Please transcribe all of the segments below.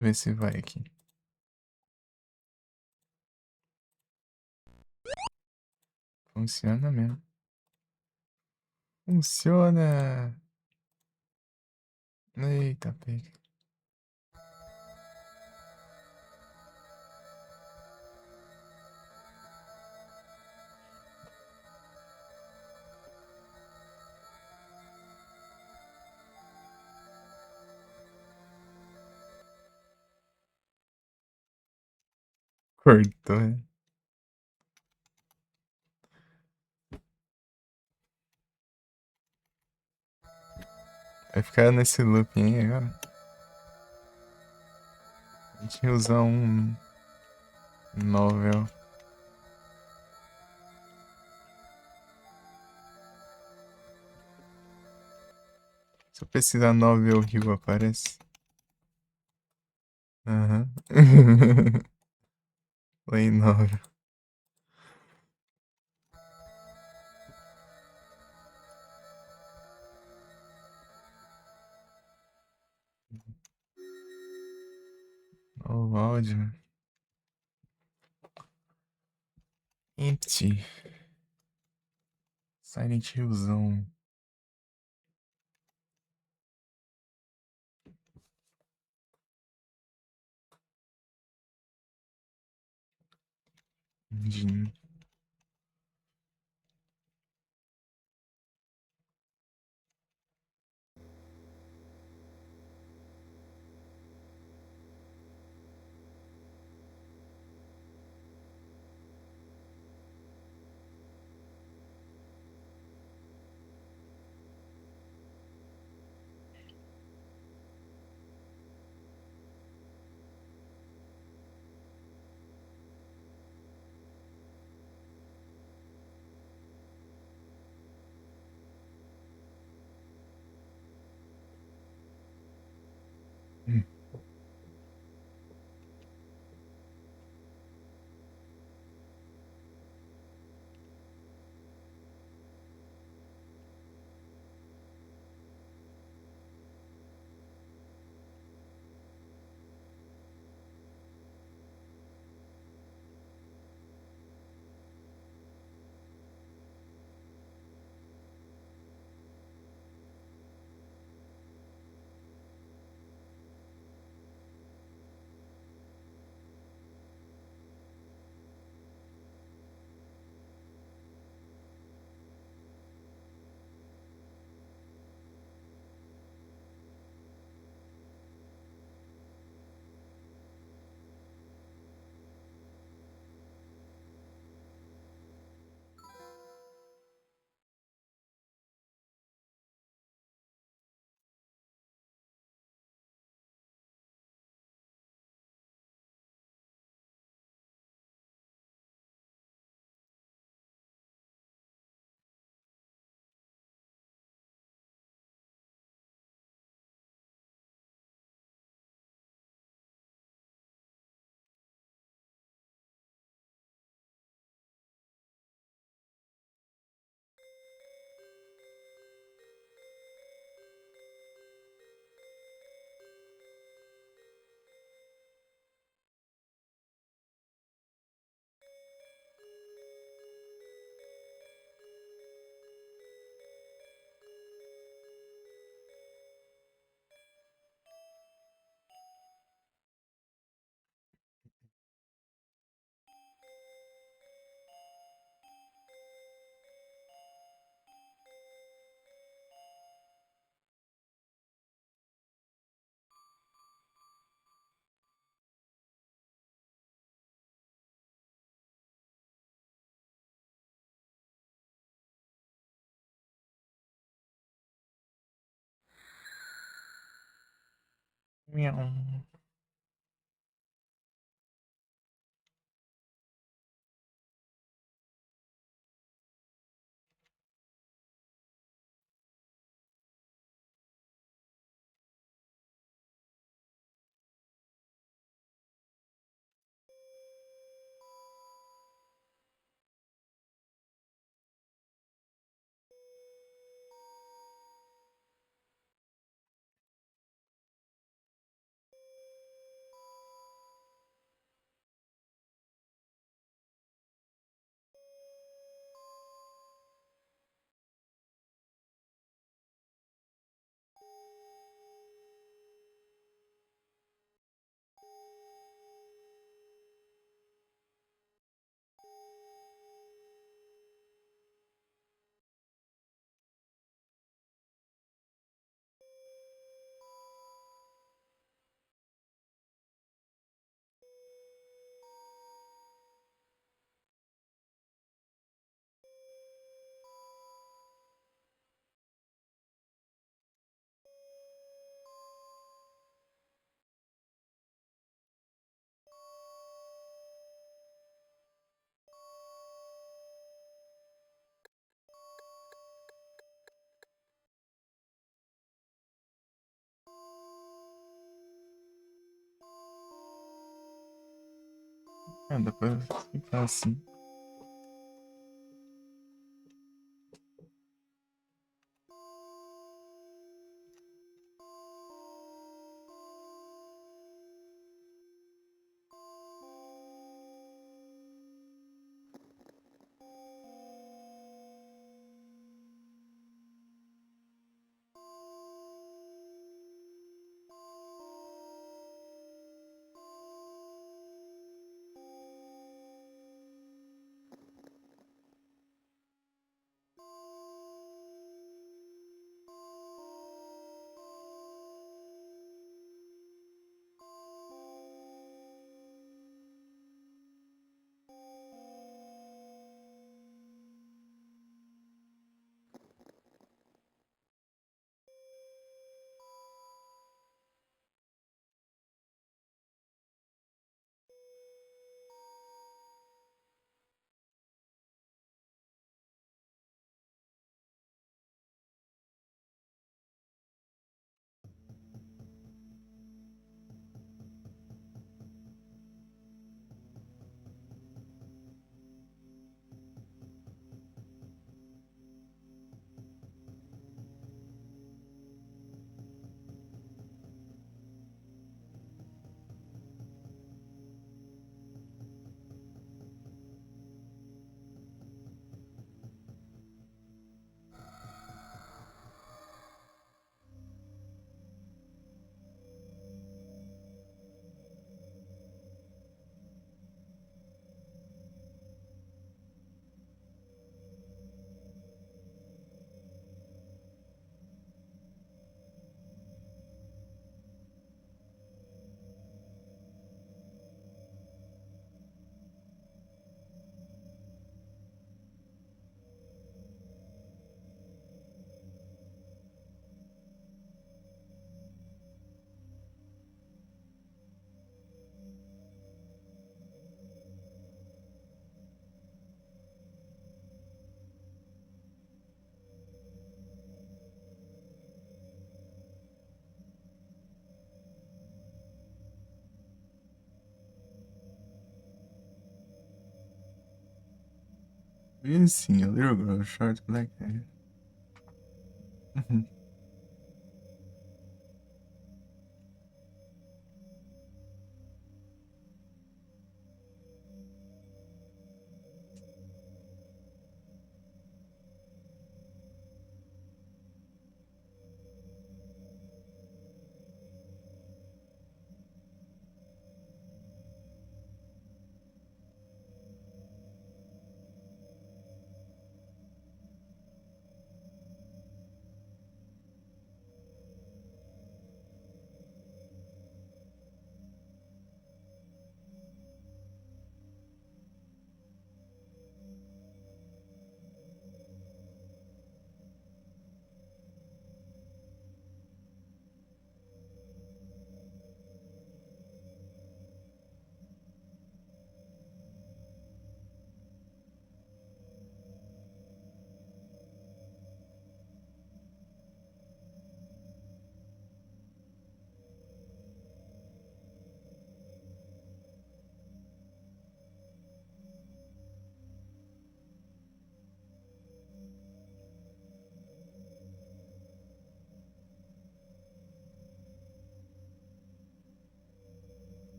Ver se vai aqui. Funciona mesmo. Funciona! Eita, pega. Cortou, né? Vai ficar nesse looping aí agora. A gente usa um novel. Se eu pesquisar novel Rio aparece. Aham. Play novel. O áudio. Empty. Silent Hillzão. Engine. Hum. Miau. Depois ficar assim. Sim, a little girl, short black hair. Uhum.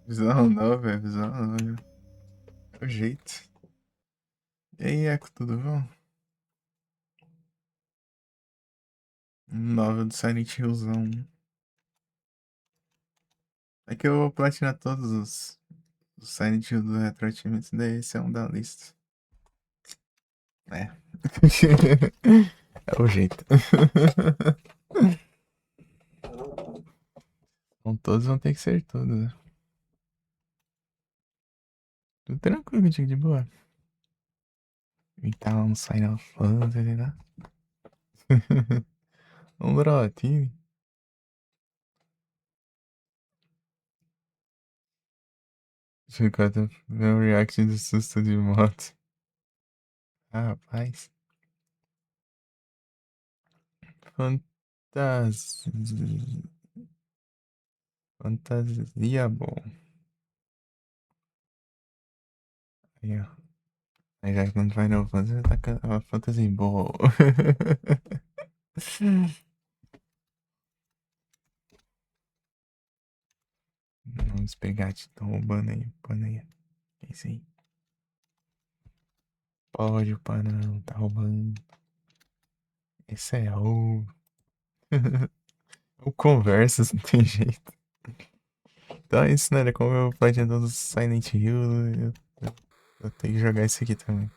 Visão nova, visão nova. É o jeito. E aí, Eco, tudo bom? Nova do Silent Hillzão. É que eu vou platinar todos os Silent Hill do Retro Achievements, daí esse é um da lista. É. É o jeito. Então todos vão ter que ser todos, né? Tudo tranquilo, contigo de boa. Então, um Final Fantasy, né? Um brotinho. Deixa eu ver meu react de susto de moto. Ah, rapaz. Fantasia. Fantasia bom. Aí, ó. Aí já que não vai no Fantasy, tá com a Fantasy boa. Vamos pegar, estão roubando aí, pana aí. É isso aí. Pode, pá, não, tá roubando. Esse é o. O Conversas, não tem jeito. Então é isso, né? Como eu platinei todos os Silent Hill, eu tenho que jogar esse aqui também.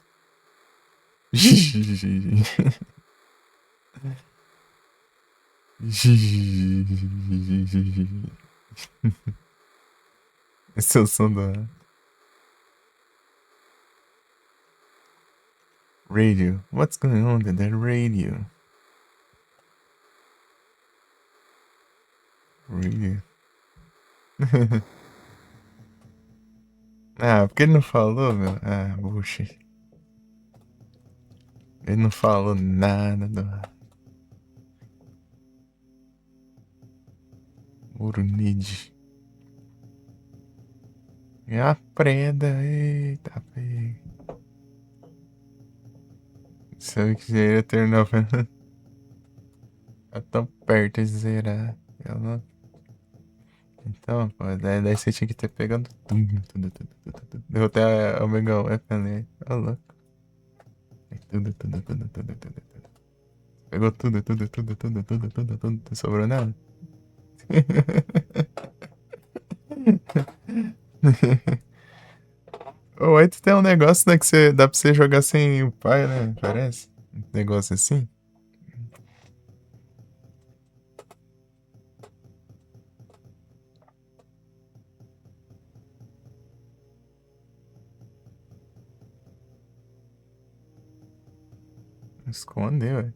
Esse é o som da radio. What's going on with that radio? Radio. Ah, porque ele não falou, meu? Ah, bullshit. Ele não falou nada do Urunid. E a preda, eita, pega. Sabe que já ia terminar. Tá tão perto de zerar. Eu não... Então, pô, daí você tinha que ter pegado tudo. Derrotei a Omega Weapon ali. Ô, louco. Tudo. Pegou tudo. Não sobrou nada. Ô, aí tu tem um negócio, né, que você, dá pra você jogar sem o pai, né? Parece. Um negócio assim. Esconder, ué.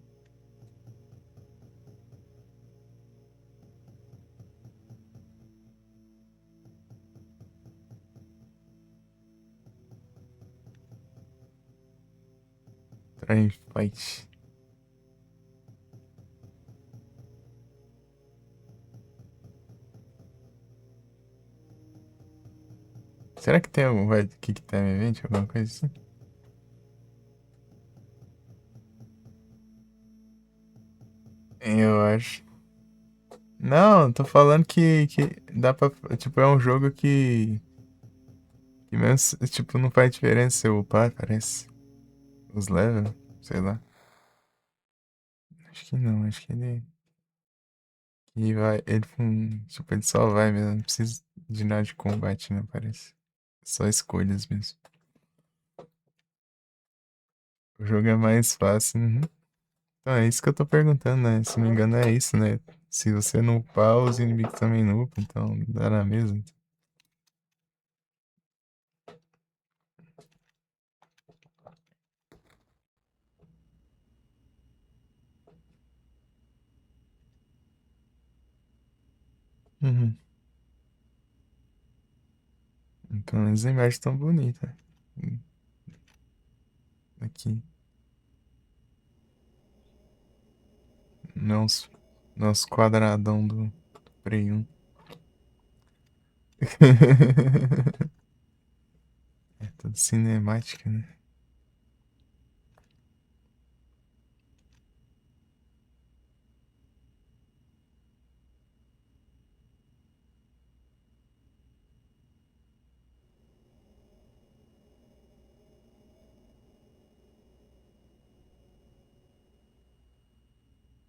Try fight. Será que tem algum Kick Time Event, alguma coisa assim? Eu acho. Não, tô falando que dá pra. Tipo, é um jogo que mesmo, tipo, não faz diferença se eu upar, parece. Os levels, sei lá. Acho que não, acho que ele vai. Ele, tipo, ele só vai mesmo. Não precisa de nada de combate, não, parece. Só escolhas mesmo. O jogo é mais fácil. Uhum. Então, é isso que eu tô perguntando, né? Se não me engano, é isso, né? Se você não upar, os inimigos também não upam, então dá na mesma. Uhum. Pelo menos a imagem tão bonita. Aqui. Nosso quadradão do Play 1. É tudo cinemática, né?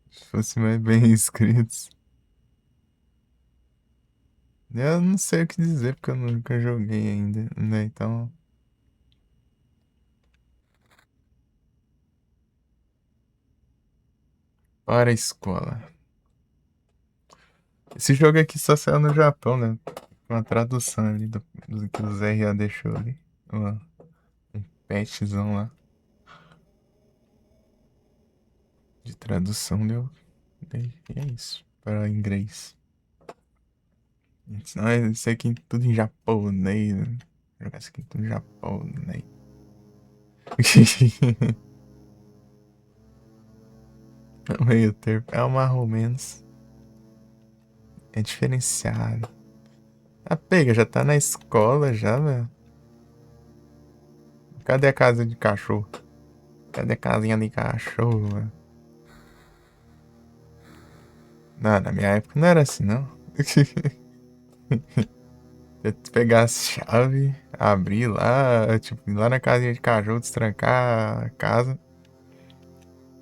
Se fosse mais bem escritos. Eu não sei o que dizer porque eu nunca joguei ainda, né? Então, para a escola. Esse jogo aqui só saiu no Japão, né? Com a tradução ali do que o Zé já deixou ali. Ó, um patchzão lá de tradução deu. E é isso. Para inglês. Senão isso aqui tudo em japonês, né? Jogar isso aqui tudo em japonês. É meio termo. É uma mais ou menos. É diferenciado. Ah, pega, já tá na escola já, velho. Cadê a casa de cachorro? Cadê a casinha de cachorro, velho? Não, na minha época não era assim, não. Eu pegar as chaves, abrir lá, tipo, ir lá na casinha de cachorro, destrancar a casa.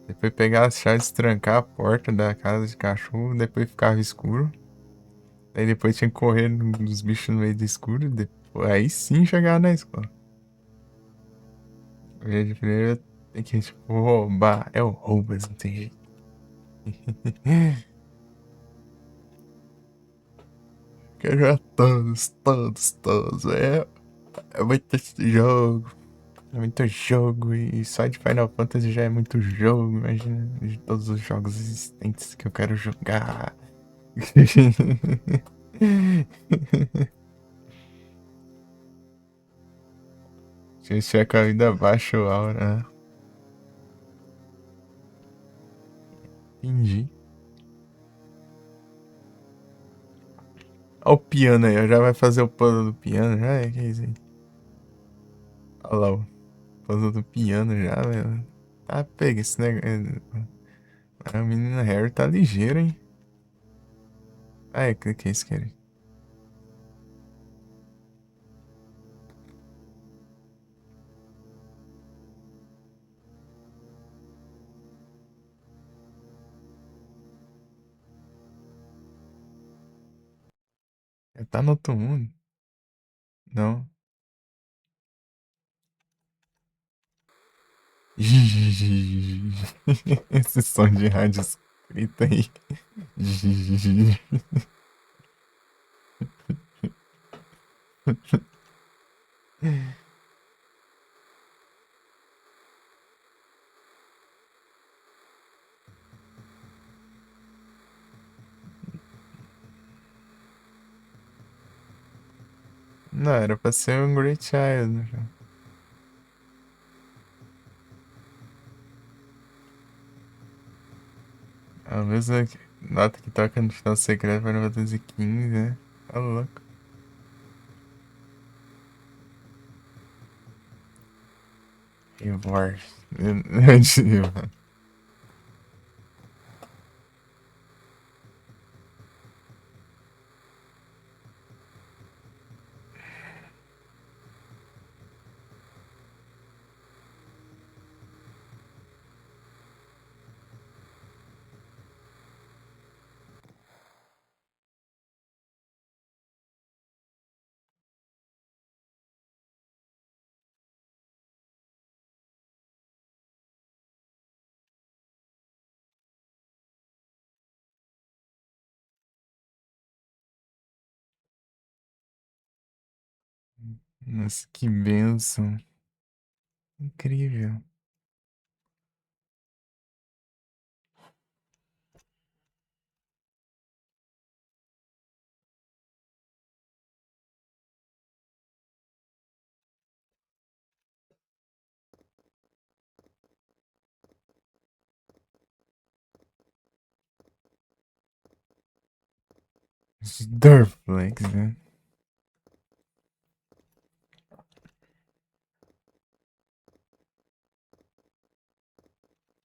Depois pegar as chaves, destrancar a porta da casa de cachorro. Depois ficava escuro. Aí depois tinha que correr nos bichos no meio do escuro. Depois, aí sim chegar na escola. Hoje primeiro tem que, tipo, roubar. É o roubo, não tem jeito. Quero jogar todos, todos, todos. É muito jogo. É muito jogo. E só de Final Fantasy já é muito jogo. Imagina de todos os jogos existentes que eu quero jogar. Se tiver com a vida baixa ou aura, né? Entendi. Olha o piano aí, ó. Já vai fazer o puzzle do piano já? É, que é isso aí? Olha lá o puzzle do piano já, velho. Tá, pega esse negócio. A menina Harry tá ligeira, hein? Ah, é, que é isso que ele? Tá no outro mundo? Não. Esse som de rádio escrita aí. Não, era pra ser um Great Child, né? A mesma nota que toca no final secreto Final Fantasy XV, né? Tá louco. Remorse. Nossa, que bênção. Incrível. Dorflex, né?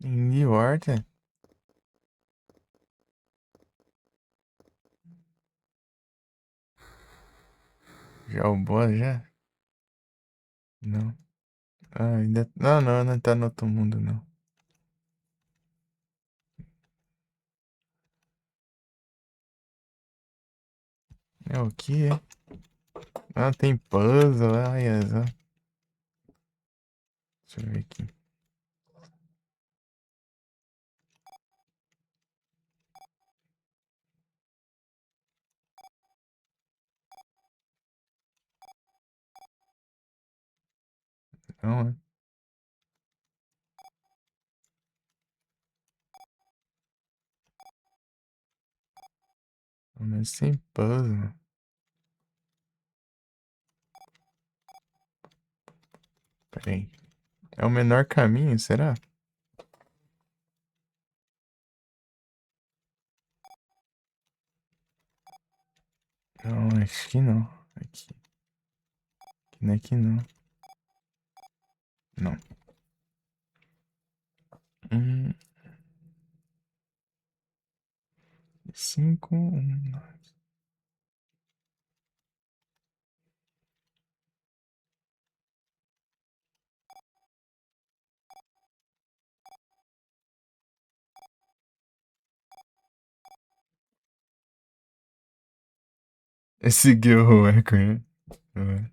New Order? Já o boss já? Não. Ah, ainda. Não, não, não tá no outro mundo, não. É o que é? Ah, tem puzzle, olha só. Deixa eu ver aqui. Não, é. Pelo menos tem puzzle. Pera aí. É o menor caminho, será? Não, acho que não. Aqui. Aqui não é aqui não. Não. Hum, 5, 1. Seguiu o recorde, né?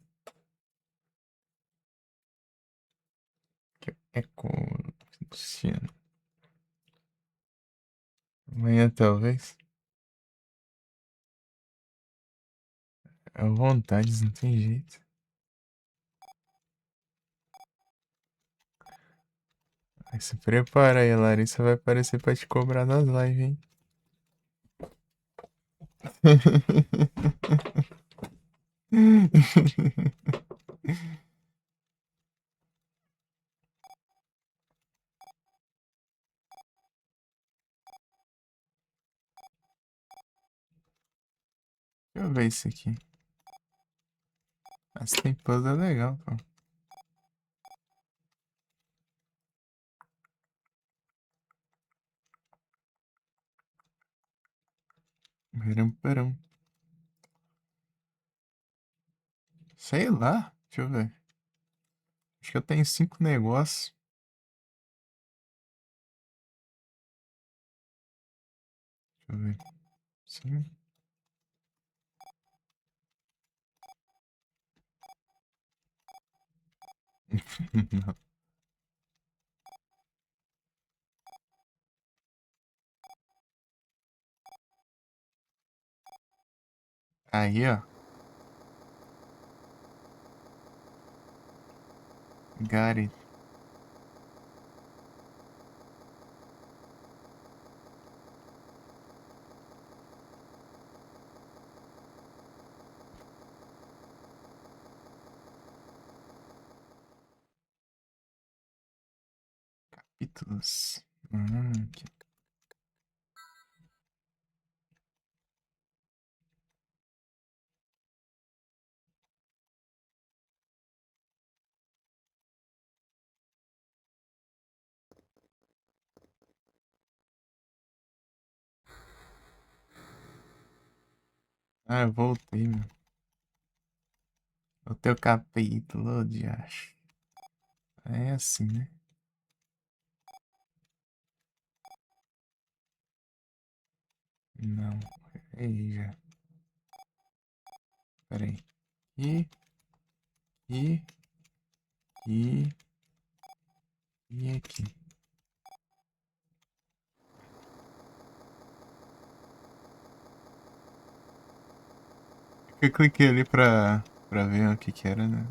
Eco. Luciano. Amanhã talvez. É vontade, não tem jeito. Aí se prepara aí, a Larissa vai aparecer pra te cobrar nas lives, hein? Deixa eu ver isso aqui. Mas tem puzzle legal, pô. Param, param. Sei lá. Deixa eu ver. Acho que eu tenho 5 negócios. Deixa eu ver. Sim. Não. Aí, ó. Got it. Capítulos. Aqui. Ah, eu voltei, meu. O teu capítulo de acho. É assim, né? Não. Aí já. Pera aí. E, e, e, e aqui. Eu cliquei ali pra ver o que era, né?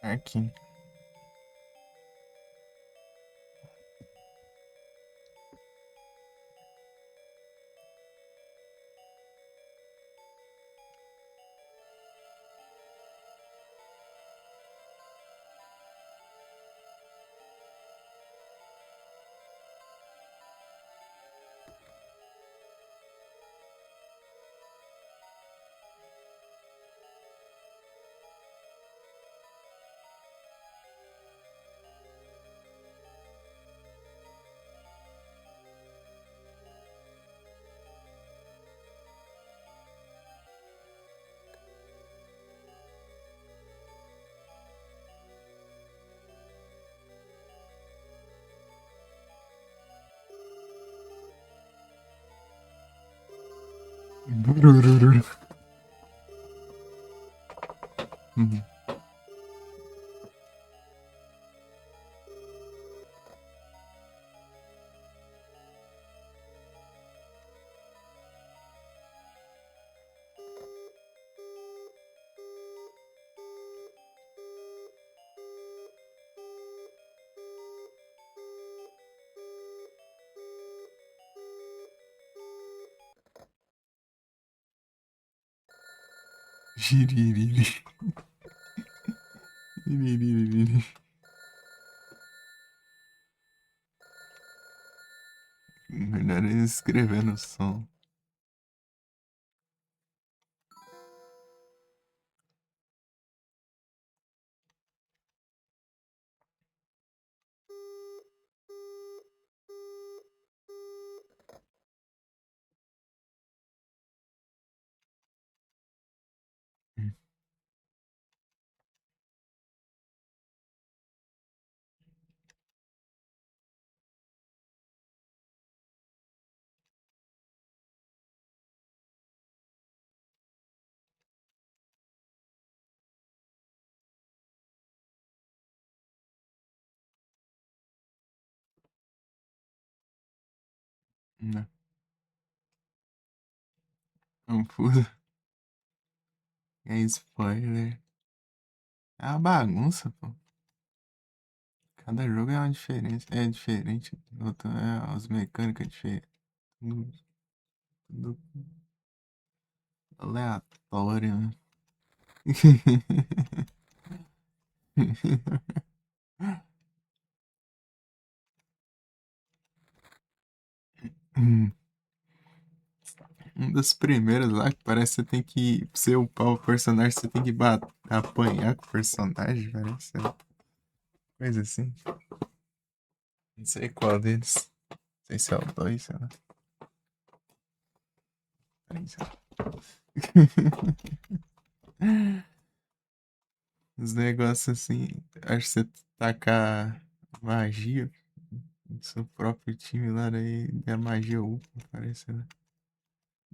Aqui. Burururu. Uhum. Giririri. Giririri. Melhor é escrever no som. Não. Confuso. É spoiler. É uma bagunça, pô. Cada jogo é uma diferença. É diferente. Outro é as mecânicas diferentes. Tudo, tudo aleatório, né? Um dos primeiros lá que parece que você tem que. Pra você upar o personagem, você tem que apanhar com o personagem, parece. Coisa assim. Não sei qual deles. Não sei se é o 2, sei lá. Três, sei lá. Os negócios assim. Acho que você tacar magia no seu próprio time lá, daí a magia upa, parece, né?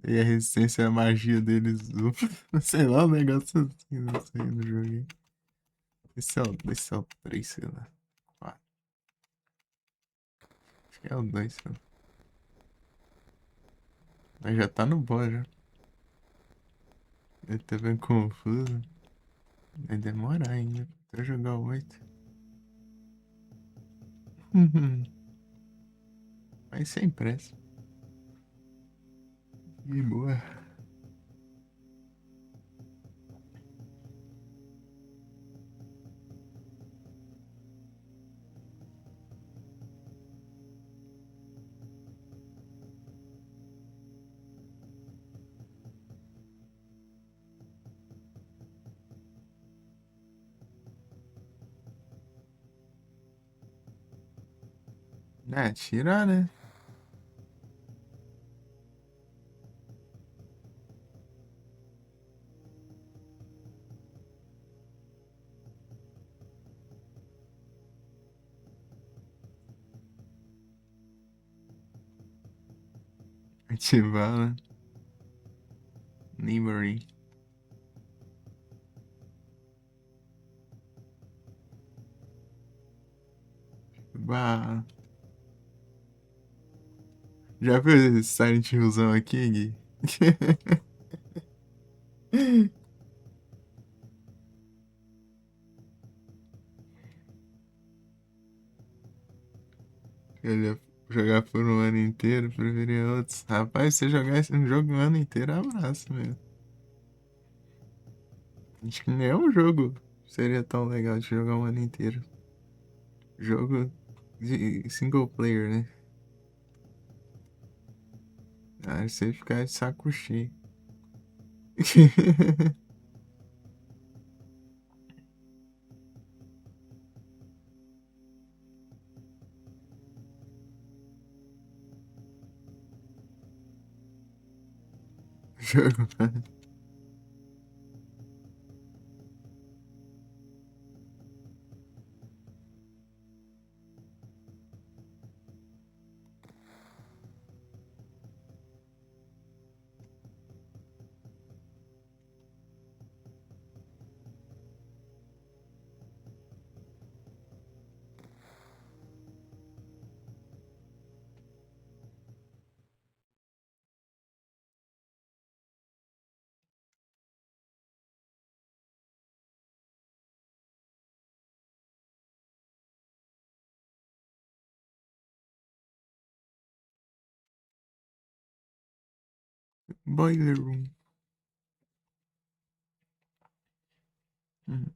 E a resistência à magia deles upa. Sei lá, um negócio assim, não sei, no jogo. Esse é o 3, sei lá. 4. Acho que é o 2, sei lá. Mas já tá no boss já. Ele tá bem confuso. Vai demorar ainda pra jogar o 8. Mas sem pressa. De boa. É, tirar, né? Ativar, né? Memory. Bah. Já viu esse Silent Hillzão aqui, Gui? Ele ia jogar por um ano inteiro, preferia outros. Rapaz, se você jogar um jogo um ano inteiro, abraço mesmo. Acho que nenhum jogo seria tão legal de jogar um ano inteiro. Jogo de single player, né? Ah, você ficar de saco cheio. Jogo. Boiler Room. Hum.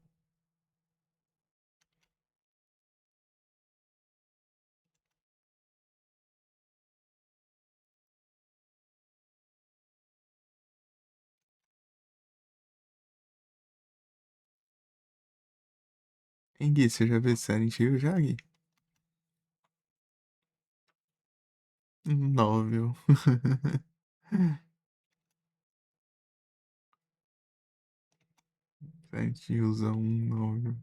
Hein, Gui, você já viu Silent Hill já, Gui? Novel. Silent Hillzão, novel.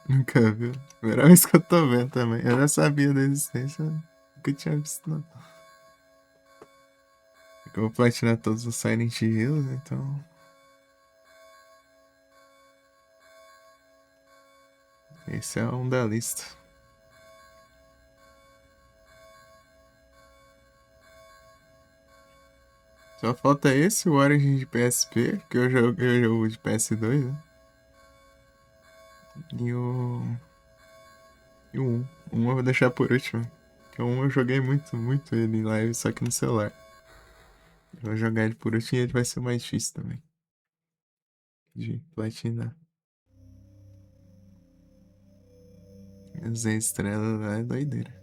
Nunca viu. Primeira vez que eu tô vendo também. Eu já sabia da existência, nunca tinha visto, não. Eu vou platinar todos os Silent Hills, então. Esse é um da lista. Só falta esse, o Origin de PSP, que eu jogo de PS2, né? E o. E o 1. O 1 eu vou deixar por último. Porque o 1 eu joguei muito, muito ele em live, só que no celular. Eu vou jogar ele por último e ele vai ser mais difícil também. De platinar. 200 estrelas lá é doideira.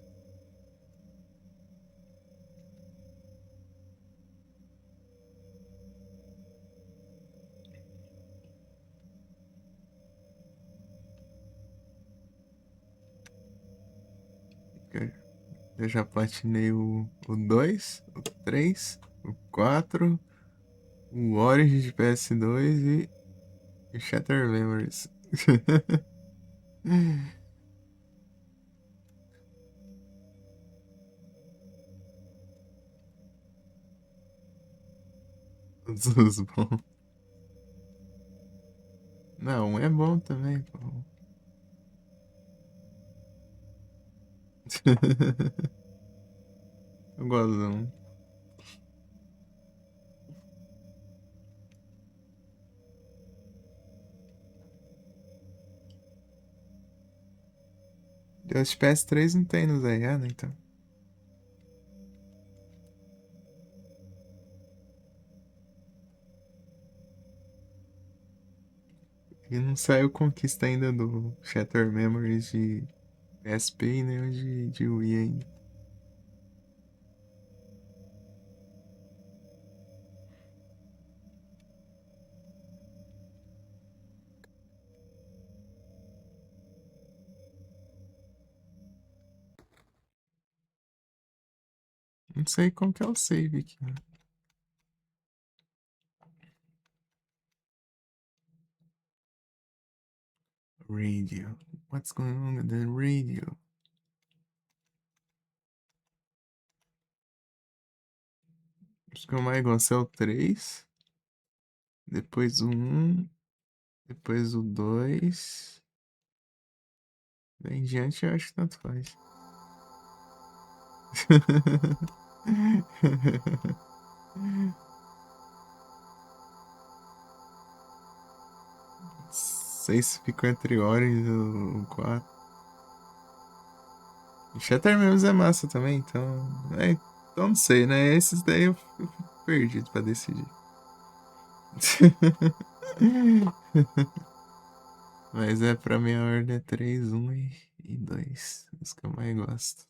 Eu, eu já platinei o 2, o 3, o 4, o Origin de PS2 e Shattered Memories. Os bons. Não, um é bom também, pô. Eu gosto de um. Os PS3 não tem no ZA, né? Então. E não saiu conquista ainda do Shattered Memories de PSP e nem o de Wii ainda. Não sei como que é o save aqui, né? Radio. What's going on with the radio? Acho que o mais gosto é o 3, depois o 1, depois o 2. Daí em diante eu acho que tanto faz. Seis ficou entre Origins e o 4. E Shattered Memories é massa também, então. Então não sei, né? Esses daí eu fico perdido pra decidir. Mas pra mim a ordem é 3, 1 e 2. Os que eu mais gosto.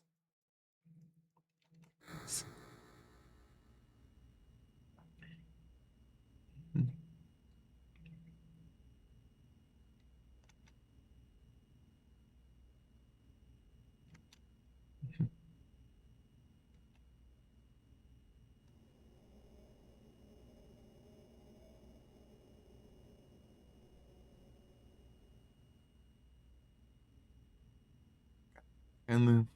Ana,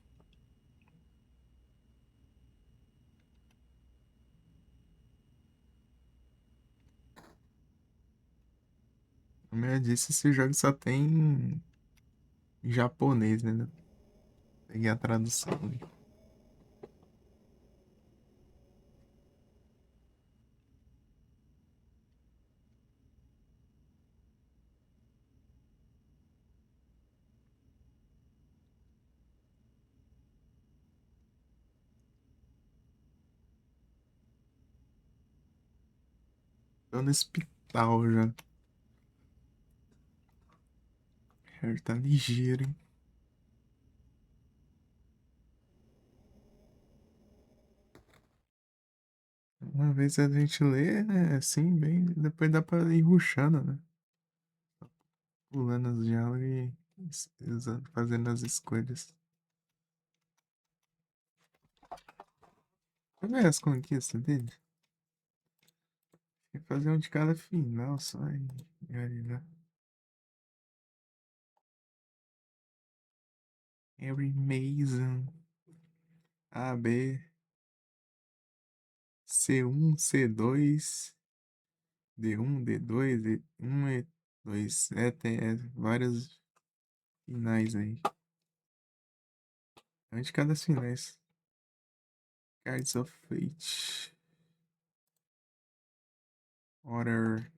como eu disse, esse jogo só tem em japonês, né? Peguei a tradução ali. Tô no hospital já. Harry tá ligeiro, hein? Uma vez a gente lê, né? Assim, bem. Depois dá pra ir rushando, né? Pulando os diálogos e fazendo as escolhas. Deixa eu ver as conquistas dele. Tem que fazer um de cada final só. E olha lá. Harry Mason. A, B, C1, C2, D1, D2, D1 e 2. Tem vários finais aí. Um de cada finais. Cards of Fate. Order.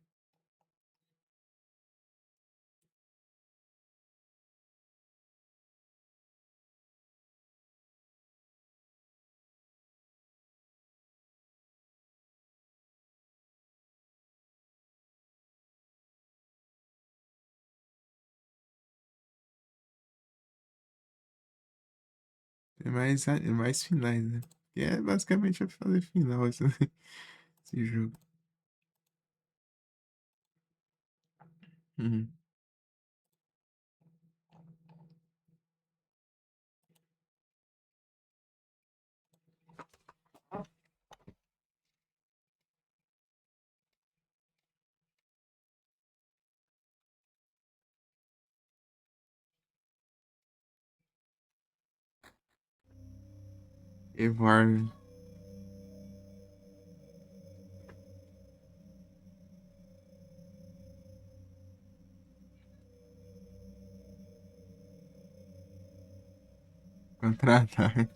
Tem mais finais, né? Que é basicamente fazer final esse jogo. Uhum. Evar. Contra-ataque.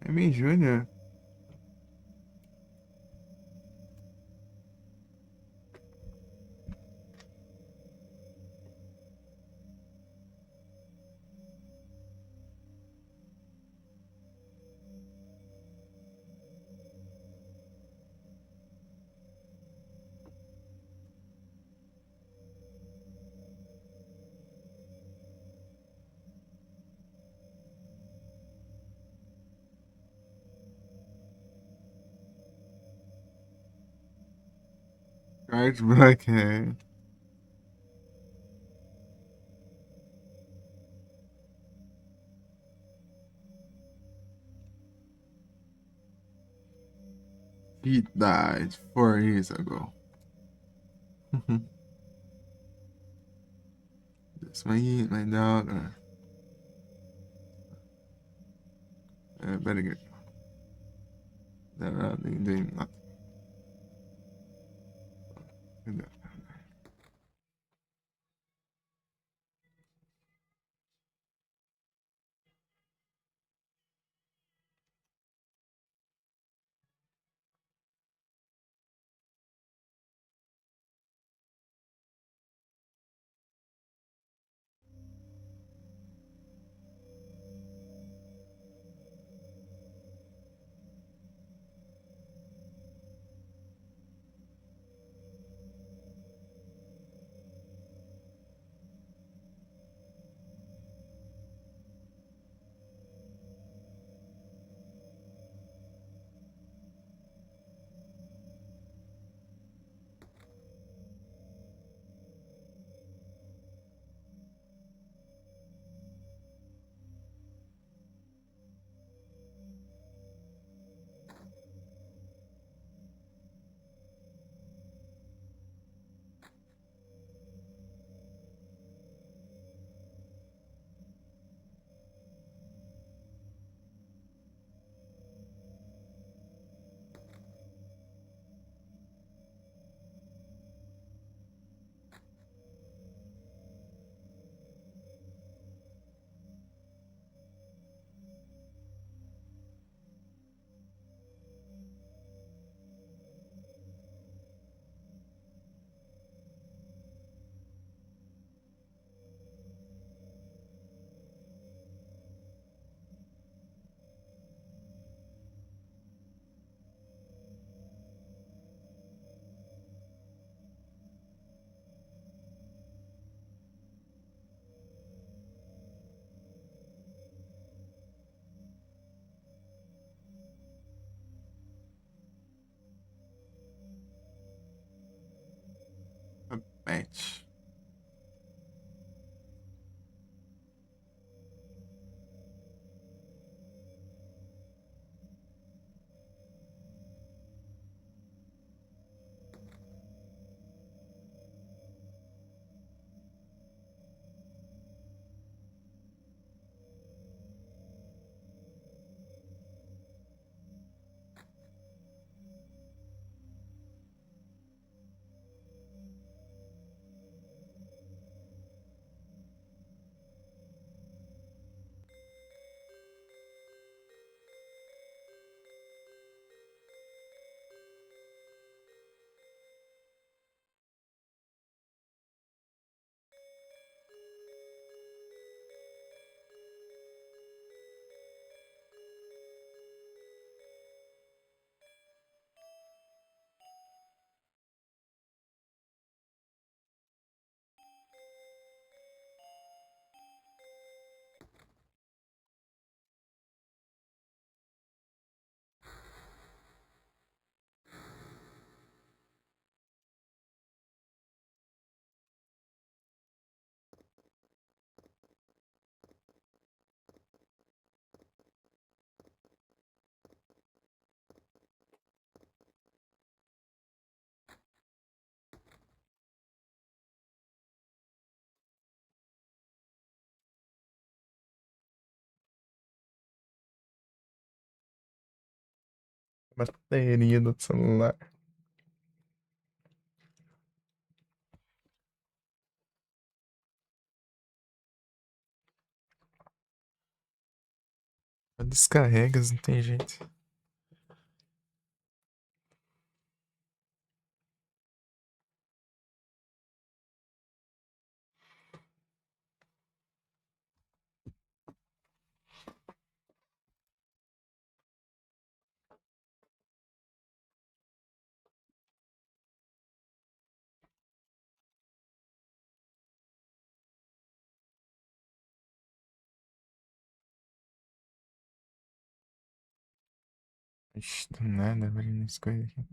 É meio Júnior. Art Block, é. He died 4 years ago. That's my dog. Very good. They're doing nothing. A pet. Bateria do celular. Descarrega, não tem jeito. Ixi, do nada abrindo as coisas aqui.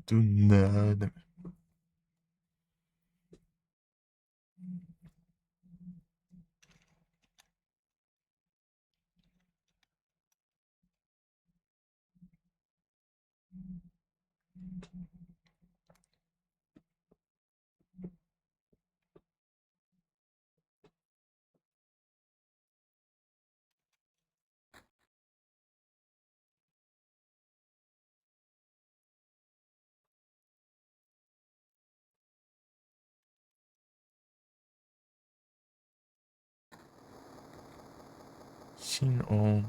Do nada. Shin On.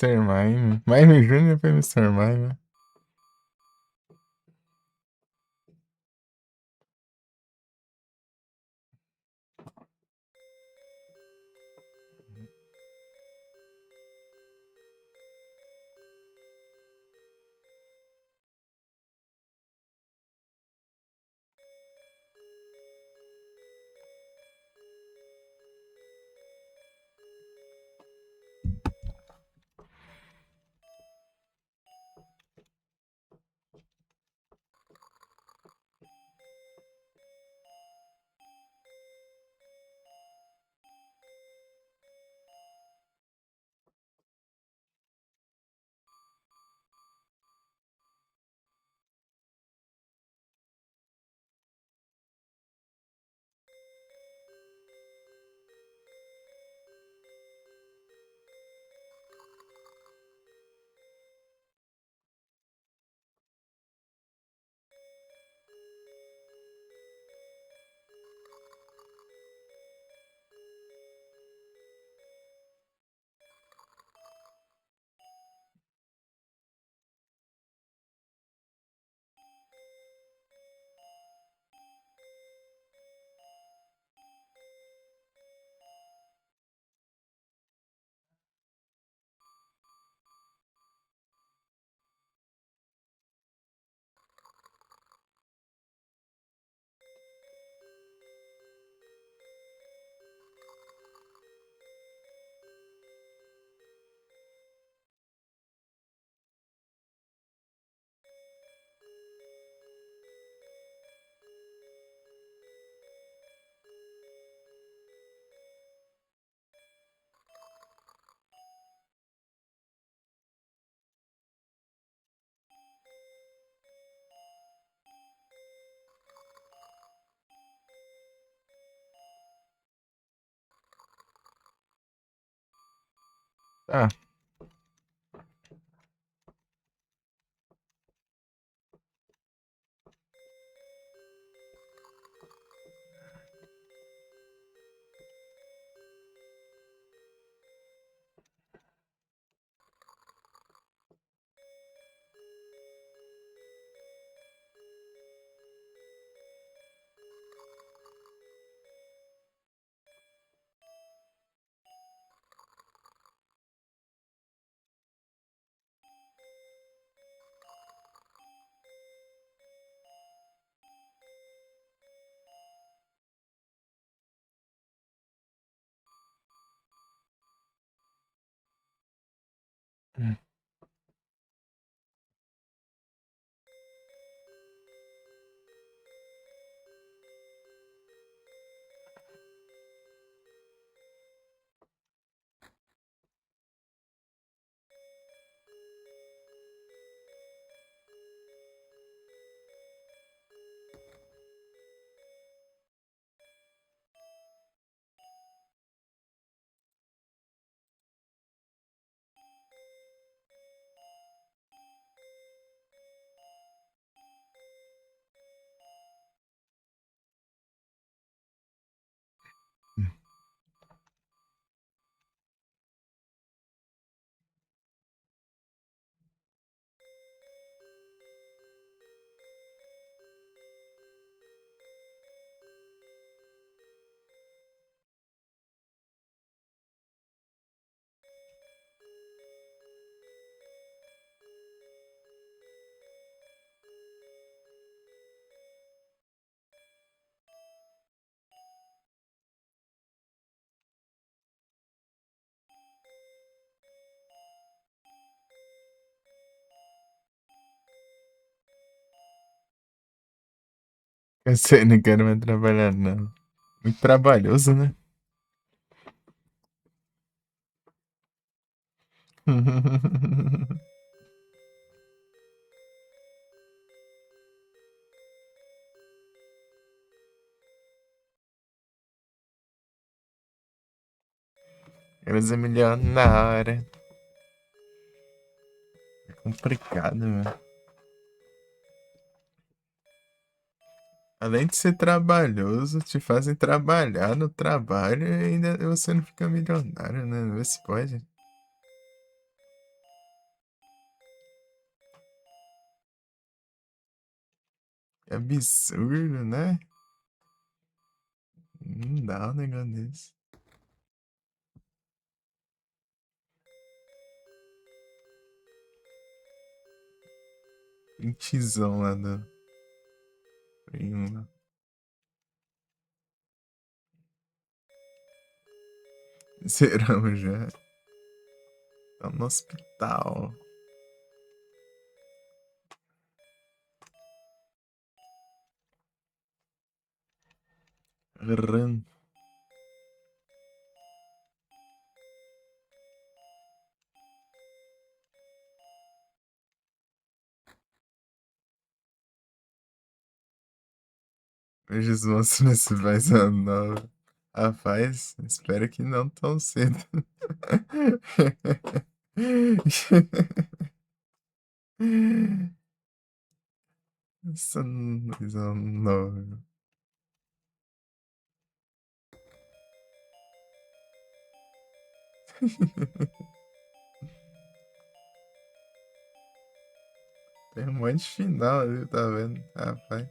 Mr. Mime. Mime Júnior foi Mr. Mime. Tá. Eu sei, não quero mais trabalhar, não. Muito trabalhoso, né? Quero ser milionária. É complicado, mano. Além de ser trabalhoso, te fazem trabalhar no trabalho e ainda você não fica milionário, né? Vê se pode. Que absurdo, né? Não dá um negócio desse. Printizão lá do primo. Zeramos já. Tá no hospital. Run. Hoje os monstros se faz uma nova. Rapaz, espero que não tão cedo. Essa visão nova. Tem um monte de final ali, tá vendo? Rapaz.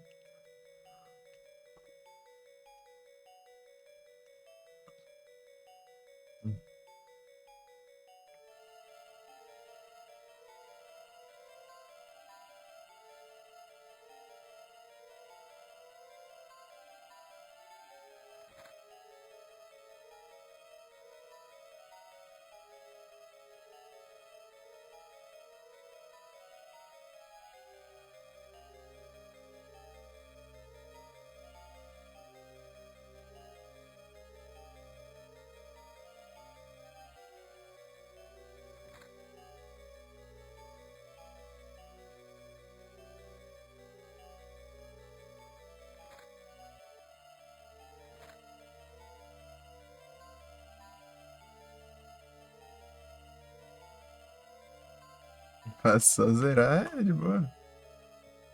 Faz só zerar, é de boa.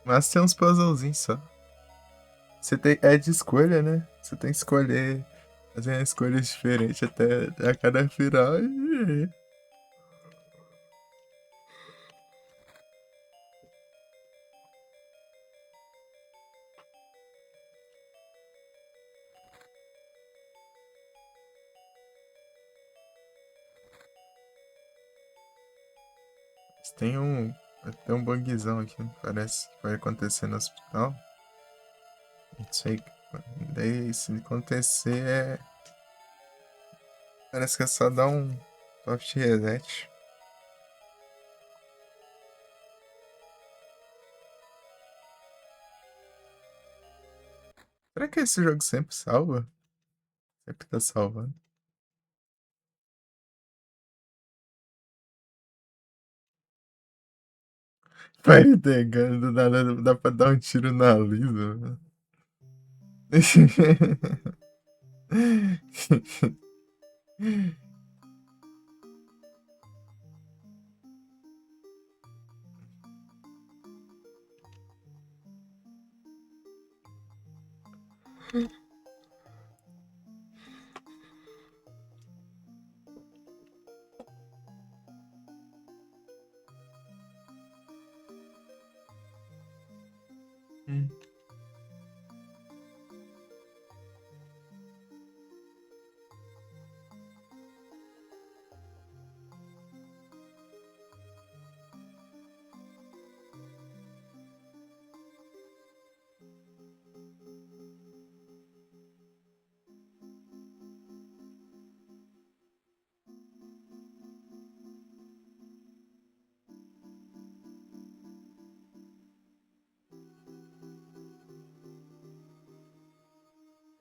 Mas tem uns puzzlezinhos só. Você tem. É de escolha, né? Você tem que escolher. Fazer uma escolha diferente até a cada final. Tem um. Tem um bugzão aqui, parece que vai acontecer no hospital. Não sei. Daí, se acontecer, é. Parece que é só dar um soft reset. Será que esse jogo sempre salva? Sempre tá salvando. Vai pegando, do nada dá pra dar um tiro na Lisa.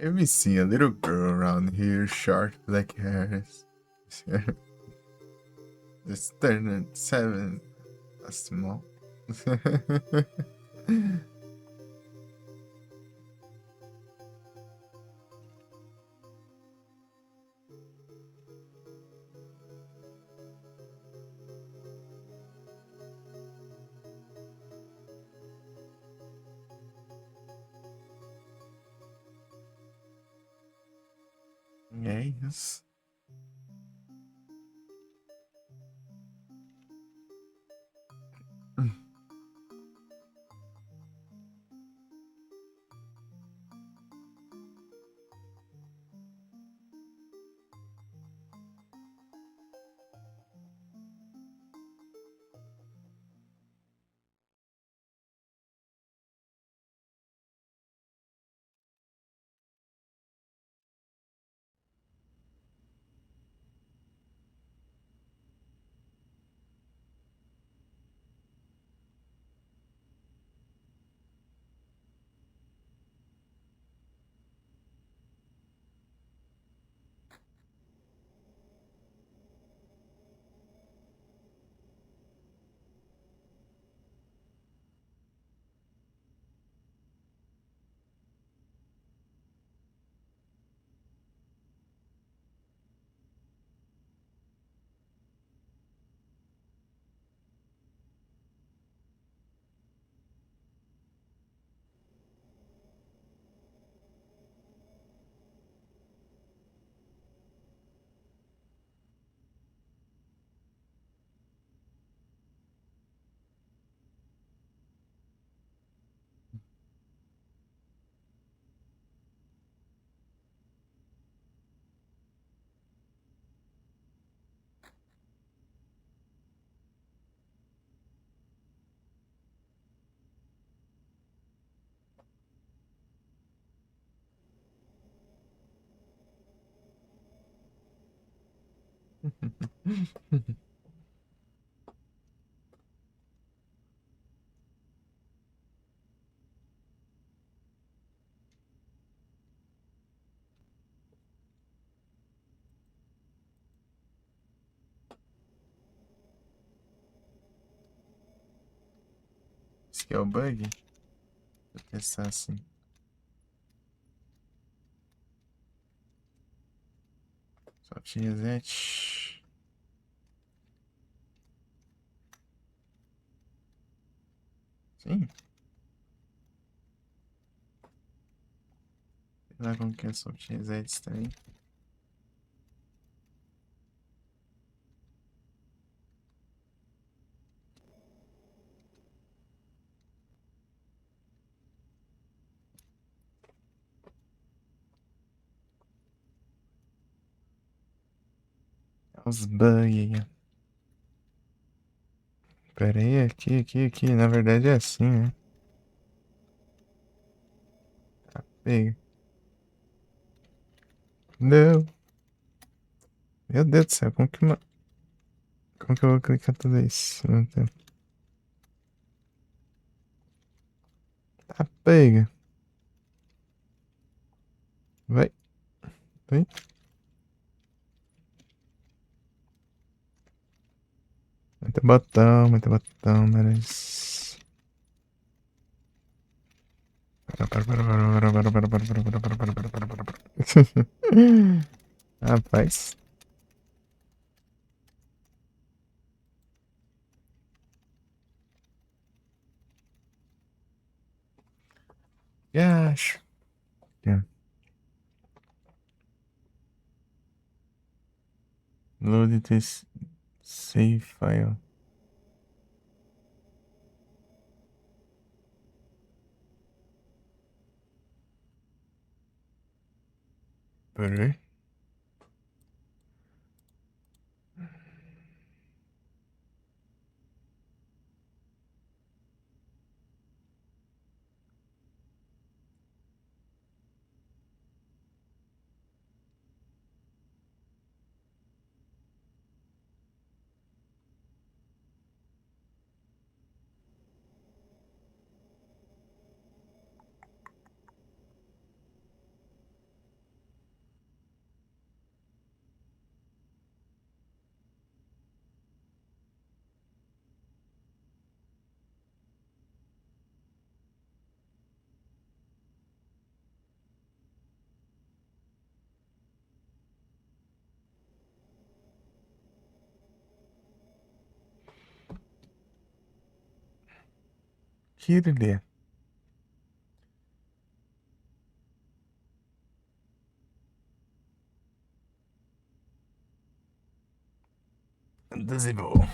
Let me see a little girl around here, short black hairs. Just turned 7. Small. É isso. Esse aqui é o bug? Vou testar assim. Soft reset. Sim. Sei lá como que é soft reset também. Os bugs aí, ó. Pera aí, aqui. Na verdade é assim, né? Pega. Não. Meu Deus do céu, como que eu vou clicar tudo isso? Meu Deus. Tá, pega. Vai, vai. Muito botão, mas... Rapaz. Acho. Load this save file. Peraí. Kirlia. Adesivo.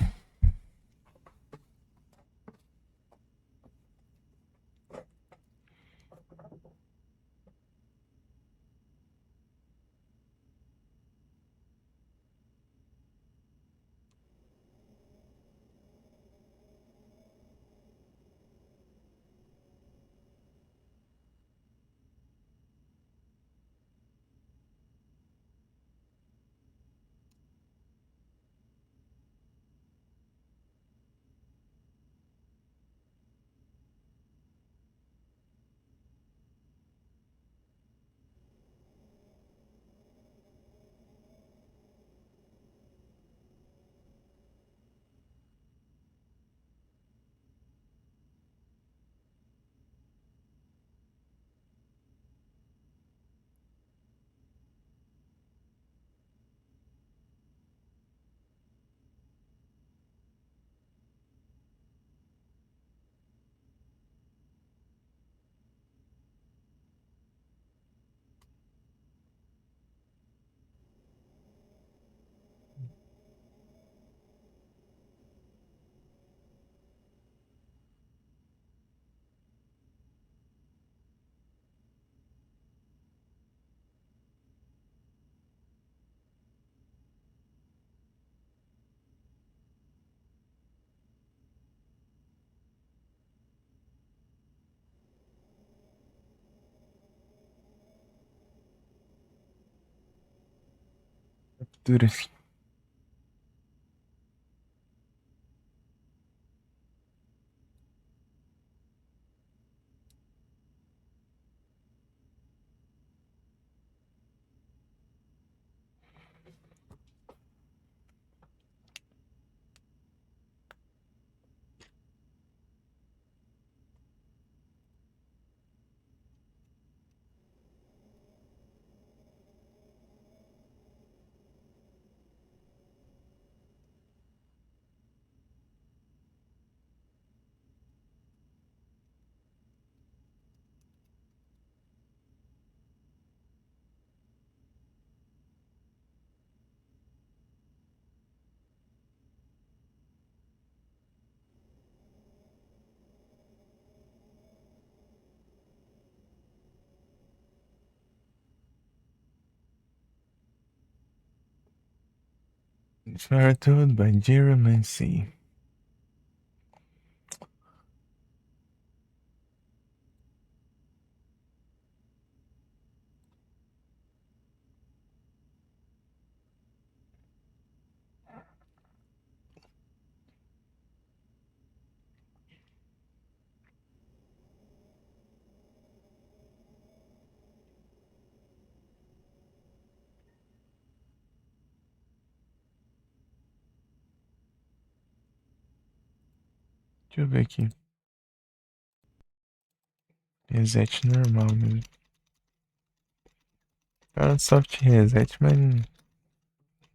Captura. Foretold by Geromancy. Deixa eu ver aqui. Reset normal mesmo. Fala soft reset, mas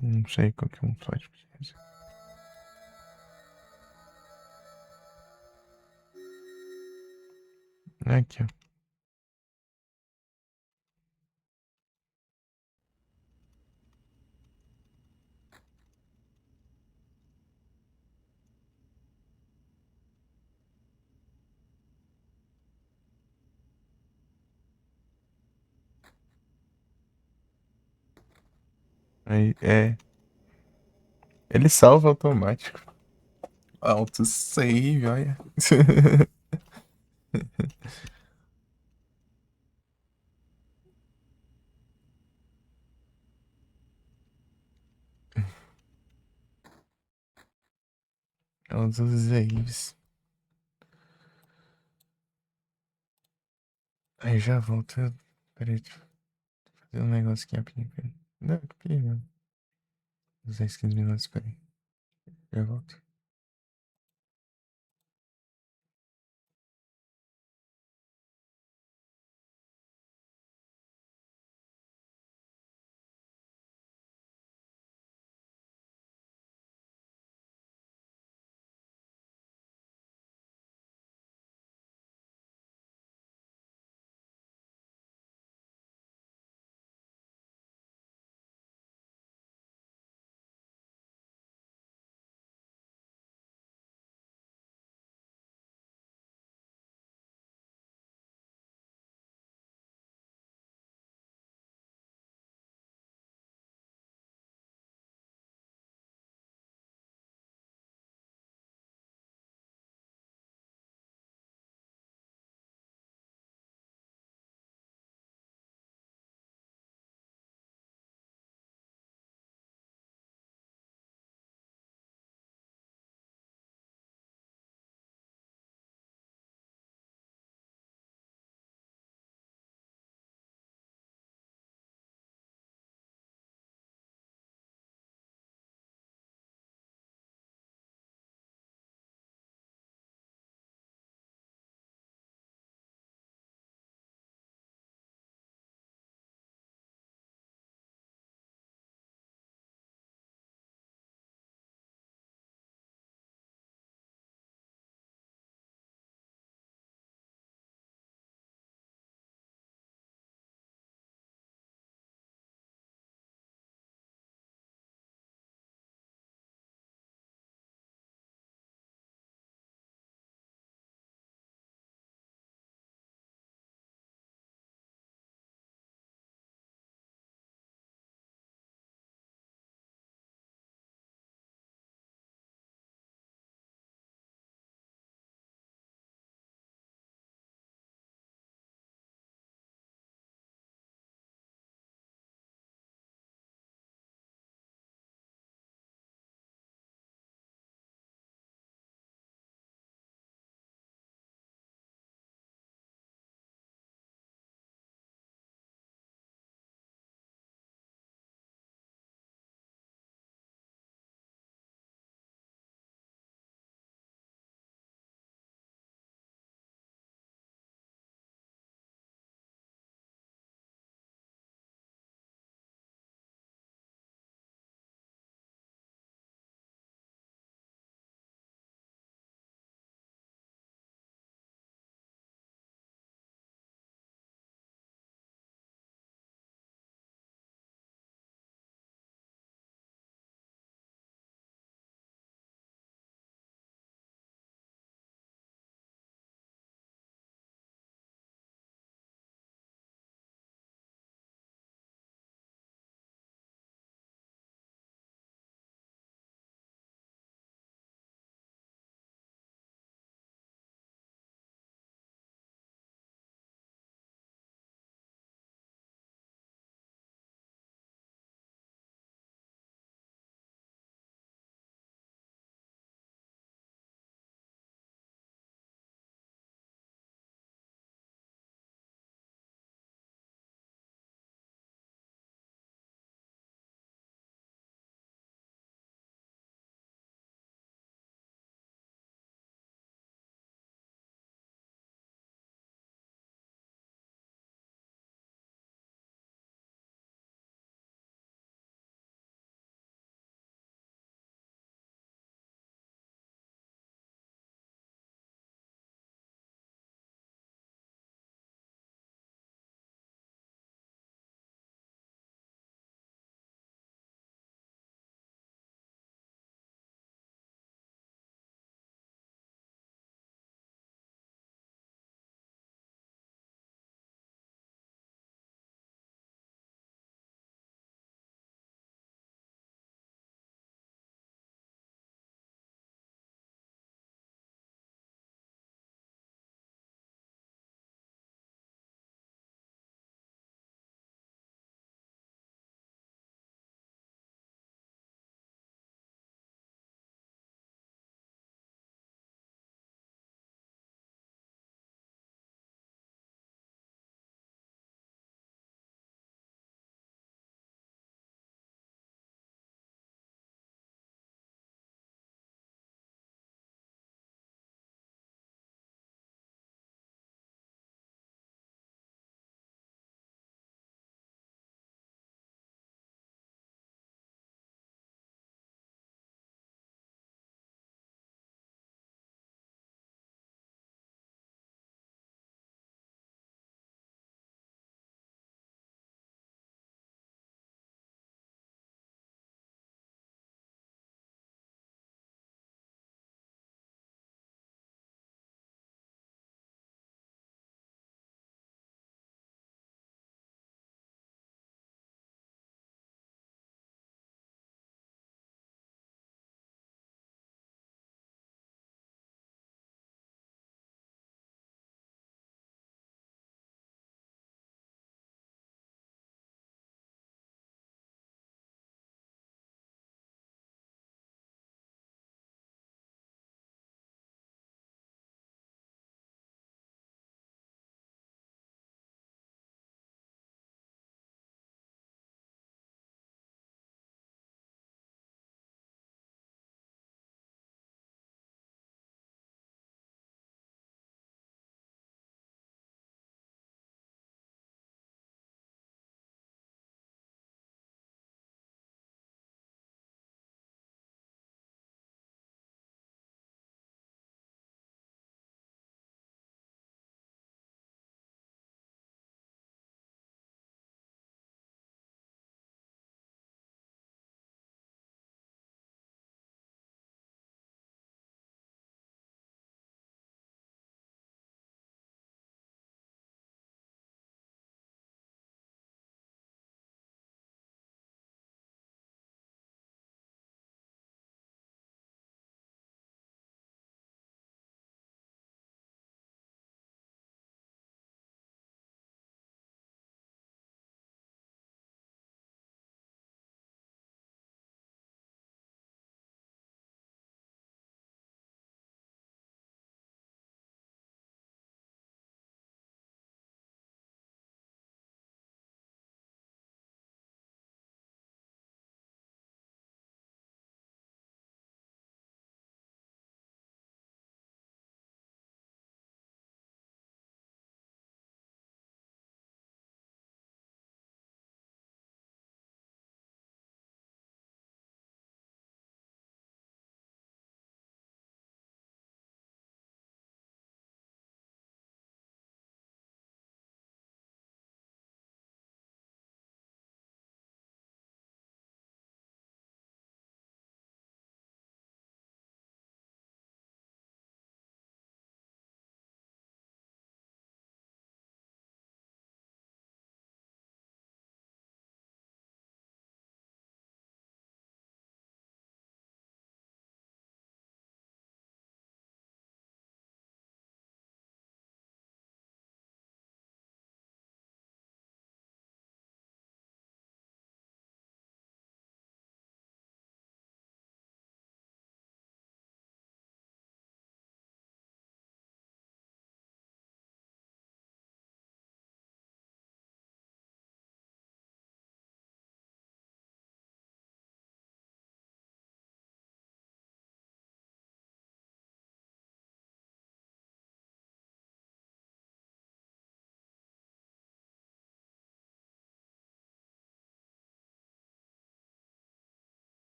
não sei qual que é um soft reset. Aqui, ó. Aí, é. Ele salva automático. Autosave, olha. Autosaves. Aí já volto. Peraí, deixa eu fazer um negócio aqui rapidinho. Peraí. Não, que não. Uns 10, 15 minutos, peraí. Já volto.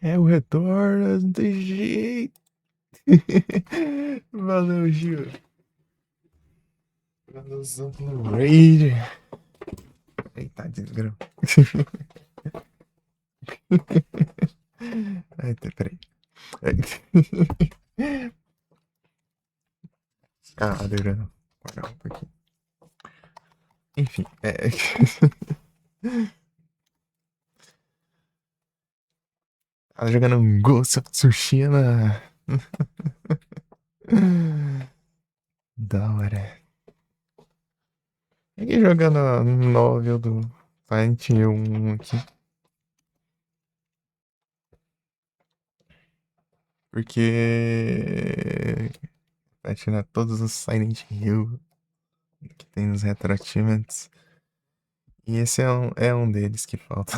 É o retorno, não tem jeito. Valeu, Gil. Valeuzão pelo raid. Eita, desgrama. Eita, peraí. Ah, adorando. Guardar um pouquinho. Enfim, Tava jogando um Ghost of Tsushima. Da hora. Aqui jogando a novel do Silent Hill 1 aqui. Porque vai tirar todos os Silent Hill que tem nos Retro Achievements. E esse é um deles que falta.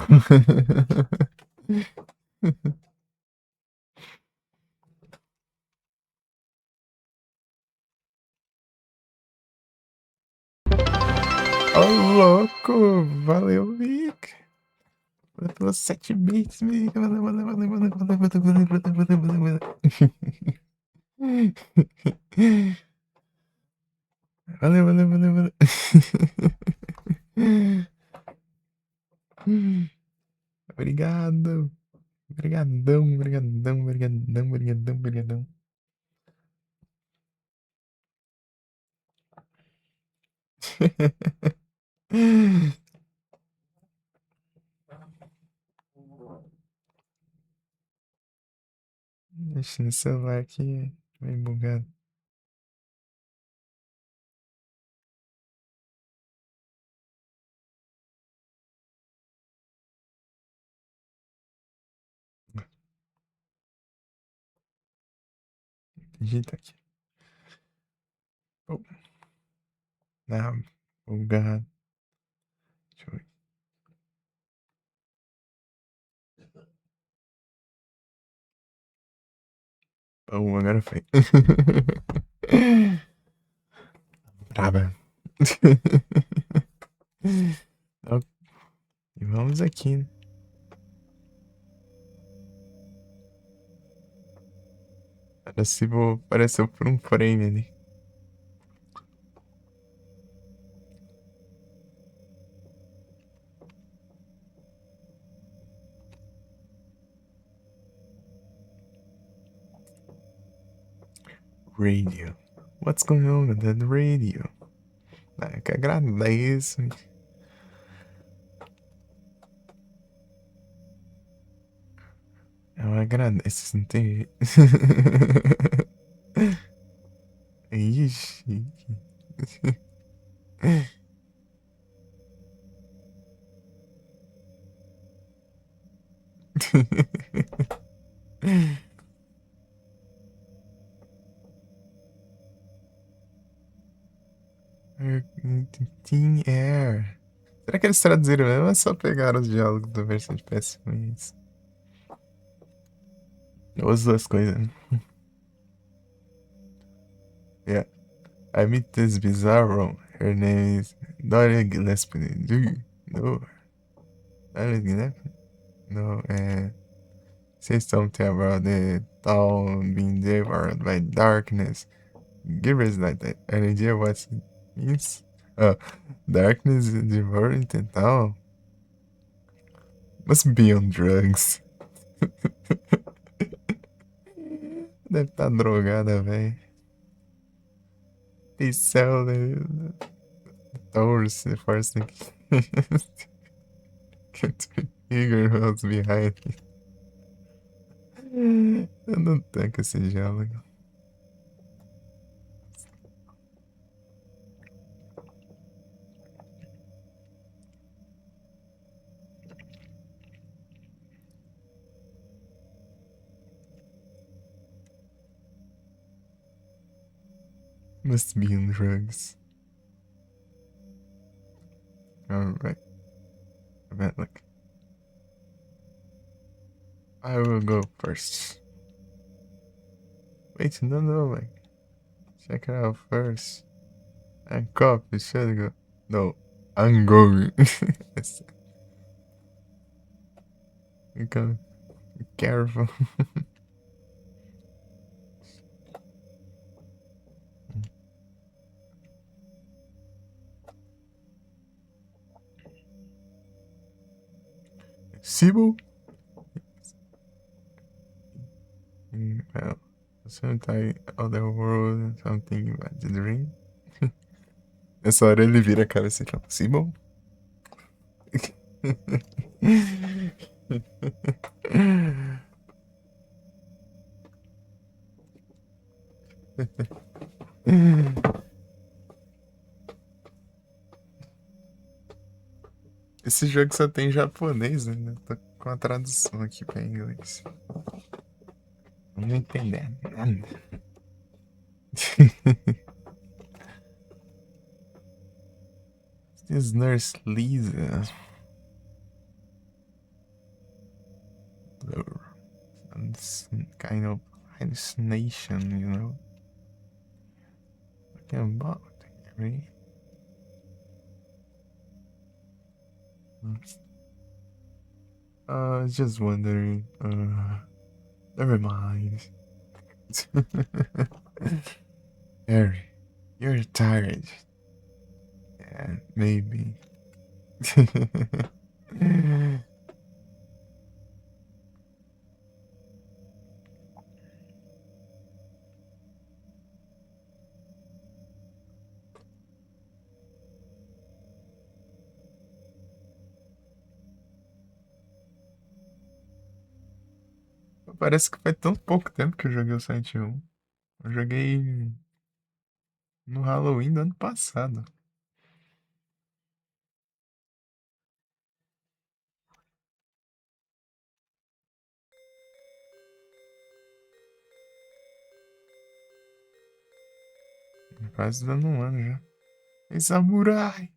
Ô, louco! Valeu, Vic! Valeu pelos 7 bits, Vic! Valeu, valeu, valeu, valeu, valeu, valeu, valeu, valeu, valeu, valeu, valeu. Valeu, valeu, valeu, valeu. Obrigado. Obrigadão, obrigadão, obrigadão, obrigadão, obrigadão. Mexendo no celular aqui, meio bugado. Digita aqui. Oh, não, bugado. Deixa eu ver. Oh, agora foi. Braba. Ó, e vamos aqui, né? Apareceu por um frame ali. Radio. What's going on with that radio? Ah, que agradeço. Eu agradeço, não tem. Ixi. Teen Air. Será que eles traduziram mesmo ou é só pegaram os diálogos da versão de PS1 e isso? Ou as duas coisas, né? Yeah. I meet this bizarro. Her name is Doria Gillespie. Do you know her? Doria Gillespie? No, say something about the town being devoured by darkness. Give us like that an idea what it means? Darkness is devouring the town. Must be on drugs. Deve estar drogada, velho. They sell the doors the first thing. Can't be eager who's behind it. Eu não tanco esse diálogo. Must be on drugs. Alright. Event look. I will go first. Wait, no, like. Check it out first. And copy, should go. No, I'm going. It's- you come. Careful. Sibyl? Well, sometimes other world, something about the dream. Nessa hora ele vira a cabeça e fala, Sibyl? Esse jogo só tem japonês, né? Tô com a tradução aqui pra inglês. Não entender nada. This Nurse Lisa. Some kind of hallucination, you know? Talking about Harry. Just wondering. Never mind. Harry, you're tired. Yeah, maybe. Parece que faz tão pouco tempo que eu joguei o Silent Hill. Eu joguei no Halloween do ano passado. Quase dando um ano já. Ei, samurai!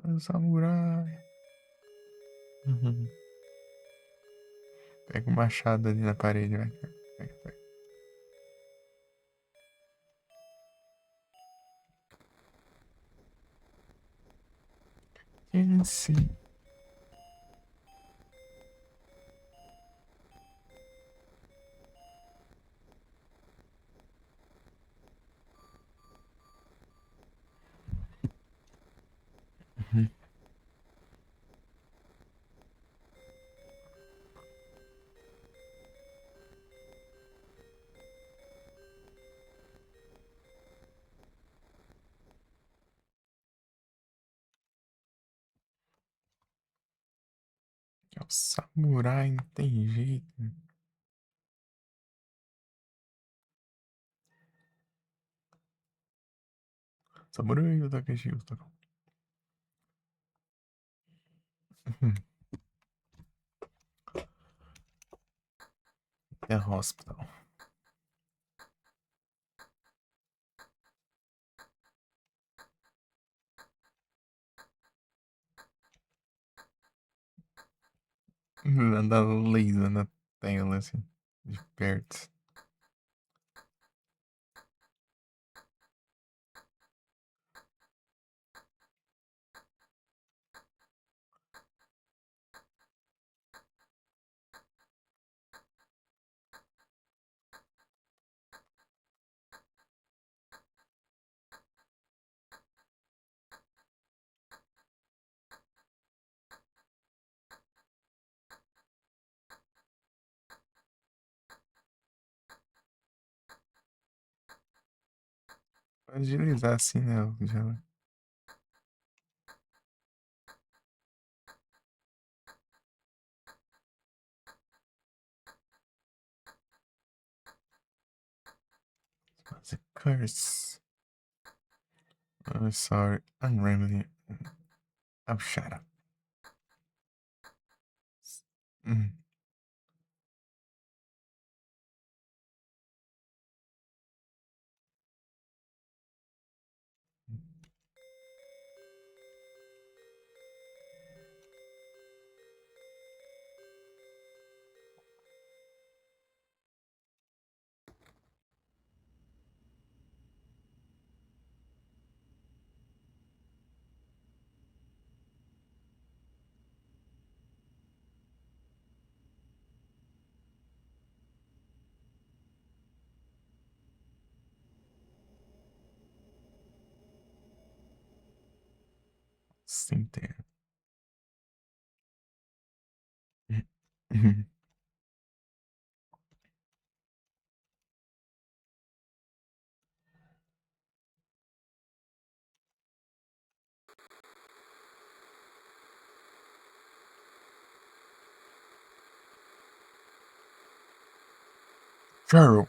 Olha o samurai! Uhum. Pega o machado ali na parede, vai. Pega, pega. Sim. Uhum. É o samurai, não tem jeito. Samurai, o Takeshi, o Takeshi. Uhum. É hospital. Anda laser na tela, assim, de perto. Pode agilizar assim, né? Já... Fazer curse. Oh, sorry, I'm rambling. Oh, shut up. Hum. Sim, tem. Carol.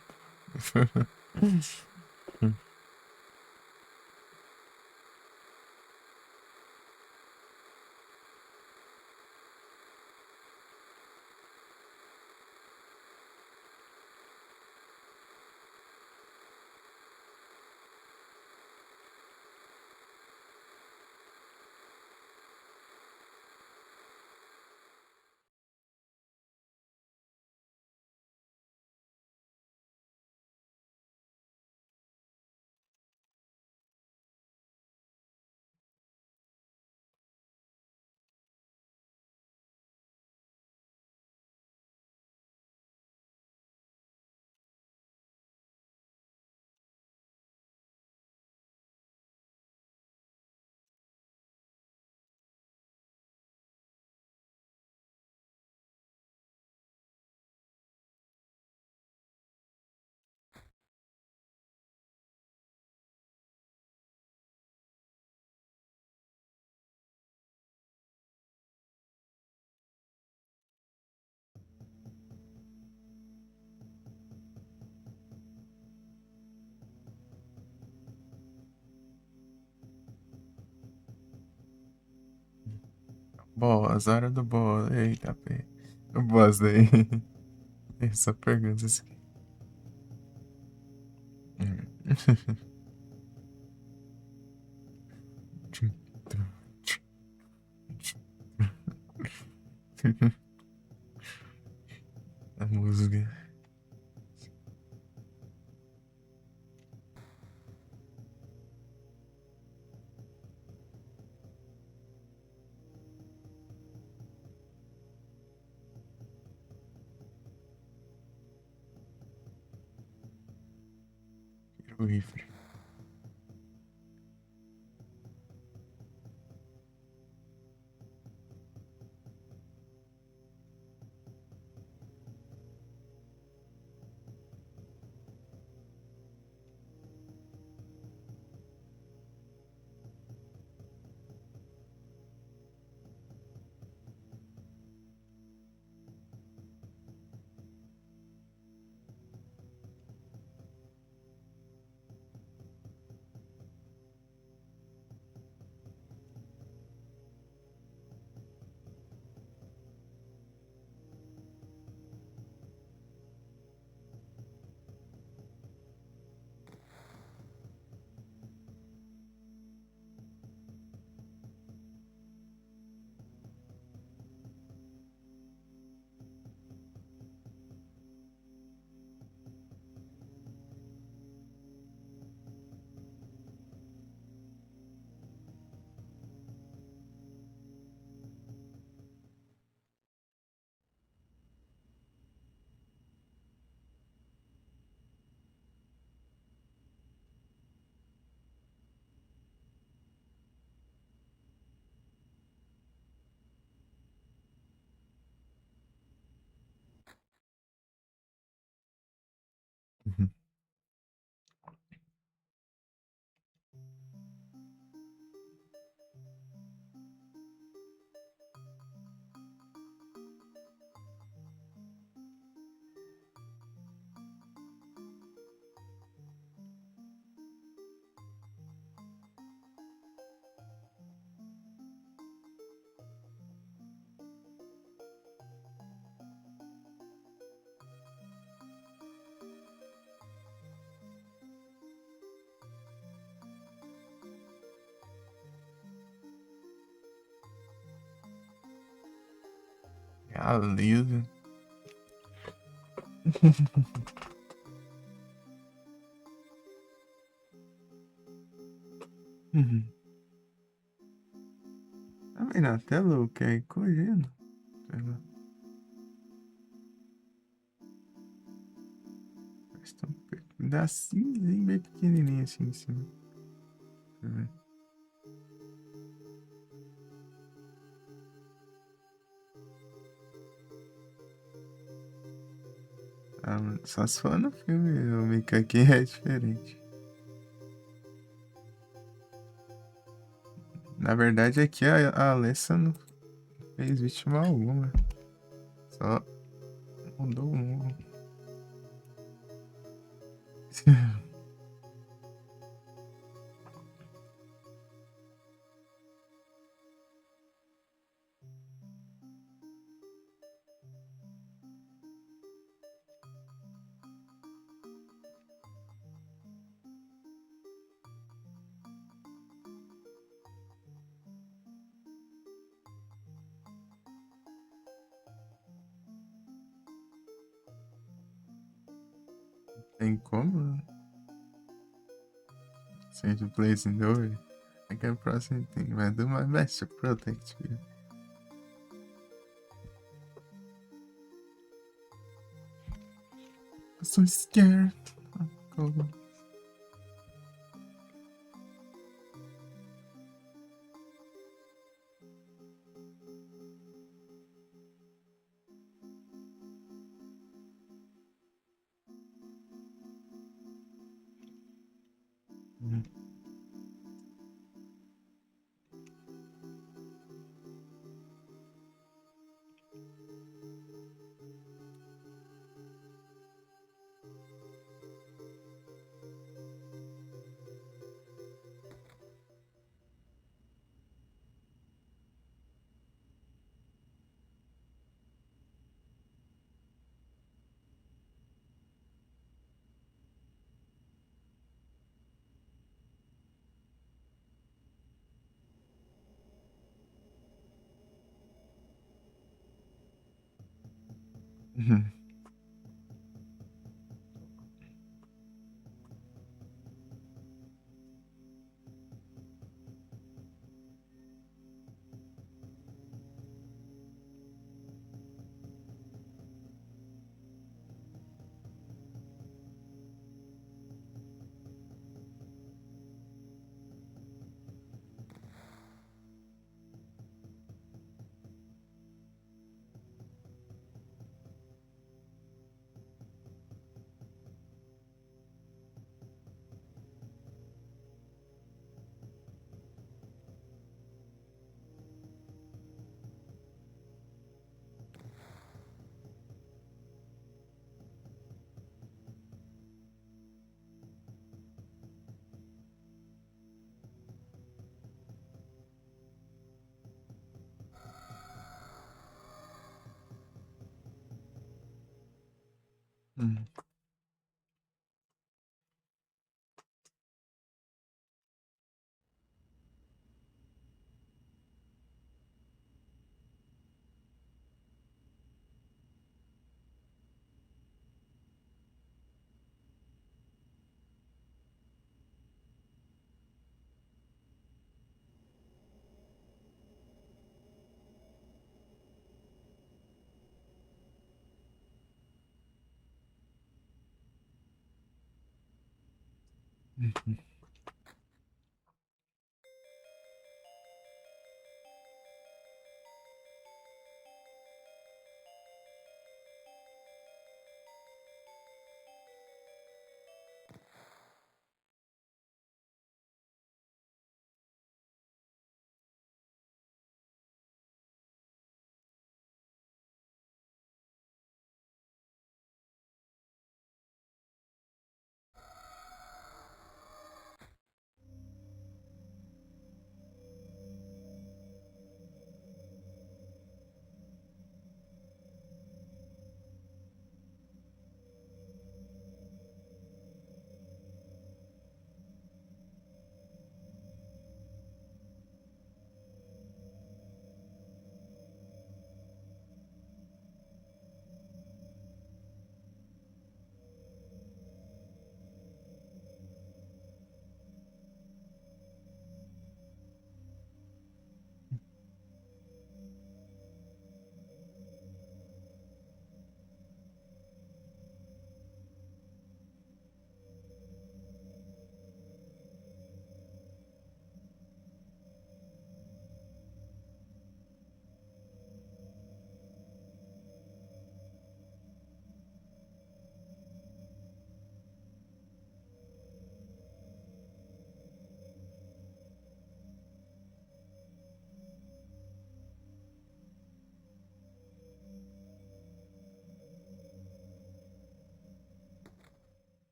Boas, hora do boss. Eita, pé. O boss daí. Essa pergunta aqui. A música. O rifle. A Lisa. Tá vendo a tela o que é correndo? Dá cinzinho bem pequenininho assim em cima. Deixa eu ver. Ah, só se for no filme, o Mika aqui é diferente. Na verdade, aqui a Alessa não fez vítima alguma. Só mudou um. Tem como? Change the place in the way. I can process thing. I do my best to protect you. I'm so scared. Go.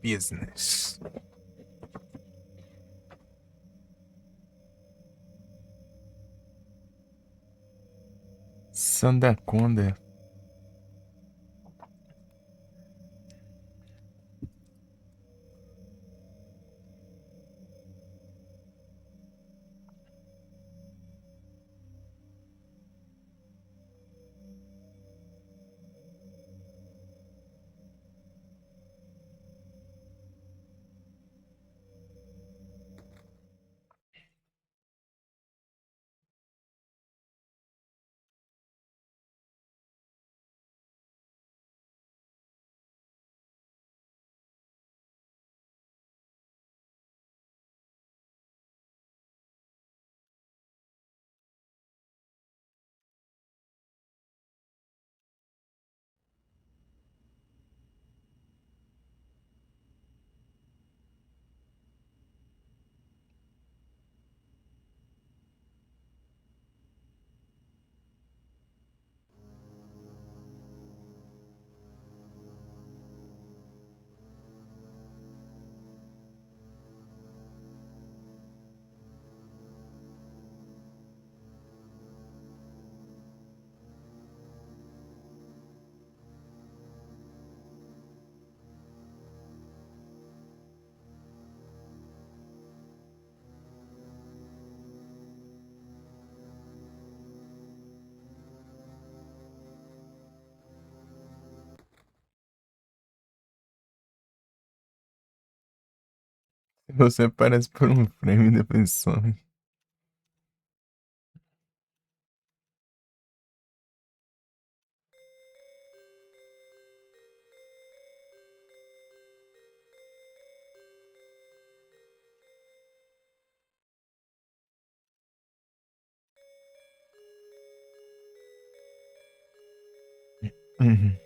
Business. Sandaconda. Você parece por um frame da pessoa. Uhum.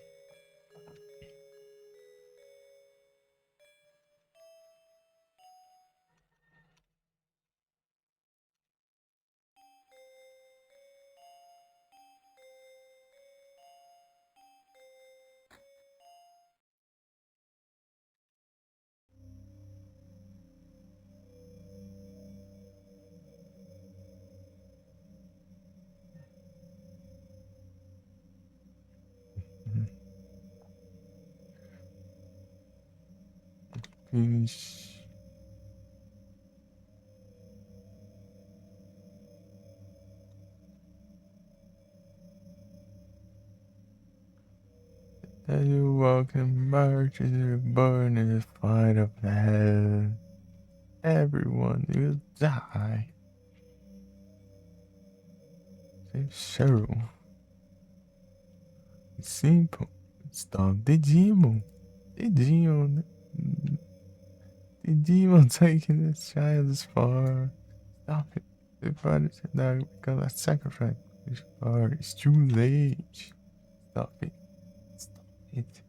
Ixi. As you walk and march as you're born in the fight of hell, everyone will die. Say Cheryl. It's simple. Stop the demon. The demon. The demon taking this child as far. Stop it. The father said that because I sacrificed this far. It's too late. Stop it. Stop it.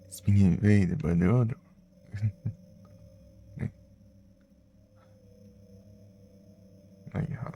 It's being invaded by the other. Like how?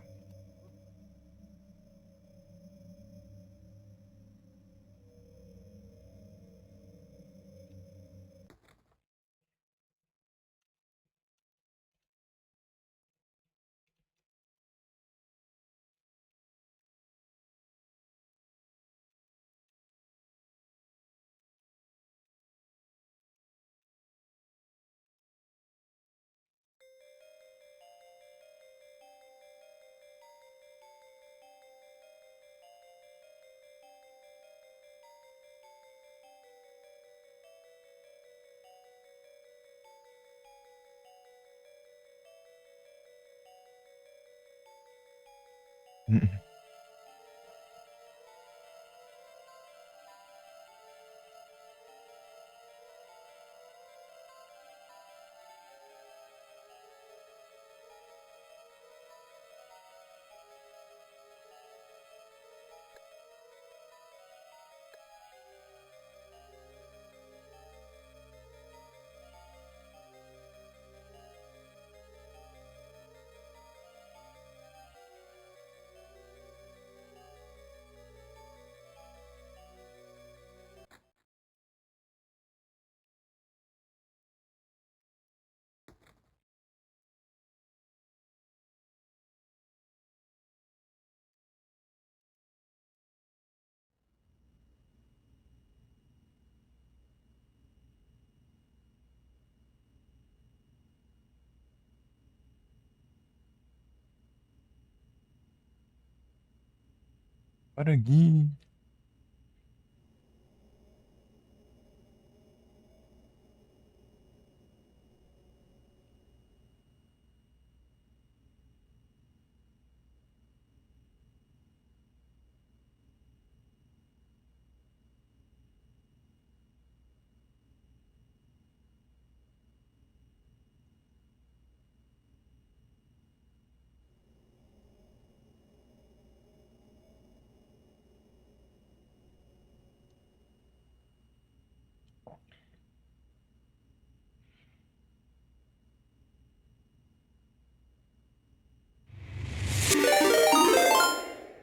Bora, Gui.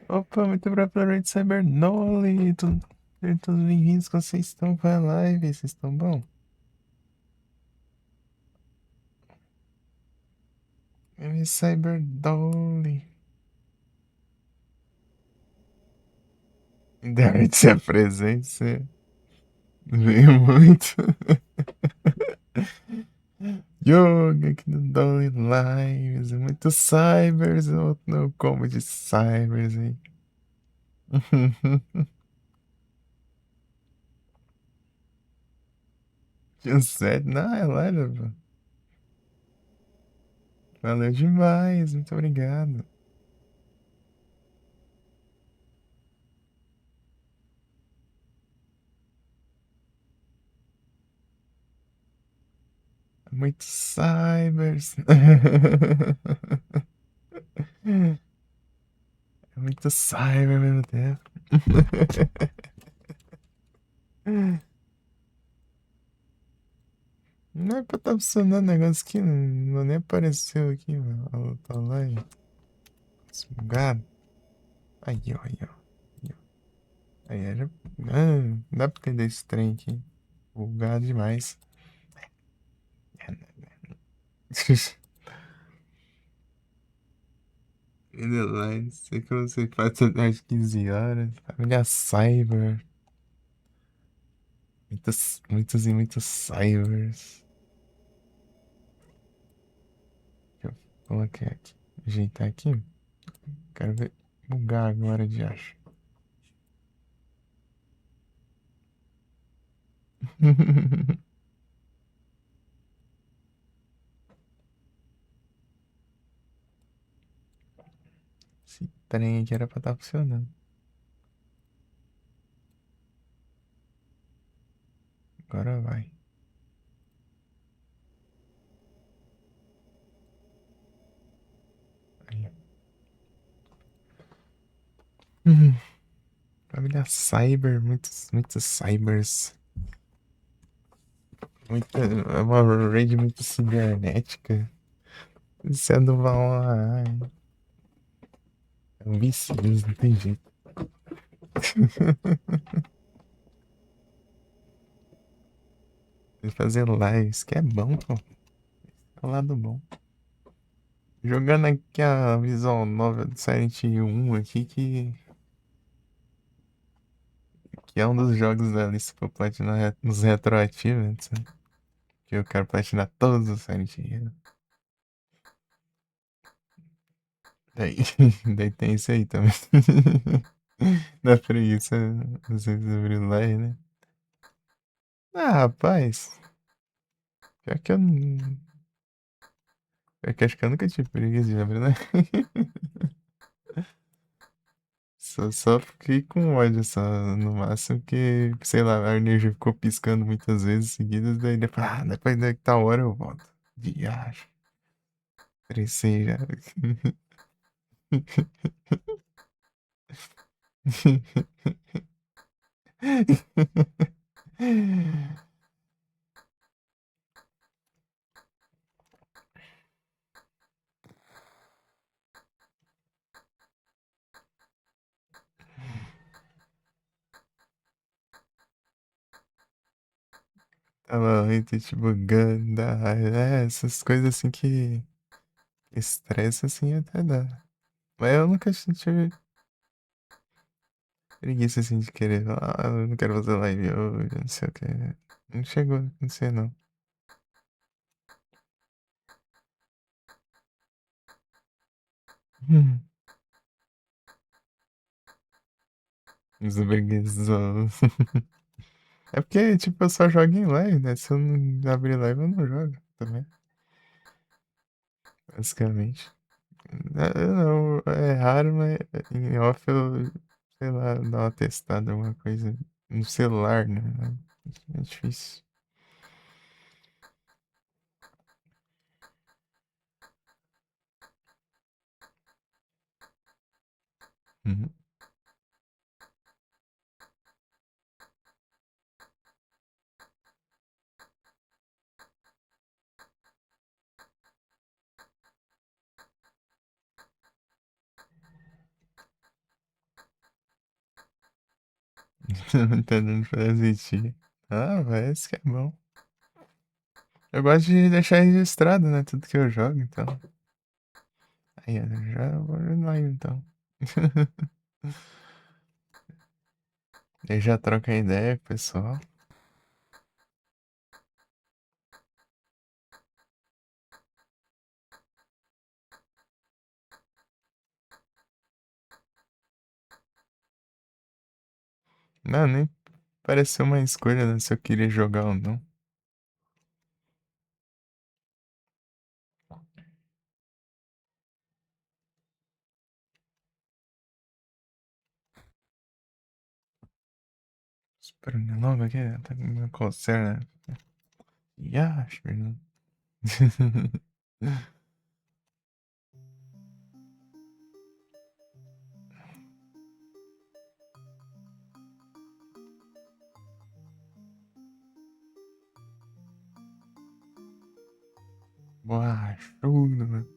Opa, muito obrigado pela Raid Cybernoli. Todos bem-vindos, como vocês estão para a live? Vocês estão bom? Cyberdolly. Deve ser presença. Veio muito. Yoga aqui no Dolly Lives. Muito cybers. Eu não como de cybers, hein? Tio Sérgio, não, é leve, pô. Valeu demais. Muito obrigado. Muito cybers. É muito cyber ao mesmo tempo. Não é pra estar funcionando negócio aqui, não nem apareceu aqui, mano. A outra live. Bugado. Aí, ó, aí, ó. Aí, ó. Aí, era. Dá pra entender esse trem aqui. Bugado demais. Underline, sei que você faz às 15 horas. Família Cyber. Muitos, muitos e muitos cybers. Deixa eu colocar aqui. Ajeitar aqui. Quero ver. Bugar agora de acho. Esse trem aqui era pra estar funcionando. Agora vai. Aí. Uhum. Família Cyber, muitos, muitos cybers. Muita, é uma rede muito cibernética. Sendo uma. É um vício, não tem jeito. Fazer lives, que é bom, pô. É o lado bom. Jogando aqui a visão nova do Silent Hill 1 aqui, que é um dos jogos da lista pra platinar nos retroativos, né? Que eu quero platinar todos os Silent Hill. Daí, daí tem isso aí também. Dá preguiça, às vezes, abrir live, né? Ah, rapaz. Pior que eu não. Pior que acho que eu nunca tive preguiça de abrir, né? Só fiquei com ódio, só no máximo que, sei lá, a energia ficou piscando muitas vezes seguidas, daí depois da tal hora eu volto. Viagem. Cresci já. Tava muito te bugando, essas coisas assim que estressa assim até dá. Mas eu nunca tive preguiça assim de querer falar, eu não quero fazer live hoje, não sei o que. Não chegou a acontecer, não. Hum. Os preguiçosos. É porque, tipo, eu só jogo em live, né? Se eu não abrir live, eu não jogo também, basicamente. Não, é raro, mas em off eu, sei lá, dar uma testada, alguma coisa no celular, né? É difícil. Uhum. Não tá dando pra assistir. Ah, parece que é bom. Eu gosto de deixar registrado, né? Tudo que eu jogo, então. Aí, eu já vou online, então. Aí já troca ideia com o pessoal. Não, nem pareceu uma escolha, né? Se eu queria jogar ou não. Espera, meu nome aqui tá me coceira. Yashir, né? Borrachudo, mano.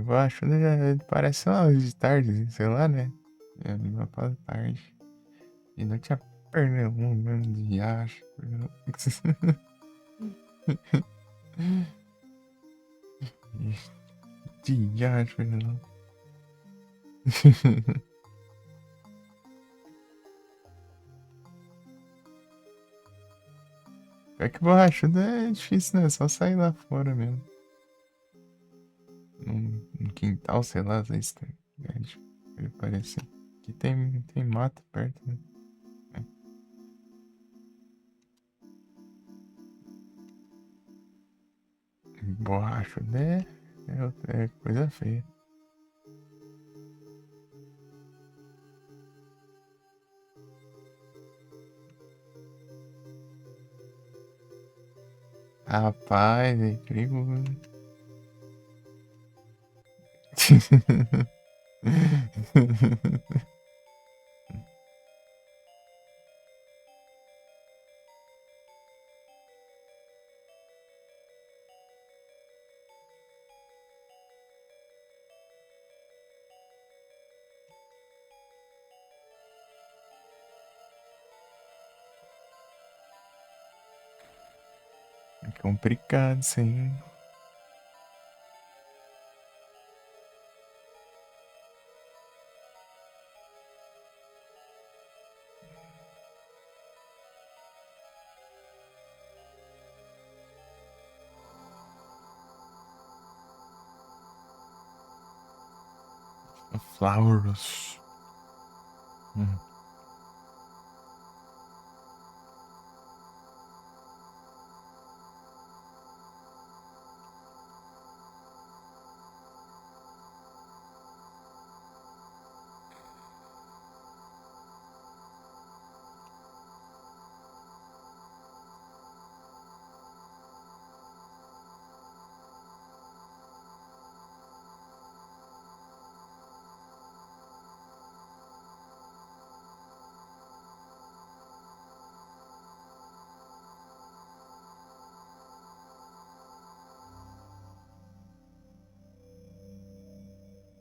Borrachudo já parece uma de tarde, sei lá, né? É uma fase tarde. E não tinha perna um mesmo de Yashir. De Yashir, não. É que borrachudo é difícil, né? É só sair lá fora mesmo. Num quintal, sei lá, às vezes tem. É difícil parecer. Aqui tem mato perto, né? Borrachudo é coisa feia. Rapaz, é perigoso. É complicado, sim. Flowers. Hum.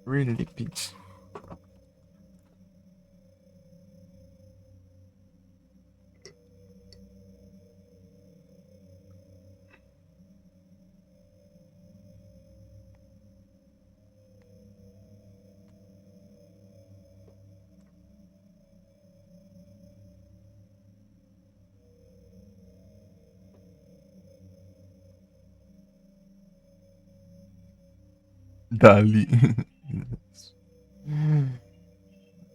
Really peach. Dali.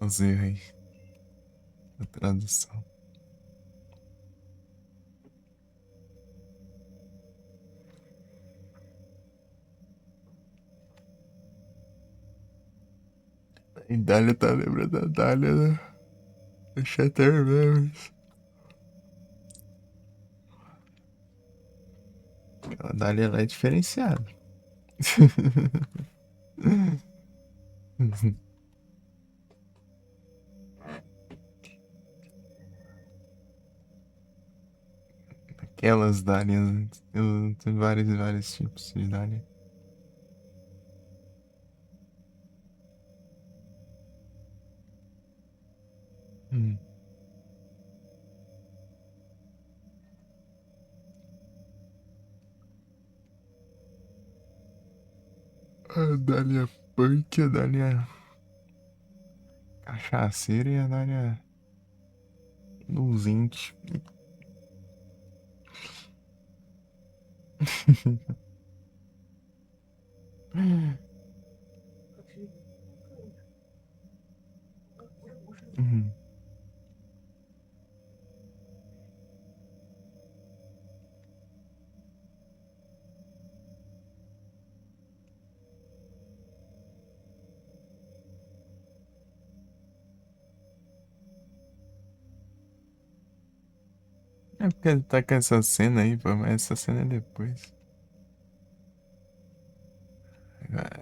Os erros aí. a tradução. A Dália tá lembrando da Dália, né? Do Shutter Memories. A Dália ela é diferenciada. Aquelas Dálias, tem vários e vários tipos de Dália. Hum. A Dália Punk, a Dália Cachaceira e a Dália Luzinte. Uhum. É porque tá com essa cena aí, pô, mas essa cena é depois.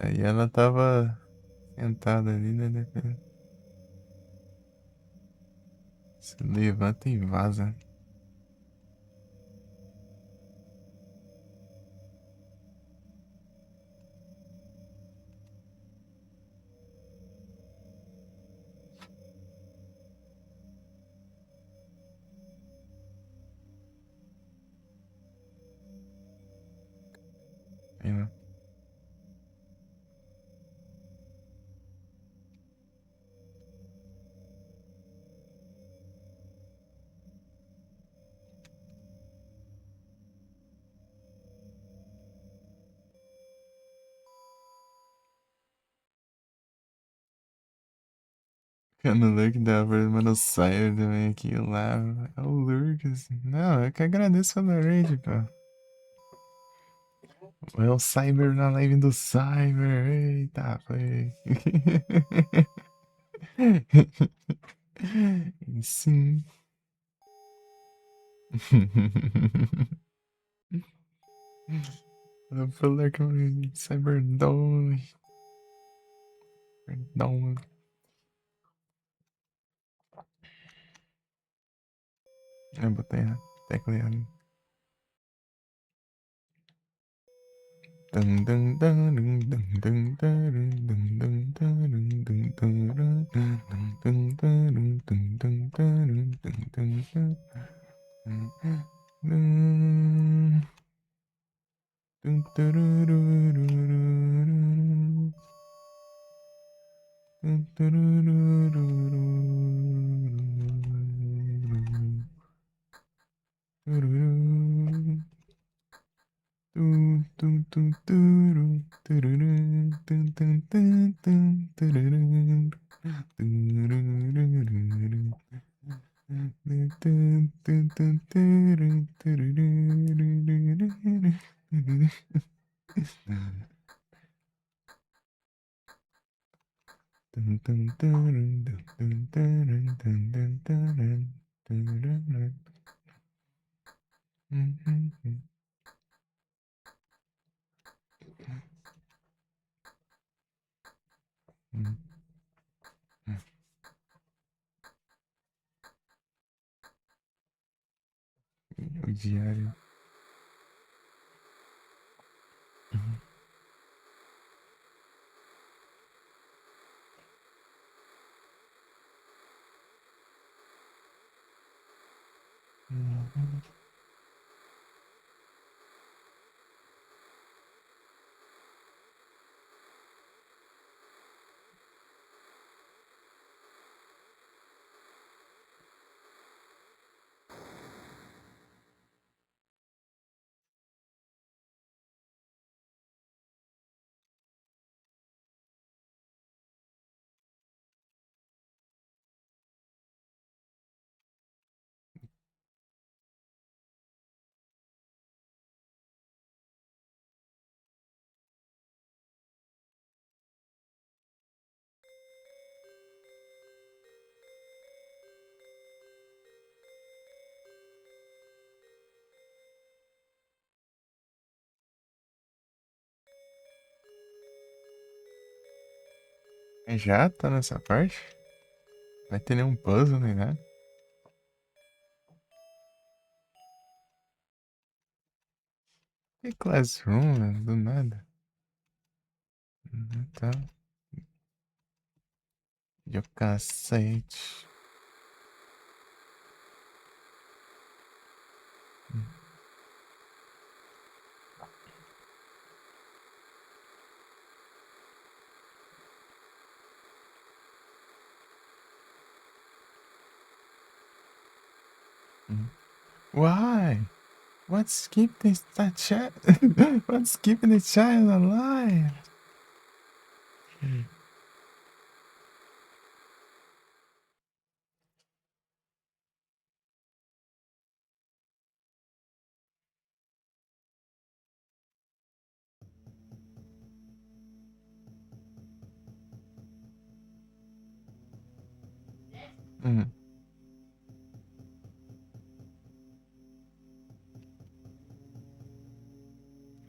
Aí ela tava sentada ali, né? Se levanta e vaza. Aí, ó. Ficando louco da mano Cyber também aqui lá. É o Lucas. Não, eu que agradeço a Lorraine, pô. É o Cyber na live do Cyber. Eita, foi. E sim. Eu vou falar com o Cyberdome. Cyberdome. Eu botei a tecla errada. O diário. Já tá nessa parte? Vai ter nenhum puzzle nem nada? Que Classroom, mano? Do nada. Tá. E o cacete. Why? What's keeping that child? What's keeping the child alive? Hum,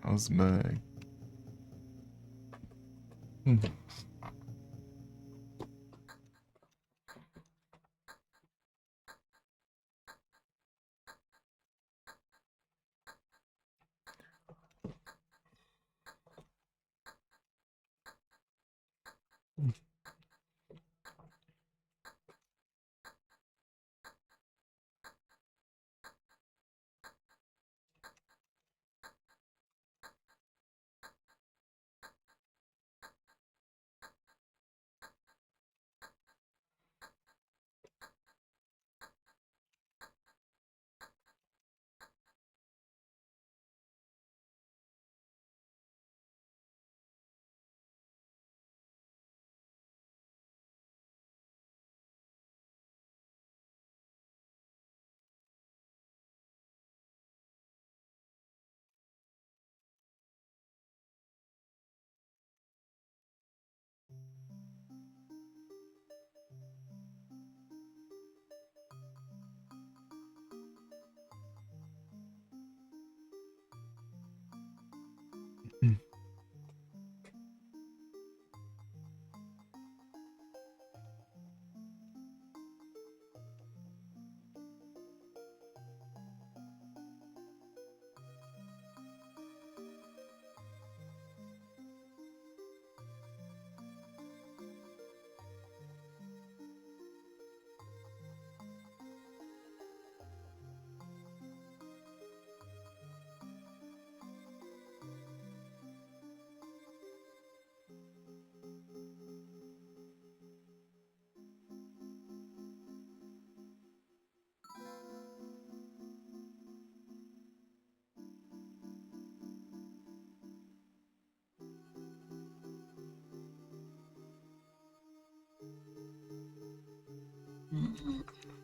os bugs. Hum.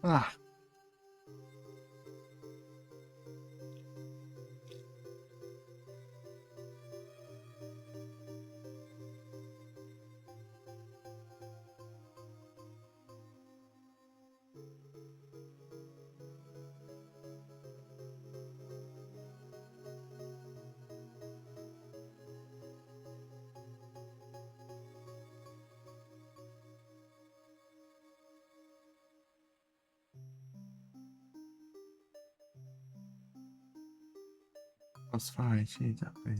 Ah, os fight, tá bem.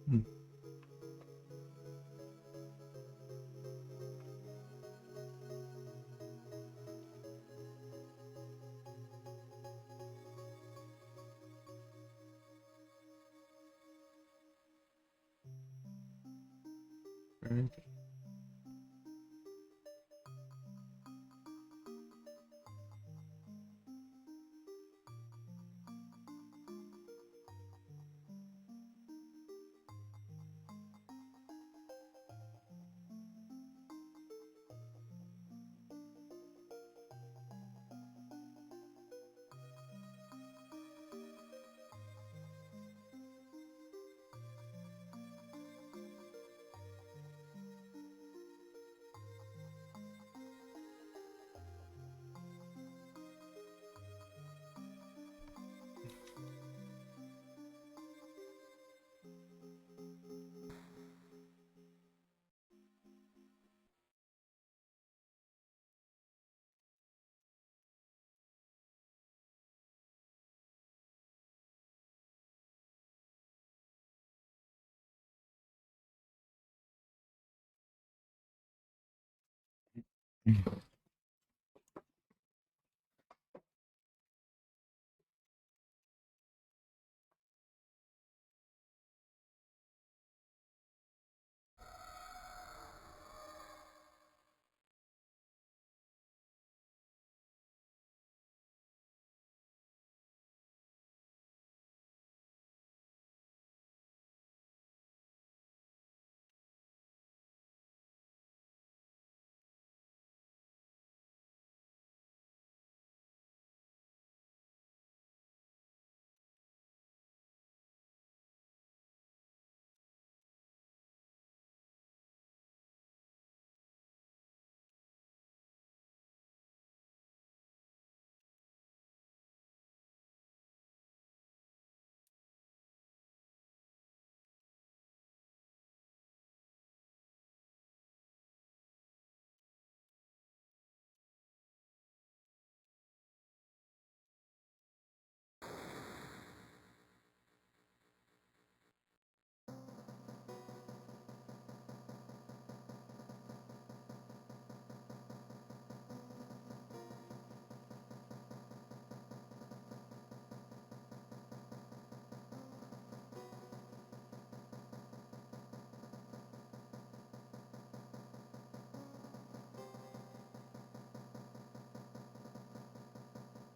Hum.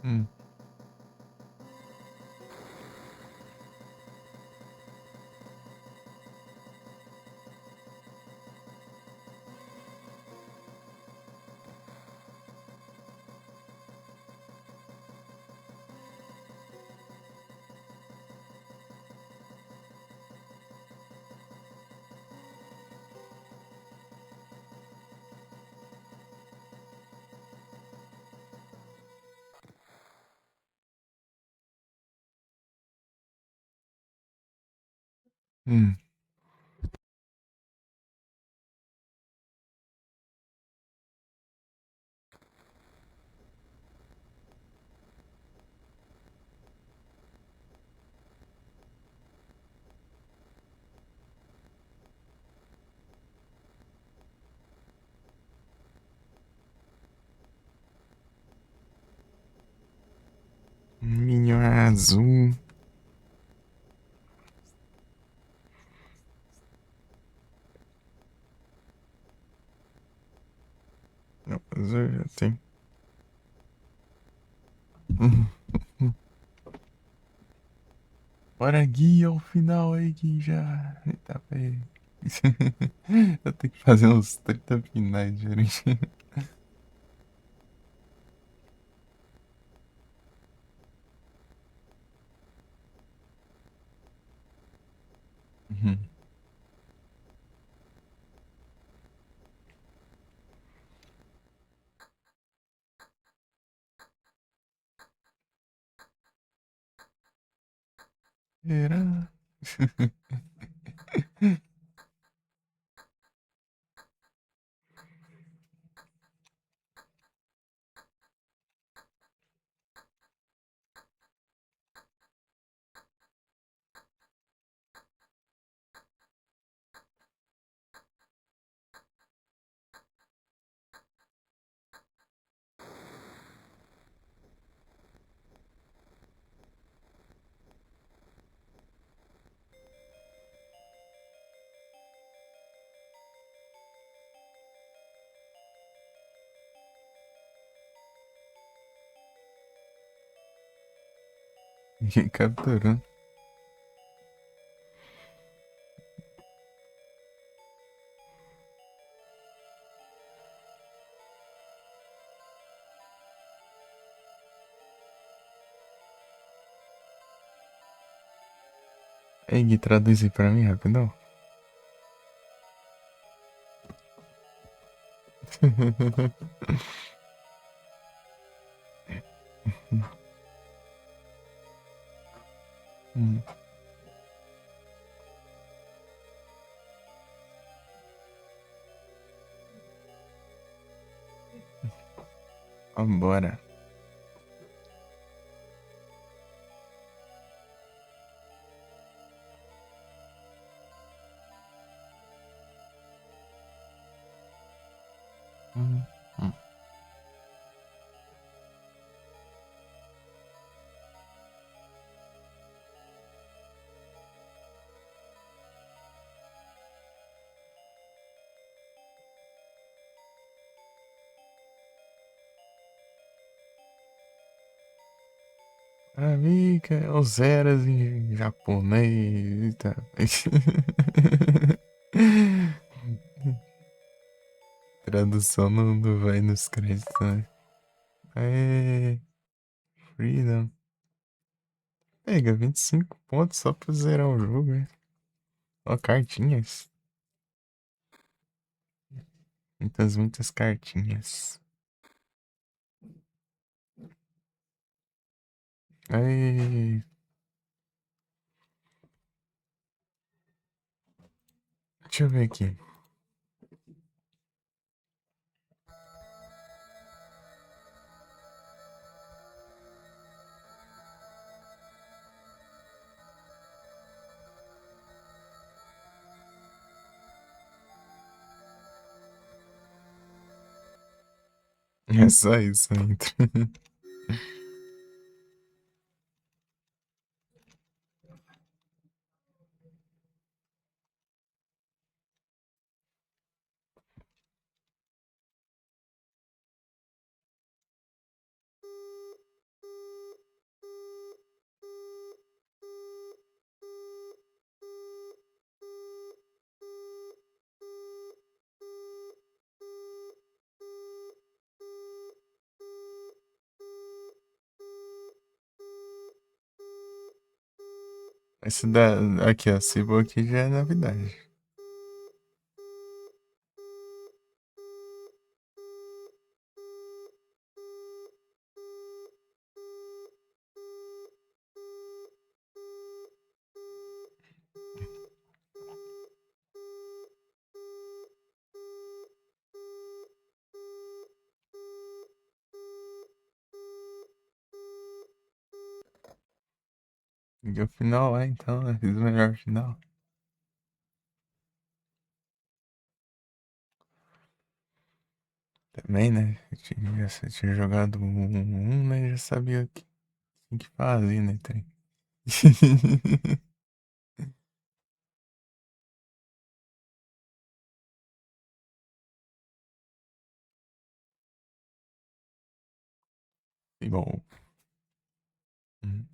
Hum. Hum. Minion azul. Não, azul já tem. Hum. Bora, Gui, ao final aí, Gui, já. Eita, pé. Eu tenho que fazer uns 30 finais diferentes. Uhum. Será? Que capturou. Ei, Gui, traduz aí pra mim, rapidão. Vambora. Hum, hum. Amiga, os eras em japonês. Tá. Tradução não vai nos créditos, né? Aê, Freedom. Pega 25 pontos só pra zerar o jogo, né? Ó, cartinhas. Muitas, muitas cartinhas. Aê. Deixa eu ver aqui. É só isso, entra. Esse da. Aqui, ó. Cibo aqui já é novidade. E o final é, então, né? Fiz o melhor final. Também, né? Eu tinha jogado né? Já sabia o que tinha que fazer, né? Trem? Igual. Hum.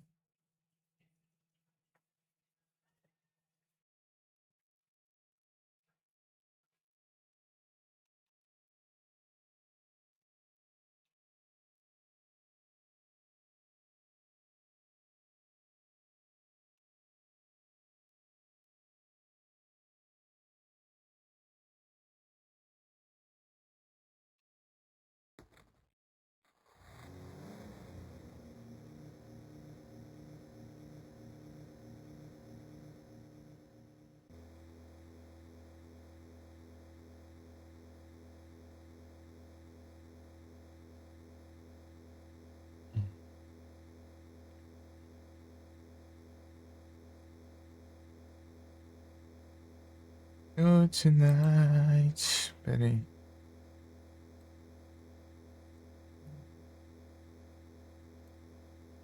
Good tonight. Pera aí.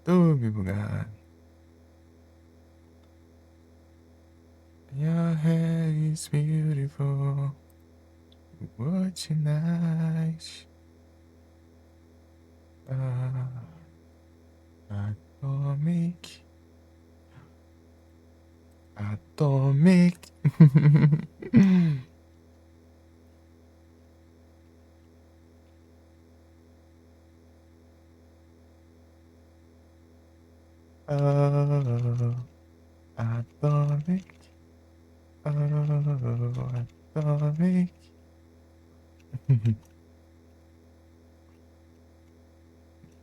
Tô me bugado. Your hair is beautiful. Good tonight. Ah, atomic. Atomic. Oh, atomic. Oh, atomic.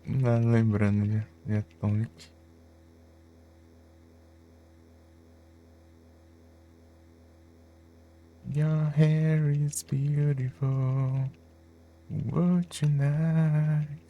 Não lembrando de Atomic. Your hair is beautiful. Would you like?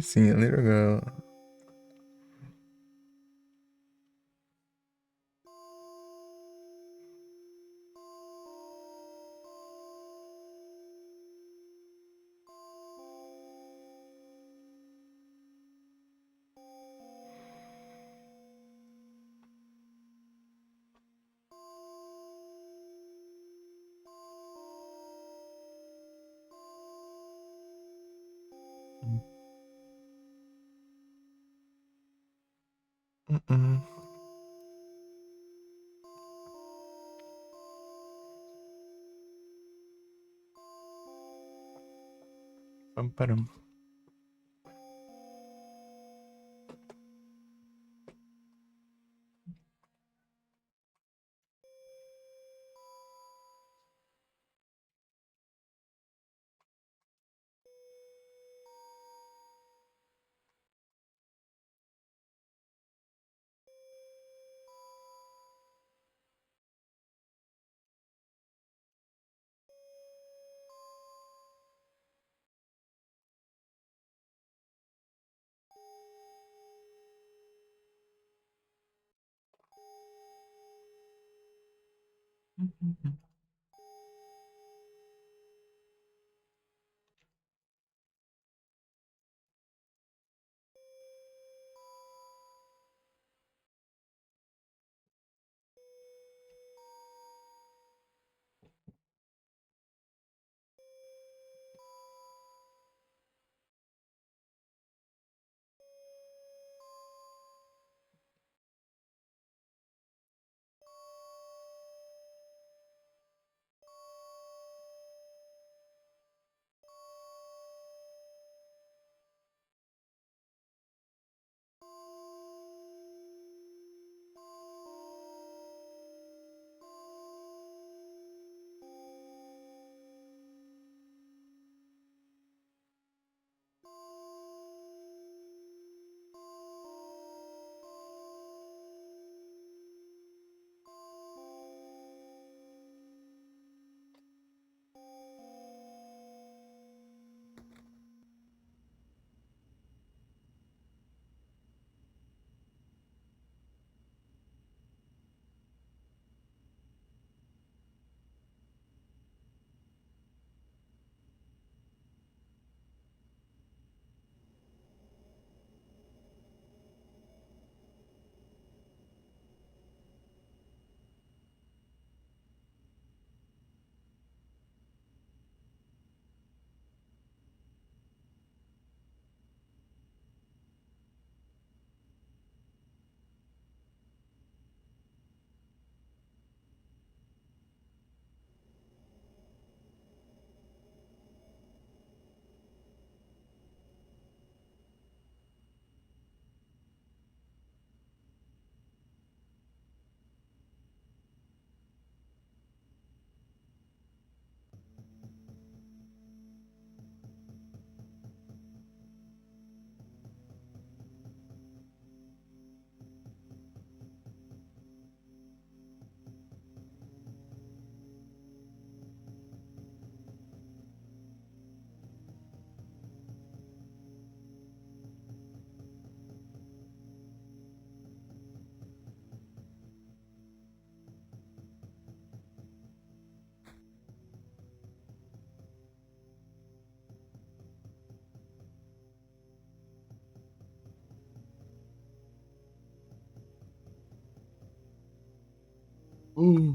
Sim, a Little Girl. Uh-uh. Pam, param. Uh.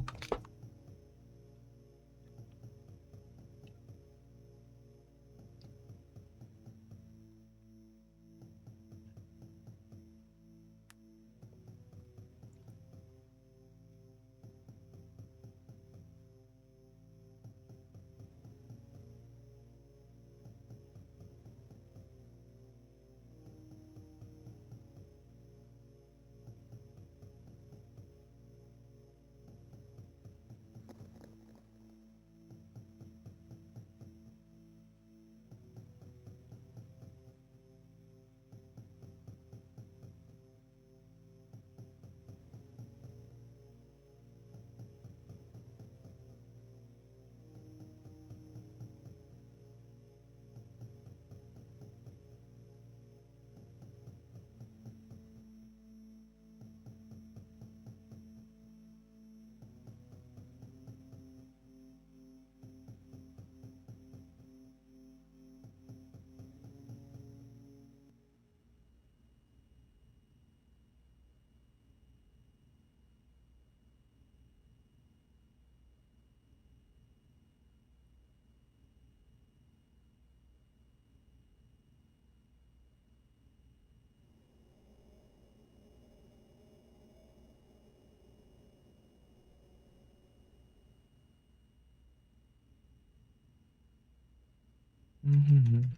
Uhum.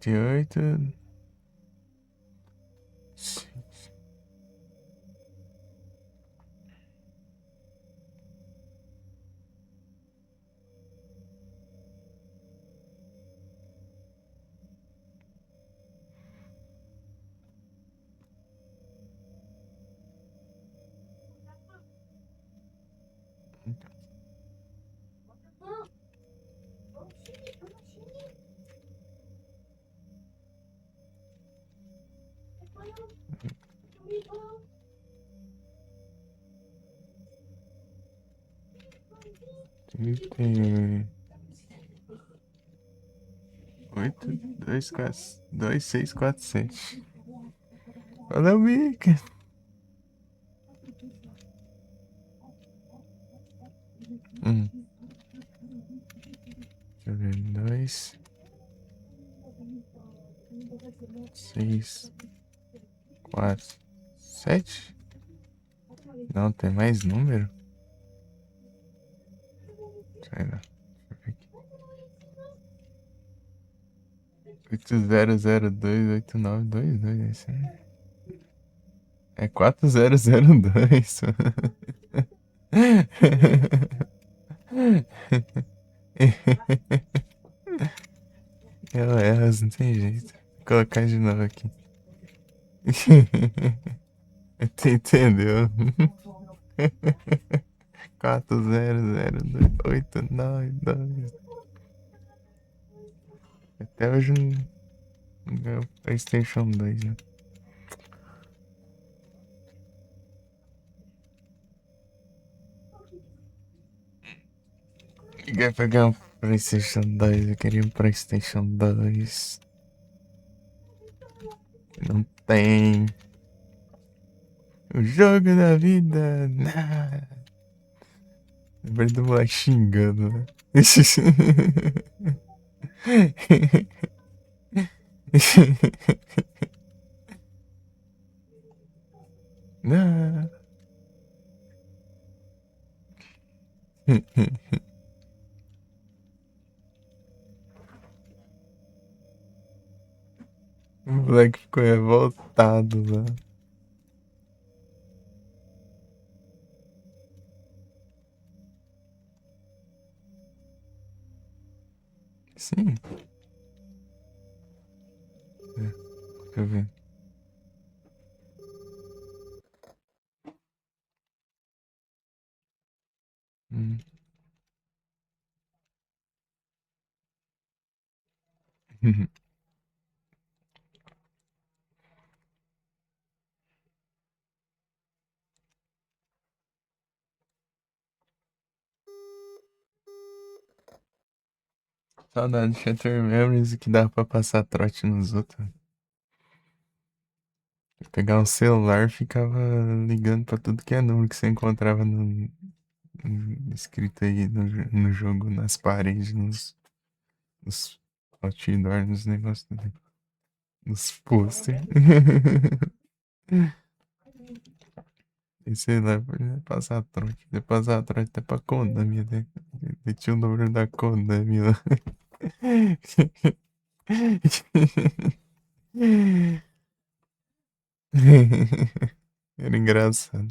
28. Tem 8, 2, 4, 2, 6, 4, 7. Valeu, Mica. Deixa eu ver. 2, 6, 4, 7. Não, tem mais número? Sai lá. Deixa eu ver aqui. 80028922. Esse é 4002. Eu erro, não tem jeito. Vou colocar de novo aqui. Entendeu? 40028922. Até hoje não ganhou PlayStation 2, né? Quer pegar um PlayStation 2? Eu queria um PlayStation 2. Não tem. O jogo da vida. Lembrei do moleque xingando, né? Não. O moleque ficou revoltado lá. Sim. Deixa eu ver. Hum. Saudade de Shattered Memories que dava pra passar trote nos outros. Pegar um celular e ficava ligando pra tudo que é número que você encontrava escrito aí no jogo, nas paredes, nos outdoors, nos negócios, nos posters. E sei lá, passar trote. Passar trote até pra Konami, né? Tinha o número da Konami lá. Era engraçado.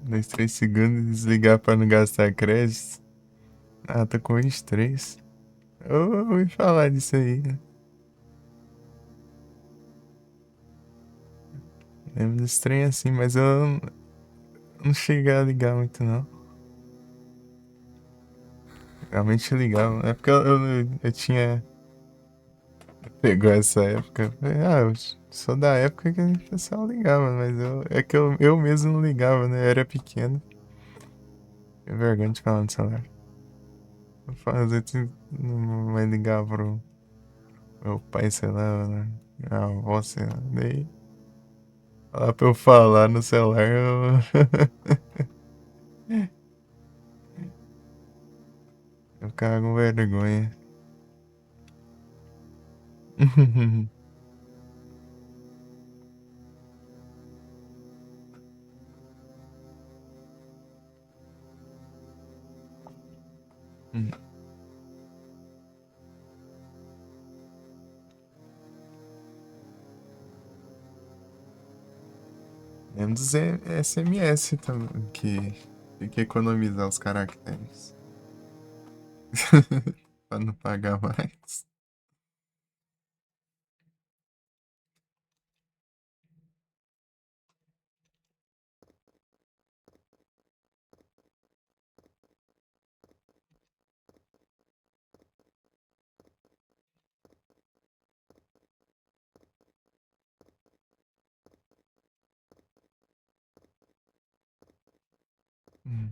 Dois, 3 segundos e desligar pra não gastar crédito. Ah, tô com 23. Eu ouvi falar disso aí, né? Lembro desse trem assim, mas eu não cheguei a ligar muito, não. Realmente ligava. É porque eu tinha. Pegou essa época. Eu sou da época que o pessoal ligava, mas é que eu mesmo não ligava, né? Eu era pequeno. Tinha vergonha de falar no celular. Às vezes não vai ligar pro meu pai, sei lá, né? A avó, sei lá. Daí, falar pra eu falar no celular, eu ficava com vergonha. Lembro dos SMS também, que tem que economizar os caracteres. Pra não pagar mais. Hum,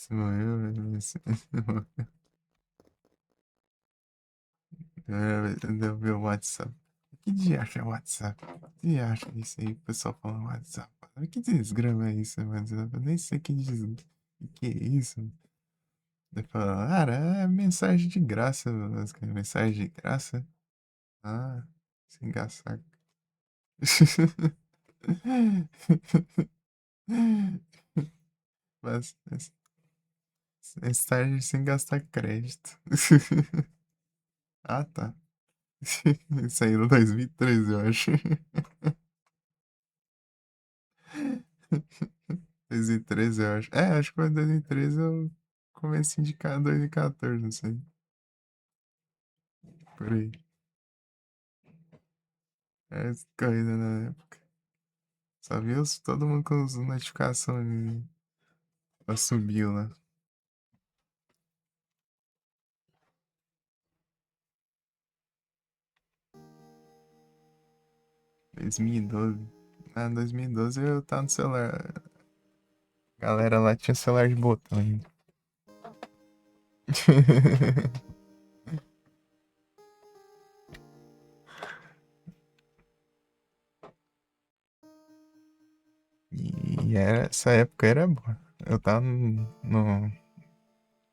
Se morreu, eu vi o WhatsApp. Que dia acha WhatsApp? Que dia acha isso aí? O pessoal fala WhatsApp. Que desgrama é isso, WhatsApp? Eu nem sei que é isso. Daí fala, cara, é mensagem de graça. Mensagem de graça? Ah, sem gastar. Mas mensagem sem gastar crédito. Ah, tá. Isso aí no 2013, eu acho. 2013, eu acho. É, acho que foi 2013 ou comecinho de 2014, não sei. Por aí. É corrida na época. Só viu todo mundo com as notificações. Subiu lá. 2012. Ah, 2012 eu tava no celular. A galera lá tinha celular de botão ainda. Essa época era boa. Eu tava no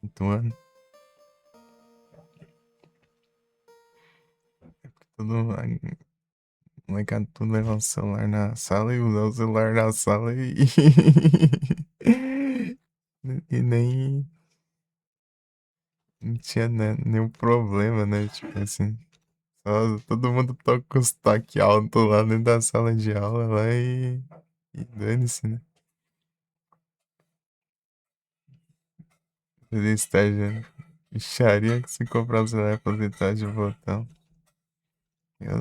quinto ano. Todo, molecada tudo levava o celular na sala e usava o celular na sala e nem não tinha nenhum problema, né? Tipo assim, só todo mundo toca com sotaque alto lá dentro da sala de aula lá e dane-se, né? Fazer estágio, bicharia que se comprar o celular pra fazer estágio de botão. Eu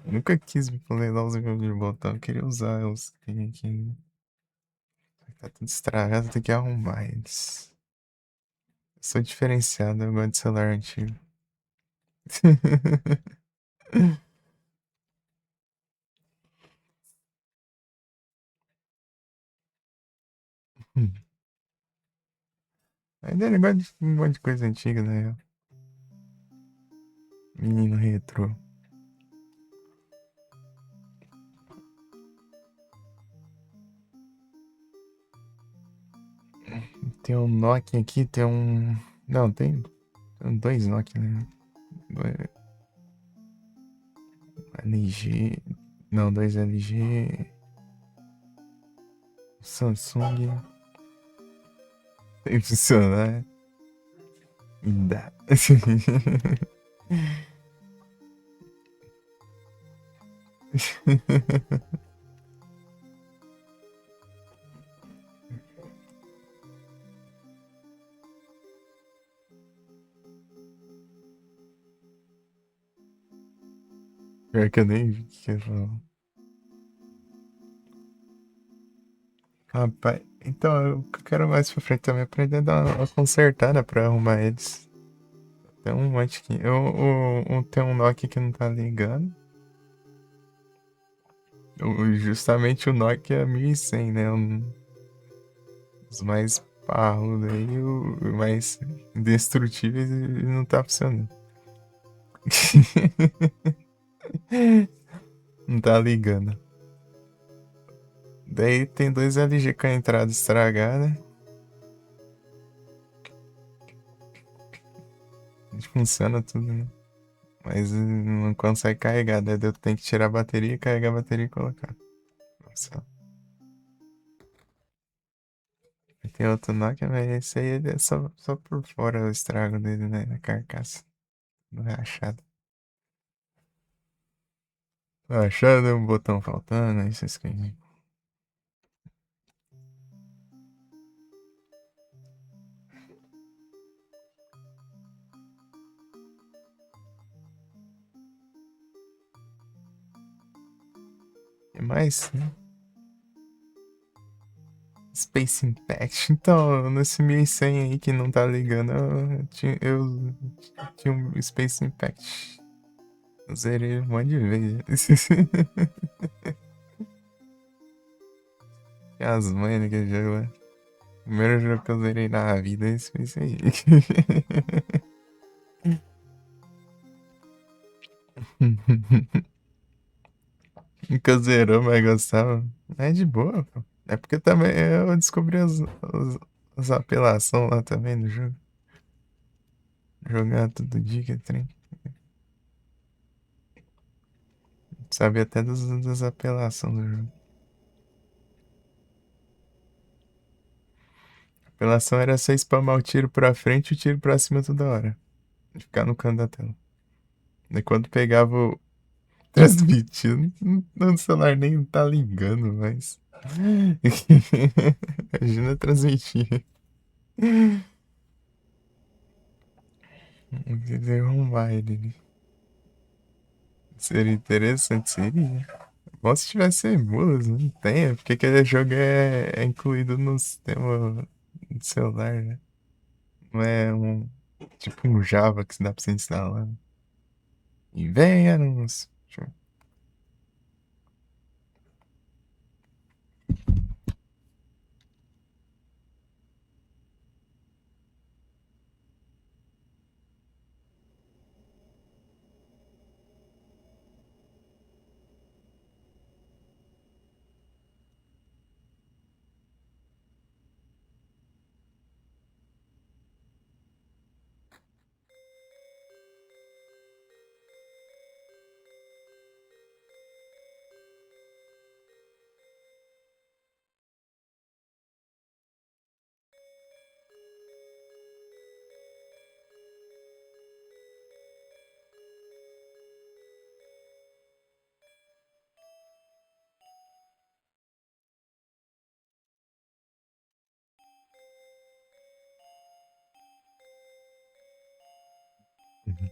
nunca quis me planejar os meus de botão, eu queria usar os que tem aqui. Tá tudo estragado, tem que arrumar eles. Eu sou diferenciado, eu gosto de celular antigo. Ainda ele gosta de um monte de coisa antiga, né? Menino retrô. Tem um Nokia aqui, tem um. Não, tem dois Nokia, né? LG. Não, dois LG. Samsung. Tem que funcionar. Dá. Pior que eu nem vi o que eu ia falar. Rapaz, então eu quero mais pra frente também aprender a dar uma consertada pra arrumar eles. Tem um monte aqui. Tem um Nokia que não tá ligando. Justamente o Nokia 1100, né? Os mais parrudos aí, o mais indestrutíveis e não tá funcionando. Não tá ligando. Daí tem dois LG com a entrada estragada. Funciona tudo, né? Mas não consegue carregar. Daí eu tenho que tirar a bateria, carregar a bateria e colocar. Nossa. E tem outro Nokia, mas esse aí é só por fora o estrago dele, né? Na carcaça. No rachado. Rachado, um botão faltando, aí vocês querem. E mais, né? Space Impact. Então, nesse 1100 aí que não tá ligando, eu tinha um Space Impact. Eu zerei um monte de vezes. As mães daquele jogo lá. O primeiro jogo que eu zerei na vida, esse foi isso aí. Nunca zerou, mas gostava. É de boa, pô. É porque também eu descobri as apelações lá também no jogo. Jogar todo dia, que trem. Sabia até das apelações do jogo. A apelação era você spamar o tiro pra frente e o tiro pra cima toda hora. E ficar no canto da tela. Daí quando pegava o transmitido, no celular nem tá ligando, mas. Imagina transmitir. Derrubar ele. Né? Seria interessante, seria. Bom se tivesse emulas, não tem, porque aquele jogo é incluído no sistema do celular, né? Não é tipo um Java que dá pra você instalar. E vem anúncio. Uhum.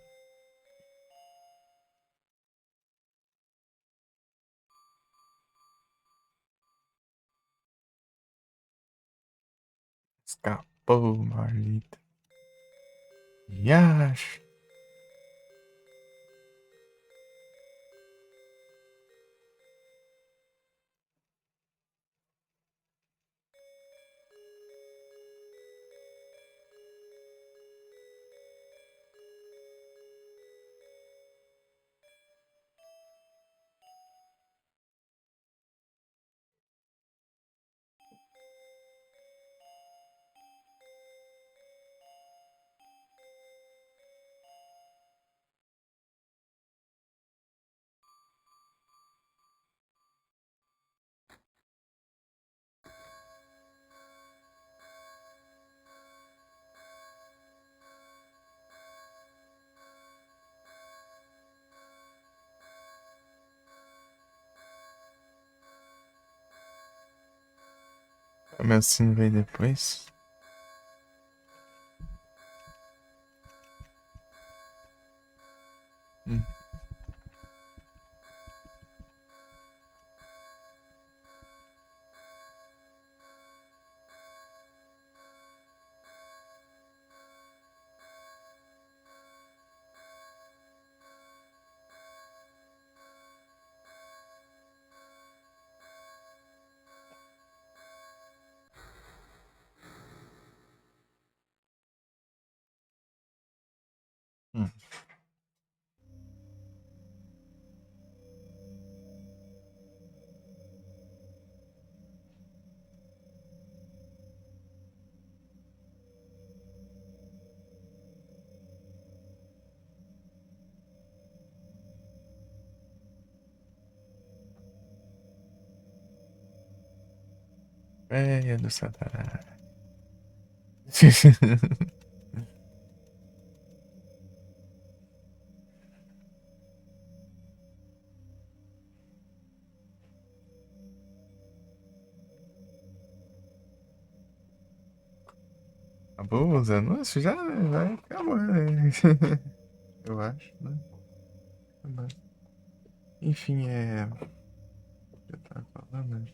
Escapou, Marlita. Yash. O meu sino veio depois. Hum. É, do Satanás. Acabou usando isso já, né? Vai, acabou, né? Eu acho, né? Acabou. Enfim, é. O que eu tava falando? Né?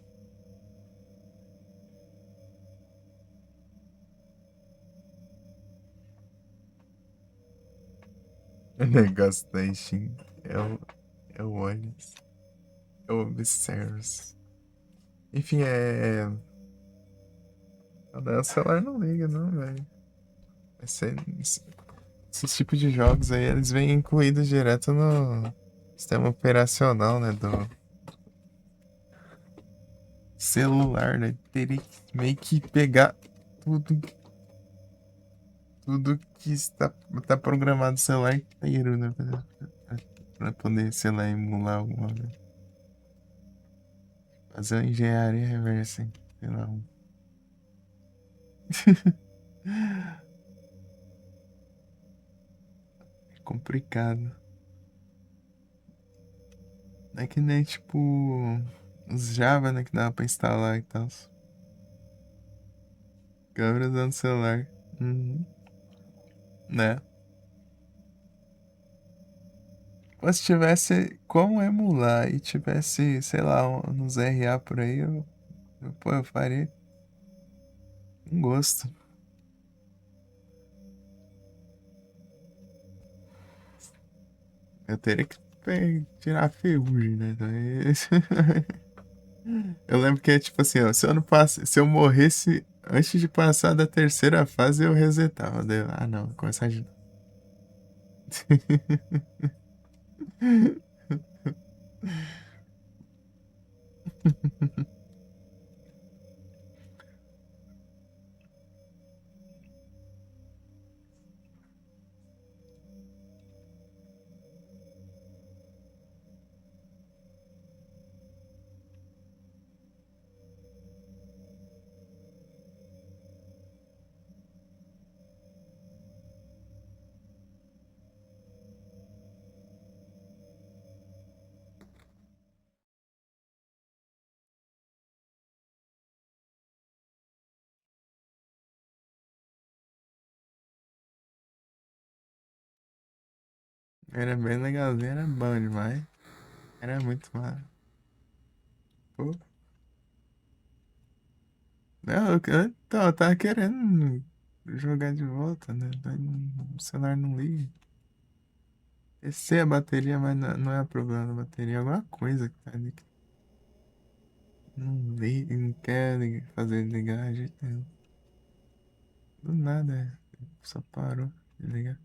O negócio da Steam é o olhos. É o observers. Enfim, é. O celular não liga, não, velho. Esses tipos de jogos aí, eles vêm incluídos direto no sistema operacional, né? Do celular, né? Teria que meio que pegar tudo, tudo que tá programado no celular inteiro, né? Pra poder, sei lá, emular alguma coisa. Fazer uma engenharia reversa, hein? Sei lá. É complicado. Não é que nem, tipo, os Java, né? Que dava pra instalar e tal. Câmera usando celular. Uhum. Né? Ou se tivesse como emular e tivesse, sei lá, uns RA por aí, pô, eu faria com gosto. Eu teria que tirar a ferrugem, né? Eu lembro que é tipo assim, ó, se eu morresse antes de passar da terceira fase, eu resetava. Daí ah, não, começar de novo. Era bem legalzinho, era bom demais. Era muito mal. Pô, não, então, eu tava querendo jogar de volta, né? Daí o celular não liga. Esse é a bateria, mas não é problema da bateria. É alguma coisa que tá ali que não liga, não quer fazer ligar de jeito nenhum. Do nada, só parou de ligar.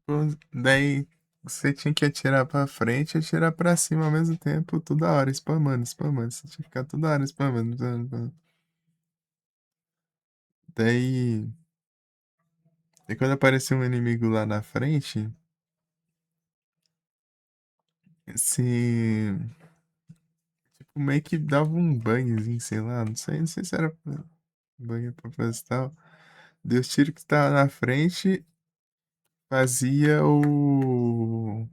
Pô, daí você tinha que atirar pra frente e atirar pra cima ao mesmo tempo, toda hora, spamando, spamando. Você tinha que ficar toda hora spamando, spamando, spamando. Daí, e quando aparecia um inimigo lá na frente, se tipo, meio que dava um bugzinho, sei lá, não sei se era bug proposital. Deu os tiros que tava na frente, fazia o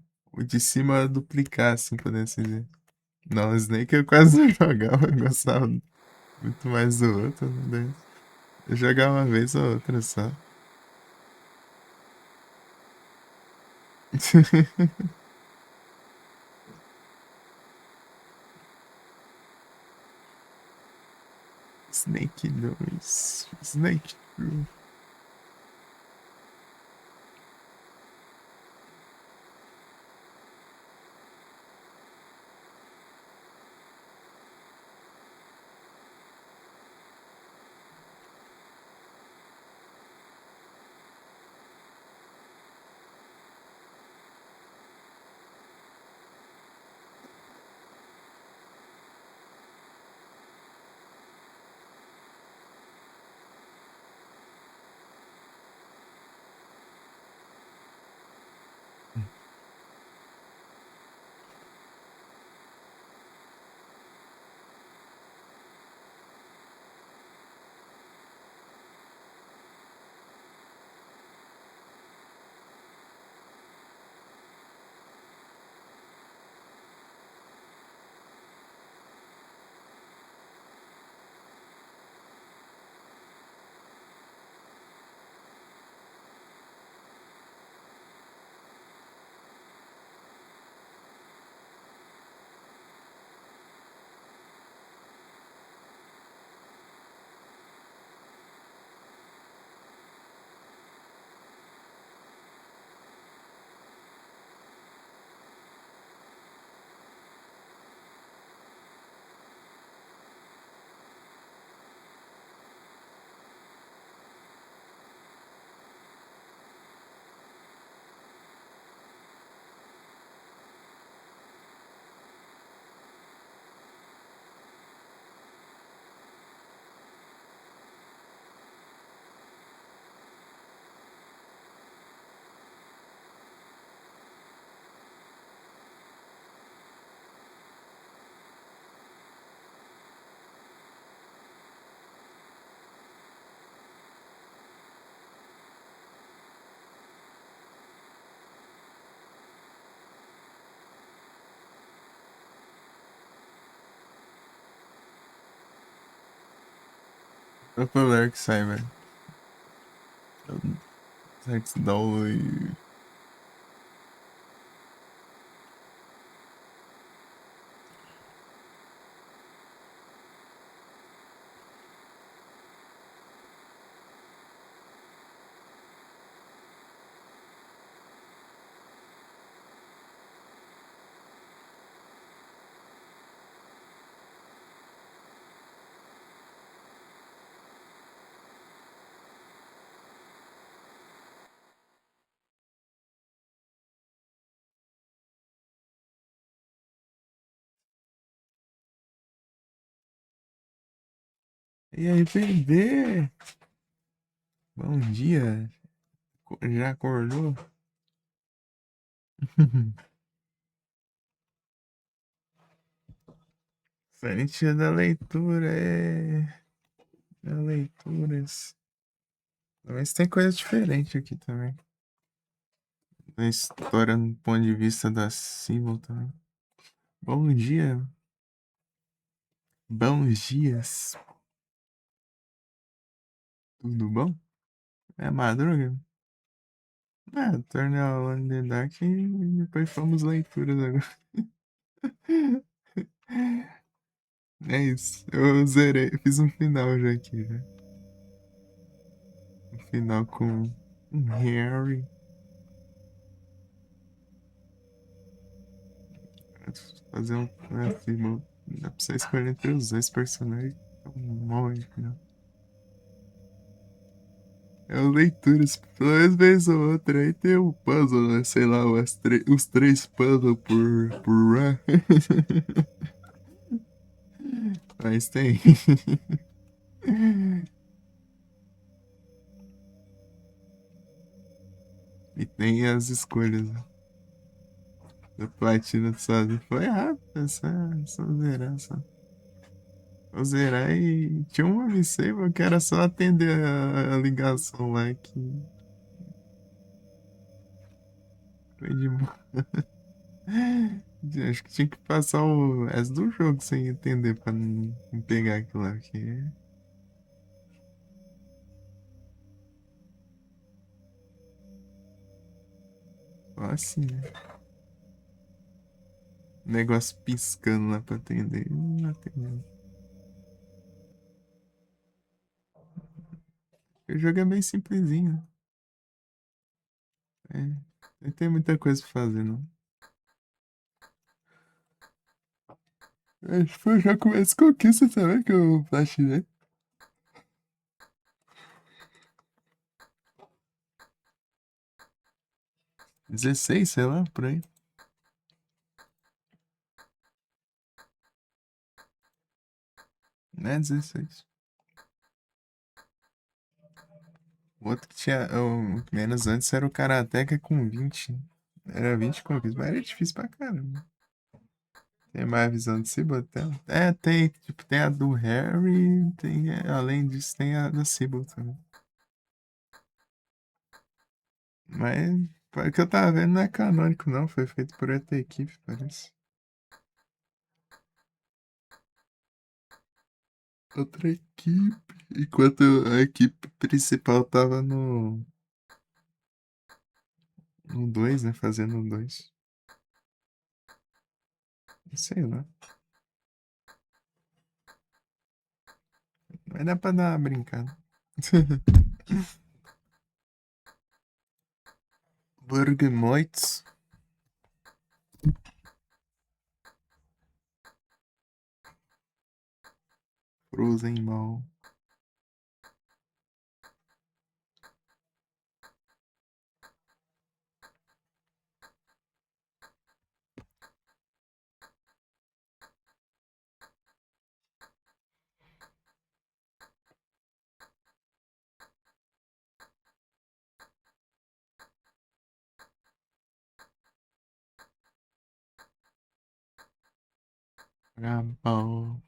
de cima duplicar, assim, podendo dizer. Não, o Snake eu quase não jogava, eu gostava muito mais do outro, né? Jogar uma vez ou outra só. Snake 2. Snake 2. Popular que sai, velho. Sex Doll e. E aí, bebê? Bom dia. Já acordou? Frente da leitura, é. Da leituras. Mas tem coisa diferente aqui também. Na história, no ponto de vista da Símbol também. Bom dia. Bons dias. Tudo bom? É madruga? Ah, tornei a Alone in the Dark e depois fomos leituras agora. É isso. Eu zerei. Fiz um final já aqui, né? Um final com um Harry. Fazer um. Assim, dá pra você escolher entre os dois personagens. Um monte, né? É o leituras, pelo menos vez ou outra. Aí tem o puzzle, né? Sei lá, os três puzzles por run. Mas tem. E tem as escolhas, né? Da platina só. Foi rápido, só zerar, só. Vou zerar e tinha uma missão que era só atender a ligação lá que foi de boa. Acho que tinha que passar o resto do jogo sem entender pra não pegar aquilo lá. Porque Só assim, né? Negócio piscando lá pra atender. Não atendeu. O jogo é bem simplesinho. É. Não tem muita coisa pra fazer, não. Acho que foi já com as conquistas também que eu platinei. 16, sei lá, por aí. Né, 16. O outro que tinha. O menos antes era o Karateka com 20. Era 20 conquistas, mas era difícil pra caramba. Tem mais visão de Cibotão? É, tem. Tipo, tem a do Harry. Tem, além disso, tem a da Sybil também. Mas, pelo que eu tava vendo, não é canônico, não. Foi feito por outra equipe, parece. Outra equipe. Enquanto a equipe principal tava no 2, né? Fazendo o 2. Sei lá. Mas dá pra dar uma brincada. Bergemoits. Frozen Mall. Gabão.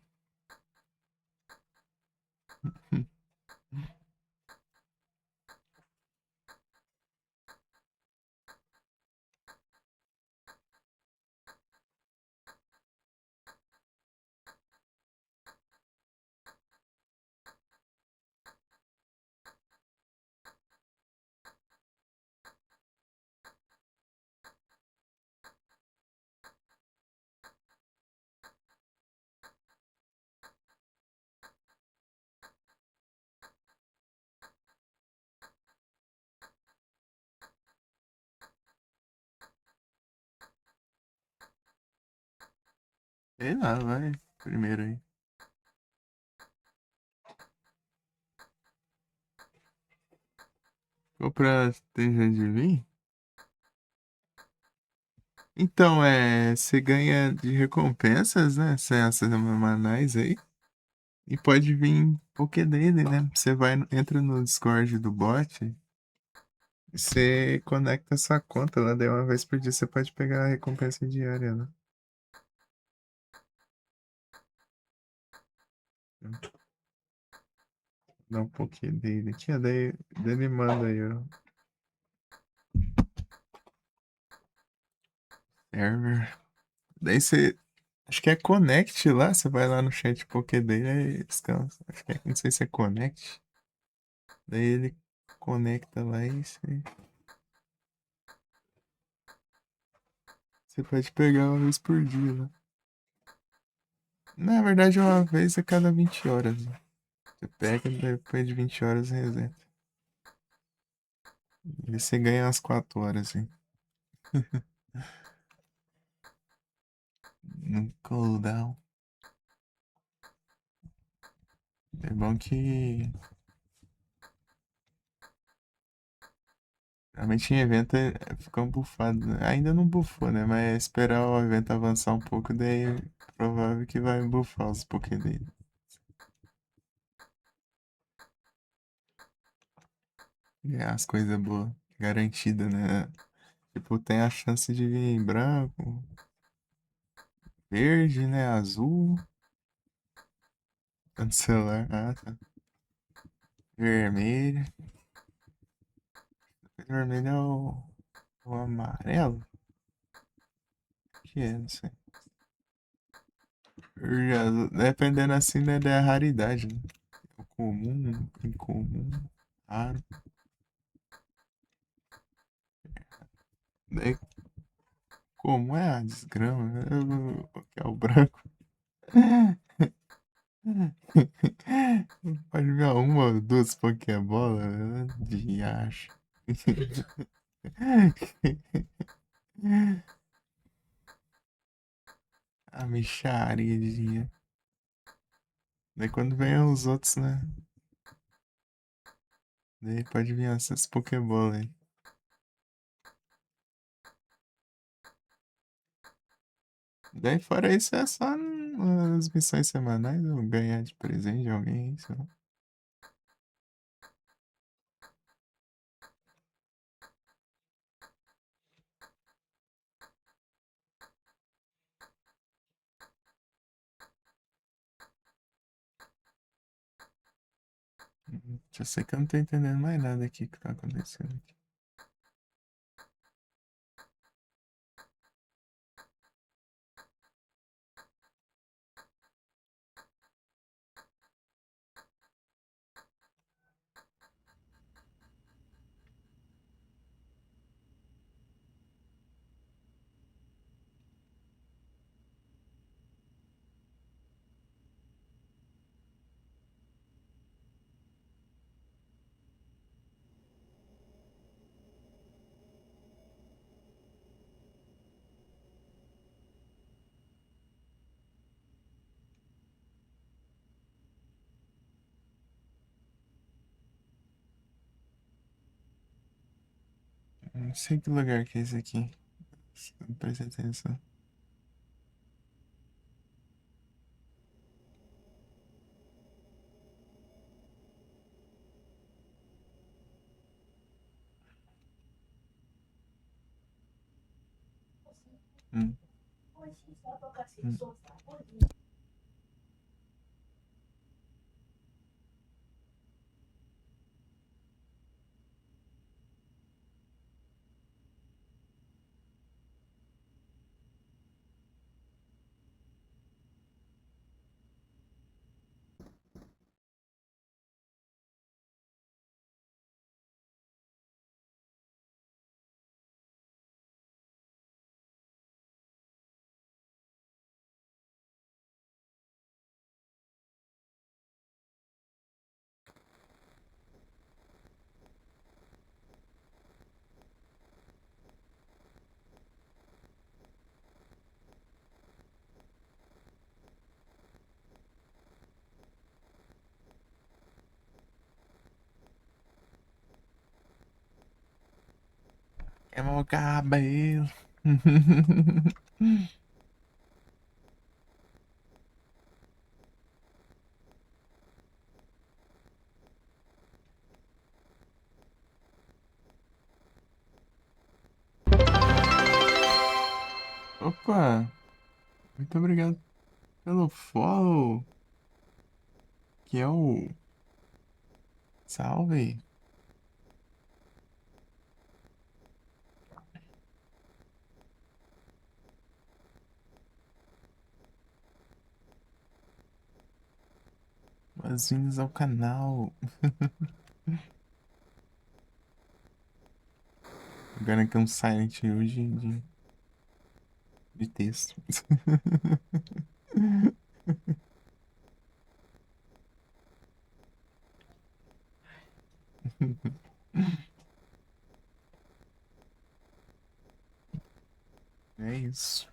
Sei lá, vai. Primeiro aí. Comprar Esteja de vir? Então, você ganha de recompensas, né? Essas semanais aí. E pode vir Poké dele, né? Você vai, entra no Discord do bot, e você conecta sua conta lá, daí uma vez por dia você pode pegar a recompensa diária, né? Dá um Poké dele aqui, daí ele manda aí, ó. Server. Daí você. Acho que é Connect lá, você vai lá no chat Poké dele, aí descansa. Acho que não sei se é Connect. Daí ele conecta lá e você pode pegar uma vez por dia, né? Na verdade, é uma vez a cada 20 horas, né? Você pega e depois de 20 horas reseta. E você ganha umas 4 horas, hein? No cooldown. É bom que. Realmente em evento fica um bufado, né? Ainda não bufou, né? Mas é esperar o evento avançar um pouco, daí é provável que vai bufar os Poké dele. Ganhar as coisas boas. Garantida, né? Tipo, tem a chance de vir branco, verde, né? Azul. Tanto celular. Ah, tá. Vermelho. Vermelho é o amarelo? Que é, não sei. Dependendo assim, né, da raridade, né? O comum, incomum, raro. Daí, como é a desgrama? Que é o branco. Pode jogar uma ou duas Pokébola, de acho. A mixaria. Daí quando vem os outros, né? Daí pode vir essas Pokébola aí. Daí fora isso é só as missões semanais ou ganhar de presente de alguém, sei lá. Já sei que eu não tô entendendo mais nada aqui que tá acontecendo aqui. Não sei que lugar que é esse aqui. Não prestei atenção. Hum, hum. Queimou o cabelo. Opa, muito obrigado pelo follow. Que é o. Salve. Boas-vindas ao canal. Agora que é um silent hoje de texto. É isso.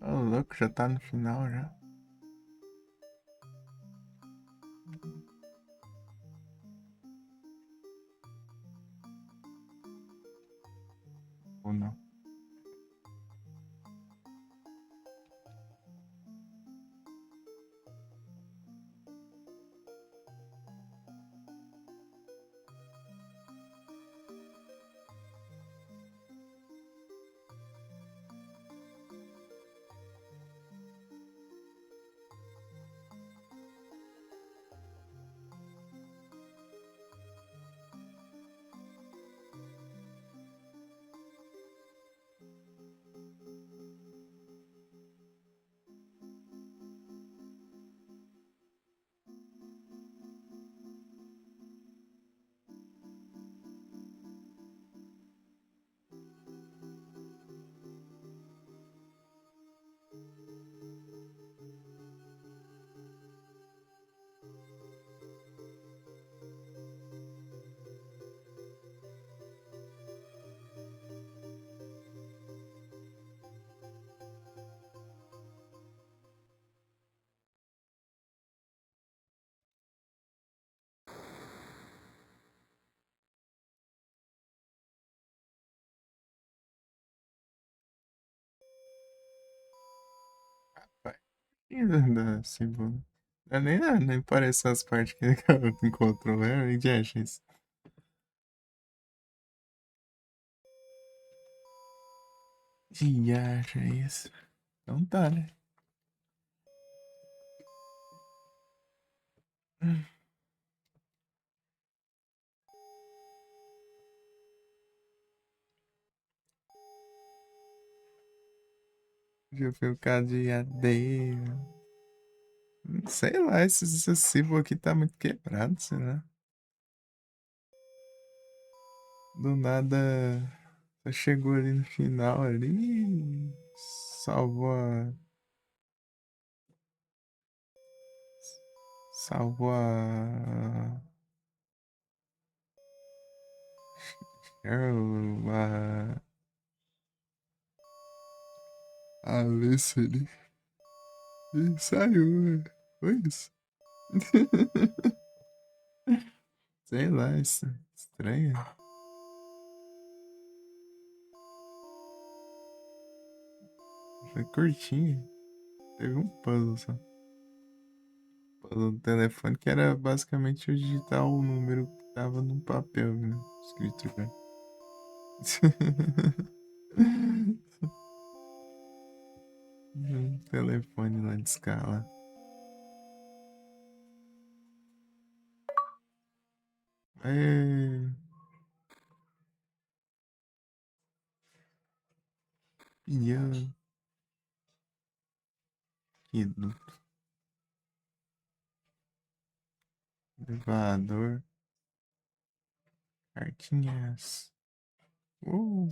Ô, louco, já tá no final já. Ou não? E da Cebola. Nem parece as partes que ela encontrou. É indigestões. E acha isso. Então tá, né? Deixa eu ver o cadeado. Sei lá, esse símbolo aqui tá muito quebrado, sei lá. Do nada, só chegou ali no final ali. Salvou a. Salvou a. Cheryl, a Alice ali. E saiu, né? Foi isso. Sei lá, isso é estranho. Foi curtinho. Teve um puzzle só. Puzzle do telefone que era basicamente eu digitar o número que tava no papel, né? Escrito já. Um telefone lá de escala. É. Ian. Kido. Elevador. Cartinhas. Uh,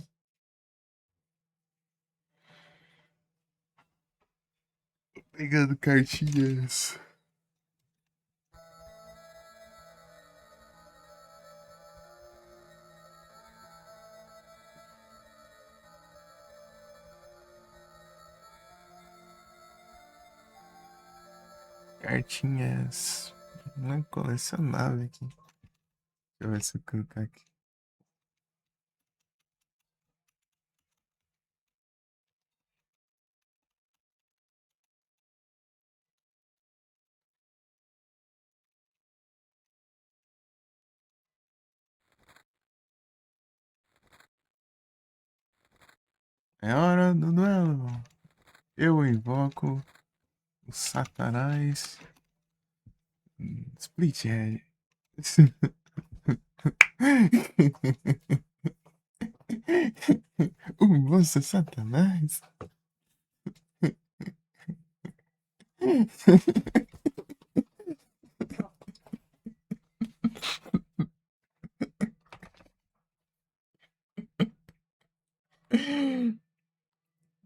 pegando cartinhas. Cartinhas. Não é colecionável aqui. Deixa eu ver se eu colocar aqui. É hora do duelo. Eu invoco o Satanás. Split Head. O moço Satanás.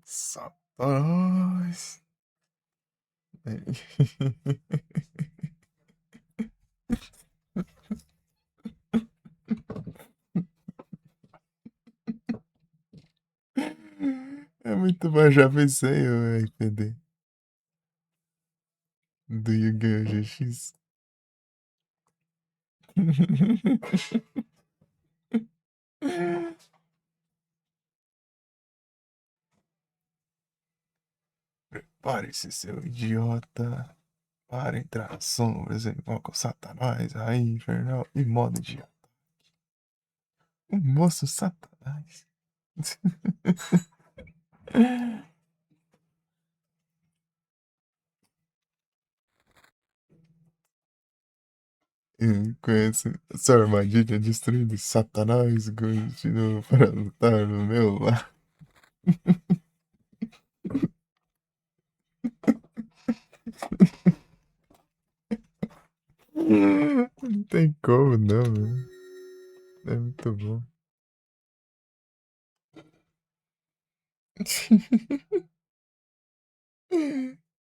Satanás. É muito bom, já pensei o RPD do Yu-Gi-Oh! GX. Pare-se, seu idiota. Para entrar sombras, invoca o Satanás, a infernal e modo idiota. O moço Satanás. Conhece essa armadilha destruindo Satanás continua para lutar no meu lado. Não tem como, não, mano. É muito bom.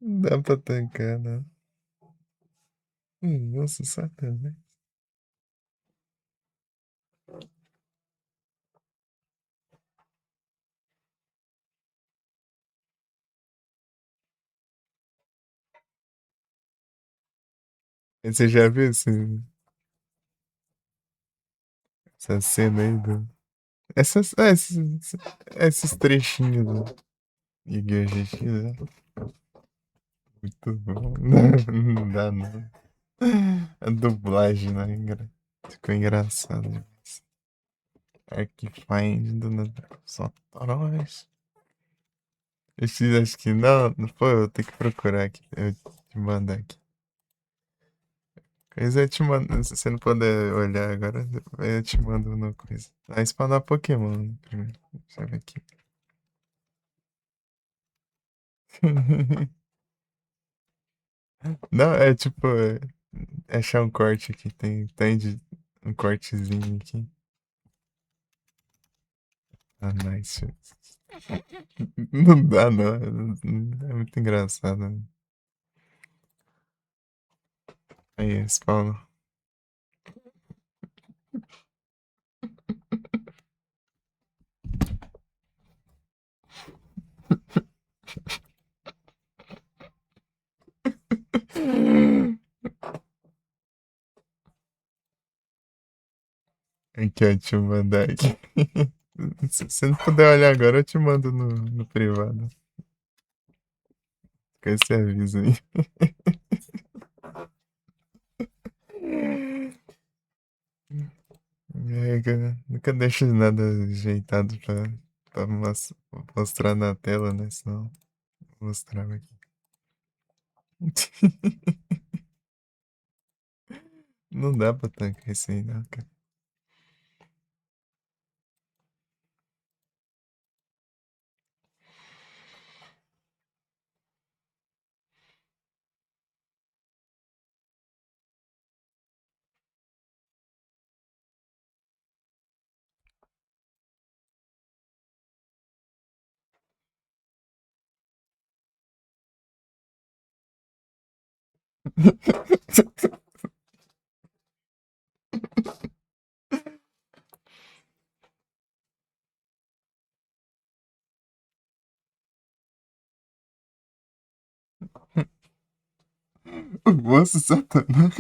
Não dá pra tancar, não. Nossa, Satanás. Você já viu essa cena aí do. Esses trechinhos do Yu-Gi-Oh! GX, né? Muito bom. Não dá, não. A dublagem, né? Ficou engraçado demais. Arquifind do nada. Só toróis. Acho que não. Pô, eu tenho que procurar aqui. Eu te mandar aqui. Coisa eu te mando. Se você não puder olhar agora, eu te mando uma coisa. Vai spawnar Pokémon primeiro. Deixa eu ver aqui. Não, é tipo. Achar um corte aqui. Tem de um cortezinho aqui. Ah, nice. Não dá, não. É muito engraçado, né? Aí, spawn. Aqui, ó, deixa eu mandar aqui. Se você não puder olhar agora, eu te mando no privado. Com esse aviso aí. É, cara, nunca deixo nada ajeitado pra mostrar na tela, né? Senão eu mostrava aqui. Não dá pra tancar isso aí, não, cara. O moço satanás.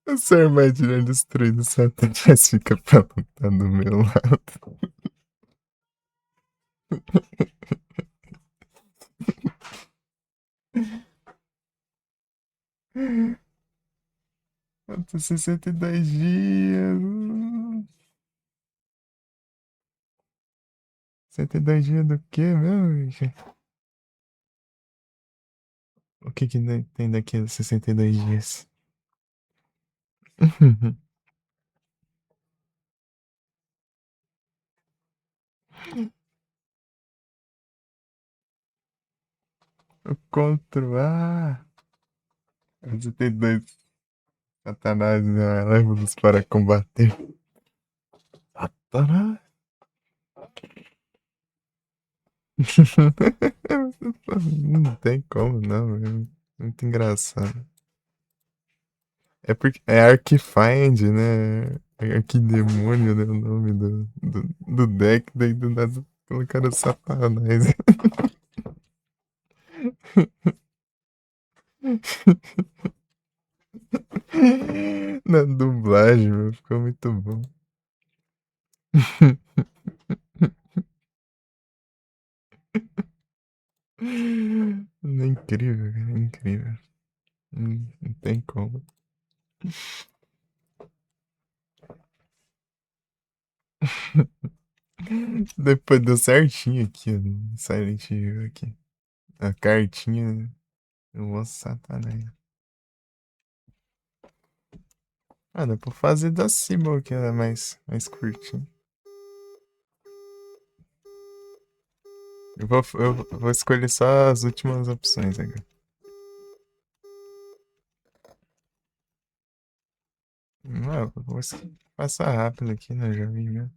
Essa armadilha destruindo Satanás fica pra lutar do meu lado. Falta 62 dias. 62 dias do quê, meu, bicho? O que que tem daqui a 62 dias? O controle. Ah! 62. Satanás, né? Leva-nos para combater. Satanás. Não tem como, não. É muito engraçado. É porque é Arquifind, né? É Arquidemônio, né? O nome do deck. Daí do nada colocaram Satanás. Na dublagem, meu, ficou muito bom. É incrível, cara, é incrível. Não tem como. Depois deu certinho aqui, ó, no Silent Hill aqui. A cartinha, eu vou Satanás. Ah, dá pra fazer da Sybil, que ela é mais curtinha. Eu vou escolher só as últimas opções agora. Não, eu vou passar rápido aqui, né? Já vi mesmo.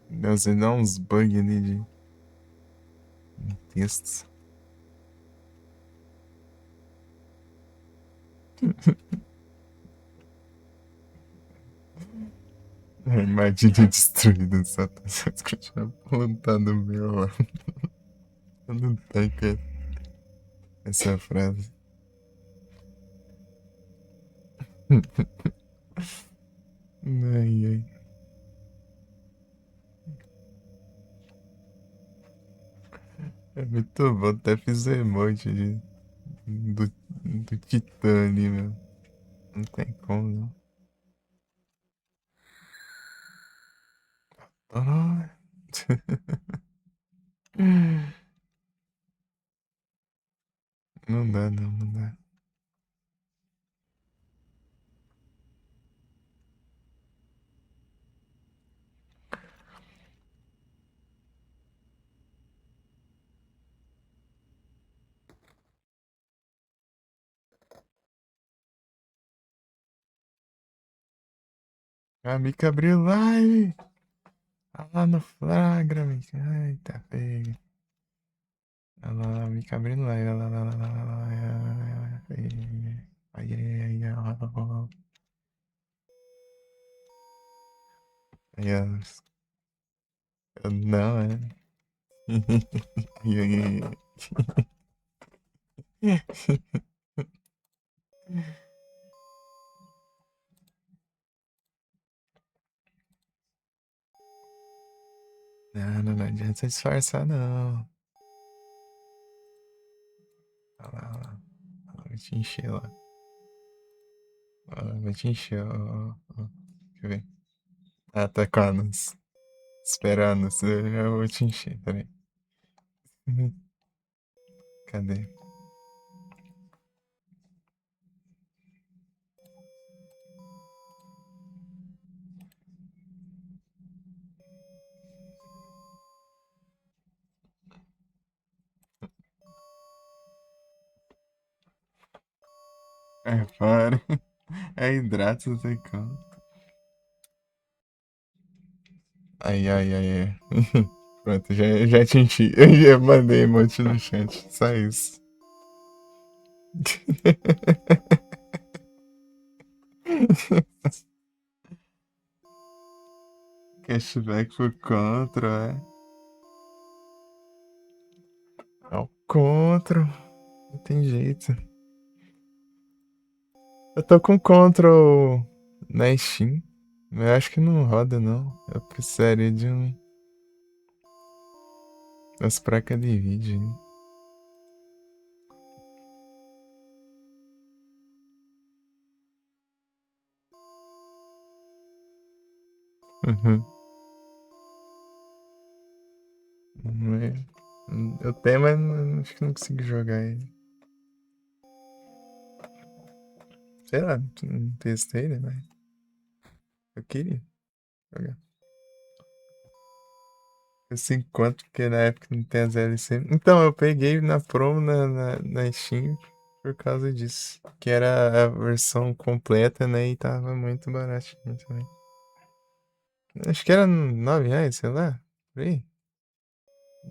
Deus, dá uns bugs ali de textos. Armadilha destruída, Satanás continua plantado meu lá. Não tem, cara. essa frase. Ai, ai. É muito bom, até fiz o emoji do Titã ali, meu. Não tem como, não. Ah. Não dá, não, não dá. A Mica abriu live! Ah lá no flagra, Mica. Eita, pega. Olha lá, a Mica abrindo live. Olha lá, lá, lá, lá, lá, lá. Ai, ai, ai, ai, ai, ó, ó, ó. Aí, ó. Não, é. Ai, ai, ai. Não, não, não adianta disfarçar, não. Olha lá, olha lá. Vou te encher lá. Vou te encher, ó, ó, ó. Deixa eu ver. Ah, tá com anos. Esperando. Eu vou te encher, peraí. Cadê? É, para. É hidrato, não tem como. Ai, ai, ai, ai. Pronto, já te enchi. Eu já mandei emote no chat. Só isso. Cashback por contra, é. É o contra. Não tem jeito. Eu tô com control na Steam. Mas eu acho que não roda, não. Eu precisaria de umas placas de vídeo, hein? Uhum. Eu tenho, mas acho que não consigo jogar ele. Sei lá, não testei, né? Mas eu queria jogar. Esse encontro, porque na época não tem as LC. Então, eu peguei na promo na Steam por causa disso. Que era a versão completa, né? E tava muito baratinho também. Acho que era R$ 9, sei lá. Por aí.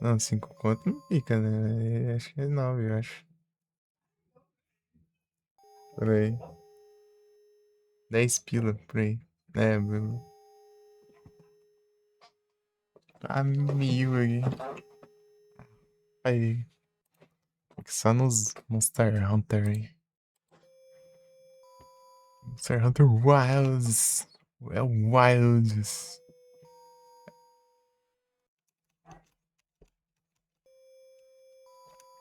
Não, 5 conto não fica, né? Acho que é 9, eu acho. Por aí. 10 pila, por aí. É, amigo aqui. Aí. Só nos Monster Hunter aí. Monster Hunter Wilds. É o Wilds.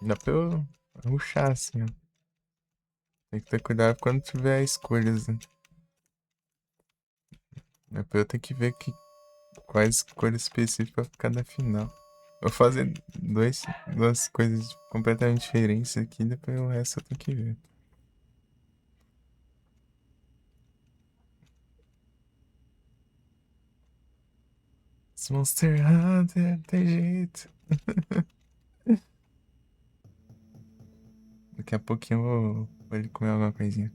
Dá pra eu rushar assim, ó. Tem que ter cuidado quando tiver escolhas, né? Dá pra eu ter que ver quais escolhas específicas pra ficar na final. Eu vou fazer duas coisas completamente diferentes aqui, depois o resto eu tenho que ver. Esse Monster Hunter, tem jeito. Daqui a pouquinho vou ali comer alguma coisinha.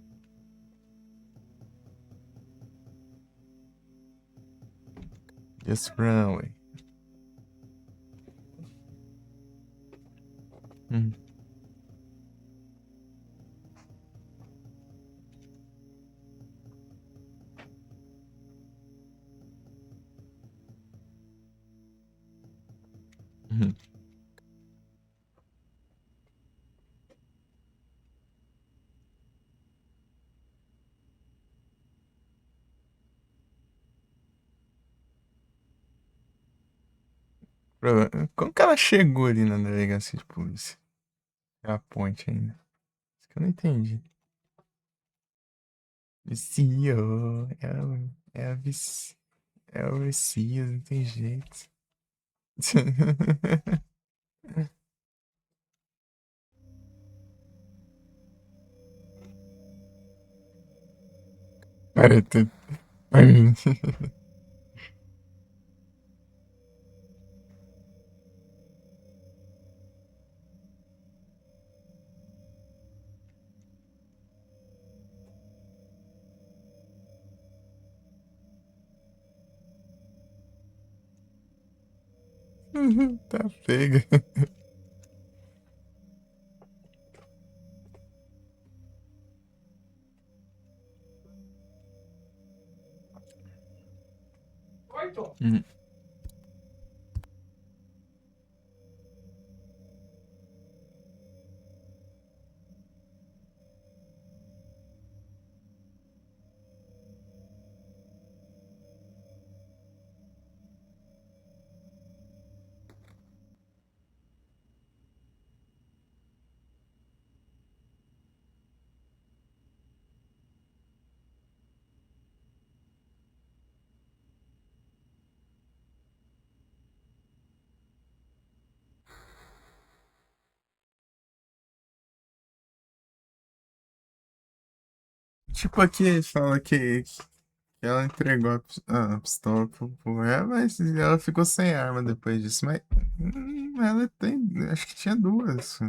Just run away. Hum. Uhum. Como que ela chegou ali na delegacia de polícia? É a ponte ainda. Isso que eu não entendi. Vicio, é a vici, é o vicio, não tem jeito. Cara, tu... Tá pega. Hum, Tipo aqui, fala que ela entregou a pistola pro réu, mas ela ficou sem arma depois disso. Mas ela tem. Acho que tinha duas.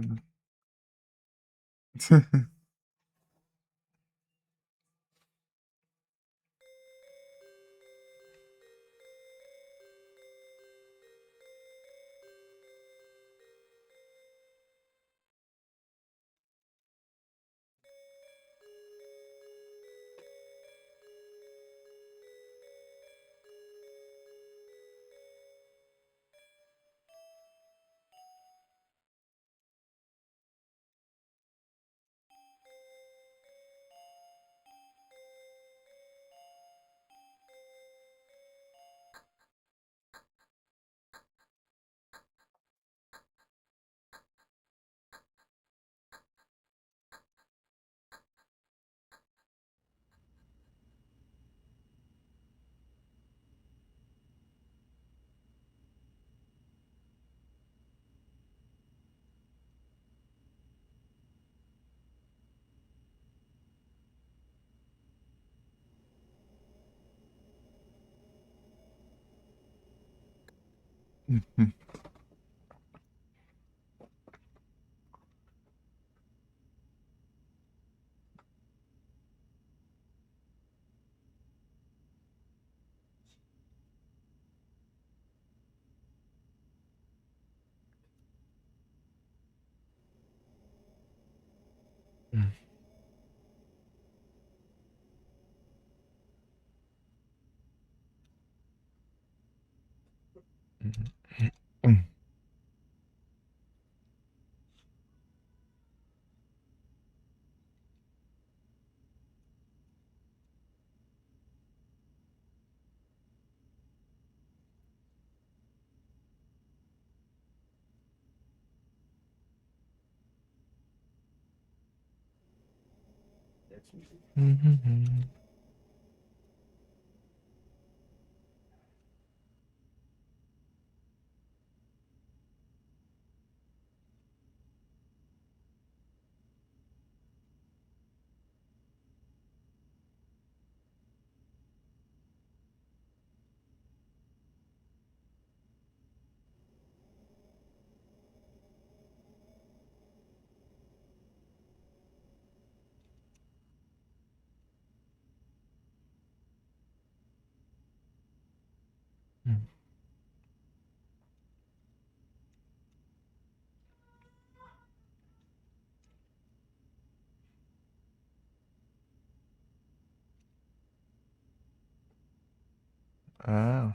Ah.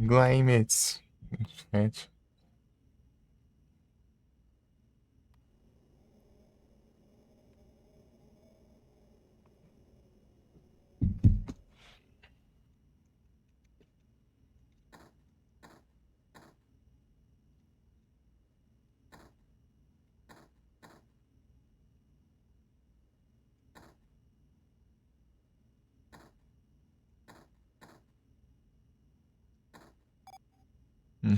Glaimetsu. Chat. Hum.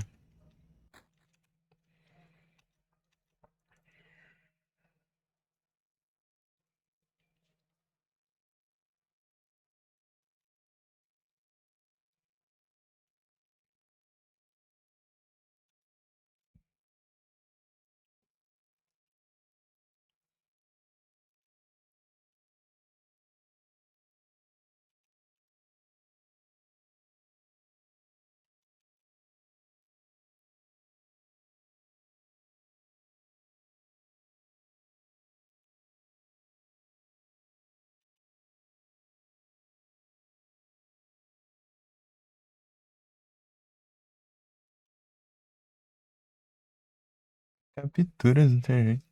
Capturas na internet.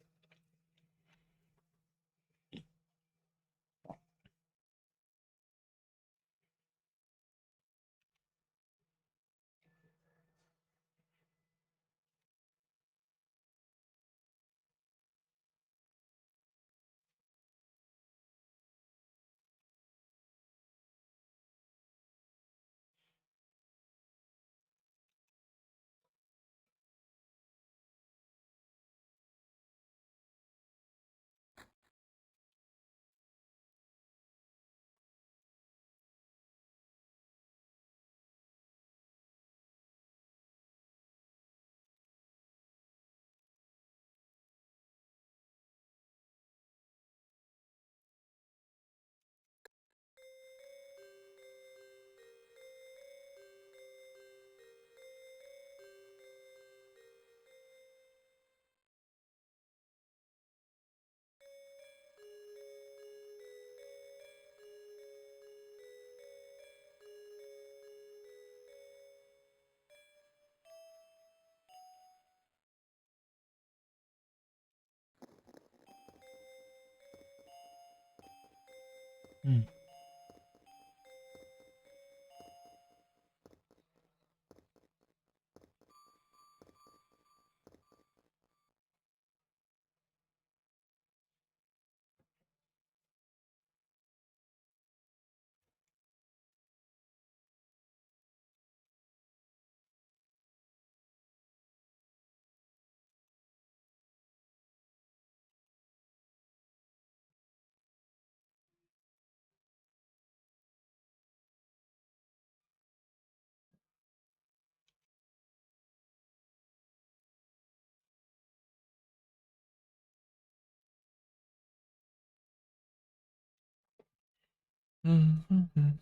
Hum. Hum.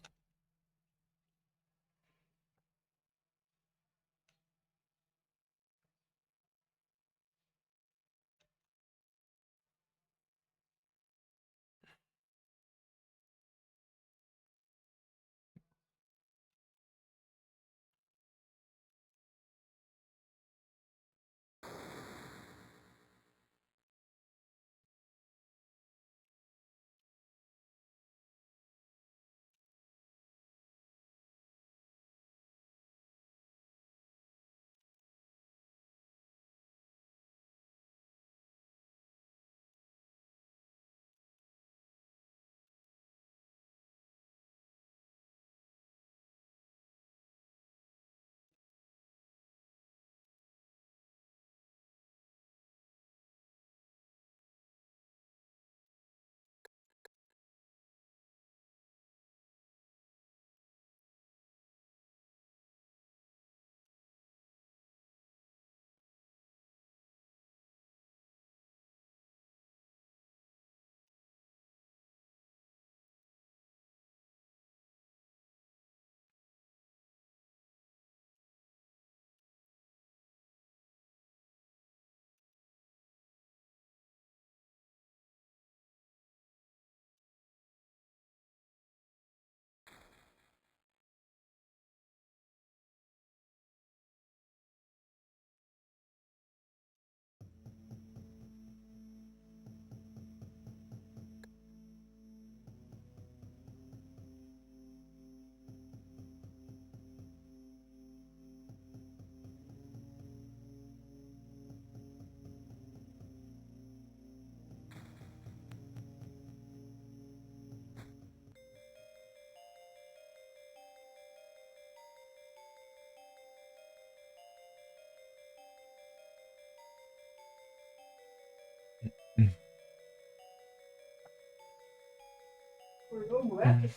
Hum.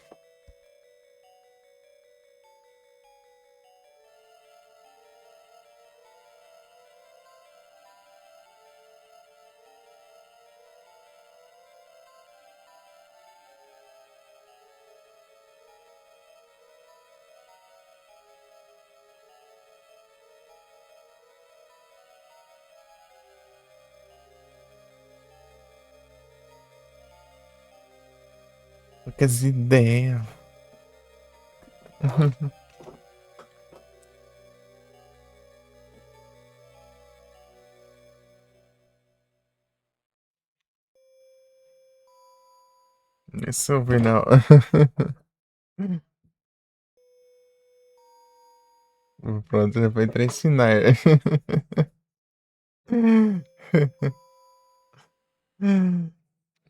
Poucas ideias. Isso é o final. Pronto, já foi pra ensinar.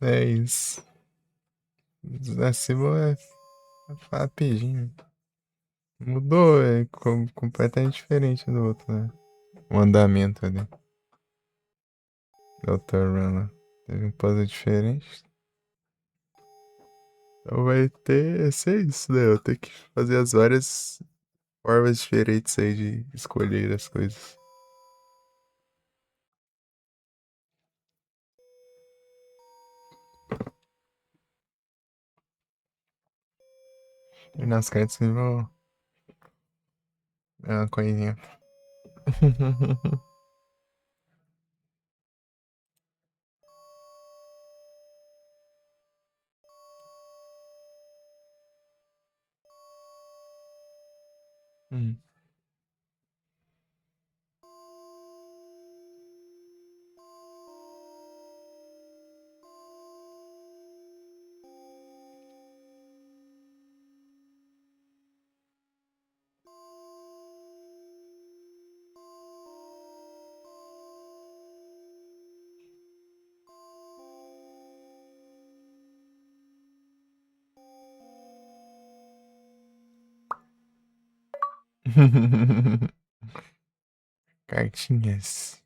É isso. Nasceu é rapidinho. Mudou, é completamente diferente do outro, né? O andamento ali. Doutor Run. Teve um puzzle diferente. Então vai ser isso, né? Eu tenho que fazer as várias formas diferentes aí de escolher as coisas. E nas cartas eu vou. É uma coisinha. Hum. Cartinhas.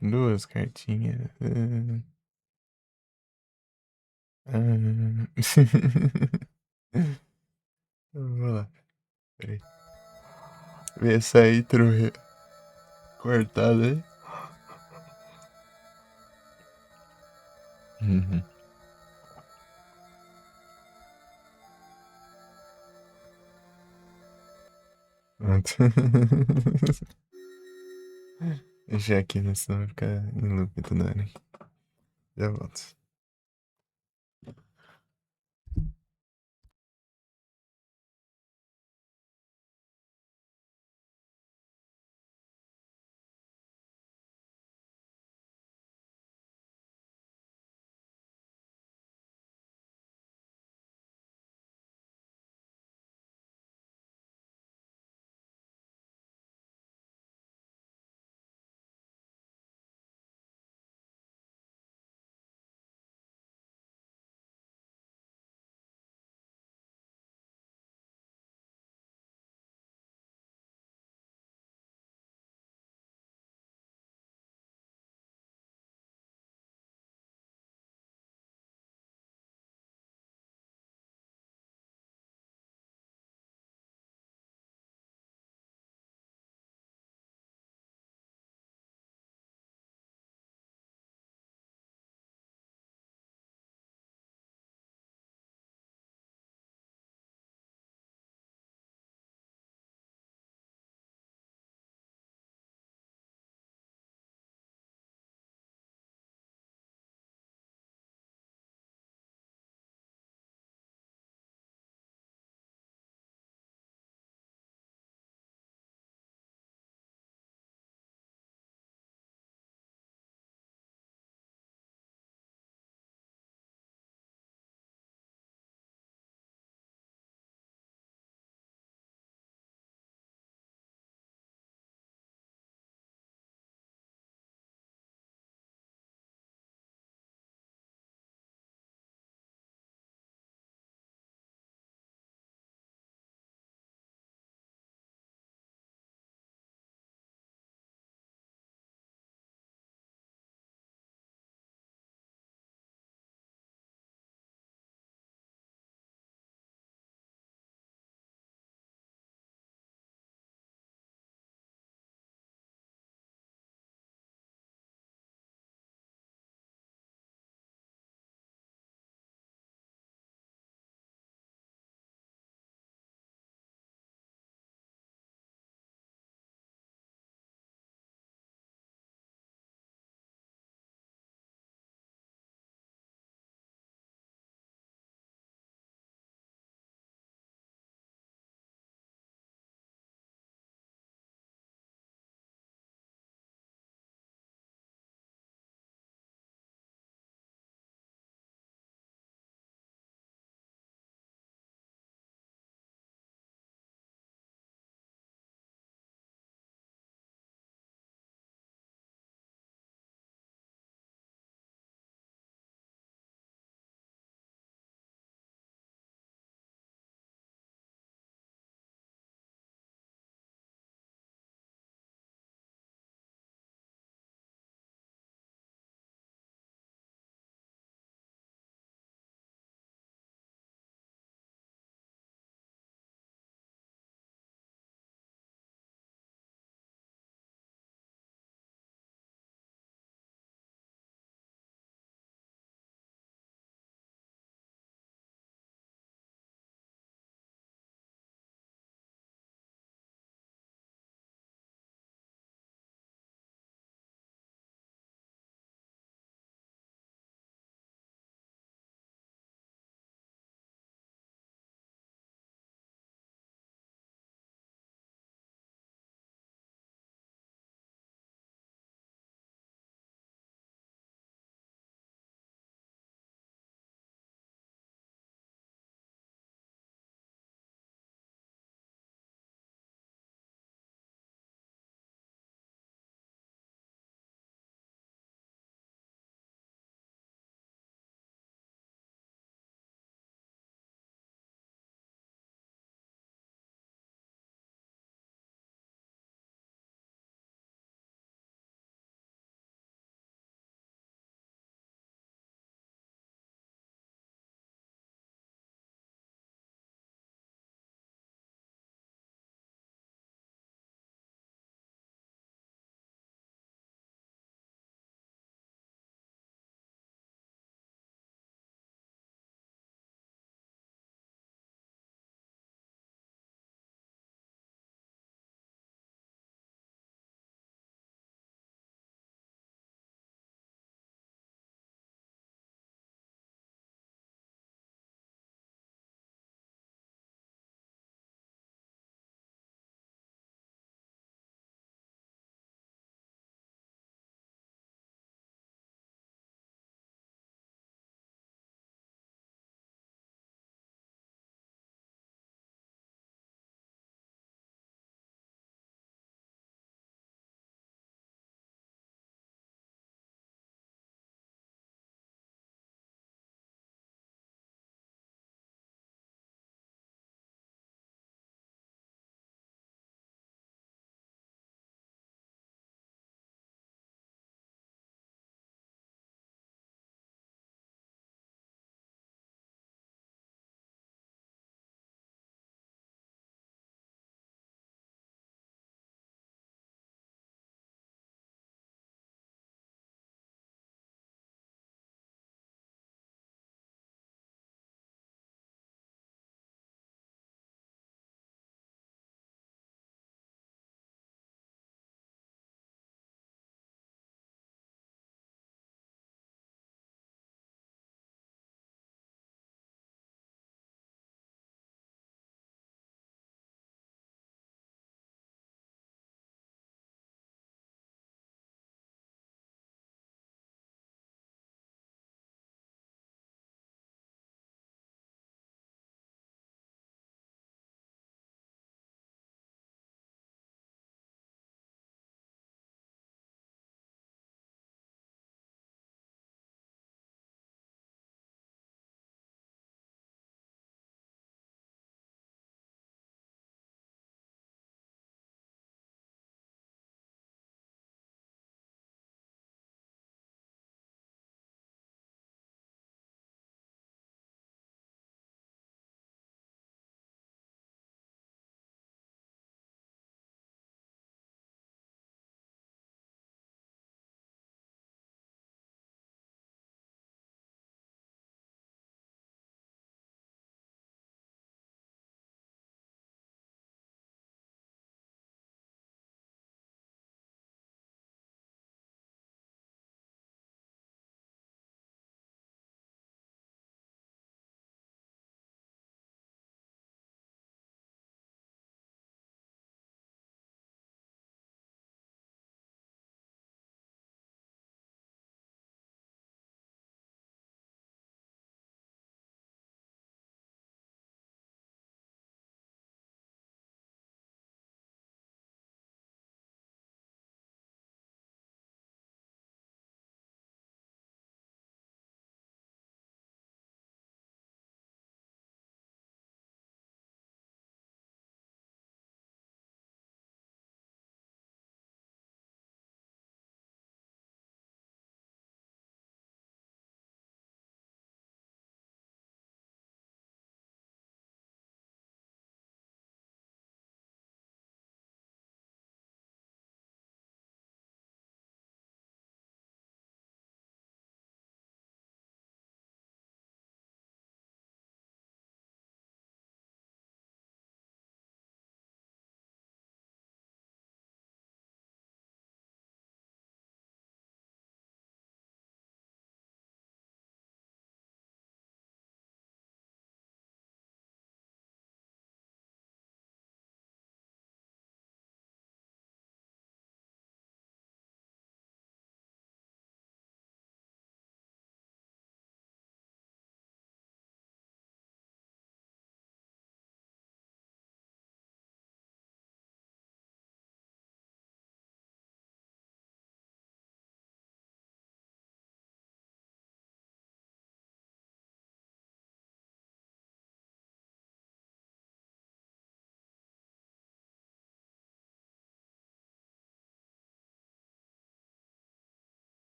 Duas cartinhas. Vamos lá. Peraí. Vê essa aí, truque. Cortada aí. Uhum. Pronto. Deixa aqui, né? Senão vai ficar em loop toda hora. Já volto.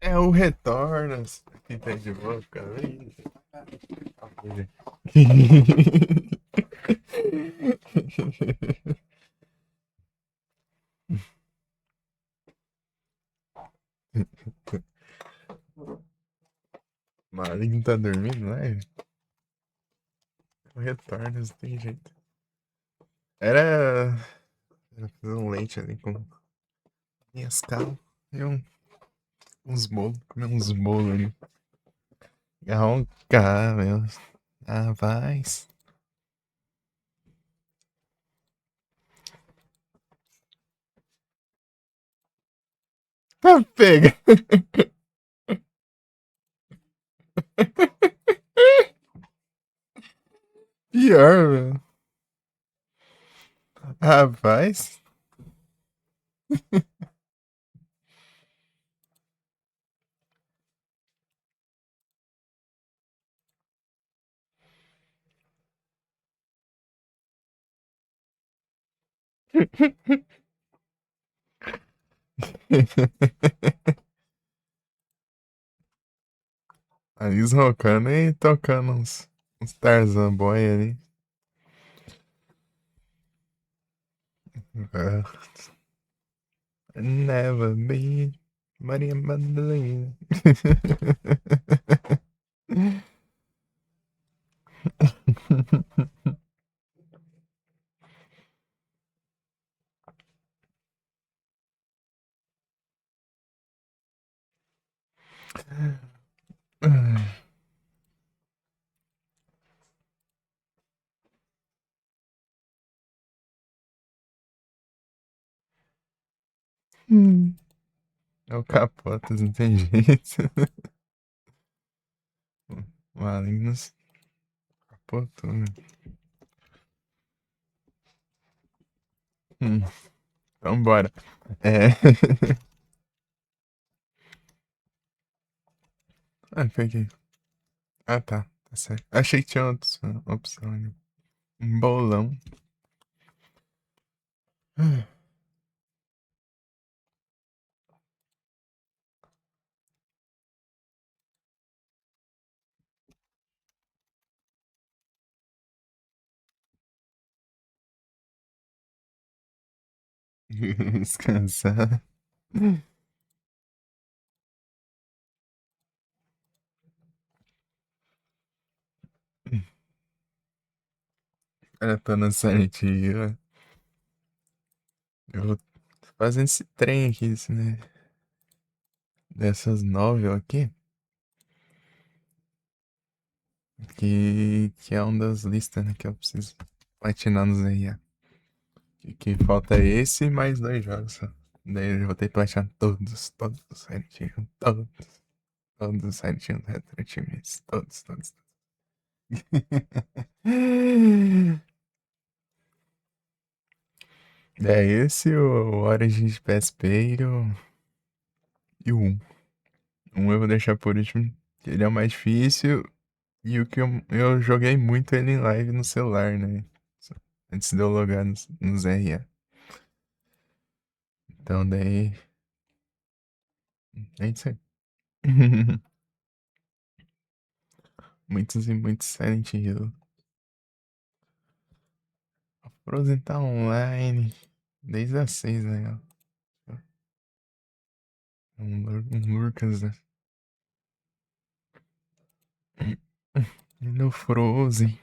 É o retorno. Que tá de boca. Maligno tá dormindo, né? O retorno, não tem jeito. Era. Era fazer um leite ali com Nescau e uns bolos. Comer uns bolos ali. Roncar, meu. Ah, vai. Tá pega. Pior, meu. Rapaz. Eles roncando e tocando uns Tarzan Boy ali. Ah, never be Maria Madalena. Hum. É o Capotas, não tem jeito. Malignos capotou, né? Hum. Então bora. É. Ah, peguei. Ah, tá. Tá certo. Achei que tinha outra opção ali. Um bolão. Descansar. Ela tá na Silent Hill. Eu vou fazendo esse trem aqui, né? Dessas novel aqui. Que é uma das listas, né? Que eu preciso platinar nos RA. Que falta esse e mais dois jogos só. Daí eu vou ter que platinar todos os Silent Hill. Todos os Silent Hill Retro Times. Todos. É esse, o Origin de PSP e o 1. Um eu vou deixar por último, que ele é o mais difícil. E o que eu joguei muito ele em live no celular, né? Antes de eu logar nos RA. Então daí. É isso aí. Muitos e muitos Silent Hill. Frozen tá online. Desde as 6, né? Um Lucas, né? No Frozen.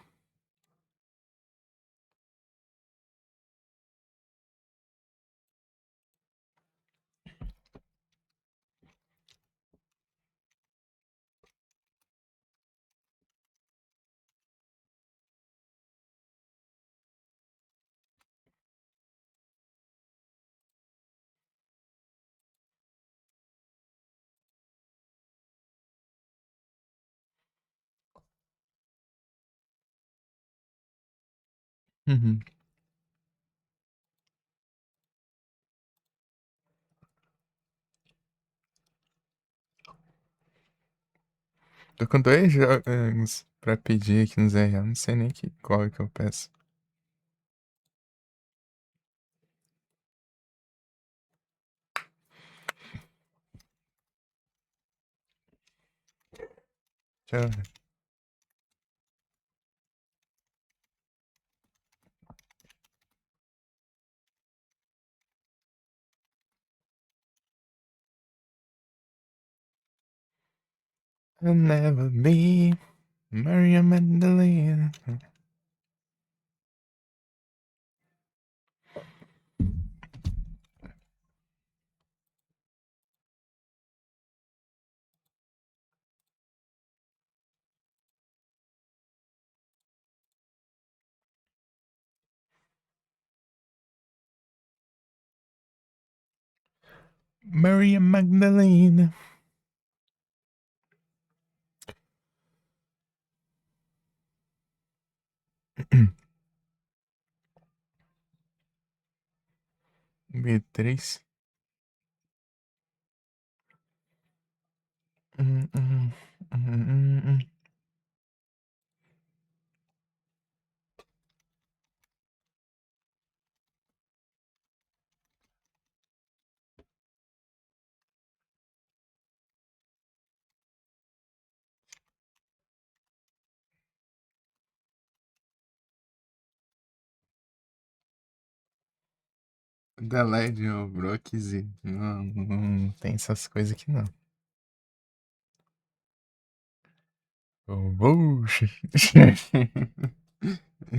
Uhum. Tô com dois jogos pra pedir aqui no ZR. Não sei nem qual é que eu peço. Tchau. I'll never be Maria Magdalena. Maria Magdalena. B3. Hum, hum, hum. Da LED, o Brockzy. Não, não tem essas coisas aqui não. Oxe.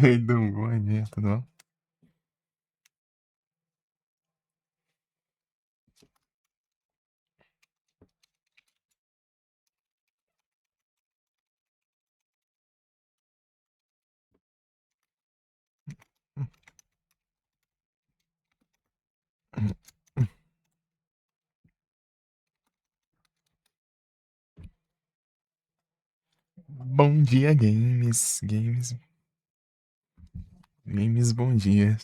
Ei, Dom, bom dia, tudo bom? Bom dia, games. Games. Games, bom dia.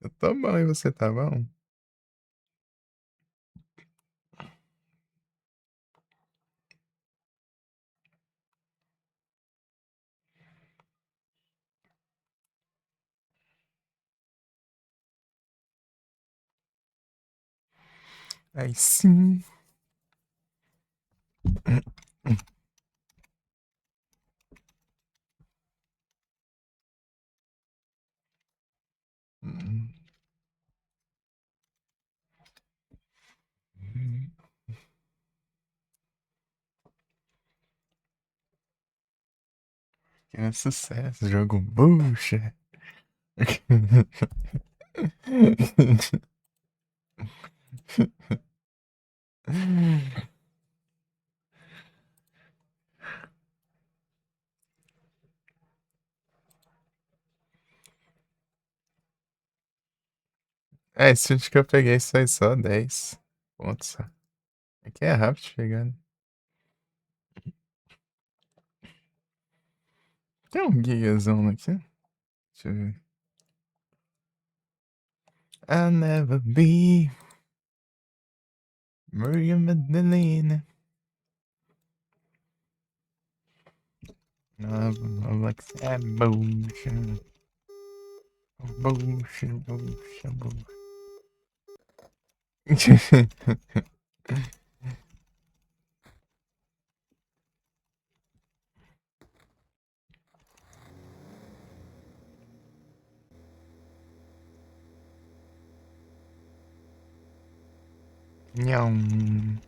Eu tô bom, e você tá bom? Aí sim. Que é sucesso, jogo bucha. É, esse último que eu peguei foi só 10 pontos. Aqui é rápido chegando. Tem um gigazão aqui. Deixa eu ver. I'll never be Maria Magdalena. I'm like that bullshit. Bullshit, bullshit, bullshit. Nham.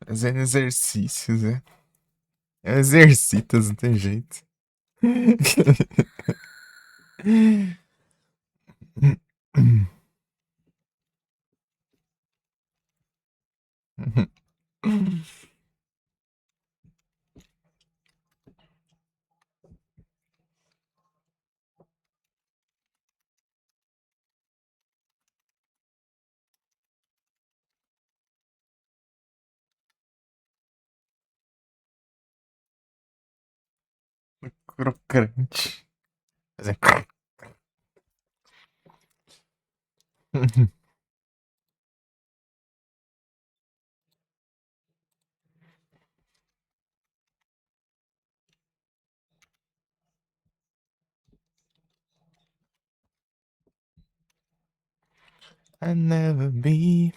Fazendo exercícios, né? Exercitas, não tem jeito. Crocante. Fazer I never be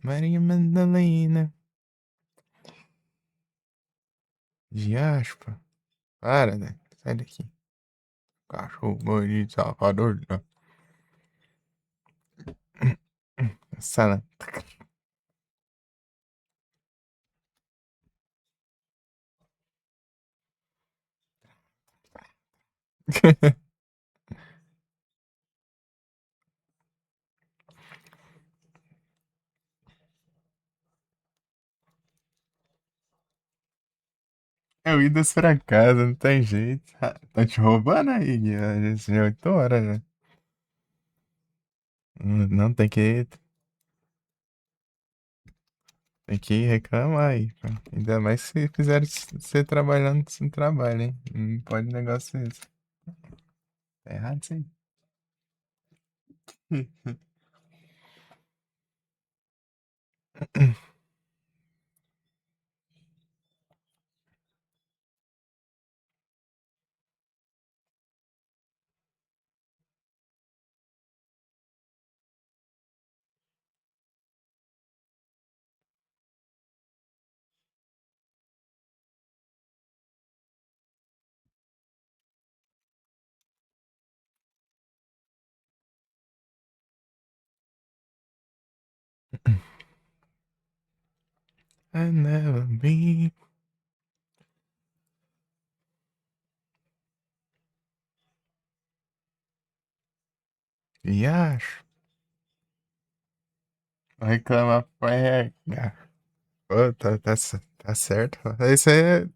Maria Madalena de aspa. Para, né? Sai daqui. Cachorro bonito, salvador. Sala. Eu idas pra casa, não tem jeito. Ah, tá te roubando aí, Gui. Já é 8 horas, né? Não, tem que reclamar aí, pô. Ainda mais se fizeram você trabalhando sem trabalho, hein? Não pode negócio esse. Tá errado isso aí. I never be. E acho. Reclamar vai regar. Pô, tá certo. Isso aí é.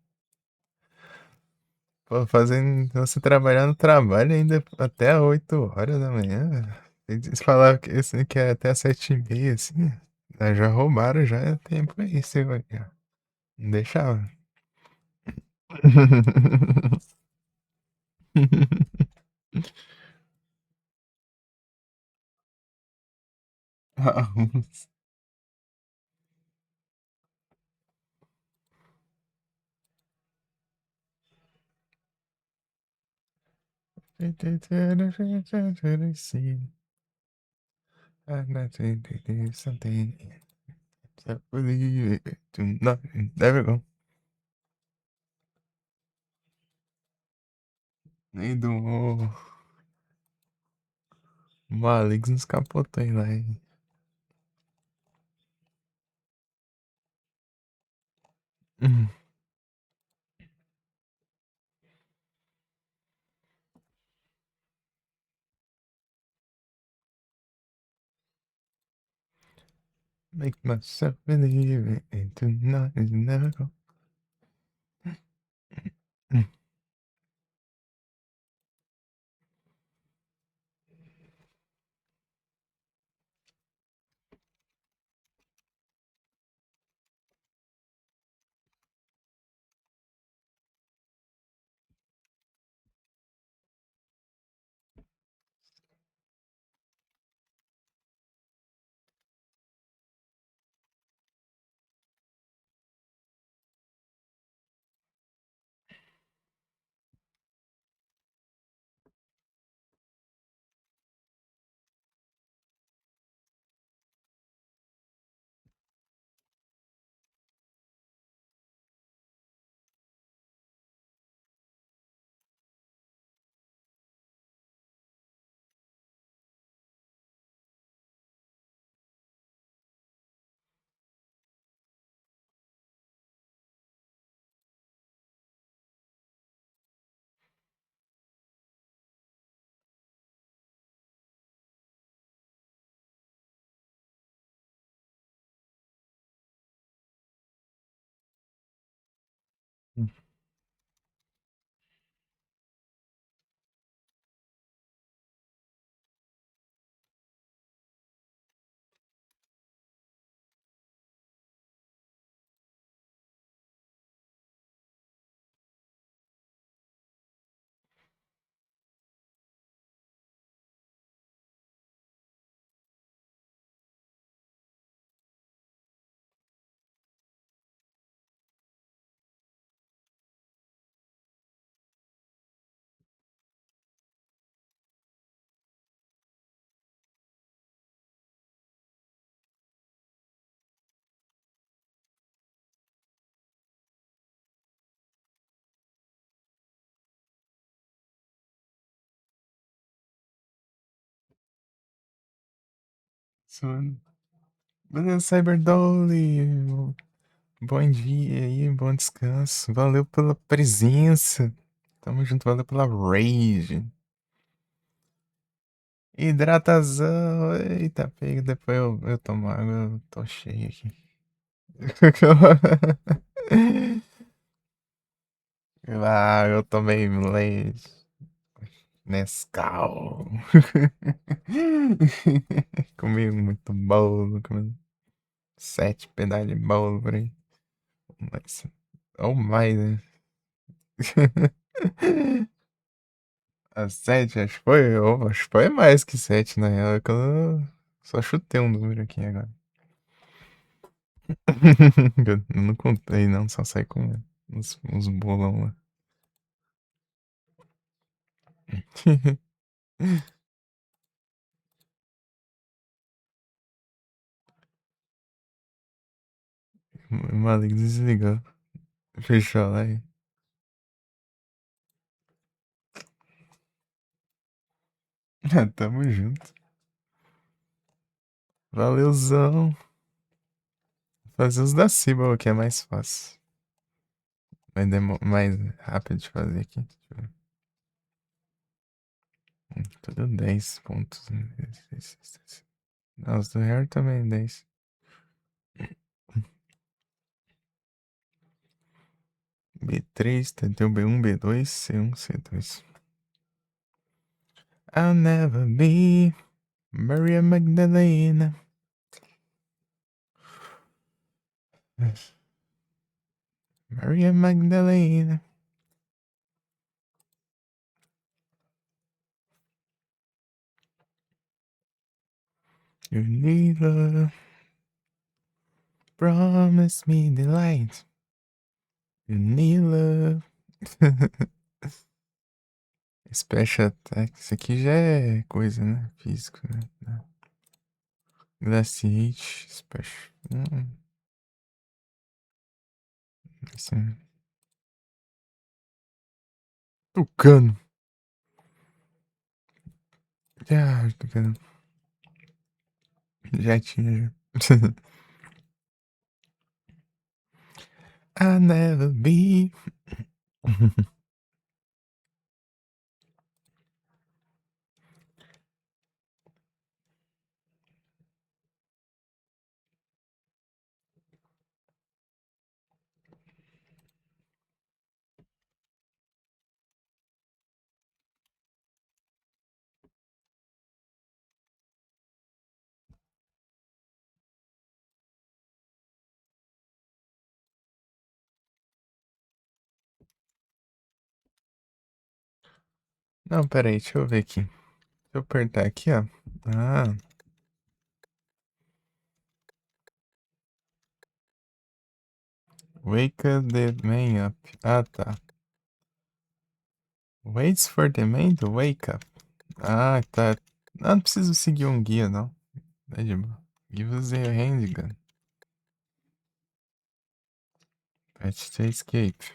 Pô, fazendo você trabalhar no trabalho ainda até 8 horas da manhã, velho. Eles falavam que, assim, que é até 7h30, assim. Já roubaram já é tempo aí, você vai. Não deixava. Something. I believe it tonight. There we go. Nem do Malix nos capotou aí lá, hein? Make myself believe it tonight. Never go. mano. Beleza, Cyberdolly. Bom dia aí, bom descanso. Valeu pela presença. Tamo junto, valeu pela rage. Hidratação. Eita, pega, depois eu tomo água, eu tô cheio aqui. Ah, eu tomei leite. Nescau. Comi muito bolo, comi 7 pedaços de bolo por aí. Mas, ou mais, né? A 7, acho que foi, acho que foi mais que 7, na real. É que eu só chutei um número aqui agora. Eu não contei, não, só saí com uns bolão lá. O maluco desligou. Fechou lá aí. Tamo junto. Valeuzão. Fazer os da Cibel, que é mais fácil. Mais rápido de fazer aqui. Deixa eu ver. Tudo 10 pontos. Não, os do Harry também 10. B3, tem o B1, B2, C1, C2. I'll never be Maria Magdalena. Maria Magdalena. You need love. Promise me delight. You need love. Special attack. Isso aqui já é coisa, né? Físico, né? Glaciate. Special. Assim. Tucano. Ah, Tucano. Já tinha, já. I'll never be. Não, pera aí, deixa eu ver aqui. Deixa eu apertar aqui, ó. Ah, wake the man up. Ah, tá. Waits for the man to wake up. Ah, tá. Não preciso seguir um guia, não. É de boa. Give us a handgun. Patch to escape.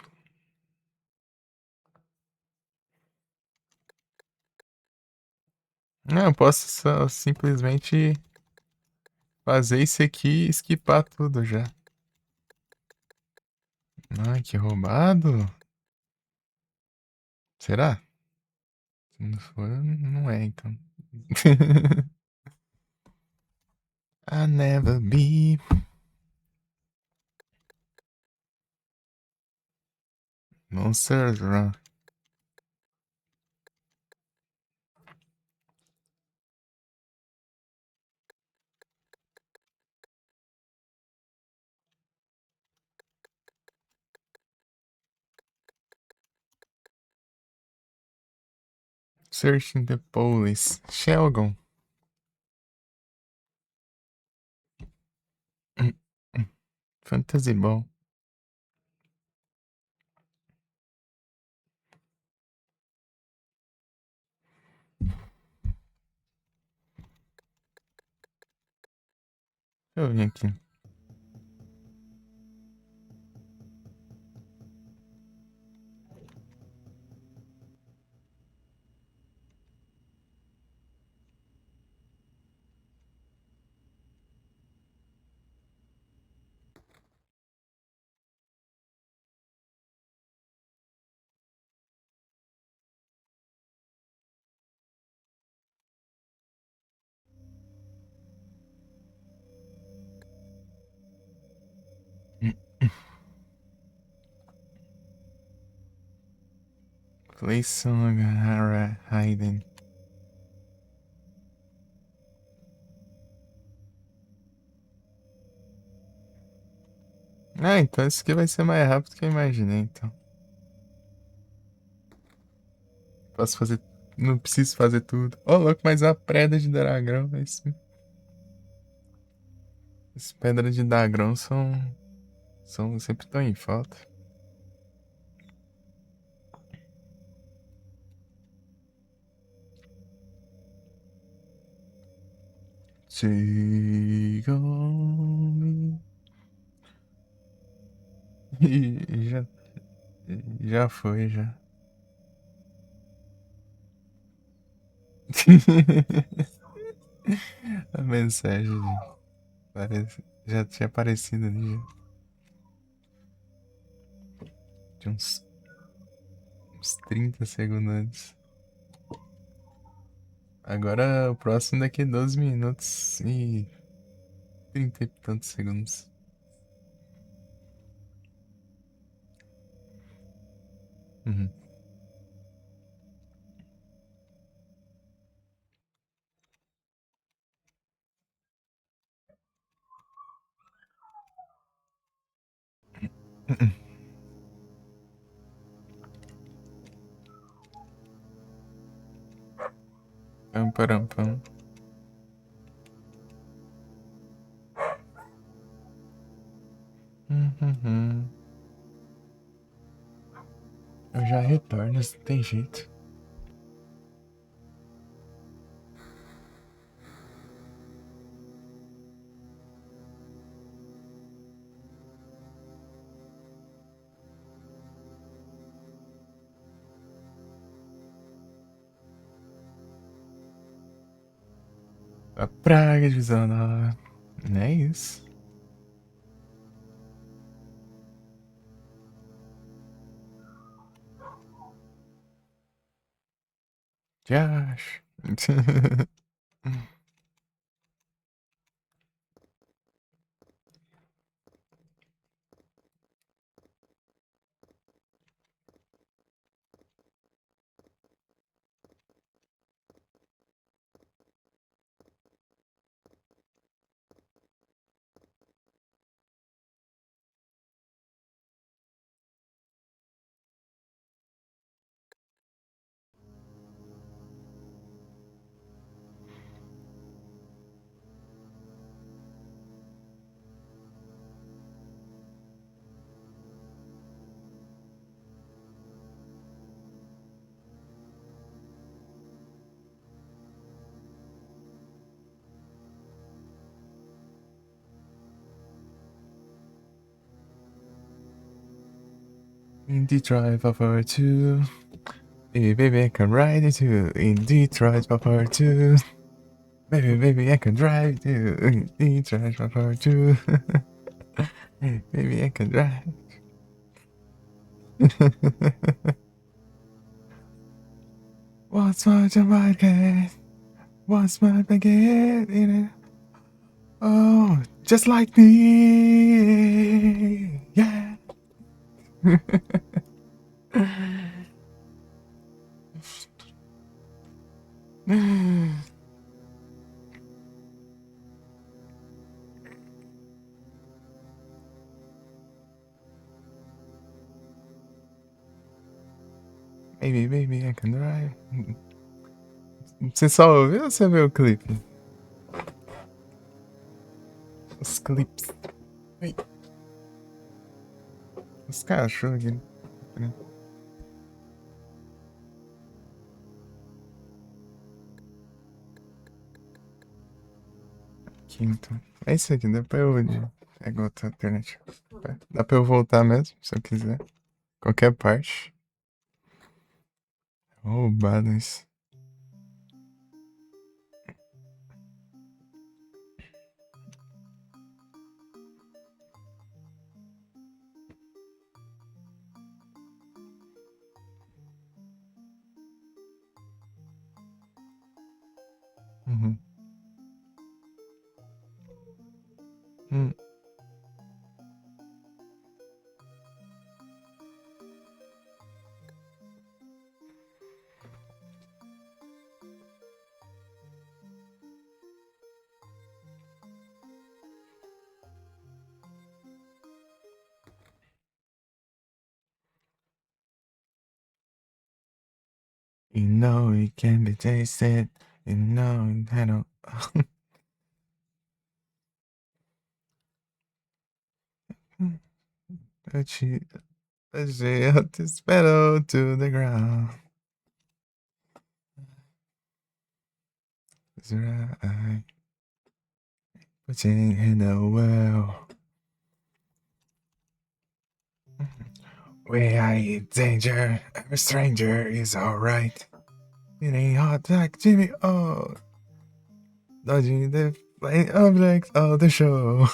Não, eu posso só simplesmente fazer isso aqui e skipar tudo já. Ai, que roubado. Será? Se não for, não é, então. I'll never be. Monsters Run. Searching the Police. Shelgon. Fantasy Ball. Deixa eu ver aqui. Play song, Hayden. Ah, então isso aqui vai ser mais rápido que eu imaginei, então. Posso fazer. Não preciso fazer tudo. Ô, louco, mas a pedra de dragão, as pedras de dragão são sempre tão em falta. Take on me. E já foi, já. A mensagem já tinha aparecido ali, já. De uns 30 segundos antes. Agora o próximo daqui 12 minutos e 30 e tantos segundos. Uhum. Pam, param, pam. Uhum. Eu já retorno, não tem jeito. A praga de Zona. Não é isso. Já acho. In the drive of our two. Baby, baby, I can ride it too. In Detroit, Papa 2. Baby, baby, I can drive it too. In Detroit, Papa 2. Baby, I can drive. What's my baguette? What's my baguette in it? Oh, just like me. Yeah. Baby, baby, I can drive. Você só ouviu ou você viu o clipe? Os clipes. Ai, os cachorros aqui. Quinto. É isso aqui, dá pra eu pegar outra alternativa. Dá pra eu voltar mesmo, se eu quiser. Qualquer parte. Roubado isso. Uhum. Hum. You know it can be tasted. You know I don't. But she held this pedal to the ground. It's right. Putting in the well. We are in danger. Every stranger is alright. It ain't hot like Jimmy. Oh, dodging the flying objects of the show.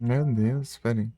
Meu Deus, peraí.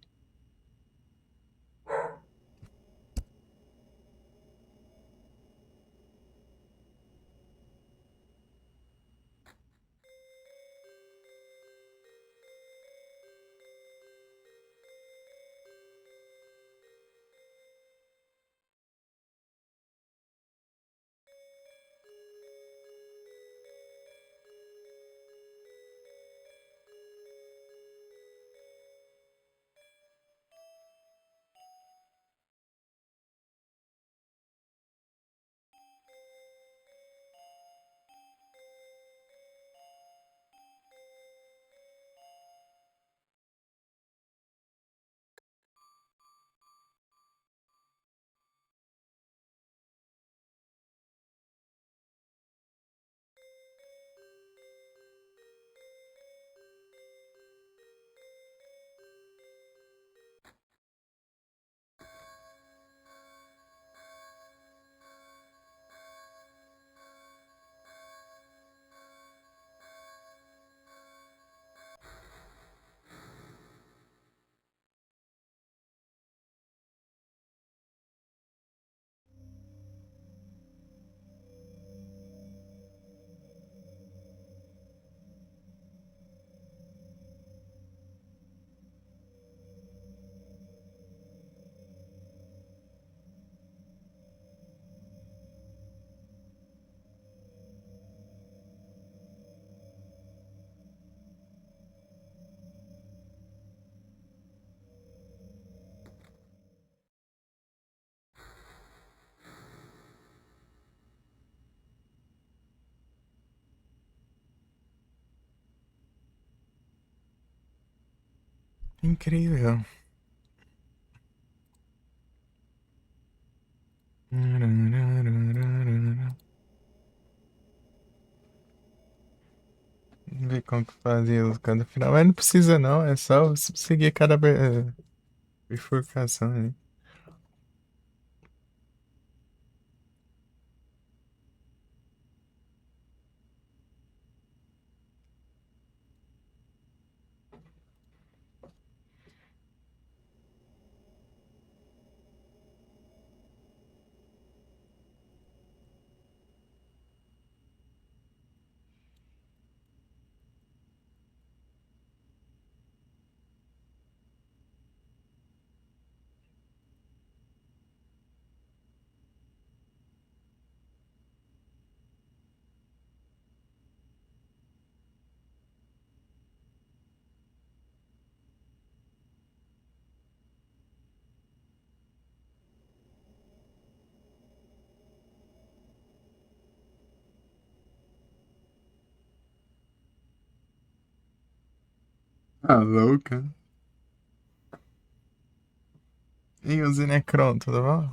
Incrível. Ver como que fazia cada final. Mas não precisa não, é só seguir cada bifurcação ali. Ah, louca. E o Zinecron, tudo bom?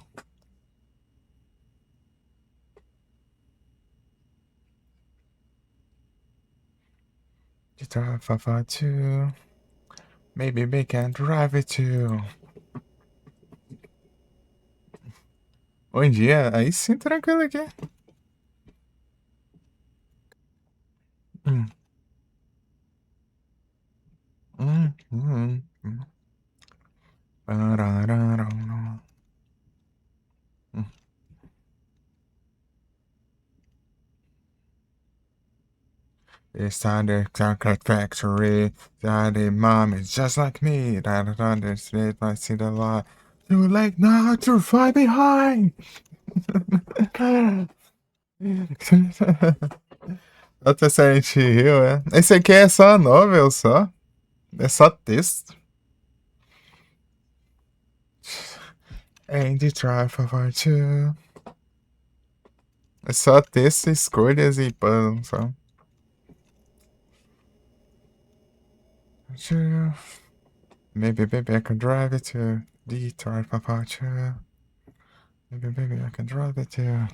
De drive for two. Maybe we can drive it too. Bom dia, aí sim, tranquilo aqui. Hum, hum. Pararararara. Hum. It's time the chocolate factory. Daddy, mom is just like me. That understand, I see the light. Too late now to fly behind. Outra Silent Hill, é. Esse aqui é só novel, só. É só texto. And the try for two. É só texto, escolhas e puzzle, só. Two. Maybe baby I can drive it to the try for two. Maybe baby I can drive it to.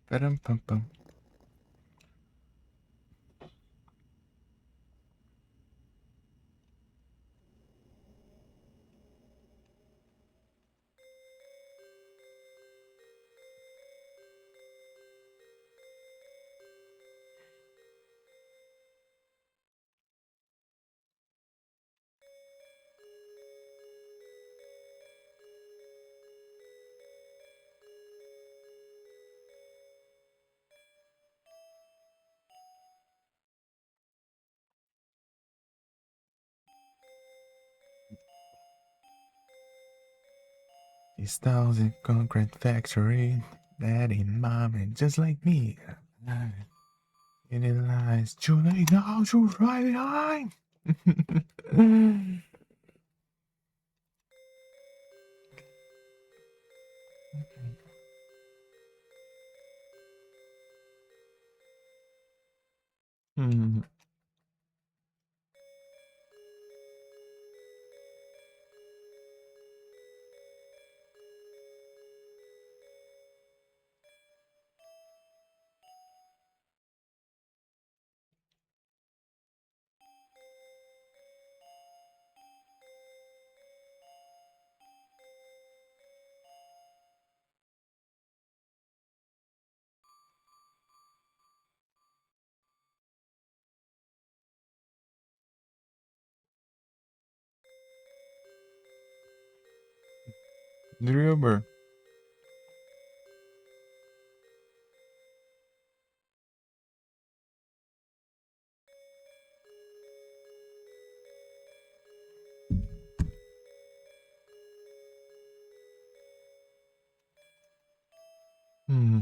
Param, pam, pam. This thousand concrete factory. Daddy, mom, and just like me. And it lies too late now to right behind. Hmm. Dribber. Hmm.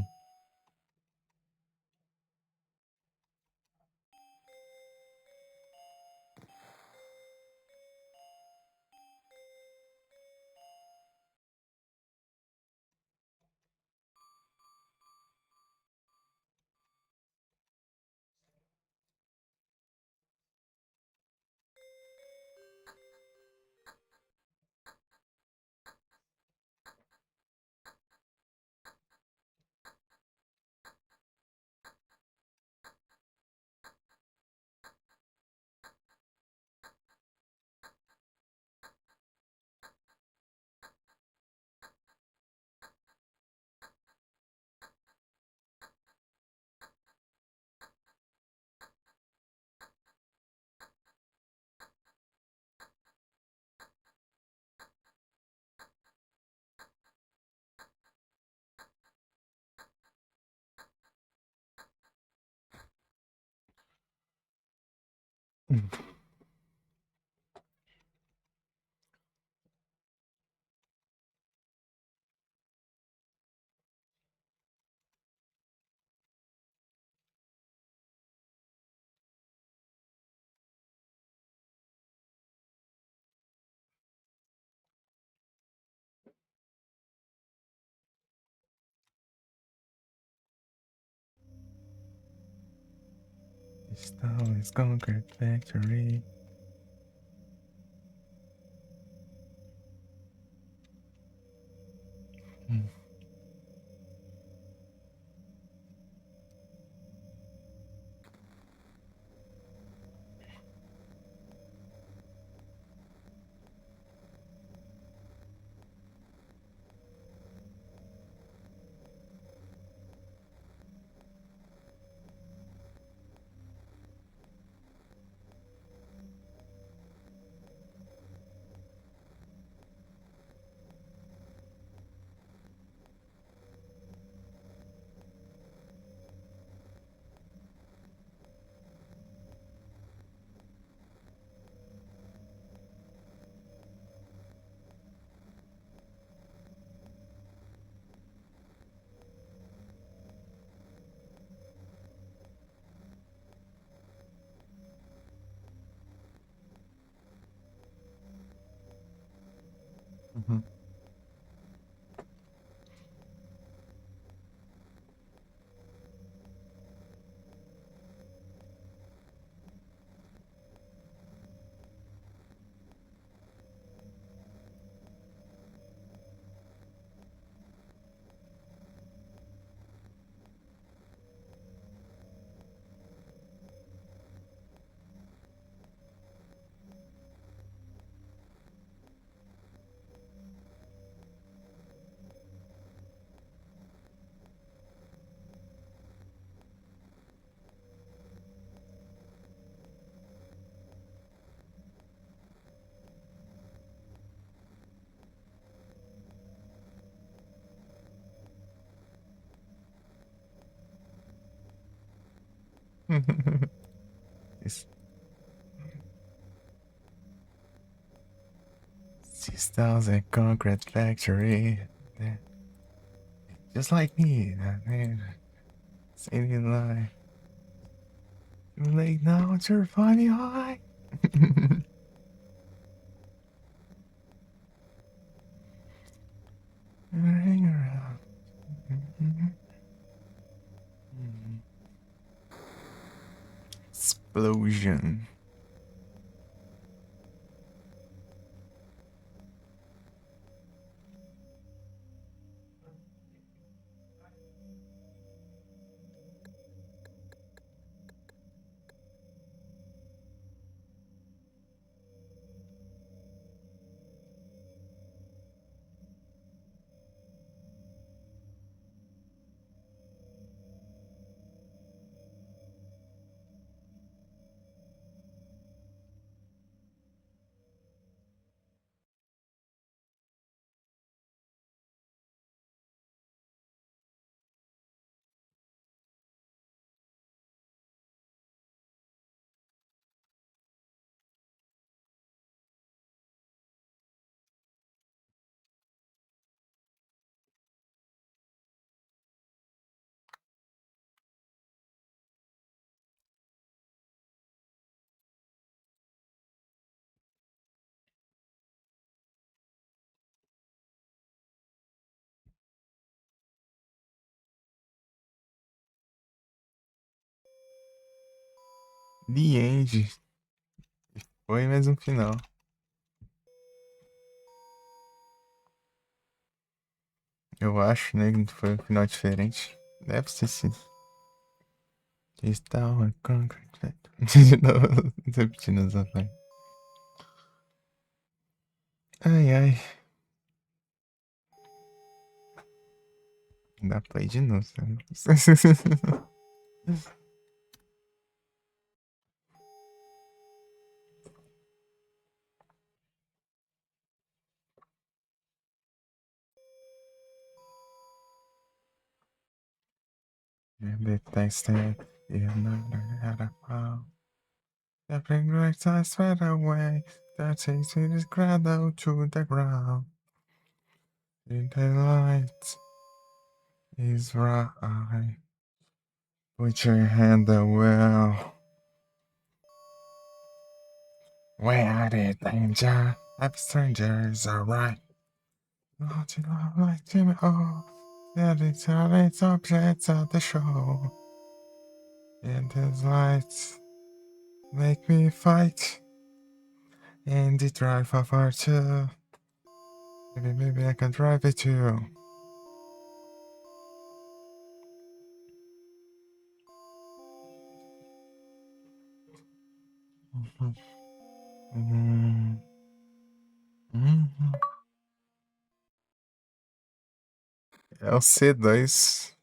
Stone is concrete factory. Mhm. This Systems and concrete factory. Yeah. Just like me, that man. Saving life. Too late now, it's your funny high. Hang around. Explosion. The end. Foi mais um final. Eu acho, né, que foi um final diferente. Deve ser sim. Crystal and concrete factory. De novo, repetindo essa parte. Ai, ai. Dá play de novo, sabe? Bethesda, Every breath I sweat away, that takes me this cradle to the ground. In the light is right. Put your hand on the wheel. Where the danger? Happy strangers alright. Not in love like Jimmy O. Yeah, it's objects of the show. And these lights make me fight. And the drive for far too. Maybe I can drive it too. É o C2.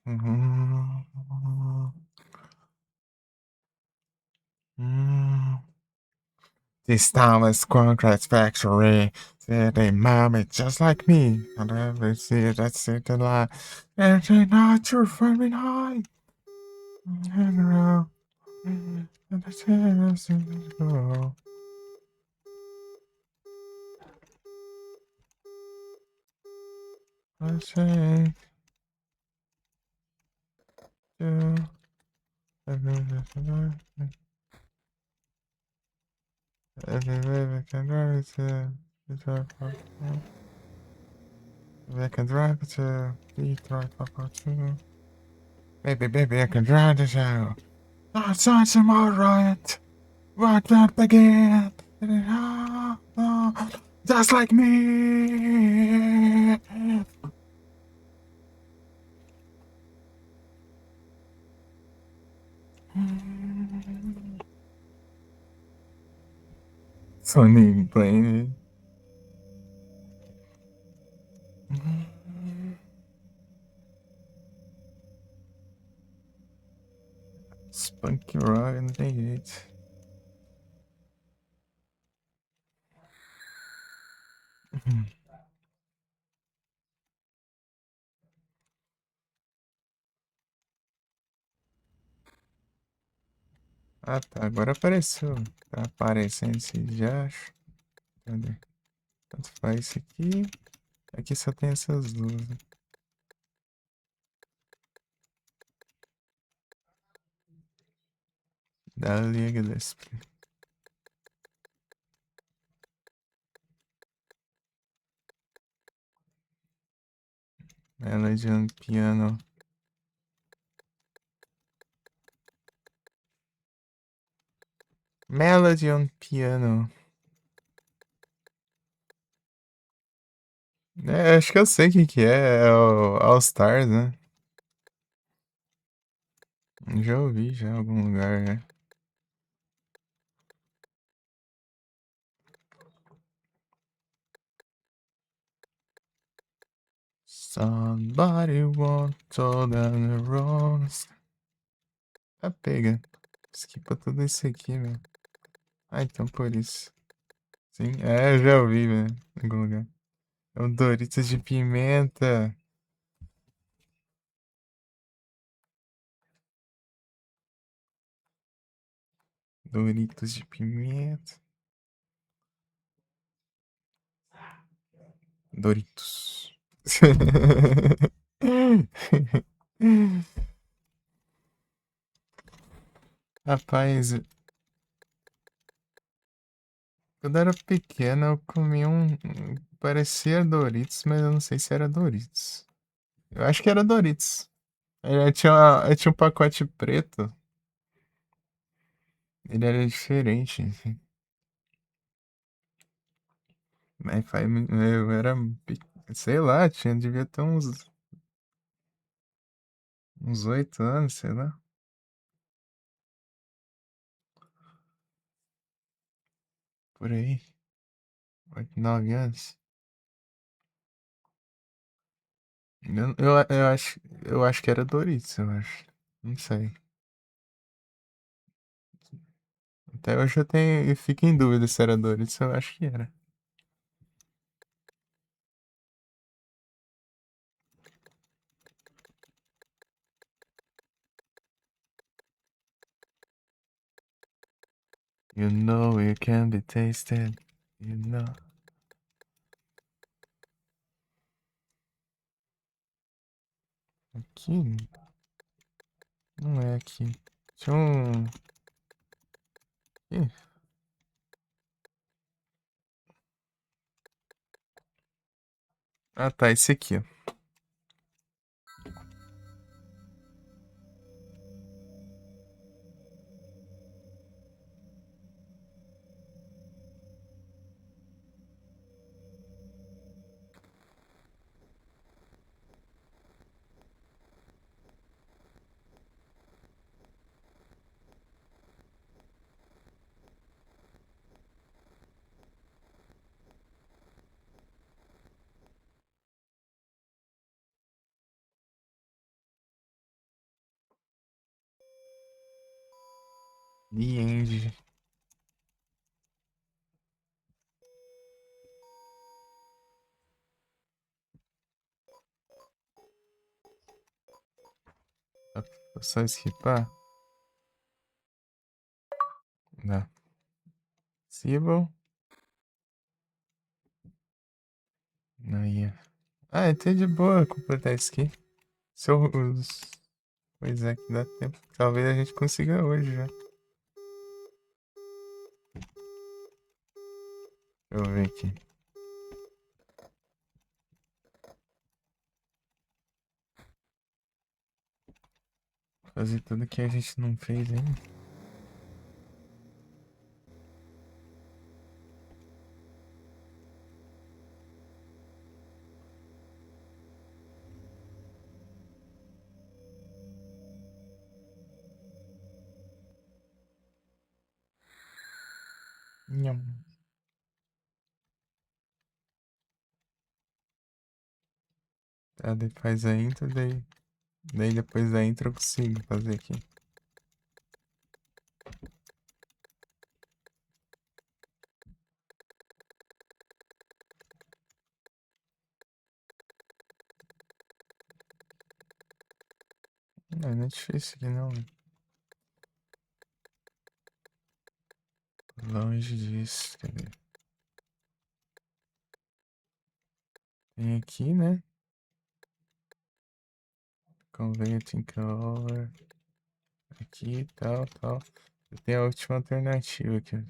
This town is concrete factory. They mom it just like me. And I see that's it a lot. And they not your friend high. Hang around. And the tears go. I say to every baby can drive to I can drive to be drive papa too. Baby, I can drive this out. Outside tomorrow, what that begin? Just like me. Sonny playing it. Spunky Rock and it. Ah tá, agora apareceu. Tá aparecendo esse já. Cadê? Tanto faz isso aqui. Aqui só tem essas duas. Da Liga Gillespie. Melody on piano. Melody on piano. É, acho que eu sei o que que é. É o All Stars, né? Já ouvi já em algum lugar, né? Somebody once told on the rose. Tá pega. Esquipa tudo isso aqui, velho. Ah, então por isso. Sim, é, eu já ouvi, velho. Em algum lugar. É o Doritos de pimenta. Doritos de pimenta. Doritos. Rapaz, quando eu era pequeno eu comia parecia Doritos, mas eu não sei se era Doritos. Eu acho que era Doritos. Eu tinha um pacote preto. Ele era diferente, assim. Mas eu era, sei lá, devia ter uns 8 anos, sei lá. Por aí. 8, 9 anos. Eu acho que era Doritos, eu acho. Não sei. Até hoje eu fico em dúvida se era Doritos, eu acho que era. You know it can be tasted. You know. Aqui? Não é aqui. Tinha um. Ih, ah, tá, esse aqui, ó. The End. Vou só skipar. Dá. Civil. Aí. Ah, é até de boa completar isso aqui. Se eu. Pois é, que dá tempo. Talvez a gente consiga hoje já. Deixa eu ver aqui. Fazer tudo que a gente não fez ainda. Nham. Tá, daí faz a intro, daí depois da intro eu consigo fazer aqui. Não é difícil aqui não. Longe disso. Cadê? Tem aqui, né? Converting color. Aqui, tal, tal. Tem a última alternativa aqui.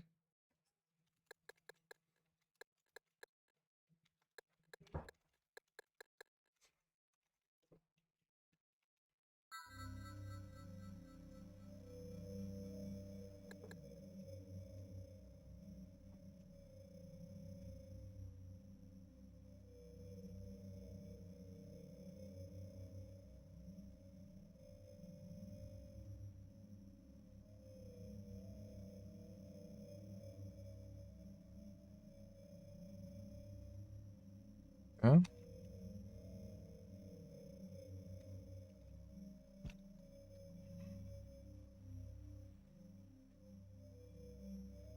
Hã?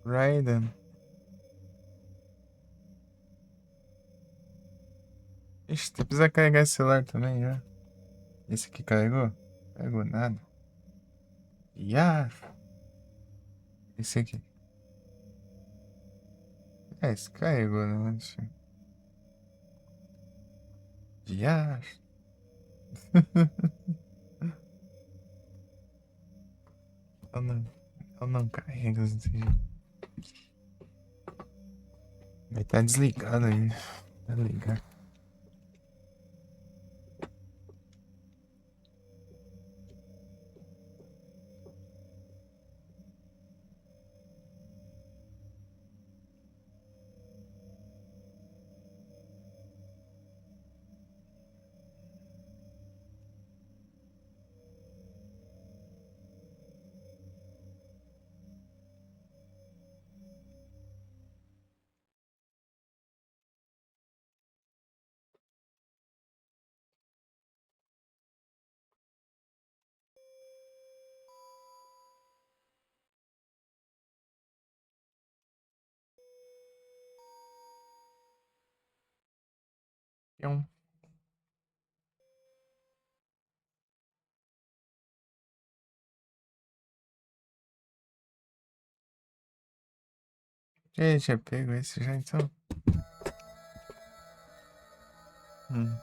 Raiden. Ixi, tu precisa carregar esse celular também já. Esse aqui carregou? Carregou nada. Ya! Esse aqui. É, esse carregou, né? Ya! Eu não carrega desse jeito. Vai tá desligado aí. Tá ligado. Pium. Já tinha pego esse já então? Hum.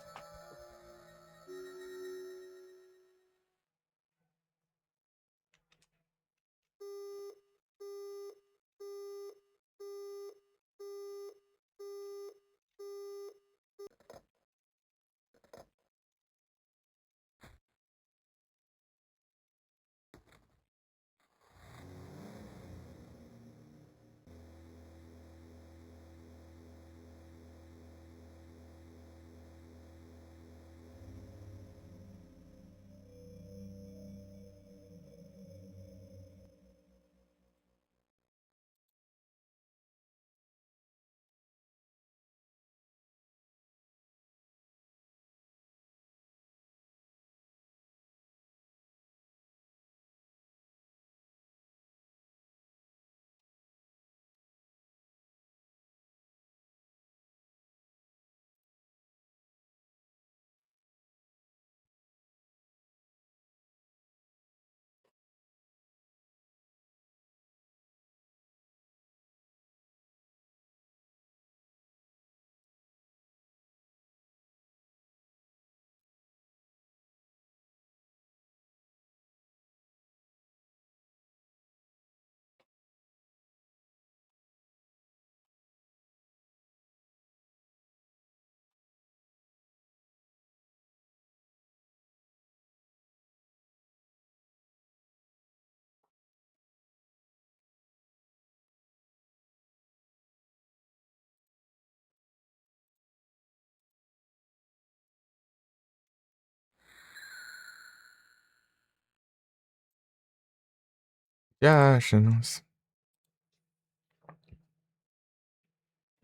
Já acha, nossa.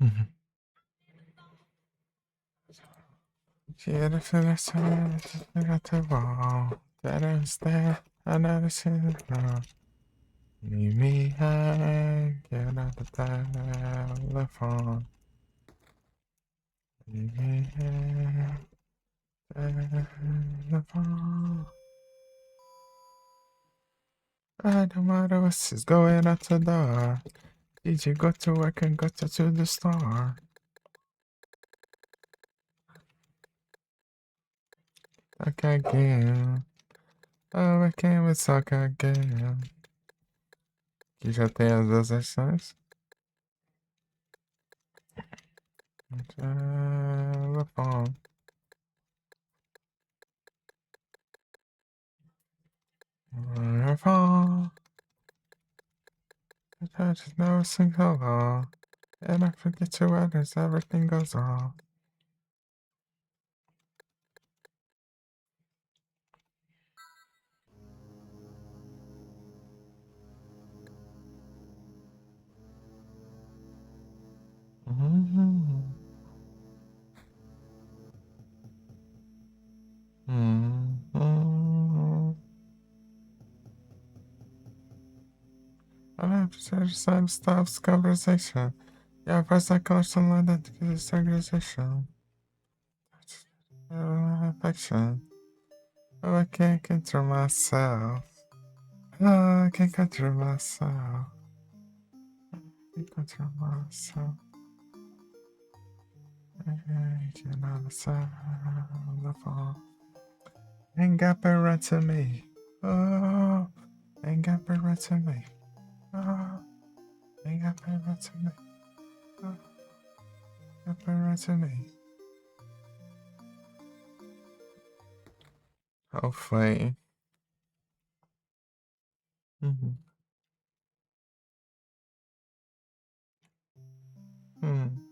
Uhum. Tira a seleção, tira a wall. That is there, I never seen it now. Meet me high, get out the telephone. Meet me high, telephone. I don't matter what's going out the door. Did you go to work and go to the store? Talk again. Oh, I can't talk again. Que já tem as duas versões. Telephone. Telephone. I just never sing hello. And I forget to others, everything goes wrong. Mm-hmm. Mm-hmm. I have to say, decided to stop this conversation. Yeah, first I call someone that gives this organization. Affection. Oh, I can't control myself. Oh, I can't control myself. I can't control myself. Reaching on the side of the phone. Ain't got the right to me. Oh, ain't got the right to me. Oh, ain't got the right to me. Oh, got the right to me. Oh, foi. Uhum. Hum.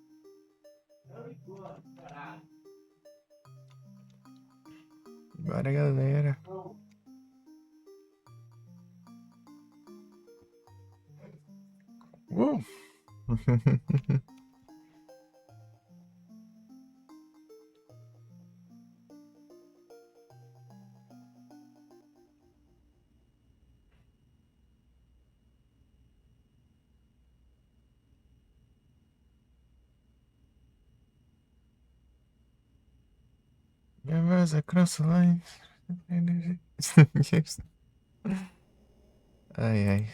Bora, galera. Uh! Your words across the line. Ai, ai.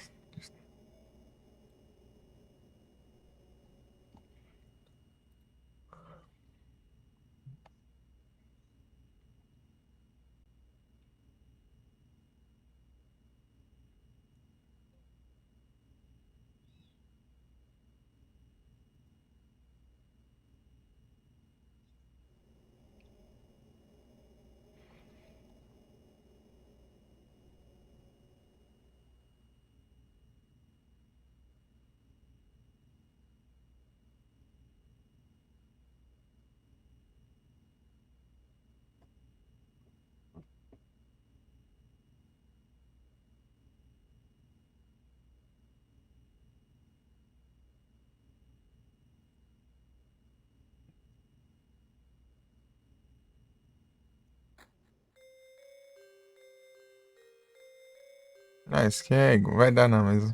Ah, isso que é. Vai dar não, mas.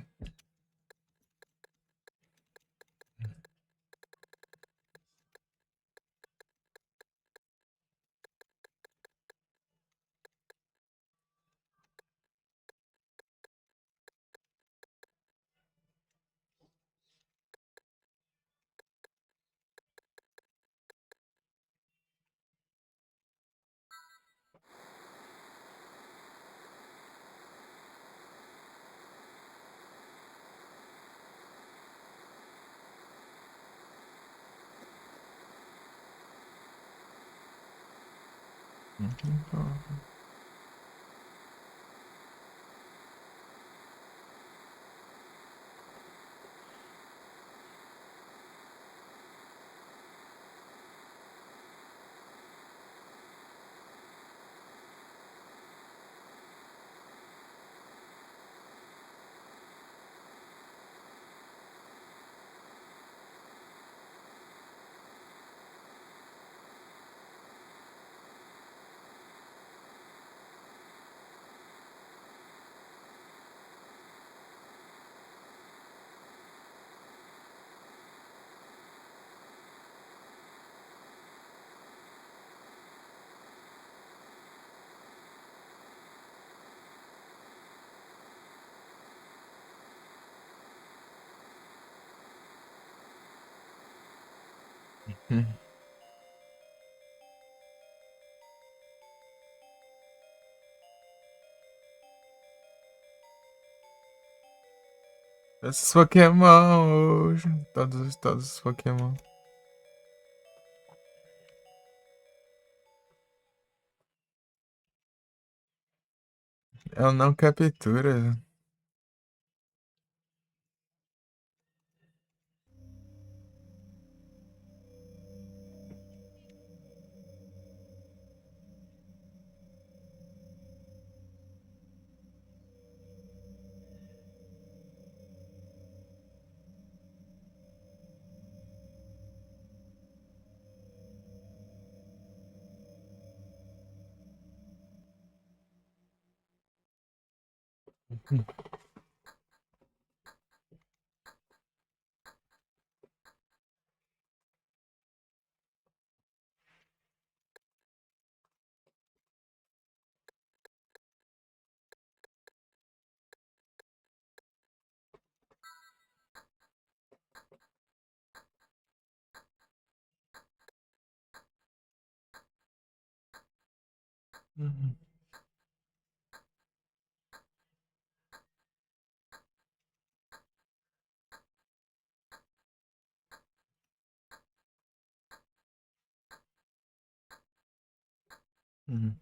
Hum. Esses Pokémon hoje. Todos os Pokémon. Ela não captura. Uhum. Uhum.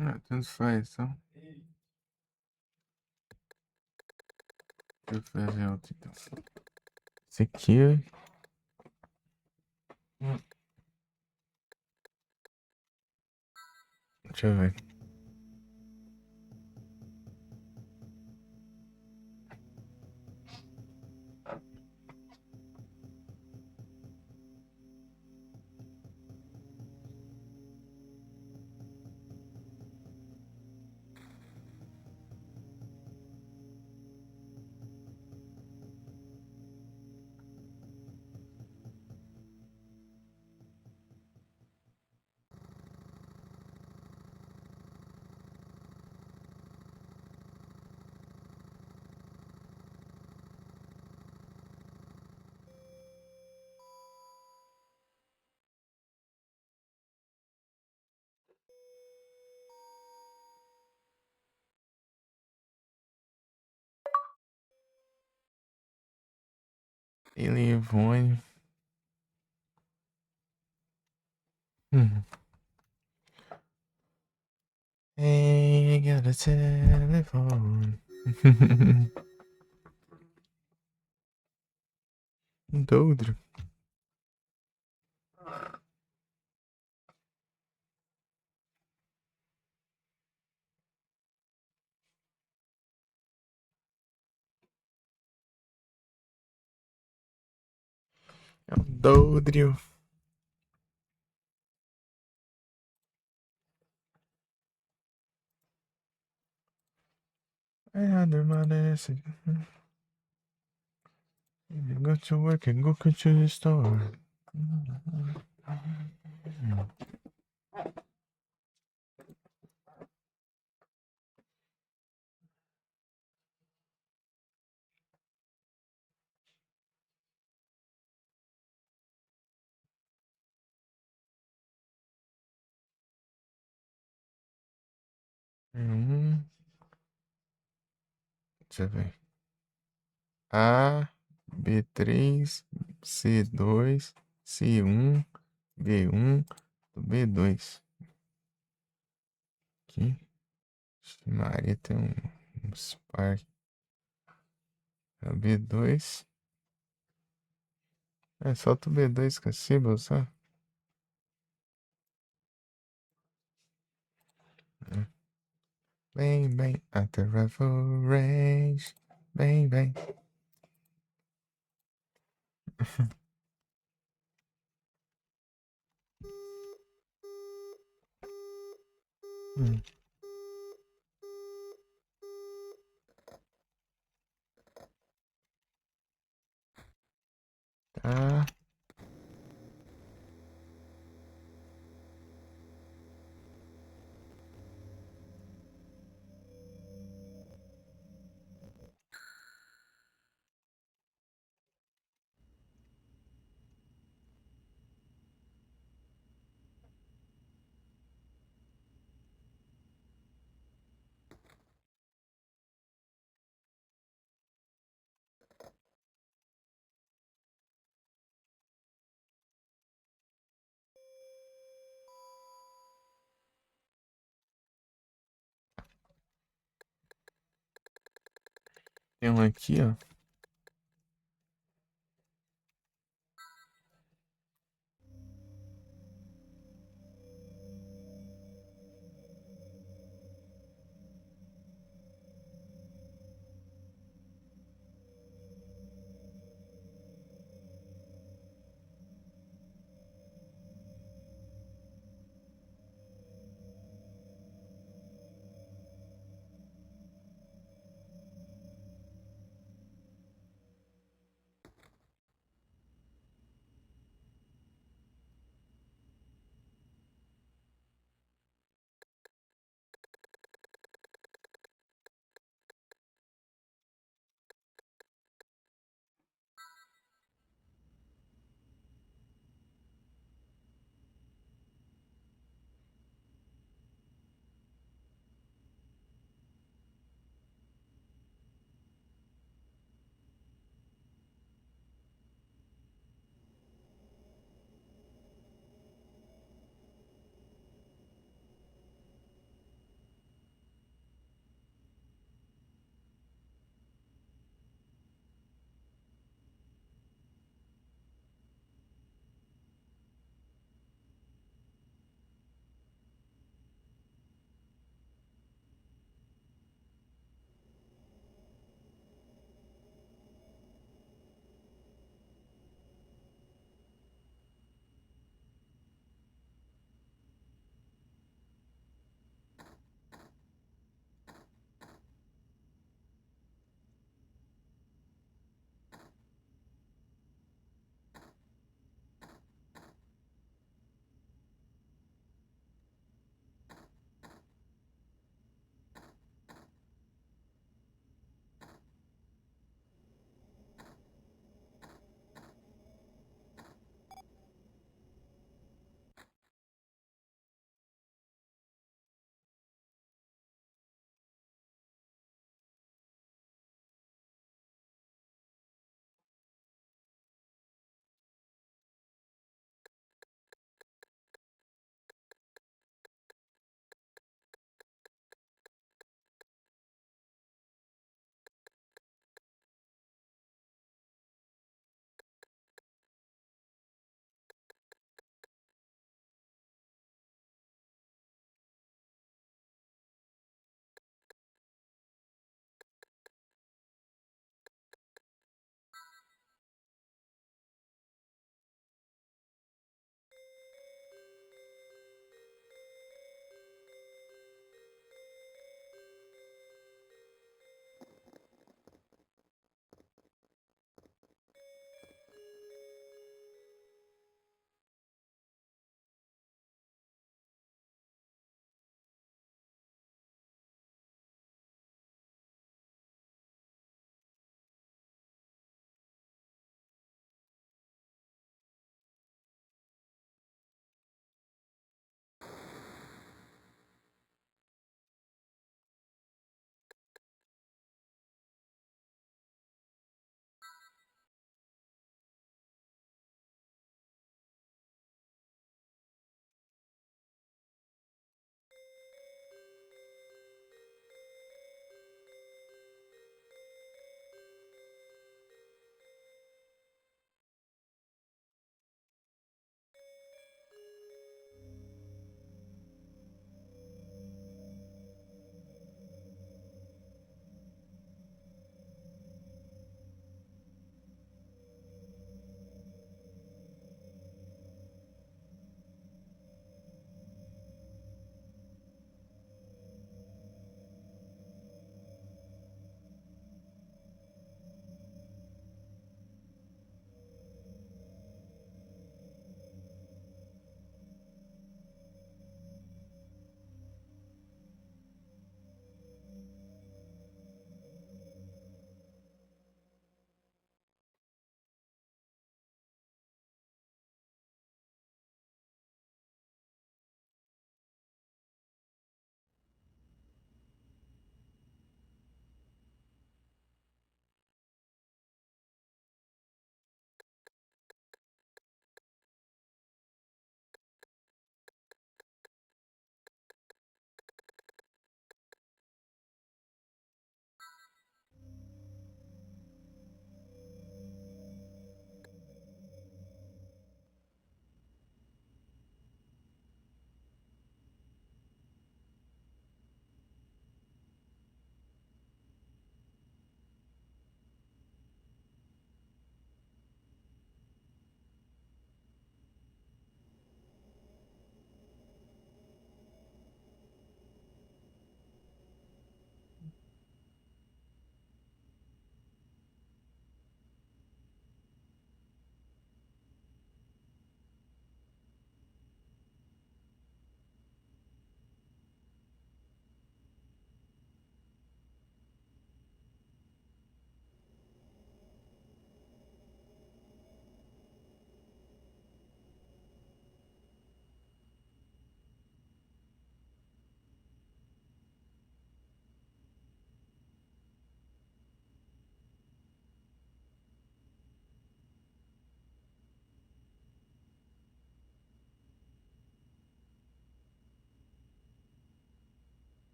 Ah, tanto faz, então. Deixa eu ver outro, então. Esse aqui. Deixa eu ver. Ele, Ivone. Hum. Hey, got a telephone. Doudro. É um Doudrio. I under my desk. Go to work and go to the store. Hum, deixa eu ver. A, B3, C2, C1, B1, B2. Aqui. Ixi, Maria tem uns par. É o B2. É, solta o B2 com a símbolo, só. Bem, bem, at the rifle range. Bem, bem. Hum, tá. Tem um aqui, ó.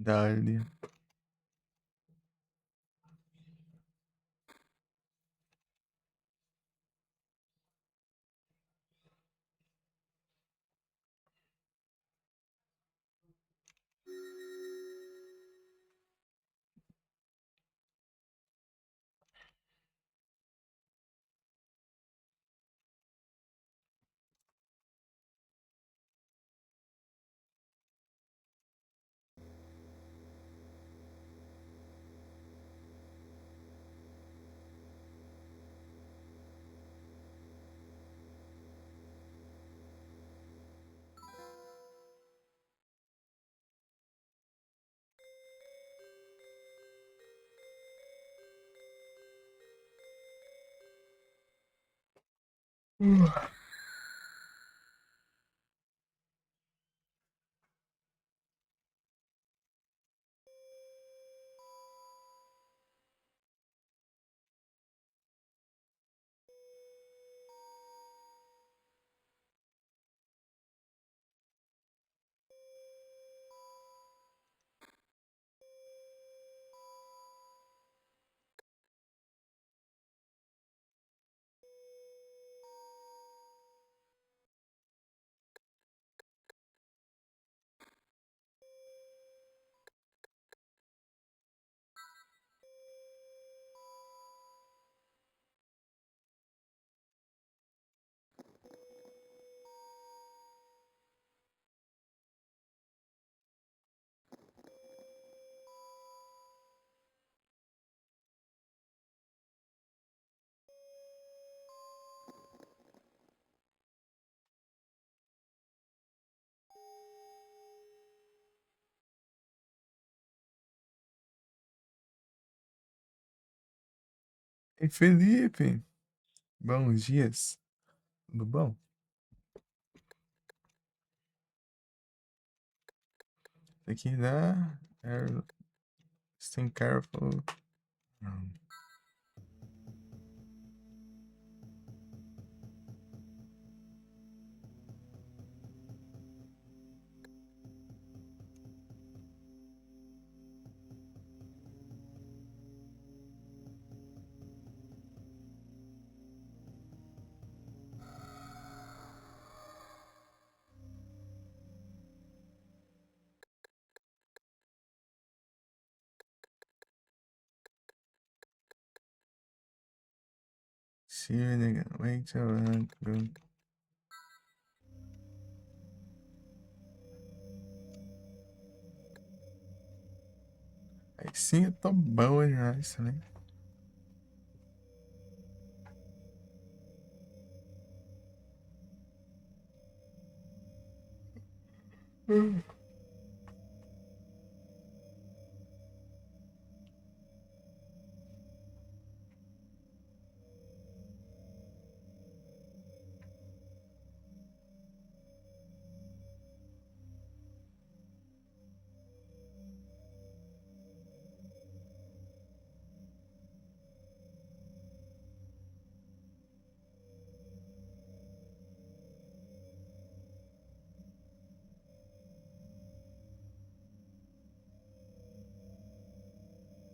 Dali. E Felipe, bons dias. Tudo bom? Aqui dá. Stay careful. See you again. Wait till aí sim, eu tô bom demais também.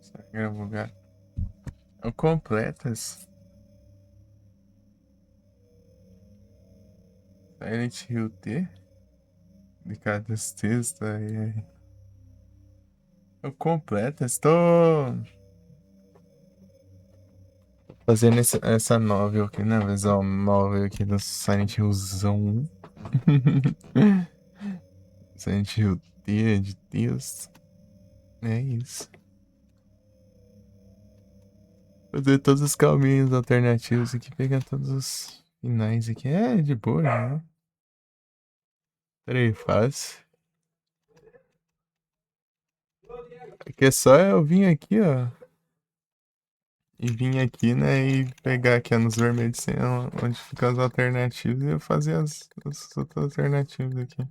Instagram lugar. O completas. Silent Hill T. De cada texto aí. O completas. Tô fazendo essa novel aqui, né? Visual novel aqui do Silent Hillzão 1. Silent Hill T de Deus. É isso. Fazer todos os caminhos alternativos aqui, pegar todos os finais aqui. É de boa, né? Peraí, fácil. Aqui é só eu vir aqui, ó. E vir aqui, né? E pegar aqui ó, nos vermelhos onde ficam as alternativas e eu fazer as outras alternativas aqui.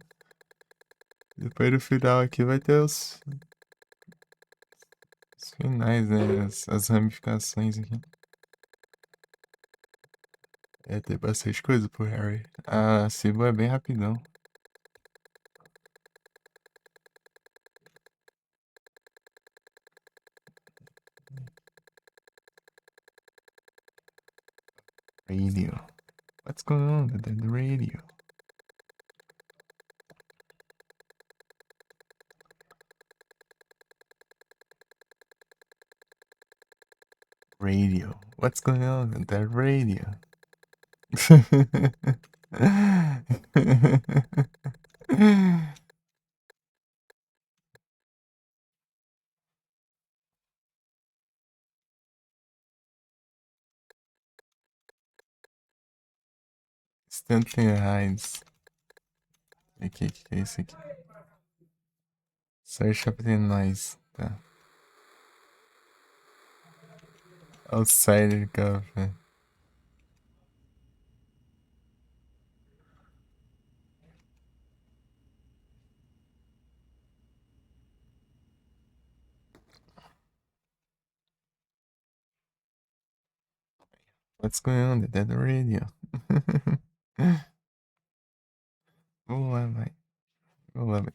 Depois do final aqui vai ter os finais, né? As ramificações aqui. É, tem bastante coisa pro Harry. A Sybil é bem rapidão. Radio. What's going on with the radio? Radio. What's going on with the radio? Stanley Hines. Aqui, o que é isso aqui? Search up the noise. Tá. Outsider Coffee. What's going on with the radio? Vamos lá, vai. Vamos lá, vai.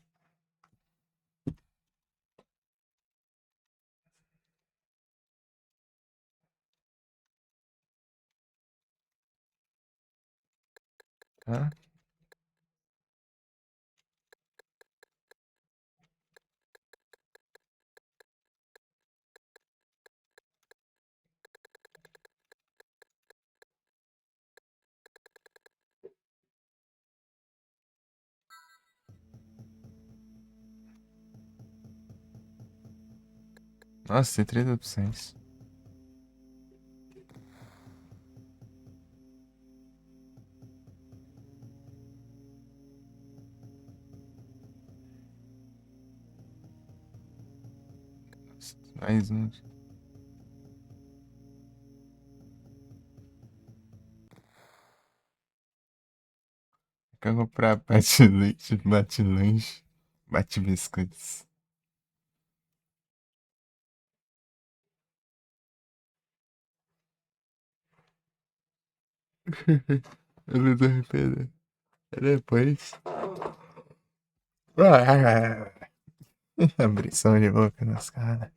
Tá? Nossa, tem 3 opções. Mais um. Quer comprar bate leite, bate lanche, bate biscoitos. Eu não tô arrependendo. Depois. Abrição de boca nas caras.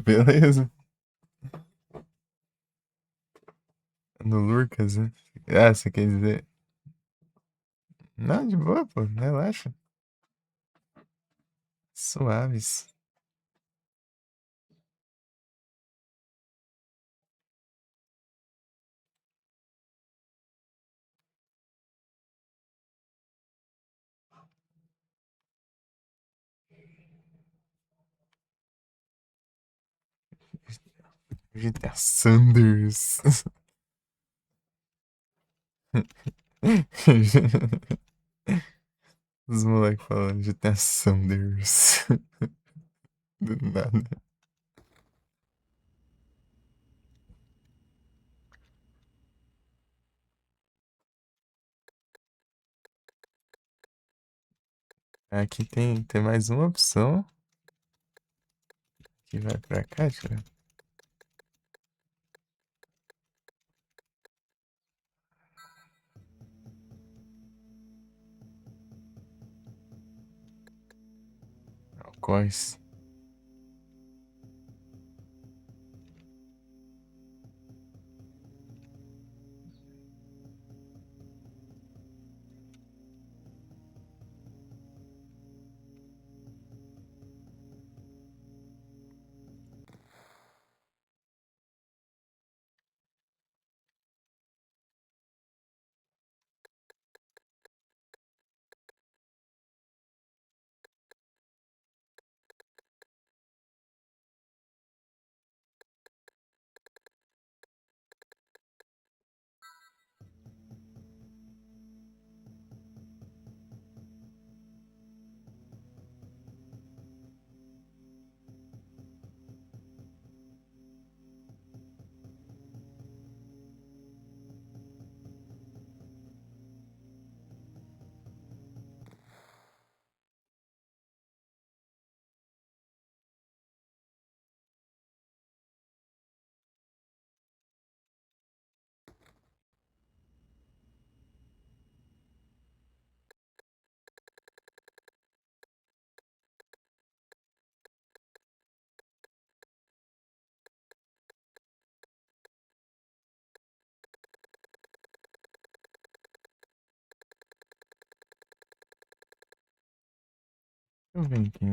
Beleza. No Lucas, né? Ah, você quer dizer. Não, de boa, pô. Relaxa. Suaves. GTA Sanders. Os moleques falando GTA Sanders. Do nada. Aqui tem mais uma opção. Que vai pra cá, deixa eu ver. Alcoóis. eu ver aqui.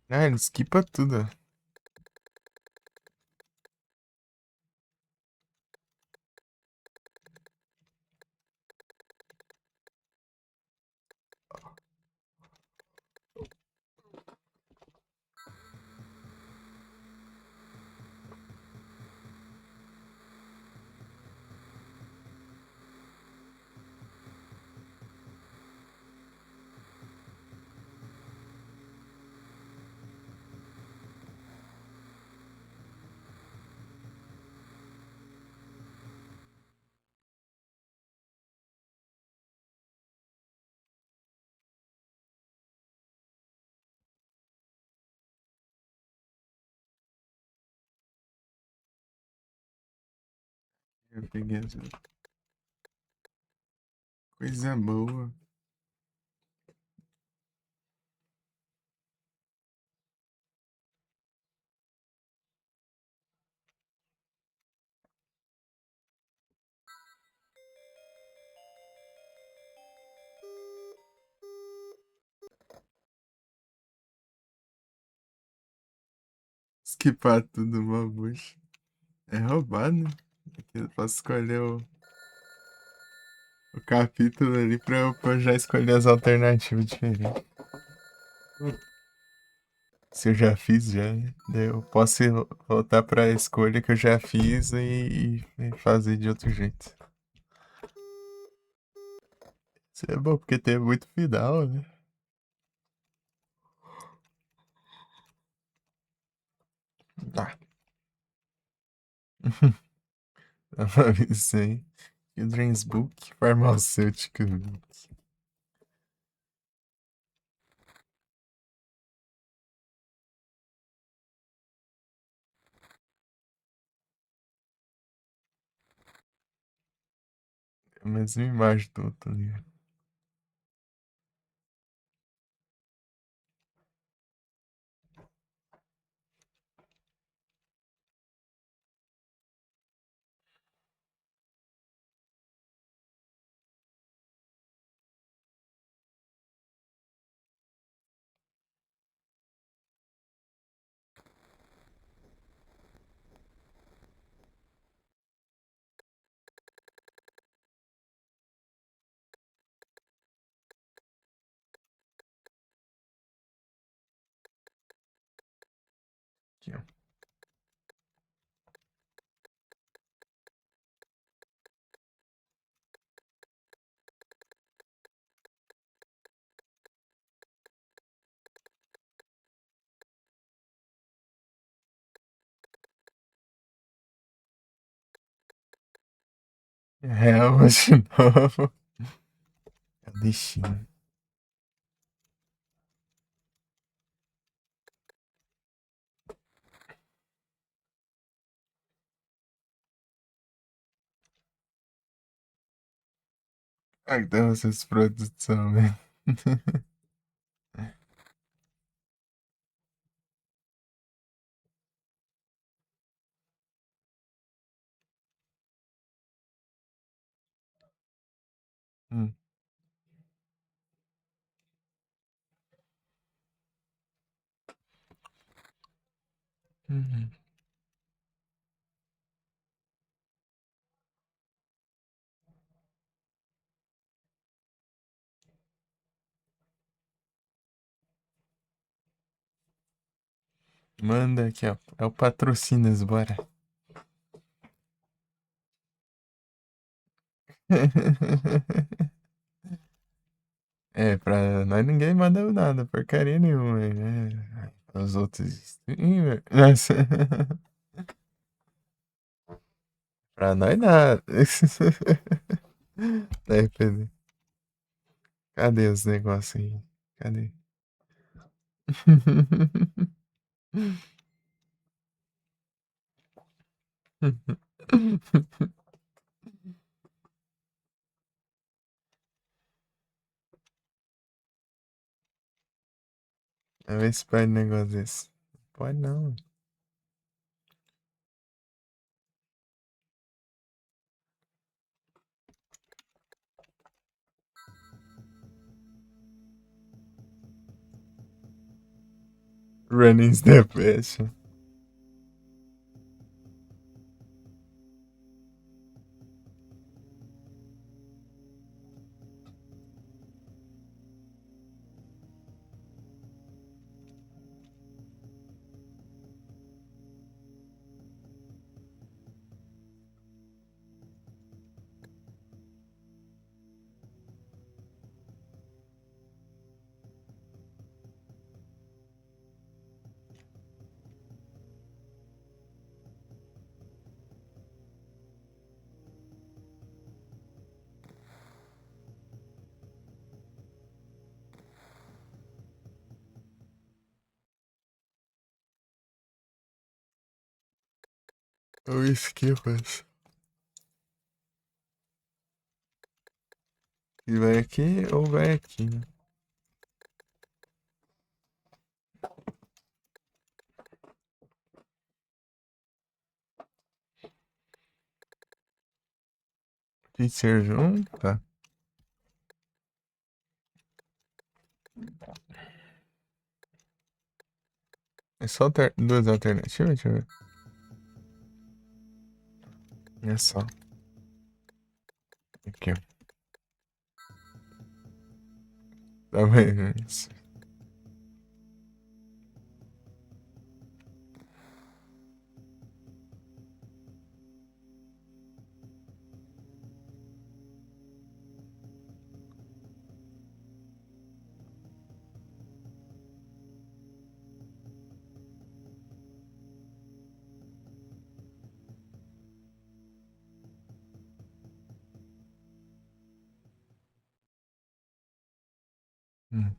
Ah, ele esquipa tudo. Eu peguei essa coisa boa. Esquipar tudo, uma bucha. É roubado, né? Aqui eu posso escolher o capítulo ali pra eu já escolher as alternativas diferentes. Se eu já fiz, já, né? Daí eu posso voltar pra escolha que eu já fiz e fazer de outro jeito. Isso é bom, porque tem muito final, né? Tá. Isso aí. Children's Book, farmacêutico. É a mesma imagem do outro ali. Aqui, ó. Real de novo. É o destino. Ai, dá essas produção, velho. Hum. Uhum. Manda aqui, ó. É o patrocínios, bora. É, pra nós ninguém manda nada, porcaria nenhuma, né? Os outros streamers. Nossa. Pra nós nada. Daí, Pedro, cadê os negócios aí? Cadê? ver se pode um negócio desse. Pode não. Running's the best. Ou esquipas. E vai aqui ou vai aqui, né? Teacher 1, tá. É só duas alternativas? Deixa eu ver. É só. Aqui, ó. Tá vendo isso? Hum.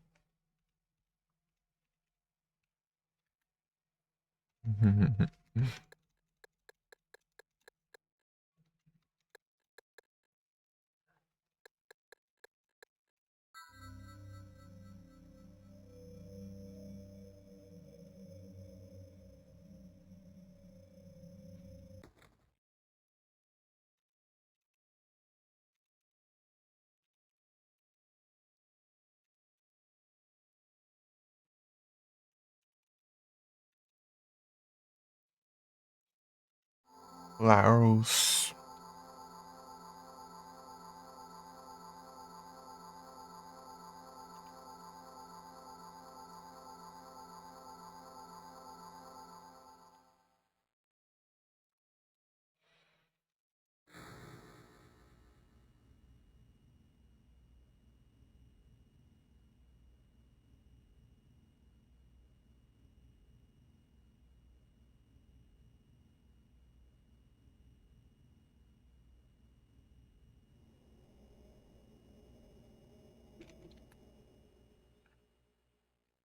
Laos.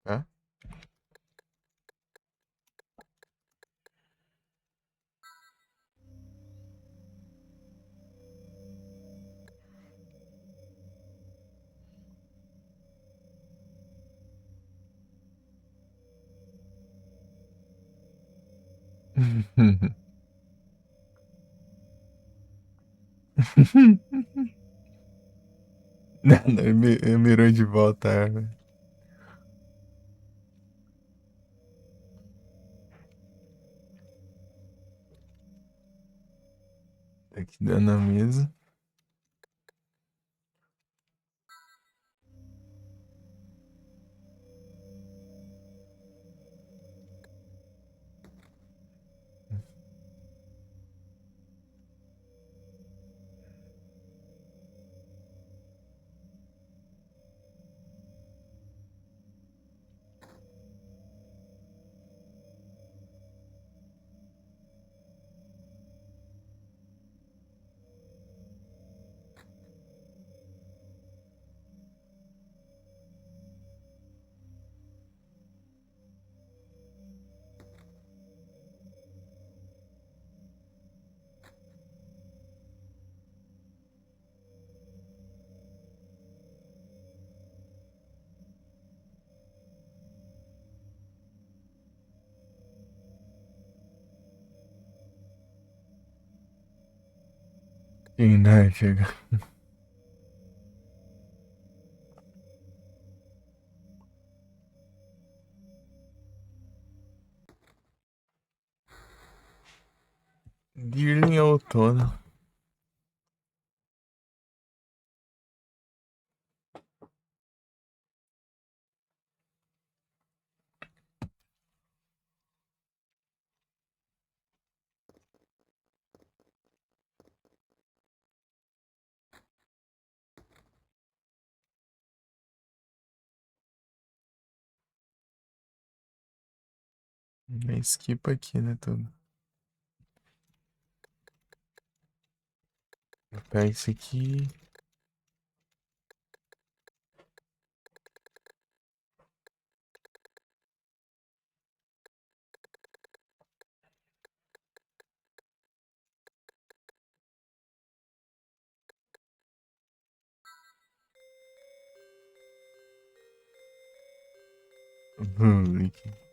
Tá? Não, ele mirou de volta a arma. Tá aqui dando na mesa. Quem dá chega. Dirling é outono. Esquipa aqui, né, tudo. Pega isso aqui. Aqui.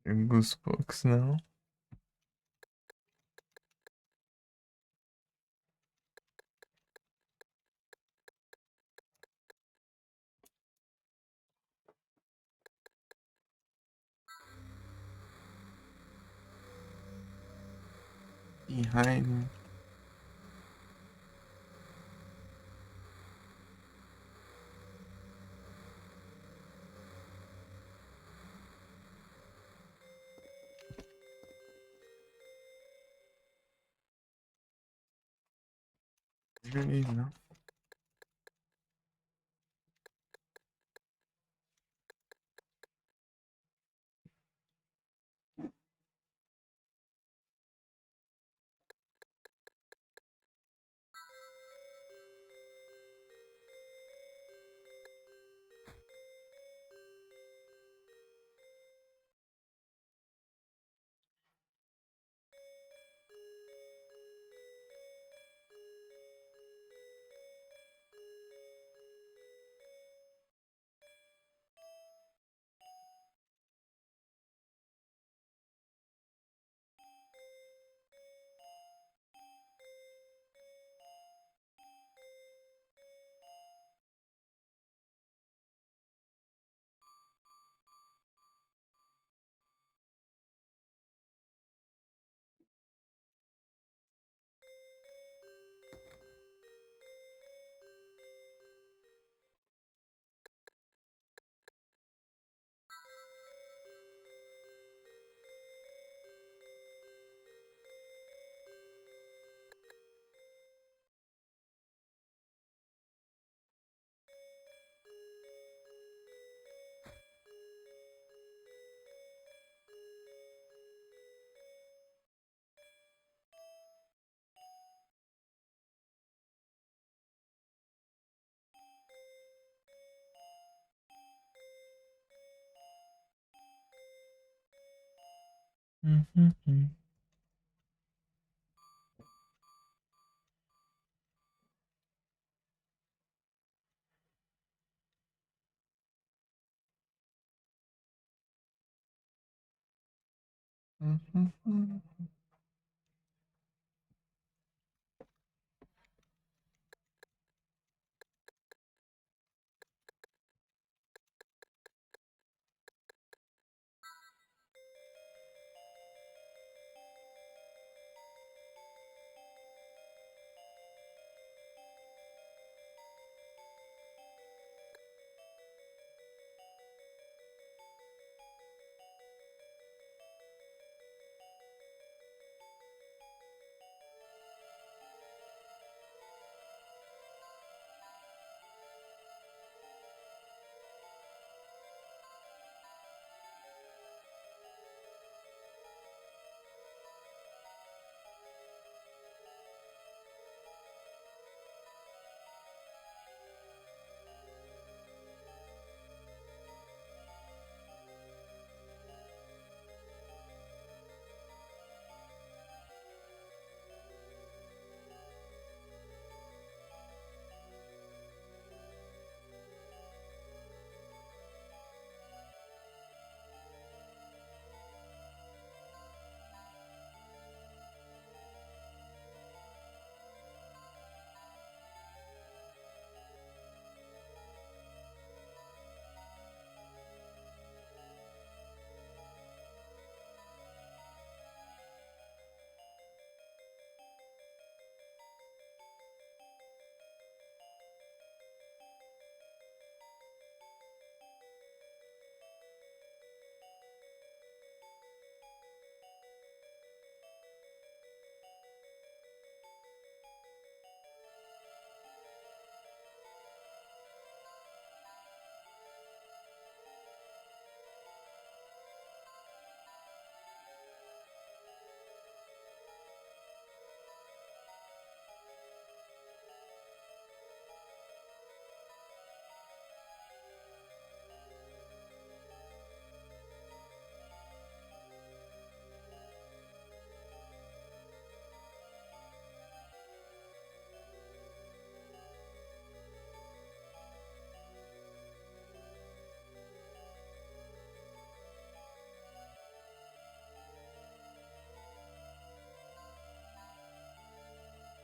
Alguns poucos, não. E Rainer. Joguei, não.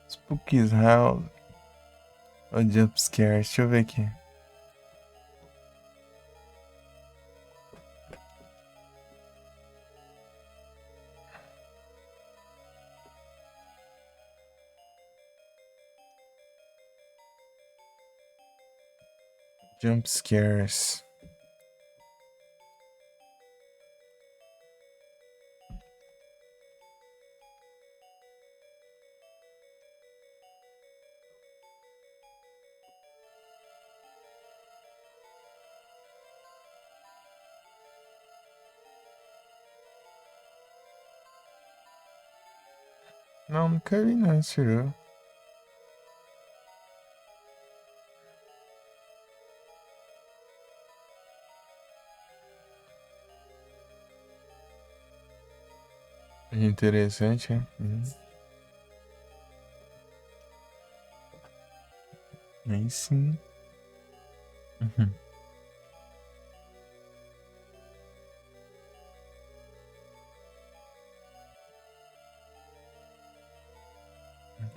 Spooky's House. O Jumpscare. Deixa eu ver aqui. Jumpscares. Não, nunca vi não esse jogo. Interessante, hein? Aí sim. Uhum.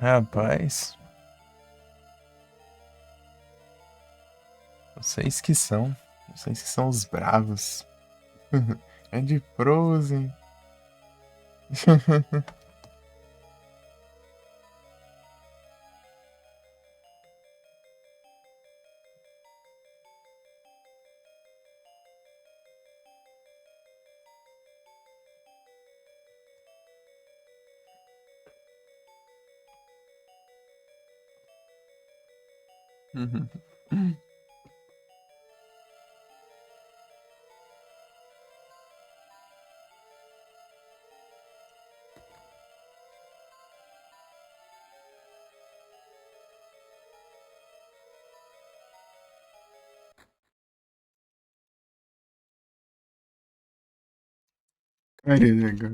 Rapaz, vocês que são. Vocês que são os bravos. É de Frozen. Aí, legal.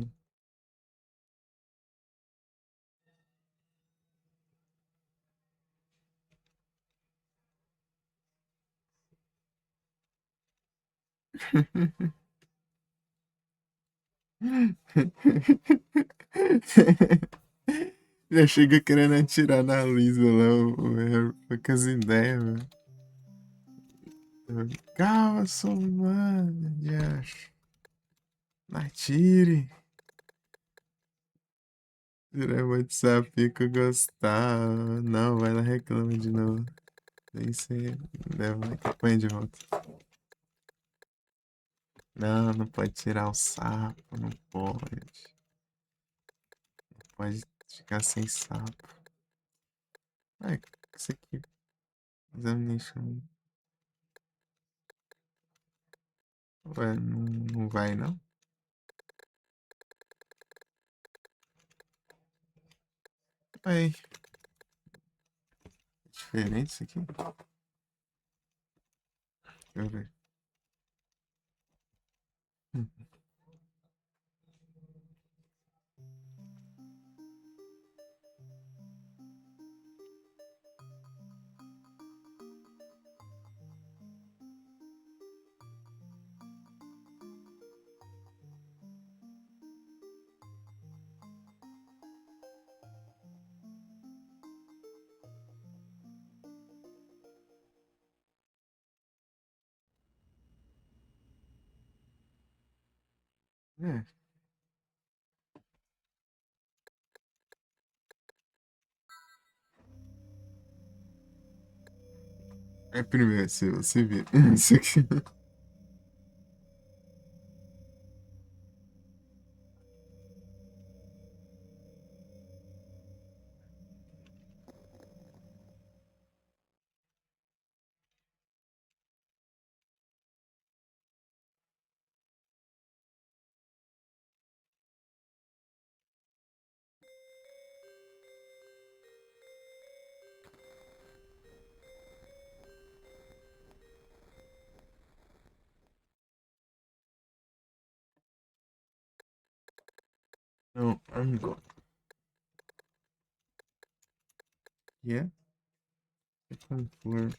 Já chega querendo atirar na Lisa lá, o Harry, com as ideias, velho. Calma, sua humana, Josh. Não atire. Tira o WhatsApp que eu gostava. Não, vai lá reclama de novo. Nem sei. Leva, põe de volta. Não, não pode tirar o sapo, não pode. Pode ficar sem sapo. Ai, isso aqui. Examination. Ué, não vai não? Ai, diferente isso aqui. Deixa eu ver. Hum. É, é primeiro, se você vira. Isso aqui. Não, I'm gone. Yeah? Second floor.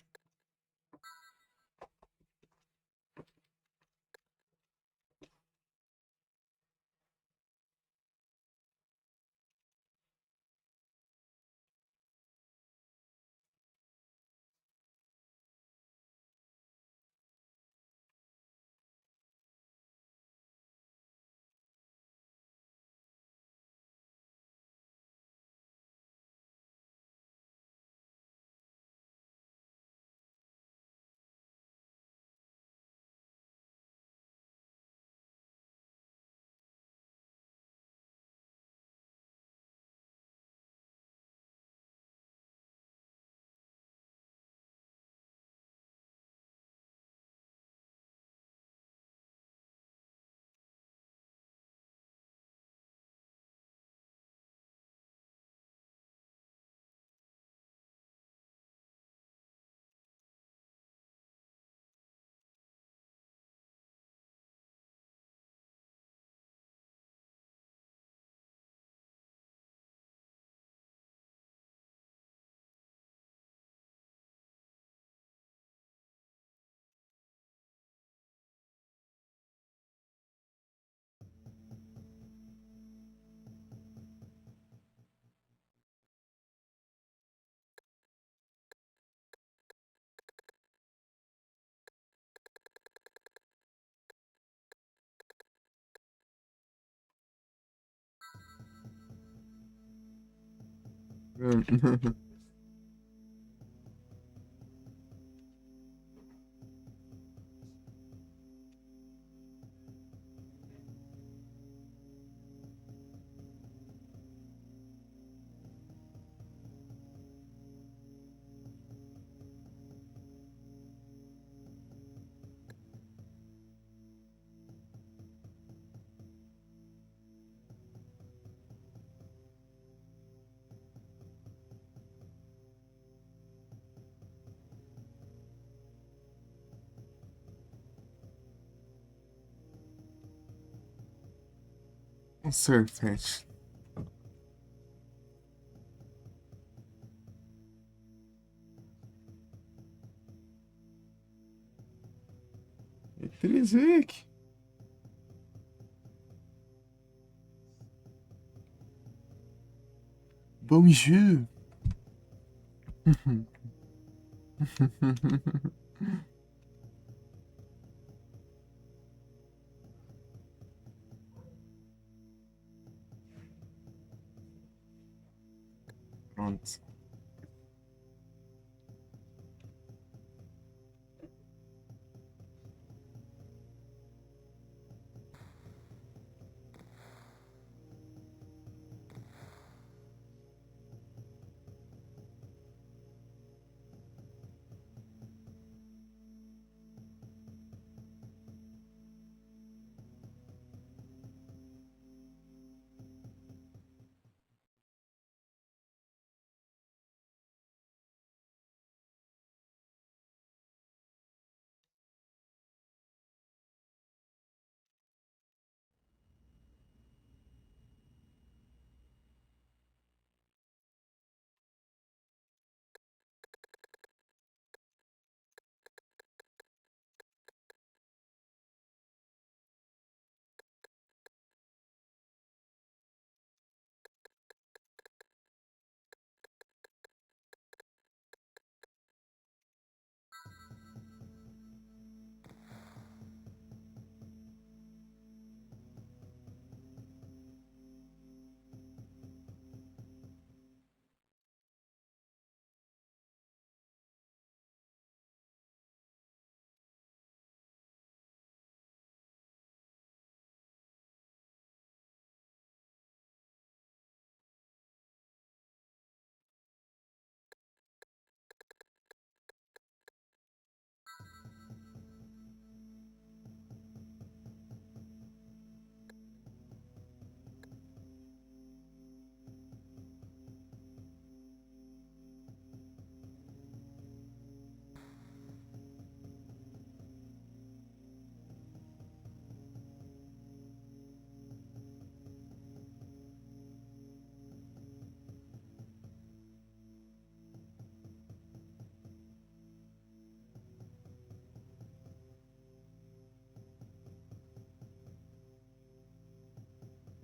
Um sorvete. Trisvik. Bonjour. Pronto.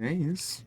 É isso.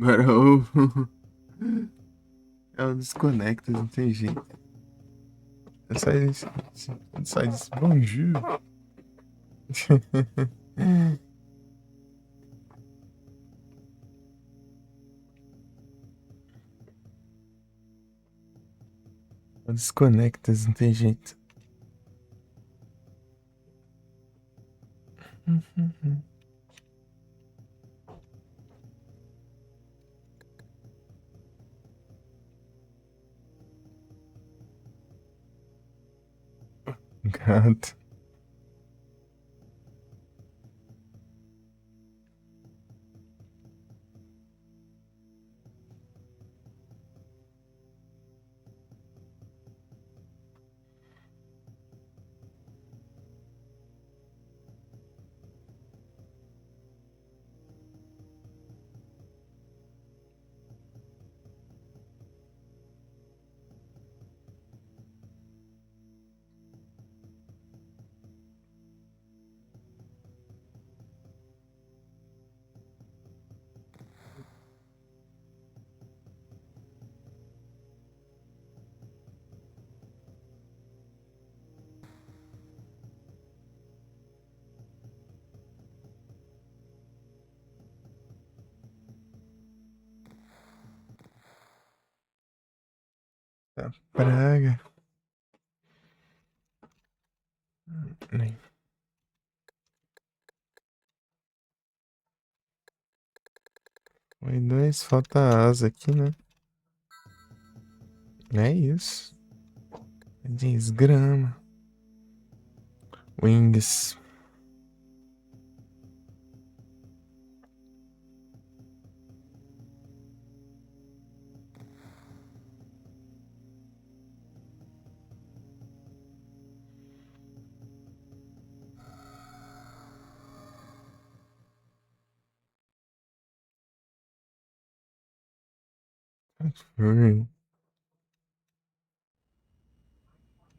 Agora eu. Eu desconecto, não tem jeito. Eu só disse bonjour. Eu desconecto, não tem jeito. Gato. Tá praga. Nem. Oi, dois, falta asa aqui, né? É isso. Desgrama. Wings.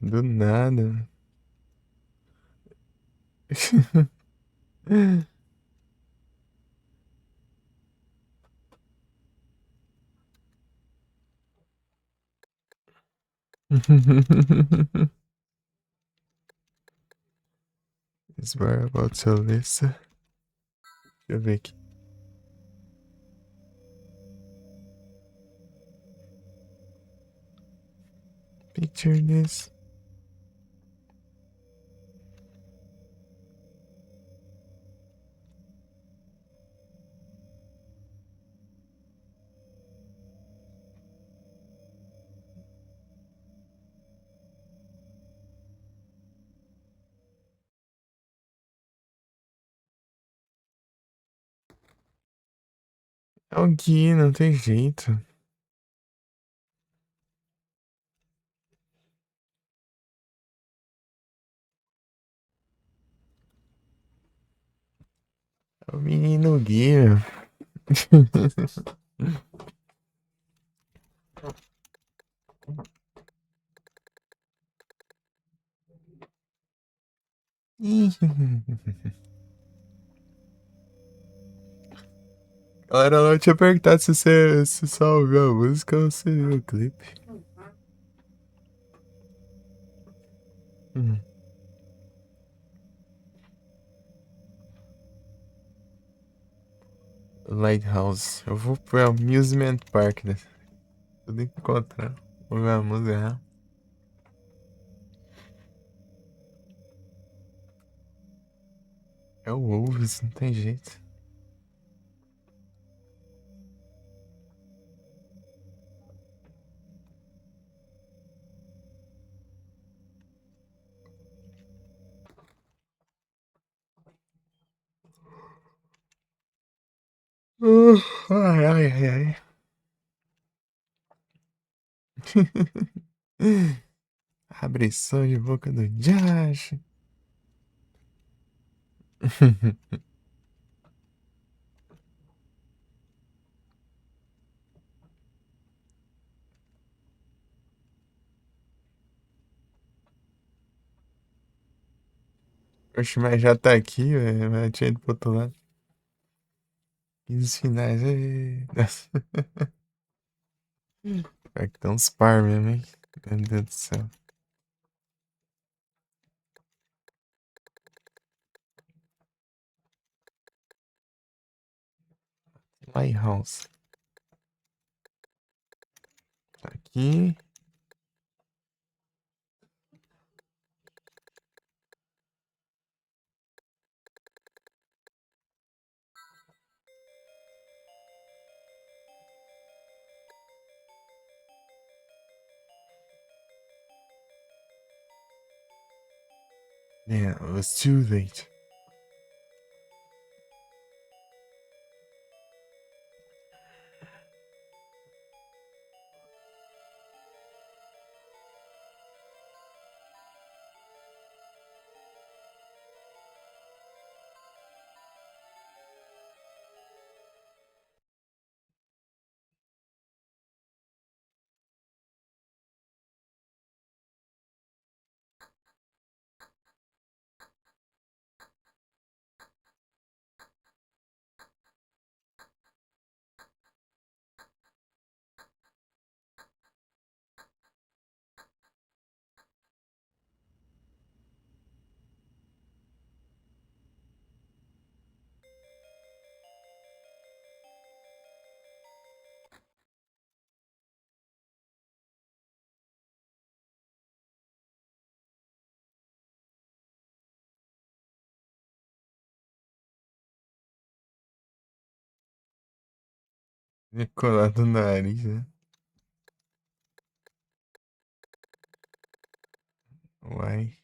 Do nada. Swear about your Deixa eu ver aqui. Picture this. É o Gui, não tem jeito. É o menino Gui. Galera, eu tinha perguntado se só ouviu a música ou se viu o clipe. Hum. Lighthouse. Eu vou pro Amusement Park, né? Tudo encontrar. Vou ver a música, né? É o Wolves, não tem jeito. Ai, ai, ai, ai. Abre som de boca do Josh. Oxe, mas já tá aqui, velho. Mas tinha ido pro outro lado. 15 finais. Ê. Nossa, pior que tem uns par mesmo, hein? Meu Deus do céu. Lighthouse. Tá aqui. Yeah, it was too late. Colado no nariz, né? Uai.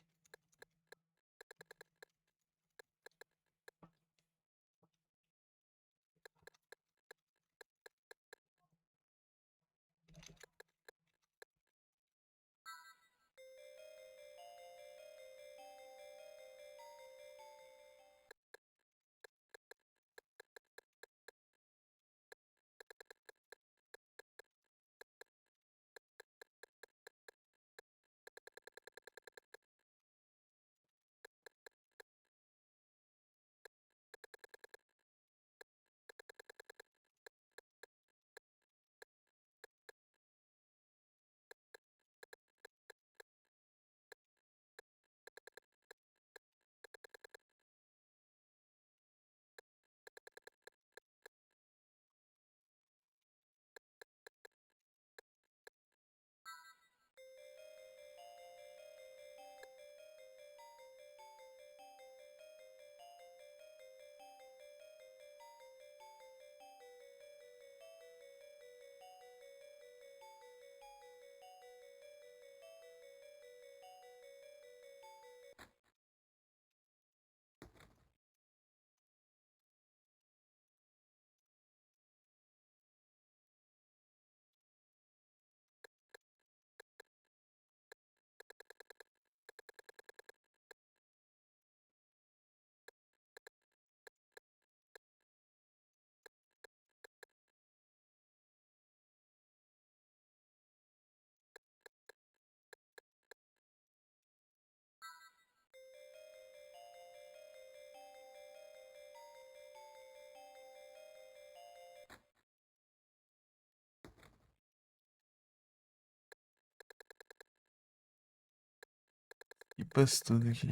Que tudo aqui.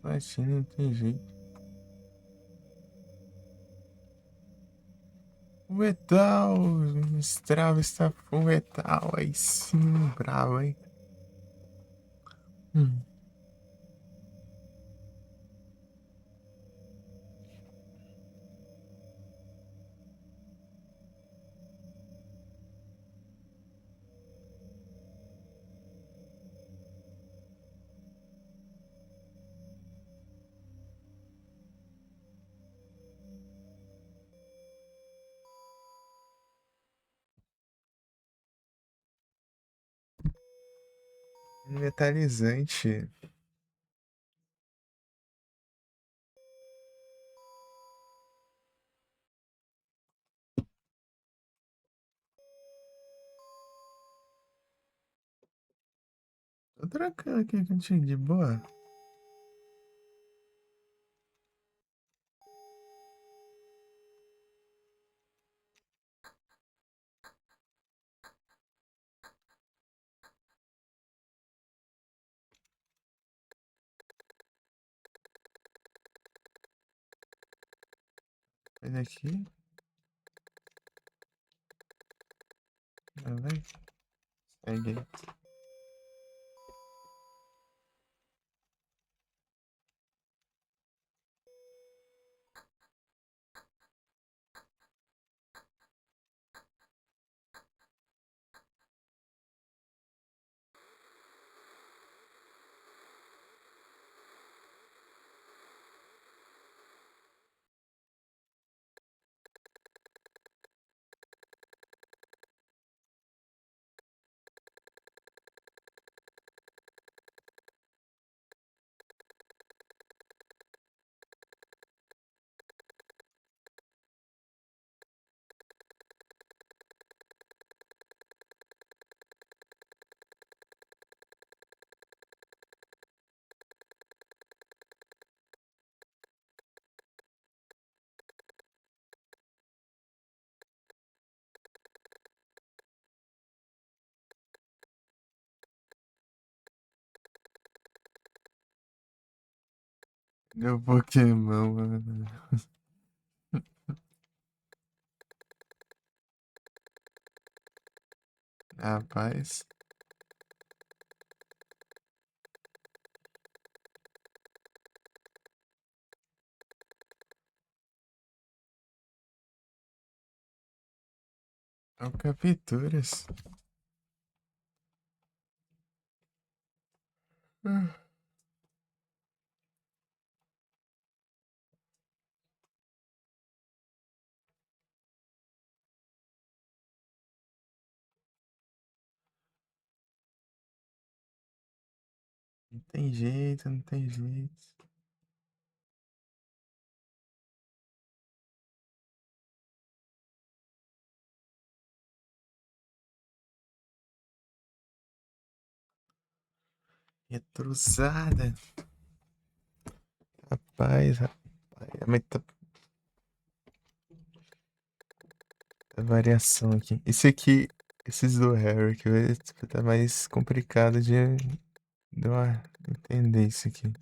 Assim não tem jeito. O metal, o Strava está full metal, aí sim, bravo, hein? Hum. Metalizante. Tô trocando aqui contigo de boa. Sai daqui. Vai. Segue aí. Meu Pokémon, mano. Rapaz. É o Capturas. Não tem jeito, não tem jeito. Retrusada. Rapaz, rapaz. É muita variação aqui. Esse aqui, esses do Harry que tá mais complicado de eu entender isso aqui.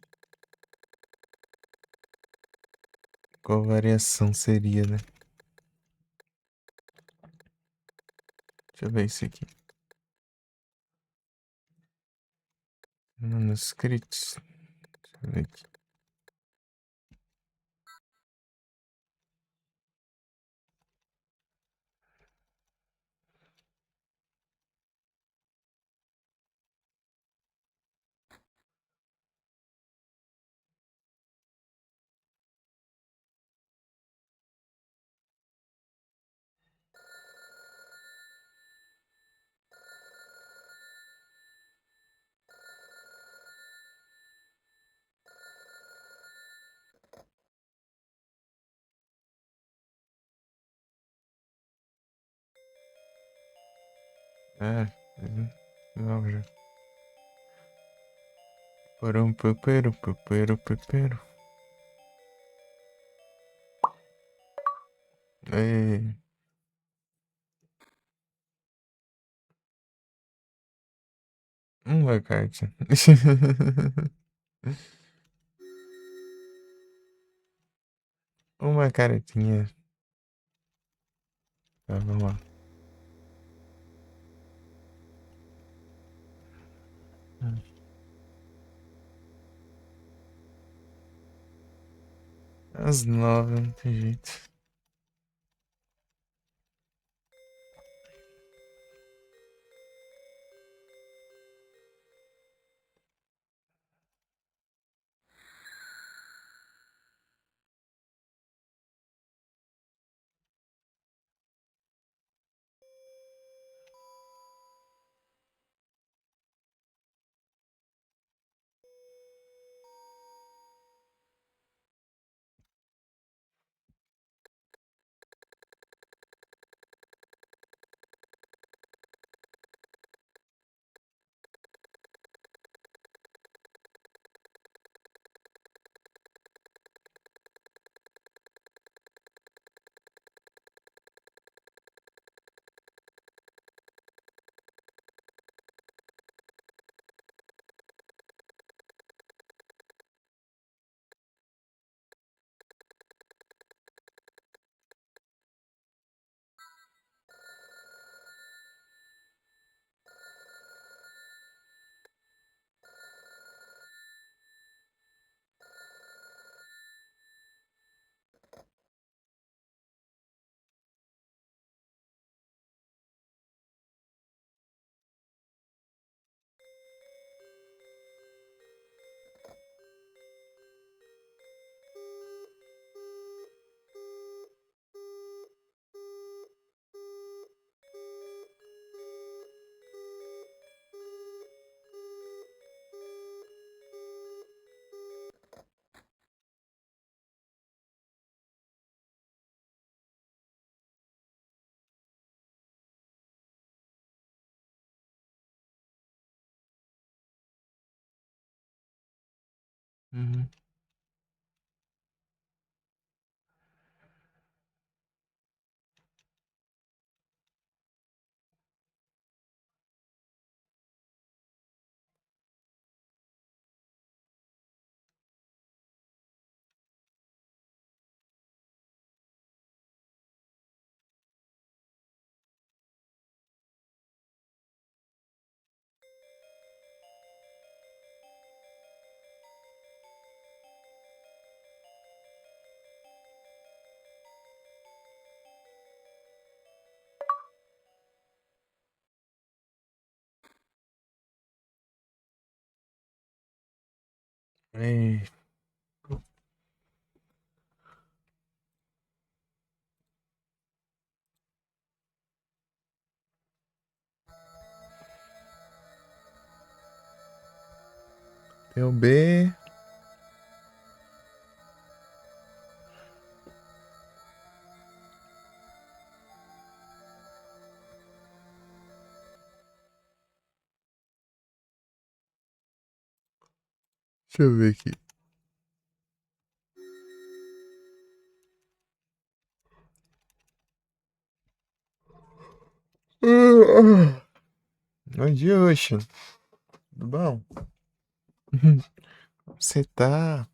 Qual variação seria, né? Deixa eu ver isso aqui. Manuscritos. Deixa eu ver aqui. É, não, já. Porum, pupero, pupero, pupero. Ei, uma carta. Uma cartinha. Tá, vamos lá. Às 9, não tem jeito. Uhum. Ei, tem o B. Deixa eu ver aqui. Bom dia, Ocean. Tudo bom? Como você tá?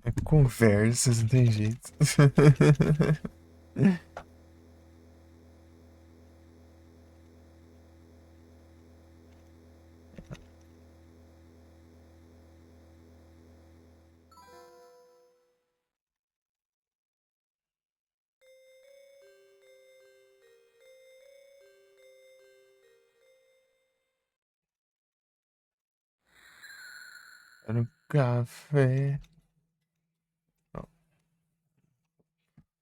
É conversas, não tem jeito. Era um café. Ó,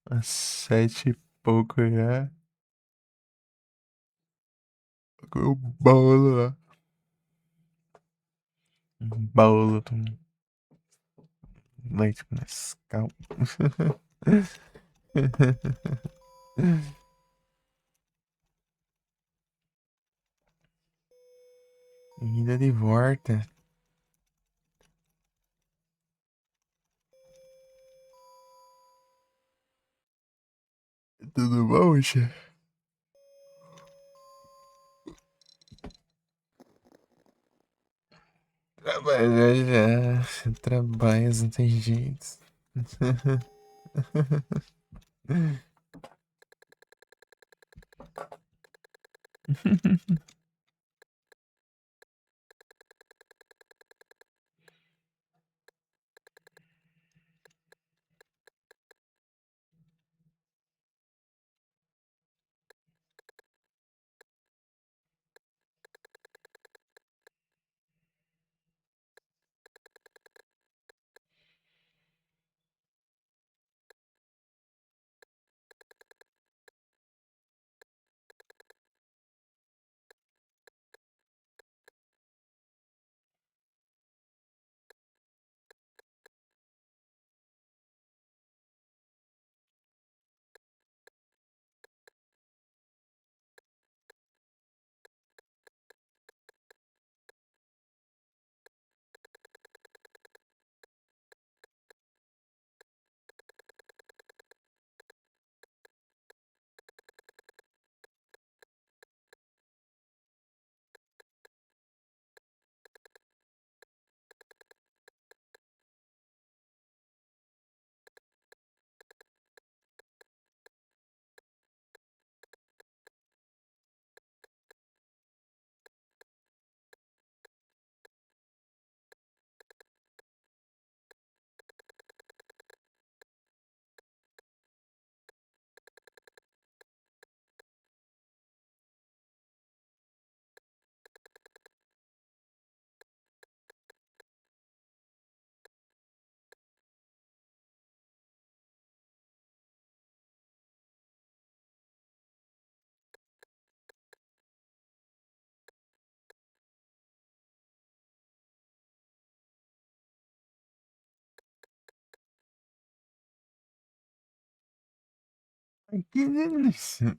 às 7 e pouco já. Com o bolo lá. Bolo com leite com Nescau. Ainda de volta. Tudo bom, chefe? Trabalhar já. Trabalha, não tem jeito. Que delícia.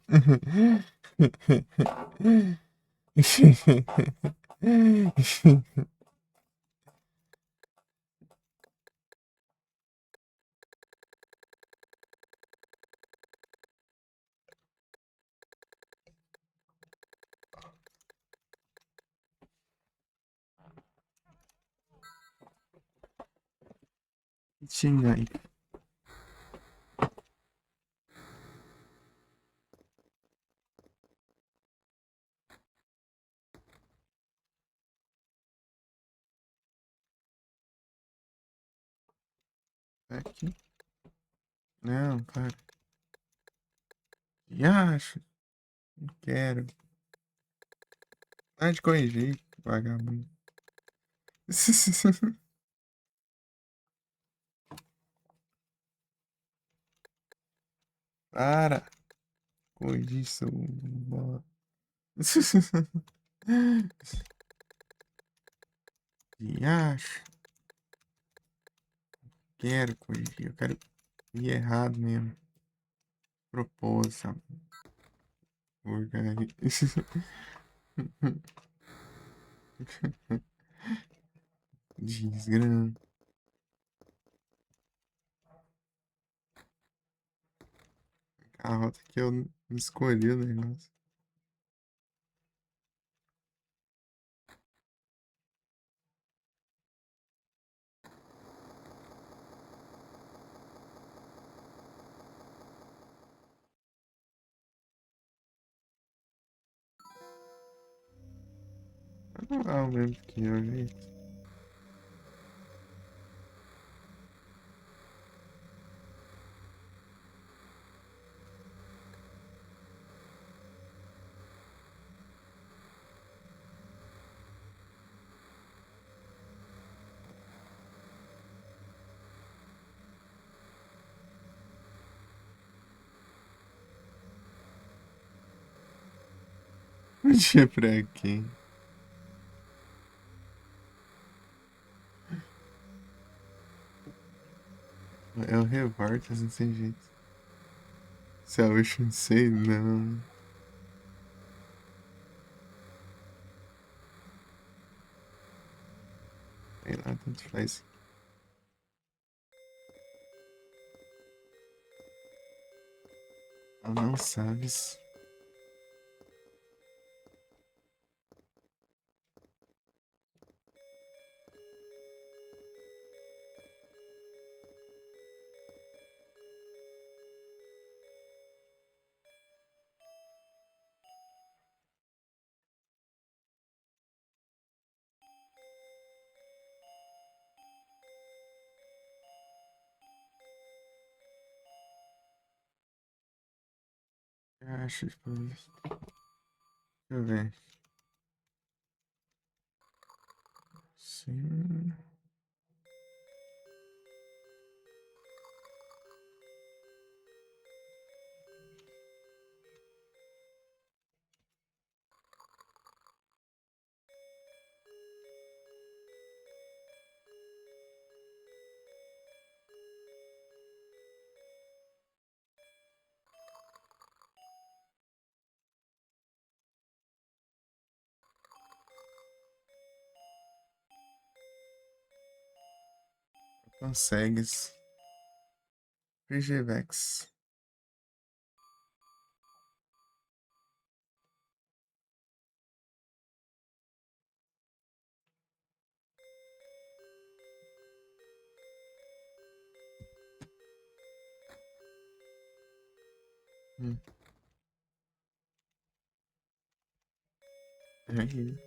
Xingai. Aqui. Não, para. E acho. Não quero. Para de corrigir, vagabundo. Para. Corrigir seu bola. E acho. Quero corrigir. Eu quero ir errado mesmo. Propósito. Porcaria. Desgrama. A rota que eu escolhi o negócio. Não é o mesmo que eu, gente. Podia pra quem? É o Revolta, assim, sem jeito. Se é o Ocean sei, não. Sei lá, tanto faz. Ah, não sabes. Acho, tipo, deixa eu ver. Sim. Consegues. PGVex. Hum. Aí.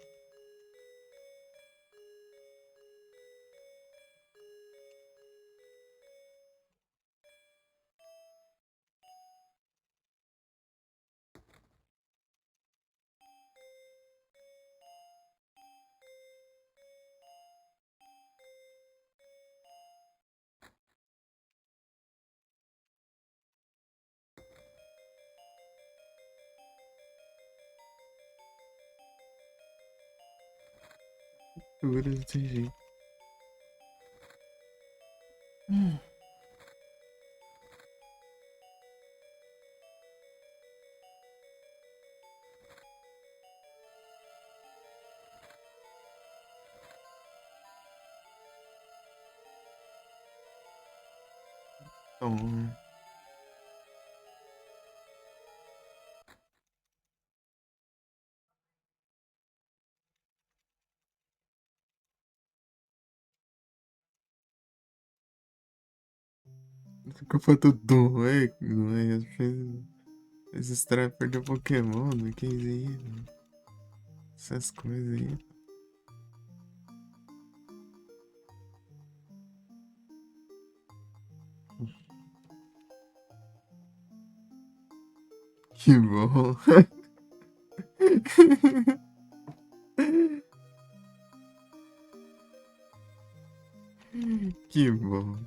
Segura desse jeito. Hum. Tom. Culpa do Dom, é? Não é? Fez estranho perder Pokémon, né? Que isso aí? Essas coisas aí. Que bom. Que bom.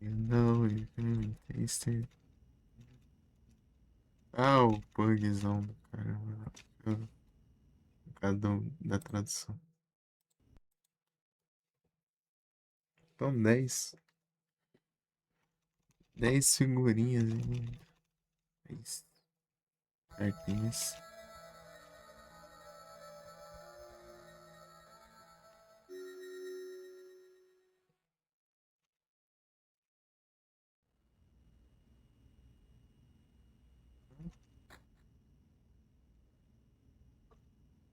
You know you can taste it. Ah, o Pugzão do caramba. Por causa da tradução. Então, 10 figurinhas aí. 10 cartinhas.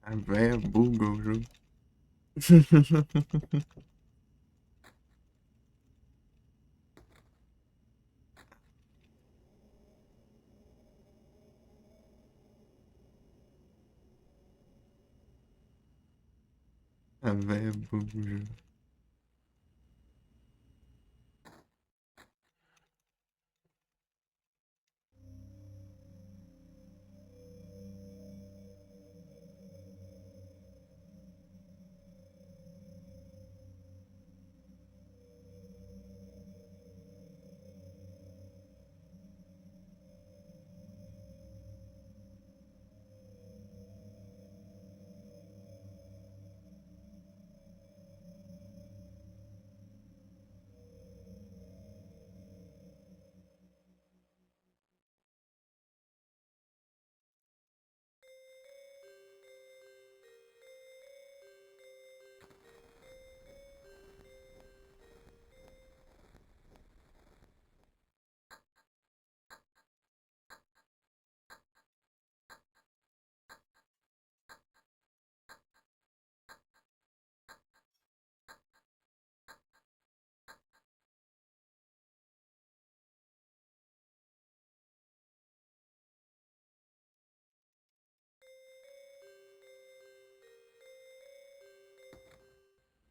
A véia buga o jogo. A véia buga o jogo.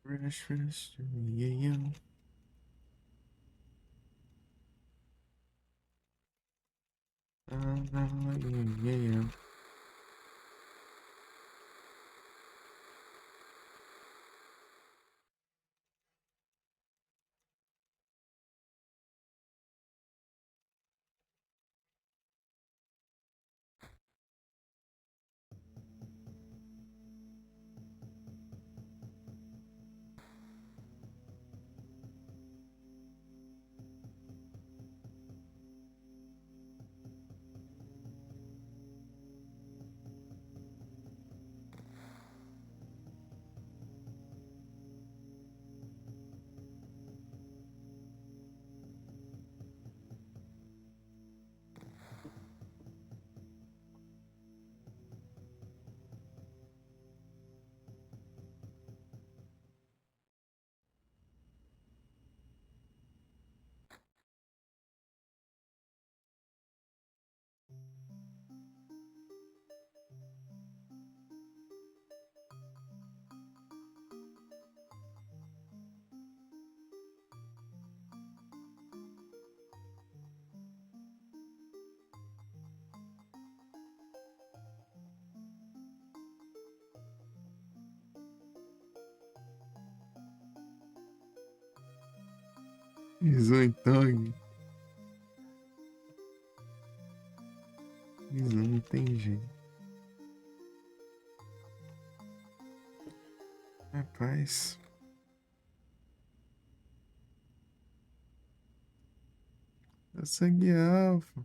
Fresh, yeah, yeah. Yeah, yeah. Isso então, isso não tem jeito. Rapaz, eu sangue alfa.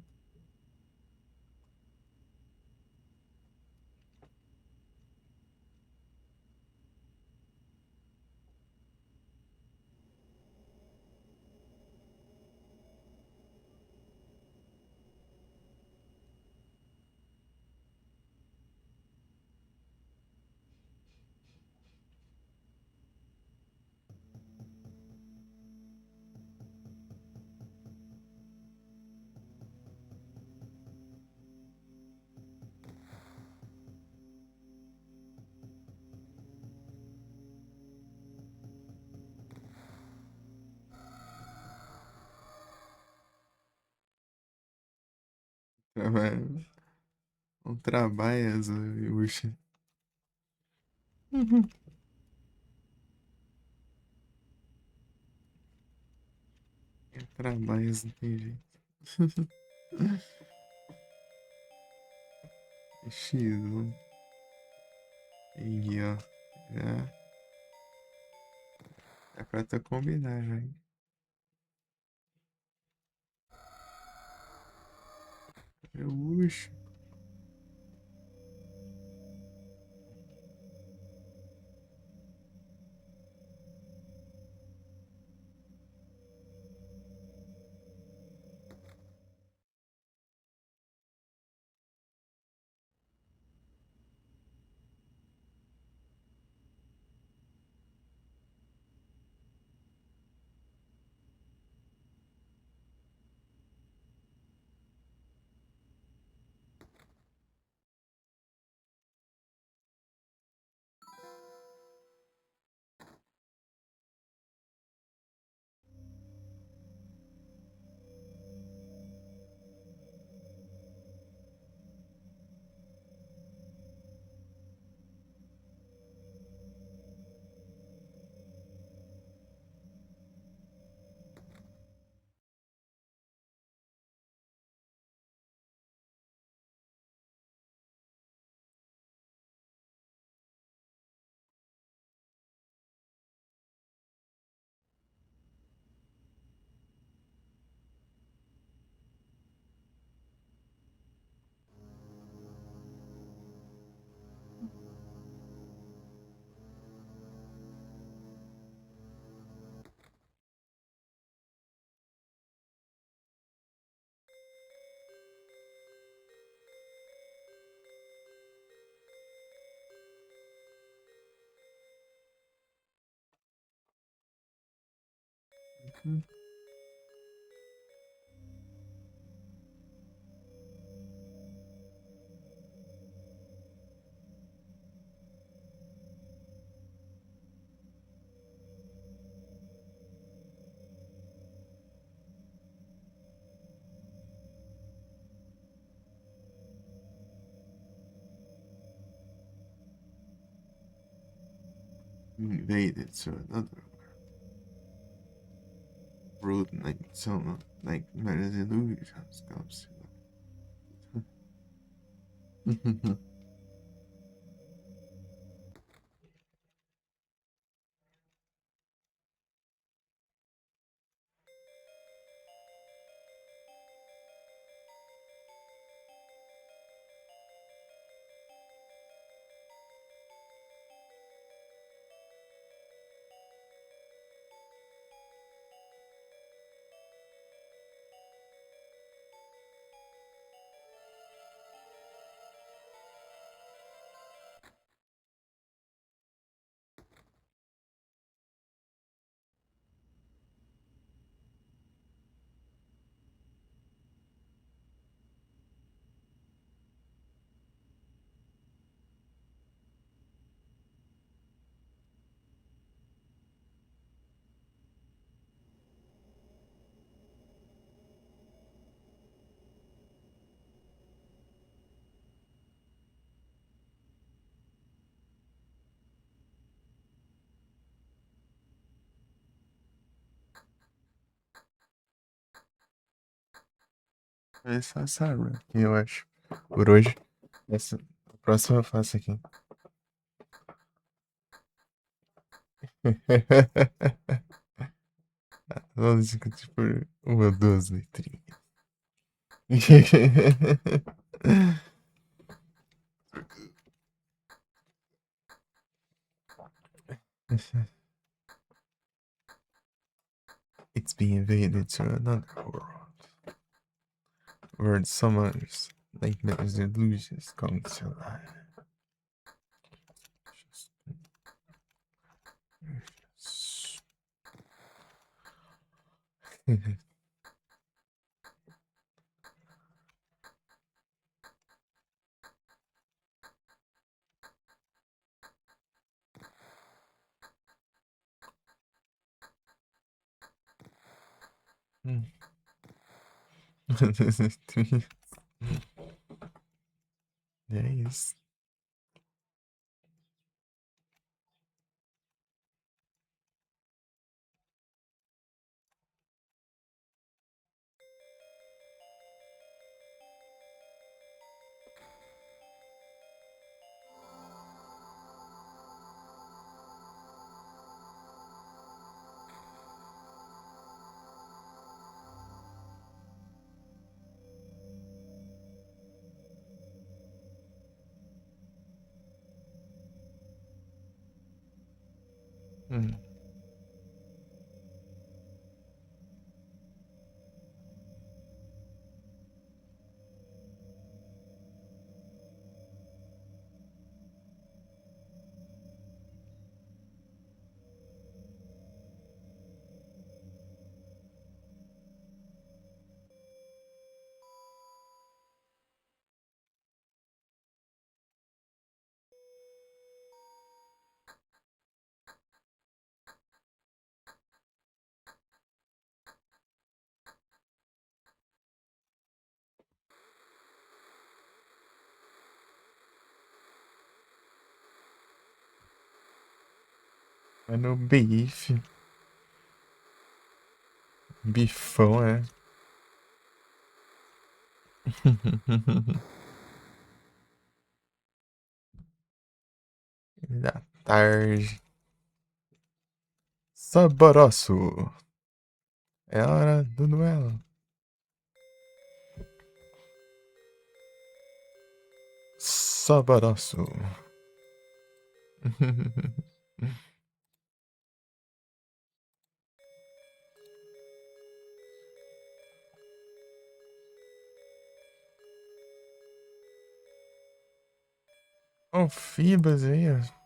Trabalho, não trabalha, Uxa. Trabalha, não tem jeito. X1. Aí, ó. Já é pra tu combinar, já. Hein? Uxa. Invaded, so another road like so like medicine illusions comes. Essa sabe, eu acho. Por hoje. Essa, a próxima eu faço aqui. Vamos discutir por uma, duas letrinhas. It's being invaded to another world. Where summers nightmares and illusions come to life. É isso. Hum. É no bife. Bifão, é. Da tarde. Saboroso. É hora do duelo. Saboroso. Fibas aí, ó.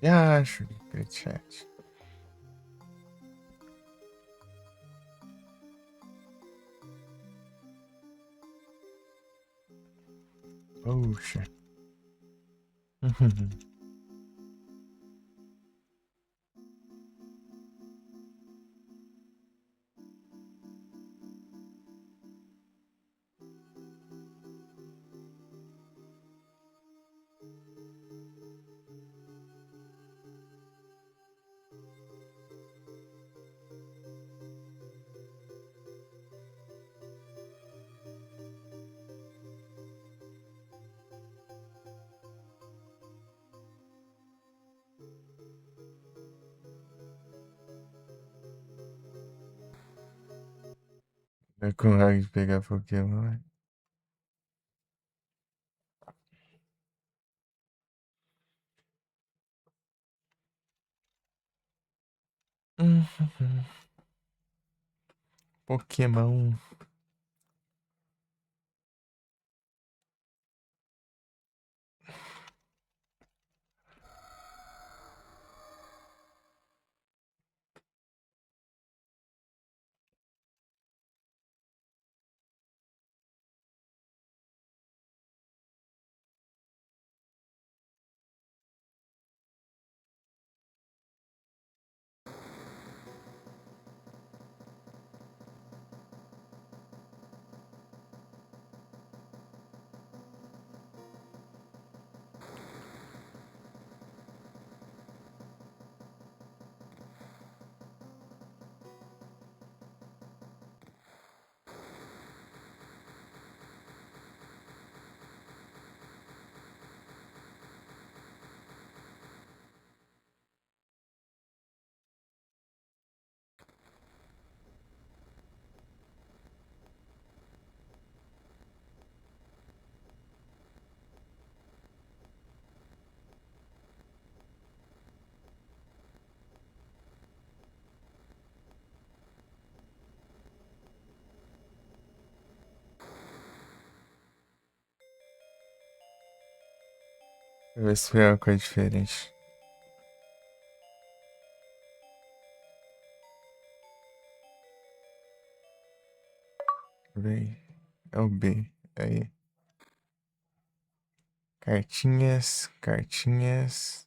Já acho, Great Chat. Poxa. É com raiva de pegar Pokémon, né? Uhum. Pokémon. Deixa eu ver se foi uma coisa diferente. Vem. É o B. Aí. Cartinhas, cartinhas.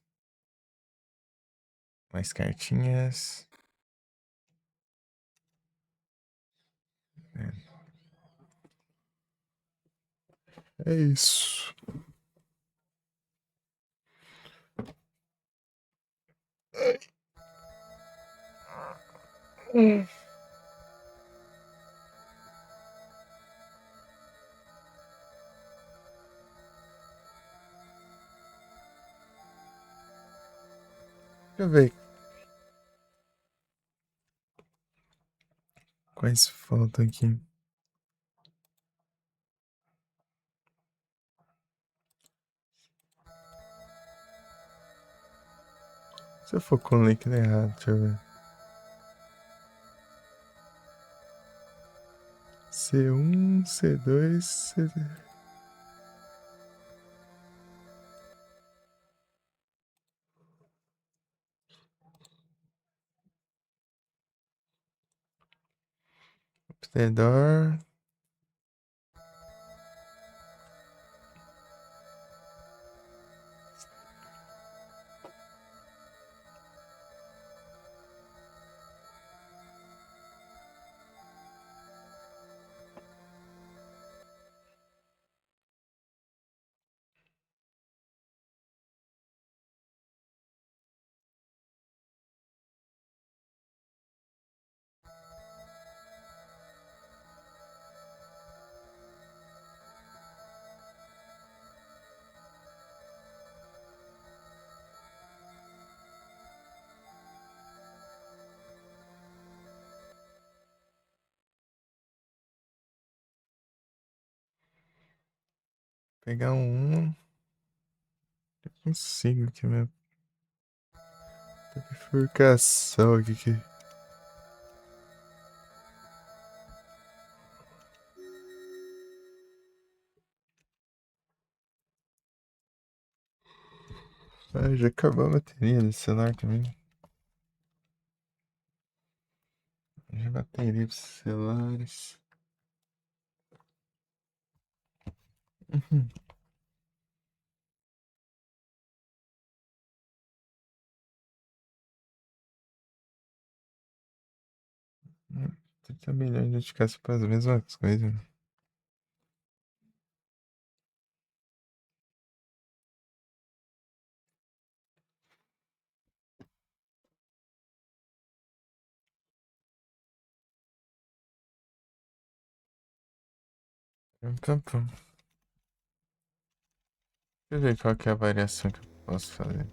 Mais cartinhas. É isso. Hum. Deixa eu ver quais faltam aqui. Se eu for com o link errado, deixa eu ver. C1, C2, C3. Upstedor. Pegar um. Eu consigo aqui mesmo. Tem bifurcação aqui. Ah, já acabou a bateria desse celular também. Já bateria dos celulares. Uhum. Hum, 30 milhões de notificações para as mesmas coisas. Então, pronto. Deixa eu ver qual que é a variação que eu posso fazer.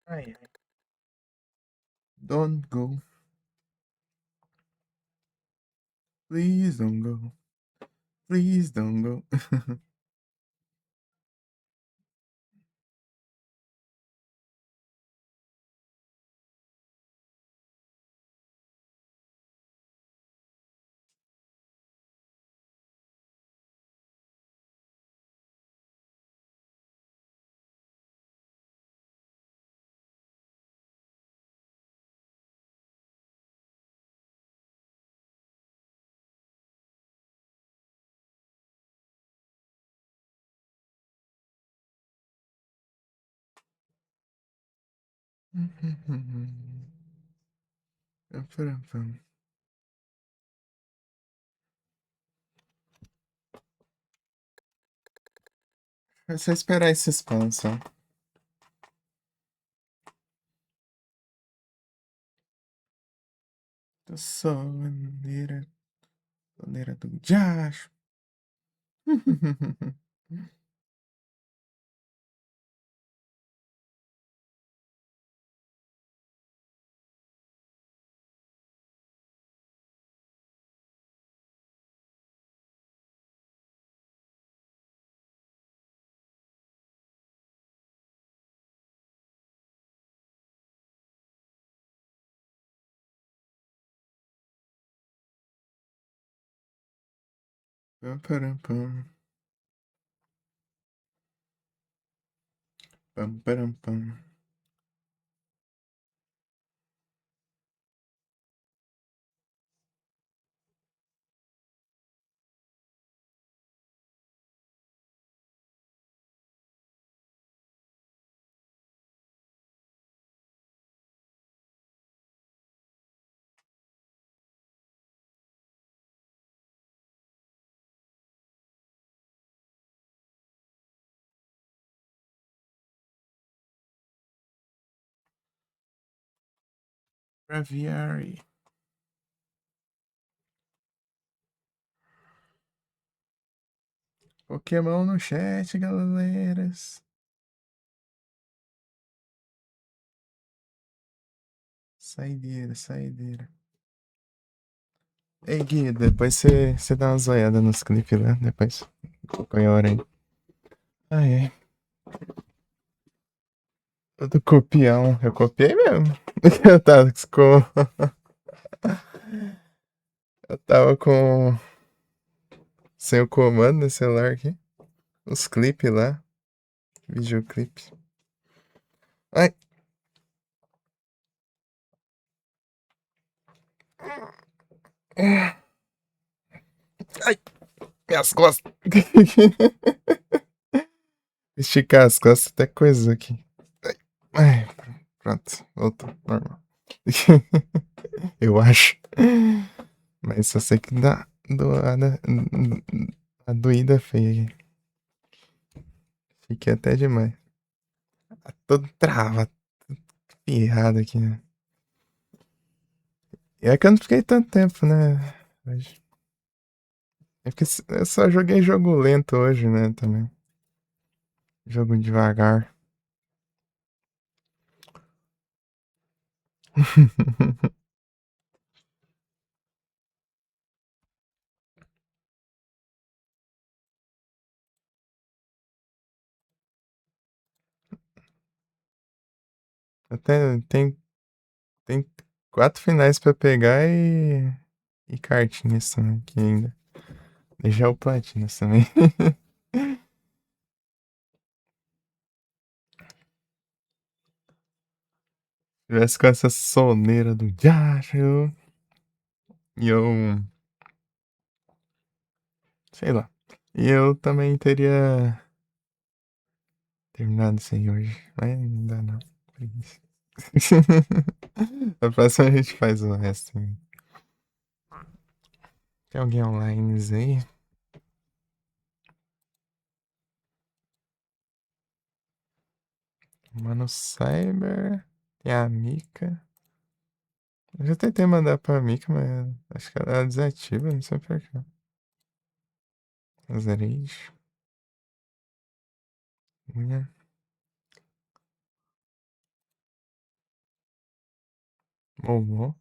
Ai, ai. Don't go. Please don't go. Please don't go. É só esperar esse expansão. Eu sou bandeira do diacho. Pam, param, pam. Pam, param, pam. Braviary. Pokémon no chat, galeras. Saideira, saideira. Ei, Gui, depois você dá uma zoiada nos clipes lá, depois. Qualquer hora aí. Ai, ai. Eu do copião. Eu copiei mesmo. Eu tava com. Eu tava com. Sem o comando no celular aqui. Os clipes lá. Videoclipe. Ai. Ai. Minhas costas. Esticar as costas até coisa aqui. Ai, pronto. Voltou. Normal. Eu acho. Mas só sei que dá doada. A doída feia aqui. Fiquei até demais. Tá todo trava. Errado aqui, né? E é que eu não fiquei tanto tempo, né? Hoje. É porque eu só joguei jogo lento hoje, né? Também. Jogo devagar. Até tem 4 finais pra pegar e cartinhas também, que ainda. Deixar o Platinas também. Tivesse com essa soneira do Diacho. E eu. Sei lá. E eu também teria terminado isso aí hoje. Mas não dá não. Preguiça. A próxima a gente faz o resto. Tem alguém online aí? Mano Cyber. Tem a Mika. Eu já tentei mandar pra Mika, mas acho que ela desativa, não sei porquê. Azarejo. Unha. Momô.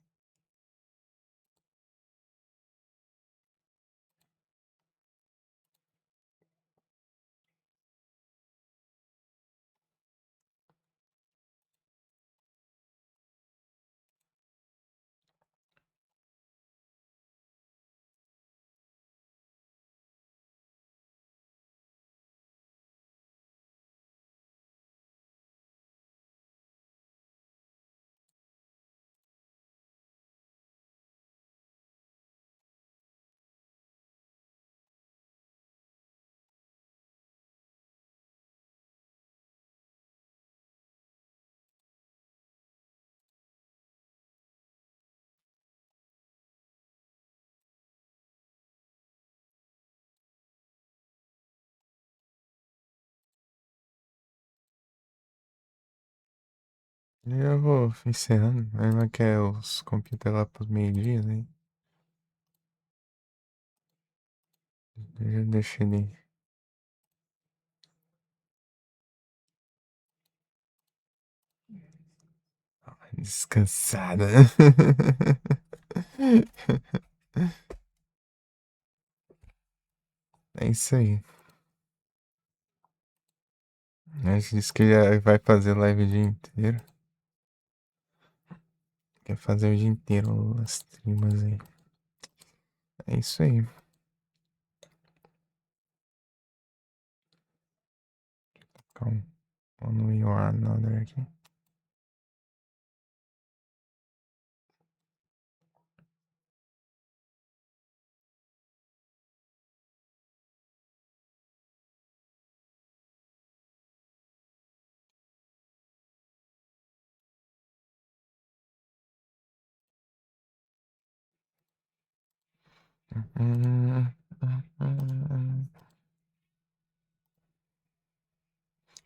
E eu vou encerrando. Ainda quer os computers lá pros meio-dia, né? Eu já deixei ele descansada. É isso aí. A gente disse que já vai fazer live o dia inteiro. Quer fazer o dia inteiro as streams aí. É isso aí. Calma. One way or another aqui.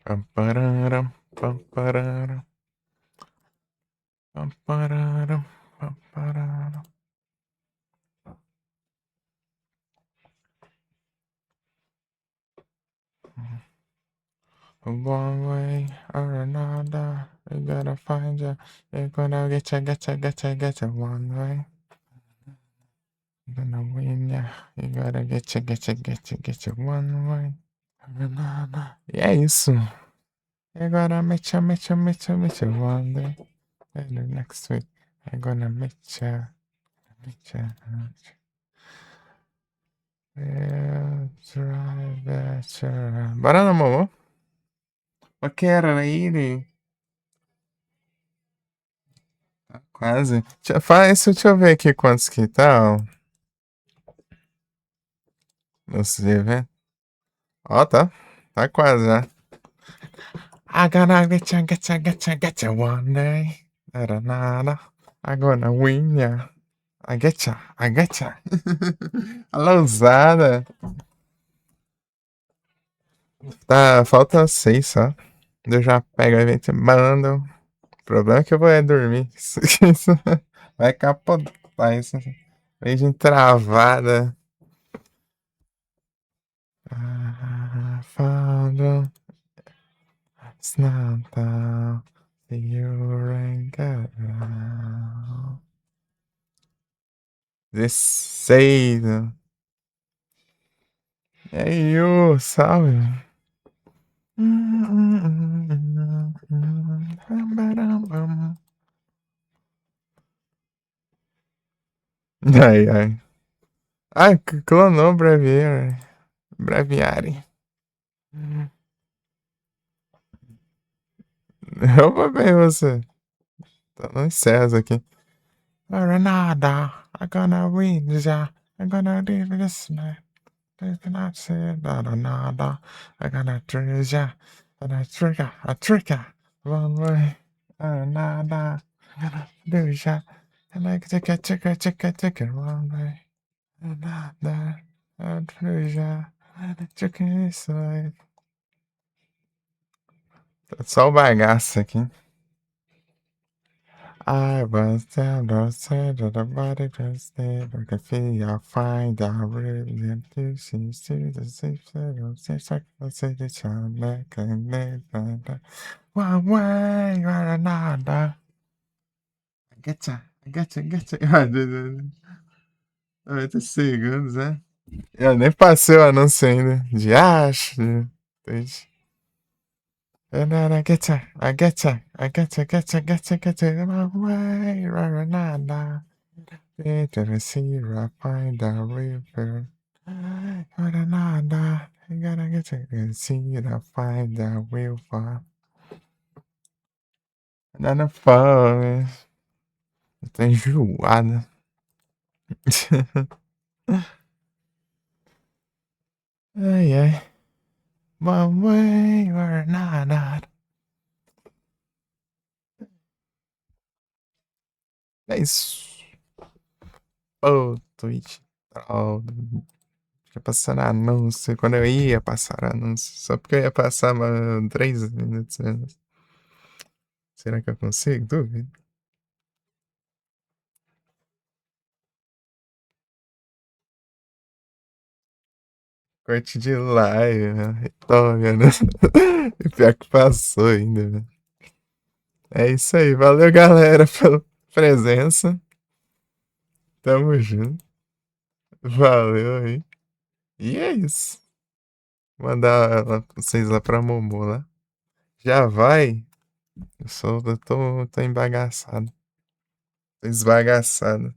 Pampararam, pampararam, pampararam, pampararam. One way or another, you gotta find ya. You're gonna getcha, one way. You're gonna win ya. You gotta getcha, one way. Another. E é isso. You're gonna mecha, one day. And the next week, I'm gonna mecha. Bora na mamô? Paquera ele. Quase. Faz isso, deixa eu ver aqui quantos que tá. Você vê? Ó, tá. Tá quase já. I gonna getcha one day. Nada, nada. I gonna win ya. I getcha. A lançada. Tá, falta 6 só. Eu já pego a gente manda. O problema é que eu vou dormir. Isso vai capotar isso. Beijo travada. Found it's not the you ain't got now. 16. E aí, ô, salve. Ai, ai. Ai, clonou Breviary. Breviary. Eu vou bem você. Tá no César aqui. Renada, I'm gonna win ya. I'm gonna do this night. I cannot say nada, nada. I'm gonna treasure. And I trigger. One way. Nada. I'm gonna do ya. And I take it one way. Nada. I treasure. And I chicken is like. Só o bagaço aqui. I was down the side of the body just there. I can feel I find out really to see the safe side of sex. I can see the child back and then one way or another. I get ya. Getcha. Ah, 90 segundos, né? Eu nem passei o anúncio ainda. De acho. Entendi. I getcha. My way, Raranada. Better see, I find the river. Raranada. I gotta get to see, I find the river. Nada fome. Eu tô enjoada. Ai, ai. One way or another. É isso. Ô, Twitch. Oh, fica passando anúncio. Quando eu ia passar anúncio. Só porque eu ia passar 3 minutos antes. Será que eu consigo? Duvido. Corte de live, né? Tô vendo. E pior que passou ainda, né? É isso aí. Valeu, galera, pela presença. Tamo junto. Valeu aí. E é isso. Mandar vocês lá pra Momo lá. Já vai? Eu tô embagaçado. Tô esbagaçado.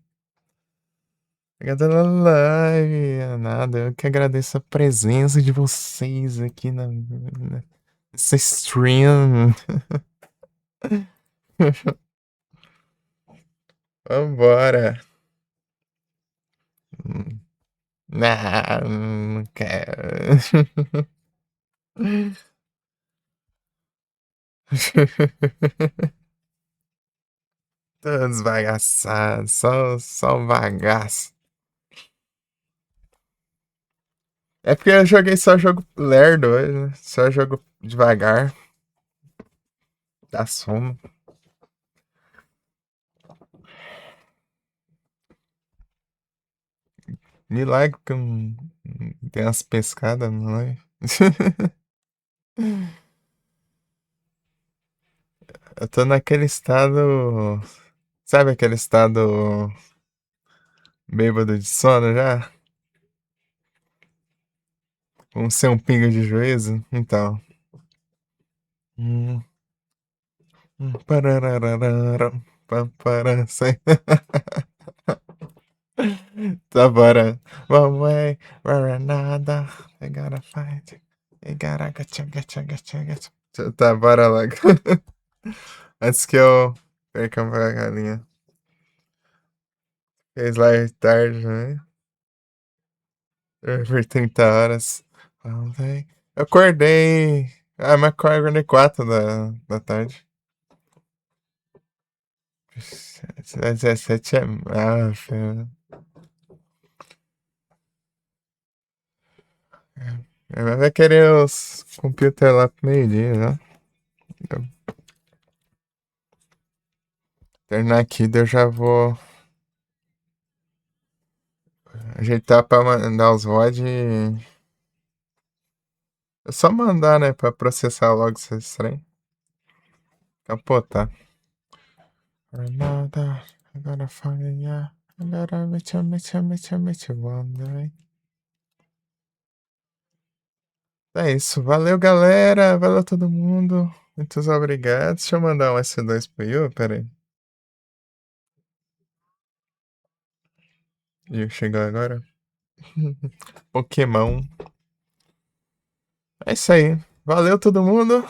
Obrigado pela live. Nada, eu que agradeço a presença de vocês aqui nessa stream. Vambora. Não quero. Tô desbagaçado, só um bagaço. É porque eu joguei só jogo lerdo hoje, né? Só jogo devagar. Dá sono. Milagre que não tem umas pescadas, não é? Eu tô naquele estado. Sabe aquele estado bêbado de sono já? Com ser um pingo de juízo? Então. Hum, parararara, sei. Tá, bora. One way, where nada. I gotta fight. I gotta getcha. Tá, bora lá. Antes que eu perca a galinha. Fez live tarde, né? Por 30 horas. Ontem. Eu acordei. Ah, mas acordei 4 da tarde. 17 é. Ah, filho. Vai querer os computers lá pro meio-dia, né? Eu terminar aqui, daí eu já vou ajeitar pra mandar os VOD. É só mandar, né? Pra processar logo esses trem. Capotar. Nada. Agora falha. Agora me one day. É isso. Valeu, galera. Valeu todo mundo. Muitos obrigados. Deixa eu mandar um S2 pro Yu. Pera aí. Yu chegou agora. Pokémon. É isso aí. Valeu todo mundo.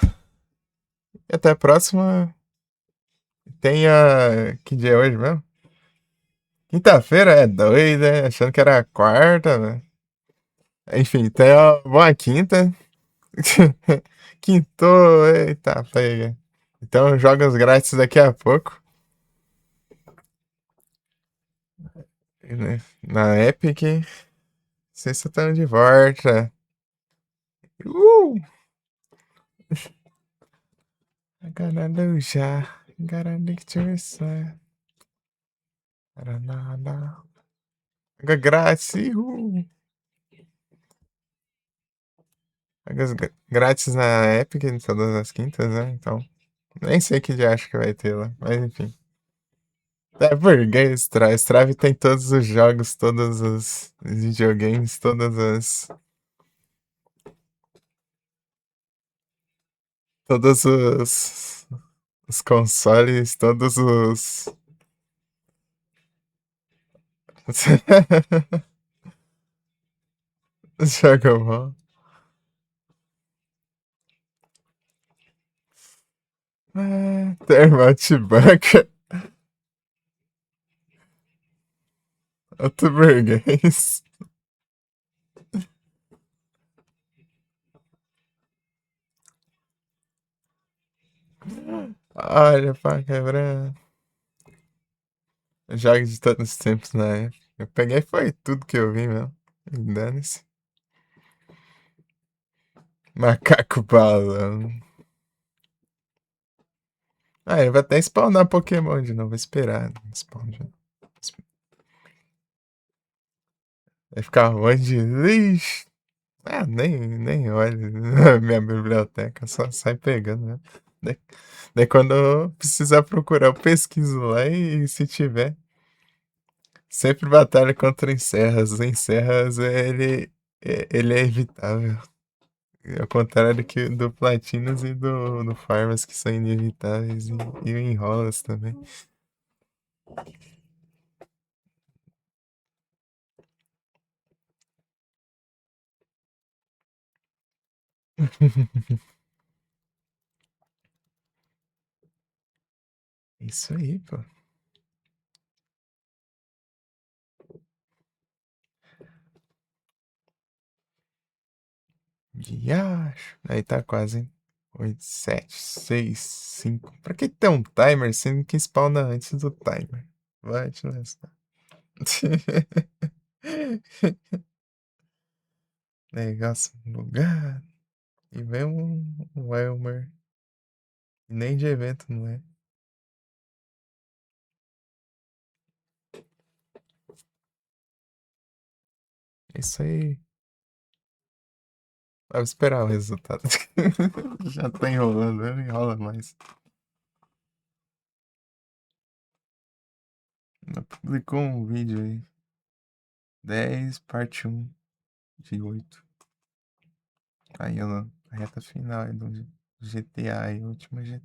E até a próxima. Tenha. Que dia é hoje mesmo? Quinta-feira é doida, é? Achando que era quarta, né? Enfim, tenha uma boa quinta. Quintou, eita, pega. Então, jogos grátis daqui a pouco. Né? Na Epic. Sexta estamos de volta. Uh! Agora lose ya. Gotta look to yourself. Nada. Joga grátis. Jogos grátis na Epic em todas as quintas, né? Então, nem sei que dia acho que vai ter lá. Mas enfim. É porque Strive tem todos os jogos, todos os videogames, todos os consoles, todos os. Joga bom. Termite Bunker, outro burguês. Olha, pá, quebrando. Jogos de todos os tempos na época. Eu peguei foi tudo que eu vi mesmo. Dane-se. Macaco balão. Ah, ele vai até spawnar Pokémon de novo. Vou esperar. Spawn de novo. Vai ficar um monte de lixo. Ah, nem olha na minha biblioteca. Só sai pegando, né? Daí, daí quando eu precisar procurar, eu pesquiso lá e se tiver. Sempre batalha contra Encerras. Encerras, ele é evitável. Ao contrário que do Platinos e do Farmas, que são inevitáveis. E o Enrolas também. Isso aí, pô. Diacho. Aí tá quase, hein? 8, 7, 6, 5. Pra que ter um timer sendo que spawna antes do timer? Vai te lascar. Negócio bugado. E vem um Elmer. E nem de evento, não é? Isso aí. Vai esperar o resultado. Já tá enrolando, não enrola mais. Publicou um vídeo aí. 10, parte 1 de 8. Aí eu na reta final aí do GTA aí, último dia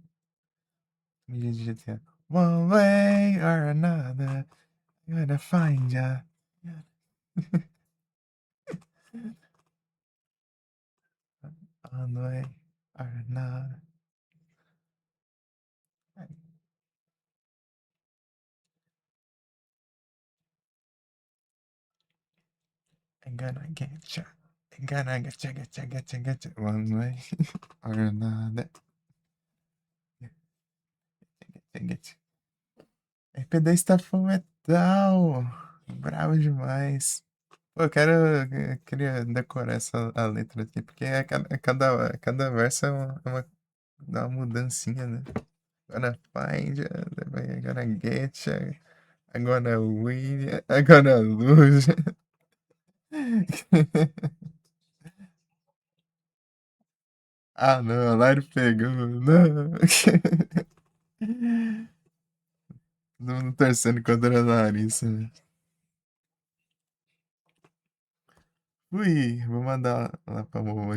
de GTA. One way or another, gotta find ya. One way or another. I'm gonna get ya. I'm gonna get ya. One way or another. Get ya. RP10 tá full metal. Bravo demais. Pô, eu queria decorar a letra aqui, porque cada verso dá uma mudancinha, né? Gonna find ya, I'm gonna get ya, I'm gonna win ya, I'm gonna lose ya. Ah, não, lá ele pegou, não. Todo mundo torcendo contra a Larissa, né? Ui, vou mandar lá pra Momo.